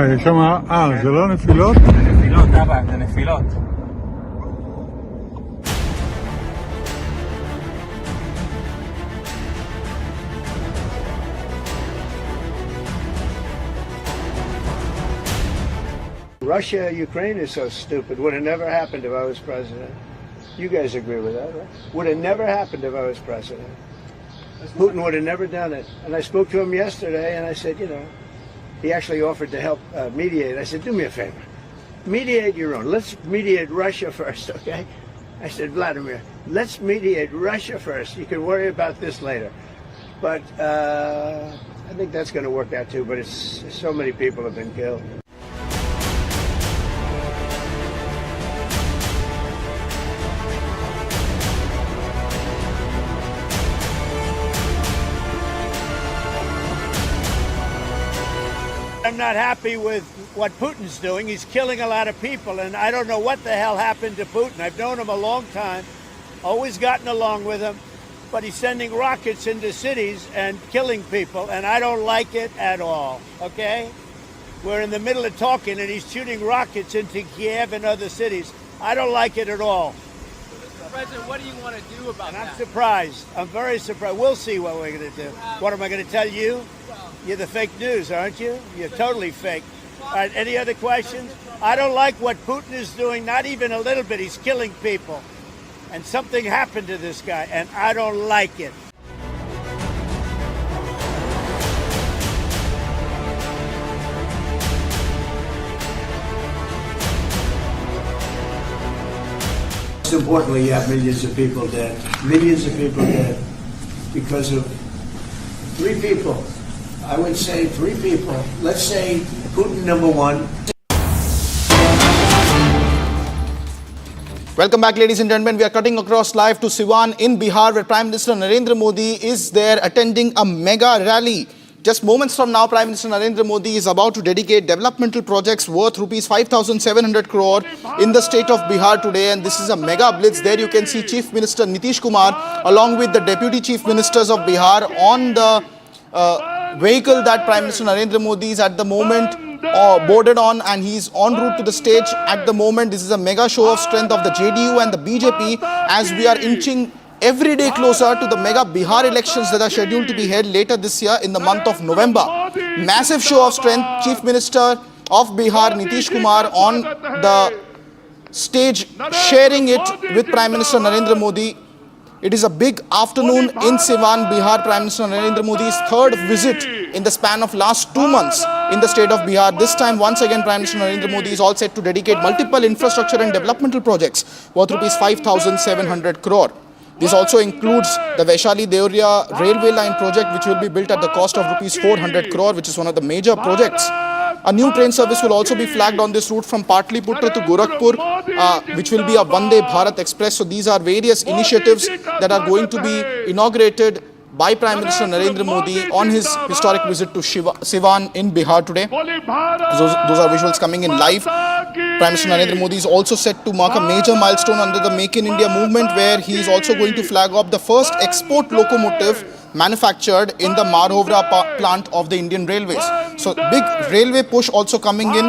יש שם, זה לא נפילות? זה נפילות, אבא, זה נפילות. Russia, Ukraine is so stupid. Would have never happened if I was president. You guys agree with that, right? Would have never happened if I was president. Putin would have never done it. And I spoke to him yesterday, and I said, you know, he actually offered to help mediate. I said, do me a favor. Mediate your own. Let's mediate Russia first, okay? I said, Vladimir, let's mediate Russia first. You can worry about this later. But I think that's going to work out too, but it's so many people have been killed. I'm not happy with what Putin's doing. He's killing a lot of people, and I don't know what the hell happened to Putin. I've known him a long time, always gotten along with him, but he's sending rockets into cities and killing people, and I don't like it at all, okay? We're in the middle of talking, and he's shooting rockets into Kiev and other cities. I don't like it at all. Mr. President, what do you want to do about that? I'm surprised. I'm very surprised. We'll see what we're going to do. What am I going to tell you? You're the fake news, aren't you? You're totally fake. All right, any other questions? I don't like what Putin is doing, not even a little bit. He's killing people. And something happened to this guy, and I don't like it. Most importantly, you have millions of people dead. Millions of people dead because of 3 people. I would say 3 people. Let's say Putin number 1. Welcome back, ladies and gentlemen. We are cutting across live to Siwan in Bihar, where Prime Minister Narendra Modi is there attending a mega rally. Just moments from now, Prime Minister Narendra Modi is about to dedicate developmental projects worth rupees 5,700 crore in the state of Bihar today. And this is a mega blitz. There you can see Chief Minister Nitish Kumar along with the Deputy Chief Ministers of Bihar on the vehicle that Prime Minister Narendra Modi is at the moment boarded on, and he's en route to the stage at the moment. This is a mega show of strength of the JDU and the BJP as we are inching every day closer to the mega Bihar elections that are scheduled to be held later this year in the month of November. Massive show of strength. Chief Minister of Bihar Nitish Kumar on the stage sharing it with Prime Minister Narendra Modi. It is a big afternoon in Siwan, Bihar. Prime Minister Narendra Modi's 3rd visit in the span of last 2 months in the state of Bihar. This time, once again, Prime Minister Narendra Modi is all set to dedicate multiple infrastructure and developmental projects worth rupees 5,700 crore. This also includes the Vaishali-Deoria railway line project, which will be built at the cost of rupees 400 crore, which is one of the major projects. A new train service will also be flagged on this route from Patliputra to Gorakhpur, which will be a Vande Bharat Express. So these are various initiatives that are going to be inaugurated by Prime Minister Narendra Modi on his historic visit to Siwan in Bihar today. Those are visuals coming in live. Prime Minister Narendra Modi is also set to mark a major milestone under the Make in India movement, where he is also going to flag off the first export locomotive manufactured in the Marhovra plant of the Indian Railways. So big railway push also coming in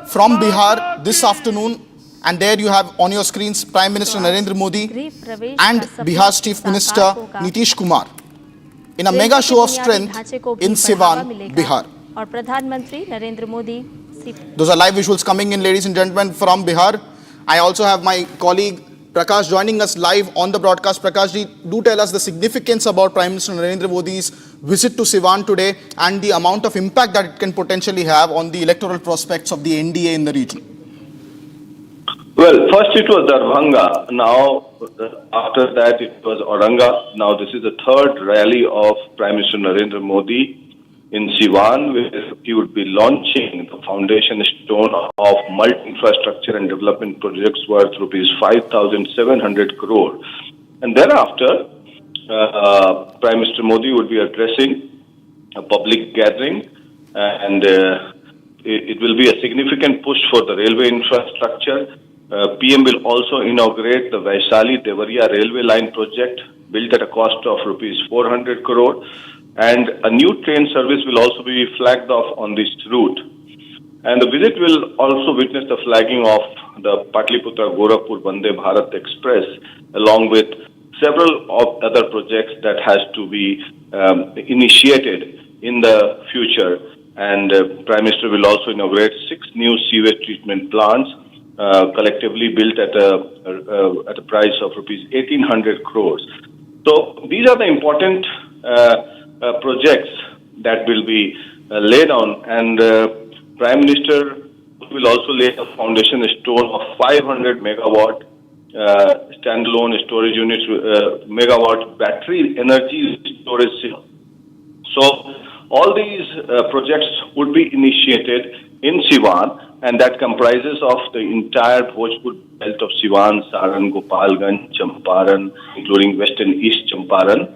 from Bihar this afternoon. And there you have on your screens Prime Minister Narendra Modi and Bihar's Chief Minister Nitish Kumar in a mega show of strength in Siwan, Bihar. Those are live visuals coming in, ladies and gentlemen, from Bihar. I also have my colleague Prakash joining us live on the broadcast. Prakash ji, do tell us the significance about Prime Minister Narendra Modi's visit to Siwan today and the amount of impact that it can potentially have on the electoral prospects of the NDA in the region. Well, first it was Darbhanga. Now, after that it was Auranga. Now this is the third rally of Prime Minister Narendra Modi in Siwan, where he would be launching the foundation stone of multi-infrastructure and development projects worth rupees 5,700 crore. And thereafter, Prime Minister Modi would be addressing a public gathering, and it will be a significant push for the railway infrastructure. PM will also inaugurate the Vaishali-Deoria railway line project, built at a cost of rupees 400 crore. And a new train service will also be flagged off on this route. And the visit will also witness the flagging of the Patliputra-Gorakhpur Vande Bharat Express, along with several other projects that has to be initiated in the future. And Prime Minister will also inaugurate 6 new sewage treatment plants, collectively built at a price of rupees 1,800 crores. So these are the important projects that will be laid on, and Prime Minister will also lay a foundation stone of 500 megawatt standalone storage units, megawatt battery energy storage cell. So all these projects would be initiated in Siwan, and that comprises of the entire Bhojpur belt of Siwan, Saran, Gopalganj, Champaran, including West and East Champaran.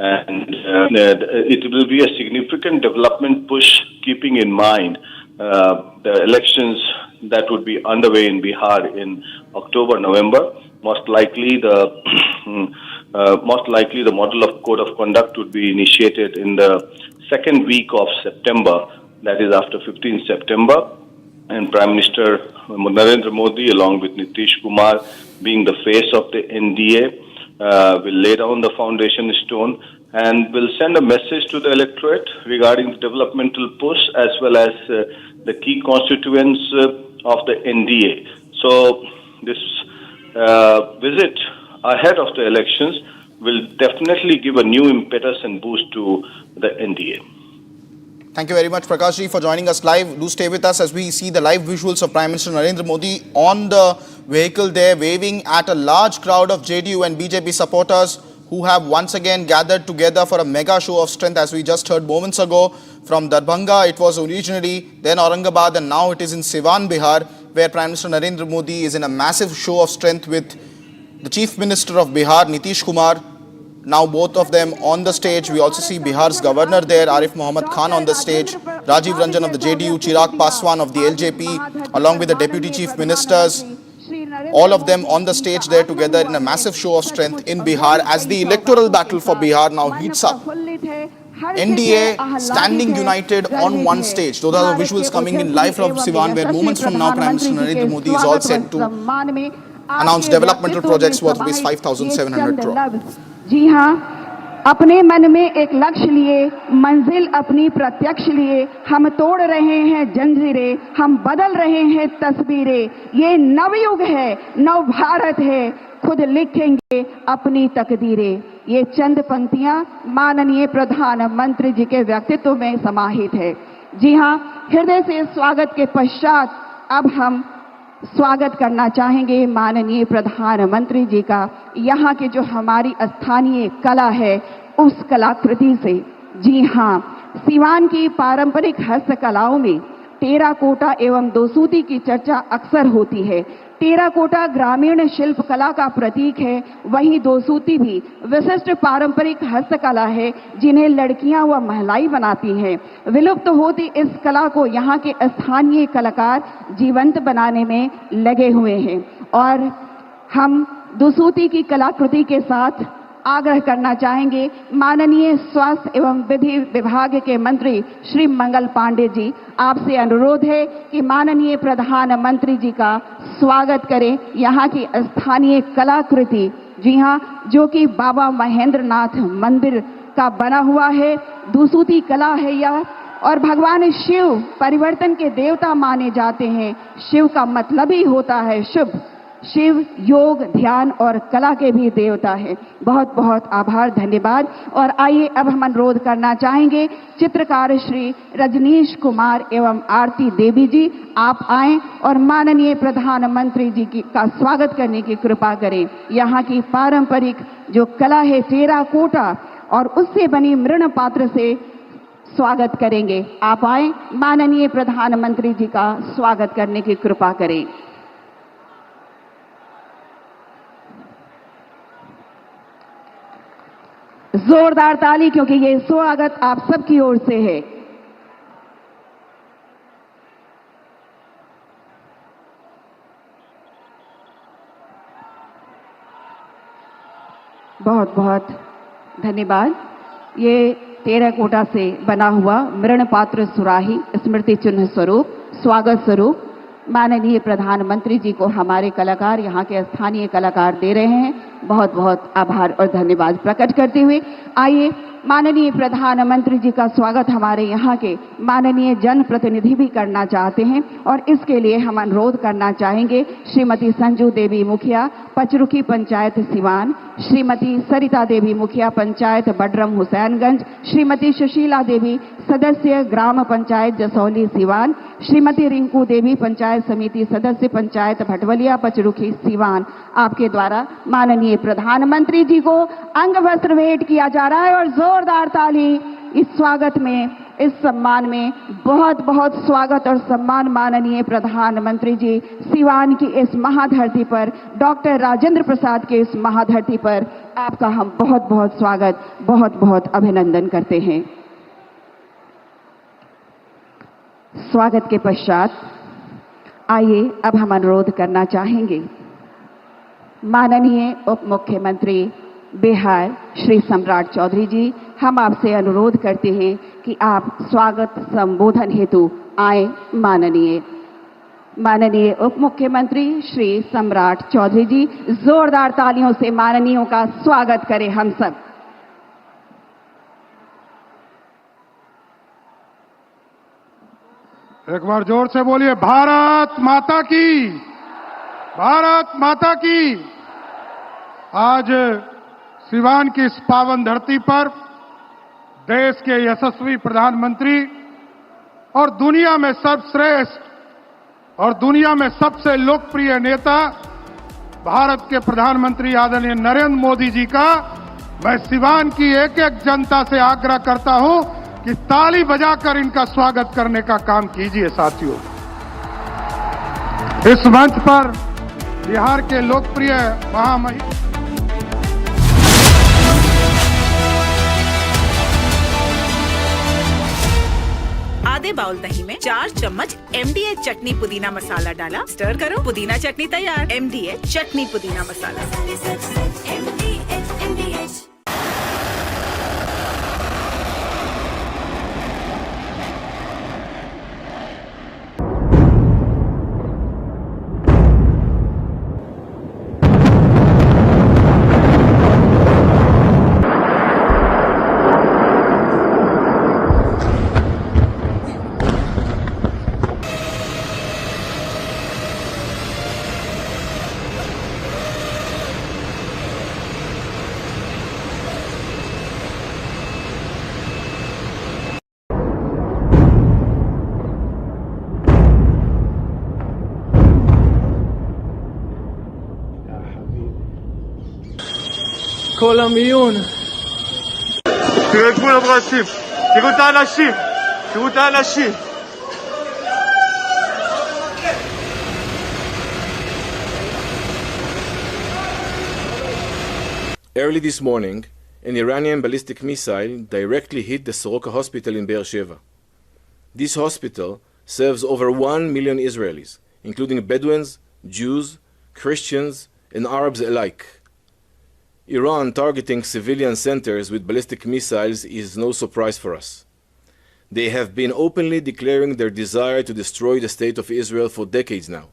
And it will be a significant development push, keeping in mind the elections that would be underway in Bihar in October, November. Most likely the model of code of conduct would be initiated in the second week of September, that is after 15th September. And Prime Minister Narendra Modi, along with Nitish Kumar, being the face of the NDA, will lay down the foundation stone and will send a message to the electorate regarding the developmental push as well as the key constituents of the NDA. So this visit ahead of the elections will definitely give a new impetus and boost to the NDA. Thank you very much, Prakash ji, for joining us live. Do stay with us as we see the live visuals of Prime Minister Narendra Modi on the vehicle there, waving at a large crowd of JDU and BJP supporters who have once again gathered together for a mega show of strength. As we just heard moments ago from Darbhanga, it was originally, then Aurangabad, and now it is in Siwan, Bihar, where Prime Minister Narendra Modi is in a massive show of strength with the Chief Minister of Bihar, Nitish Kumar. Now both of them on the stage. We also see Bihar's governor there, Arif Mohammad Khan, on the stage, Rajiv Ranjan of the JDU, Chirag Paswan of the LJP, along with the Deputy Chief Ministers. All of them on the stage there together in a massive show of strength in Bihar as the electoral battle for Bihar now heats up. NDA standing united on one stage. Those are the visuals coming in live from Siwan, where moments from now Prime Minister Narendra Modi is all set to announce developmental projects worth rupees 5,700 crore. जी हाँ, अपने मन में एक लक्ष्य लिए, मंजिल अपनी प्रत्यक्ष लिए, हम तोड़ रहे हैं जंजीरें, हम बदल रहे हैं तस्वीरें। ये नवयुग है, नव भारत है, खुद लिखेंगे अपनी तकदीरें। ये चंद पंक्तियां माननीय प्रधानमंत्री जी के व्यक्तित्व में समाहित है। जी हाँ, हृदय से स्वागत के पश्चात अब हम स्वागत करना चाहेंगे माननीय प्रधानमंत्री जी का यहाँ के जो हमारी स्थानीय कला है उस कलाकृति से। जी हाँ, सिवान की पारंपरिक हस्तकलाओं में टेराकोटा एवं दोसूती की चर्चा अक्सर होती है। टेराकोटा ग्रामीण शिल्प कला का प्रतीक है, वहीं दोसूती भी विशिष्ट पारंपरिक हस्तकला है जिन्हें लड़कियां व महिलाएं बनाती हैं। विलुप्त होती इस कला को यहाँ के स्थानीय कलाकार जीवंत बनाने में लगे हुए हैं और हम दोसूती की कलाकृति के साथ आग्रह करना चाहेंगे माननीय स्वास्थ्य एवं विधि विभाग के मंत्री श्री मंगल पांडे जी, आपसे अनुरोध है कि माननीय प्रधानमंत्री जी का स्वागत करें यहाँ की स्थानीय कलाकृति। जी हाँ, जो कि बाबा महेंद्र नाथ मंदिर का बना हुआ है, दुसूती कला है यह और भगवान शिव परिवर्तन के देवता माने जाते हैं। शिव का मतलब ही होता है शुभ। शिव योग, ध्यान और कला के भी देवता है। बहुत बहुत आभार, धन्यवाद। और आइए अब हम अनुरोध करना चाहेंगे चित्रकार श्री रजनीश कुमार एवं आरती देवी जी, आप आएं और माननीय प्रधानमंत्री जी का स्वागत करने की कृपा करें। यहाँ की पारंपरिक जो कला है टेराकोटा और उससे बनी मृण पात्र से स्वागत करेंगे। आप आएं, माननीय प्रधानमंत्री जी का स्वागत करने की कृपा करें। जोरदार ताली, क्योंकि ये स्वागत आप सबकी ओर से है। बहुत बहुत धन्यवाद। ये टेराकोटा से बना हुआ मृण पात्र सुराही स्मृति चिन्ह स्वरूप स्वागत स्वरूप माननीय प्रधानमंत्री जी को हमारे कलाकार, यहाँ के स्थानीय कलाकार दे रहे हैं। बहुत बहुत आभार और धन्यवाद प्रकट करते हुए आइए माननीय प्रधानमंत्री जी का स्वागत हमारे यहाँ के माननीय जनप्रतिनिधि भी करना चाहते हैं और इसके लिए हम अनुरोध करना चाहेंगे श्रीमती संजू देवी मुखिया, पचरुखी पंचायत सिवान, श्रीमती सरिता देवी मुखिया, पंचायत बडरम हुसैनगंज, श्रीमती सुशीला देवी, सदस्य ग्राम पंचायत जसौली सिवान, श्रीमती रिंकू देवी, पंचायत समिति सदस्य, पंचायत भटवलिया, पचरुखी सिवान। आपके द्वारा माननीय प्रधानमंत्री जी को अंग वस्त्र भेंट किया जा रहा है और जोरदार ताली इस स्वागत में, इस सम्मान में। बहुत बहुत स्वागत और सम्मान माननीय प्रधानमंत्री जी सिवान की इस महाधरती पर, डॉक्टर राजेंद्र प्रसाद के इस महाधरती पर आपका हम बहुत बहुत स्वागत, बहुत बहुत अभिनंदन करते हैं। स्वागत के पश्चात आइए अब हम अनुरोध करना चाहेंगे माननीय उप मुख्यमंत्री बिहार श्री सम्राट चौधरी जी, हम आपसे अनुरोध करते हैं कि आप स्वागत संबोधन हेतु आए। माननीय उप मुख्यमंत्री श्री सम्राट चौधरी जी, जोरदार तालियों से माननीयों का स्वागत करें हम सब। एक बार जोर से बोलिए, भारत माता की, भारत माता की। आज सिवान की इस पावन धरती पर देश के यशस्वी प्रधानमंत्री और दुनिया में सर्वश्रेष्ठ और दुनिया में सबसे लोकप्रिय नेता भारत के प्रधानमंत्री आदरणीय नरेंद्र मोदी जी का मैं सिवान की एक एक जनता से आग्रह करता हूं कि ताली बजाकर इनका स्वागत करने का काम कीजिए। साथियों, इस मंच पर बिहार के लोकप्रिय महामहिम आधे बाउल दही में 4 चम्मच MDH चटनी पुदीना मसाला डाला, स्टर करो, पुदीना चटनी तैयार। MDH चटनी पुदीना मसाला। כל המיון. תראה גבול הברצים, תראו את האנשים, תראו את האנשים. Early this morning, an Iranian ballistic missile directly hit the Soroka hospital in Be'er Sheva. This hospital serves over 1 million Israelis, including Bedouins, Jews, Christians, and Arabs alike. Iran targeting civilian centers with ballistic missiles is no surprise for us. They have been openly declaring their desire to destroy the state of Israel for decades now.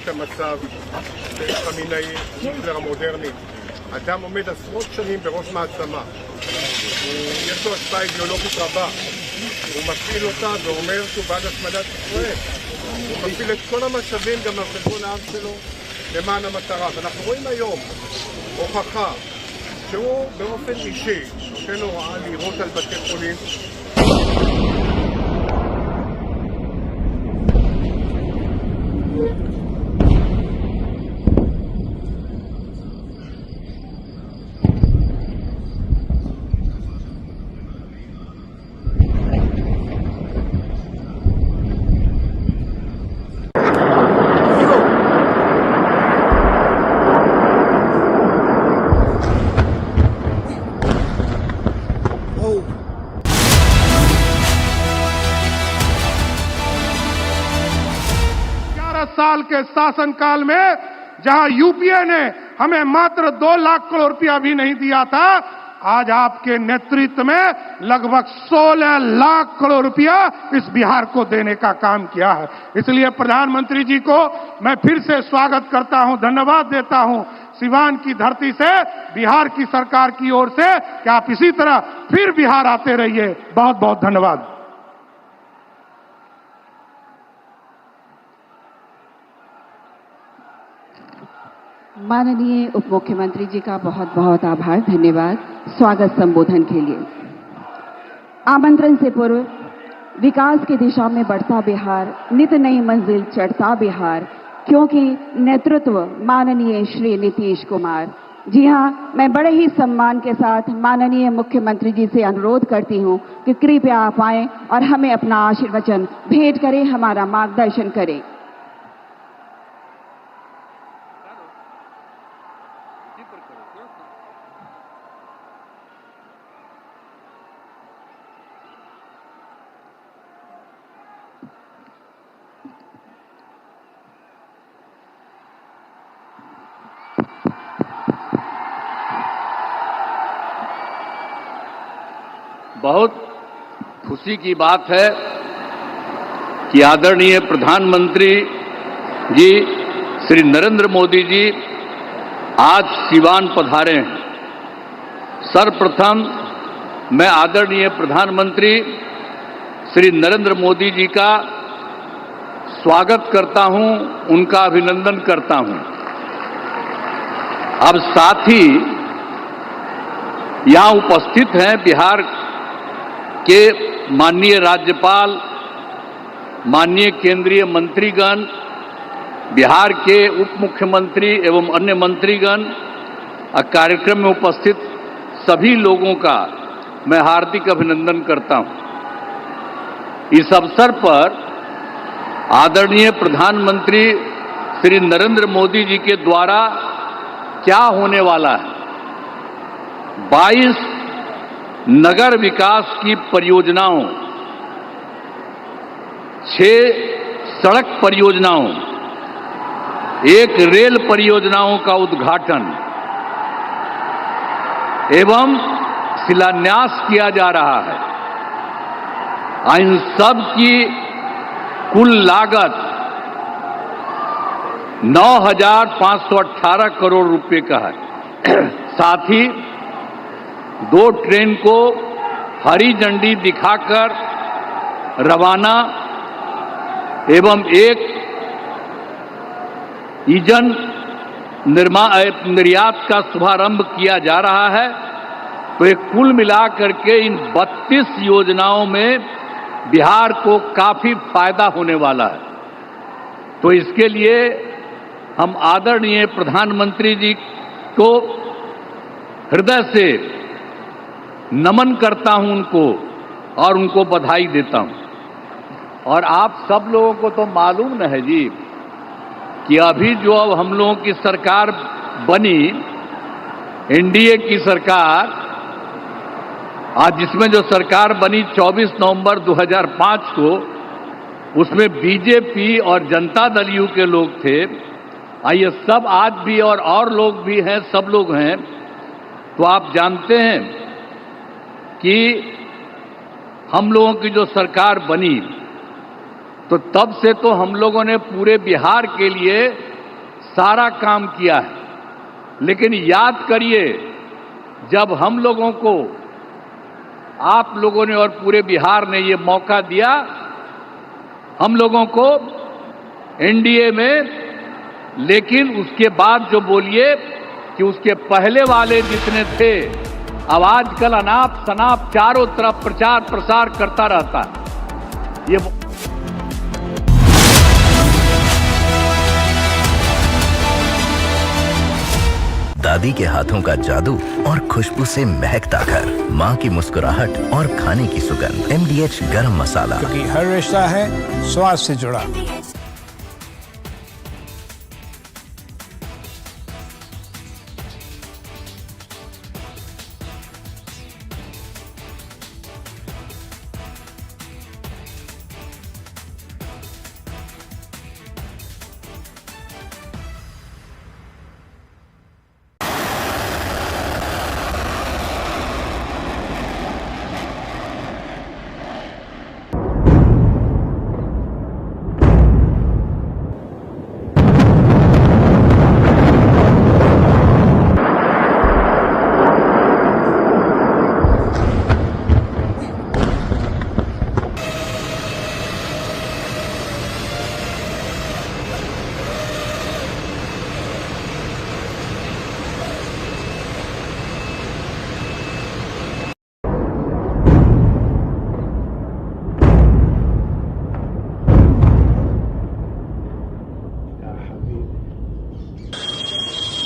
את המצב בחמינאי, היטלר המודרני. אדם עומד עשרות שנים בראש מעצמה. יש לו השפעה אידיאולוגית רבה. הוא מפעיל אותה ואומר שהוא בעד השמדת ישראל. הוא מפעיל את כל המשאבים גם על חשבון העם שלו למען המטרה. ואנחנו רואים היום הוכחה שהוא באופן אישי נותן הוראה לירות על בתי חולים. साल के शासनकाल में जहां UPA ने हमें मात्र 2 लाख करोड़ रुपया भी नहीं दिया था, आज आपके नेतृत्व में लगभग 16 लाख करोड़ रुपया इस बिहार को देने का काम किया है। इसलिए प्रधानमंत्री जी को मैं फिर से स्वागत करता हूं, धन्यवाद देता हूं सिवान की धरती से, बिहार की सरकार की ओर से कि आप इसी तरह फिर बिहार आते रहिए। बहुत बहुत धन्यवाद। माननीय उप मुख्यमंत्री जी का बहुत बहुत आभार, धन्यवाद स्वागत संबोधन के लिए। आमंत्रण से पूर्व विकास की दिशा में बढ़ता बिहार, नित नई मंजिल चढ़ता बिहार, क्योंकि नेतृत्व माननीय श्री नीतीश कुमार। जी हाँ, मैं बड़े ही सम्मान के साथ माननीय मुख्यमंत्री जी से अनुरोध करती हूँ कि कृपया आप आएं और हमें अपना आशीर्वचन भेंट करें, हमारा मार्गदर्शन करें। बहुत खुशी की बात है कि आदरणीय प्रधानमंत्री जी श्री नरेंद्र मोदी जी आज सिवान पधारे हैं। सर्वप्रथम मैं आदरणीय प्रधानमंत्री श्री नरेंद्र मोदी जी का स्वागत करता हूं, उनका अभिनंदन करता हूं। अब साथ ही यहां उपस्थित हैं बिहार के माननीय राज्यपाल, माननीय केंद्रीय मंत्रीगण, बिहार के उप मुख्यमंत्री एवं अन्य मंत्रीगण, कार्यक्रम में उपस्थित सभी लोगों का मैं हार्दिक अभिनंदन करता हूं। इस अवसर पर आदरणीय प्रधानमंत्री श्री नरेंद्र मोदी जी के द्वारा क्या होने वाला है, 22 नगर विकास की परियोजनाओं, 6 सड़क परियोजनाओं, 1 रेल परियोजनाओं का उद्घाटन एवं शिलान्यास किया जा रहा है। इन सब की कुल लागत 9,518 करोड़ रुपए का है। साथ ही 2 ट्रेन को हरी झंडी दिखाकर रवाना एवं 1 ईंधन निर्यात का शुभारंभ किया जा रहा है। तो एक कुल मिलाकर के इन 32 योजनाओं में बिहार को काफी फायदा होने वाला है। तो इसके लिए हम आदरणीय प्रधानमंत्री जी को हृदय से नमन करता हूं उनको और उनको बधाई देता हूं। और आप सब लोगों को तो मालूम न है जी कि अभी जो अब हम लोगों की सरकार बनी, एनडीए की सरकार, आज जिसमें जो सरकार बनी 24 नवंबर 2005 को, उसमें बीजेपी और जनता दल यू के लोग थे। ये सब आज भी और लोग भी हैं, सब लोग हैं। तो आप जानते हैं कि हम लोगों की जो सरकार बनी, तो तब से तो हम लोगों ने पूरे बिहार के लिए सारा काम किया है। लेकिन याद करिए, जब हम लोगों को, आप लोगों ने और पूरे बिहार ने ये मौका दिया हम लोगों को एनडीए में, लेकिन उसके बाद जो बोलिए कि उसके पहले वाले जितने थे, अब आजकल अनाप शनाप चारों तरफ प्रचार प्रसार करता रहता है। ये दादी के हाथों का जादू और खुशबू से महकता घर, माँ की मुस्कुराहट और खाने की सुगंध। MDH गरम मसाला, क्योंकि हर रिश्ता है स्वाद से जुड़ा।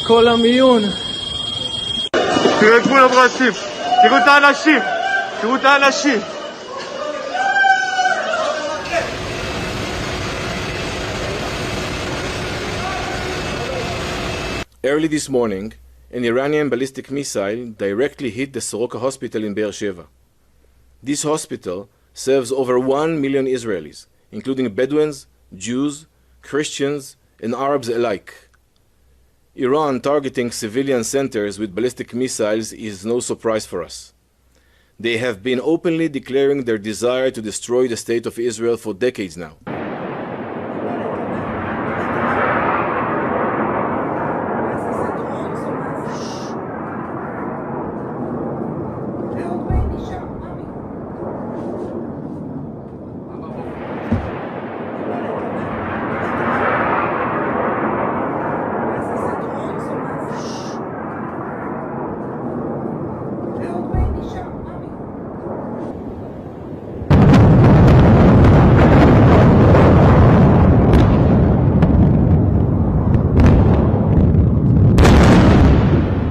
כל המיון. תראו את כולם רצים, תראו את האנשים, תראו את האנשים. Early this morning, an Iranian ballistic missile directly hit the Soroka hospital in Beersheba. This hospital serves over 1 million Israelis, including Bedouins, Jews, Christians, and Arabs alike. Iran targeting civilian centers with ballistic missiles is no surprise for us. They have been openly declaring their desire to destroy the state of Israel for decades now.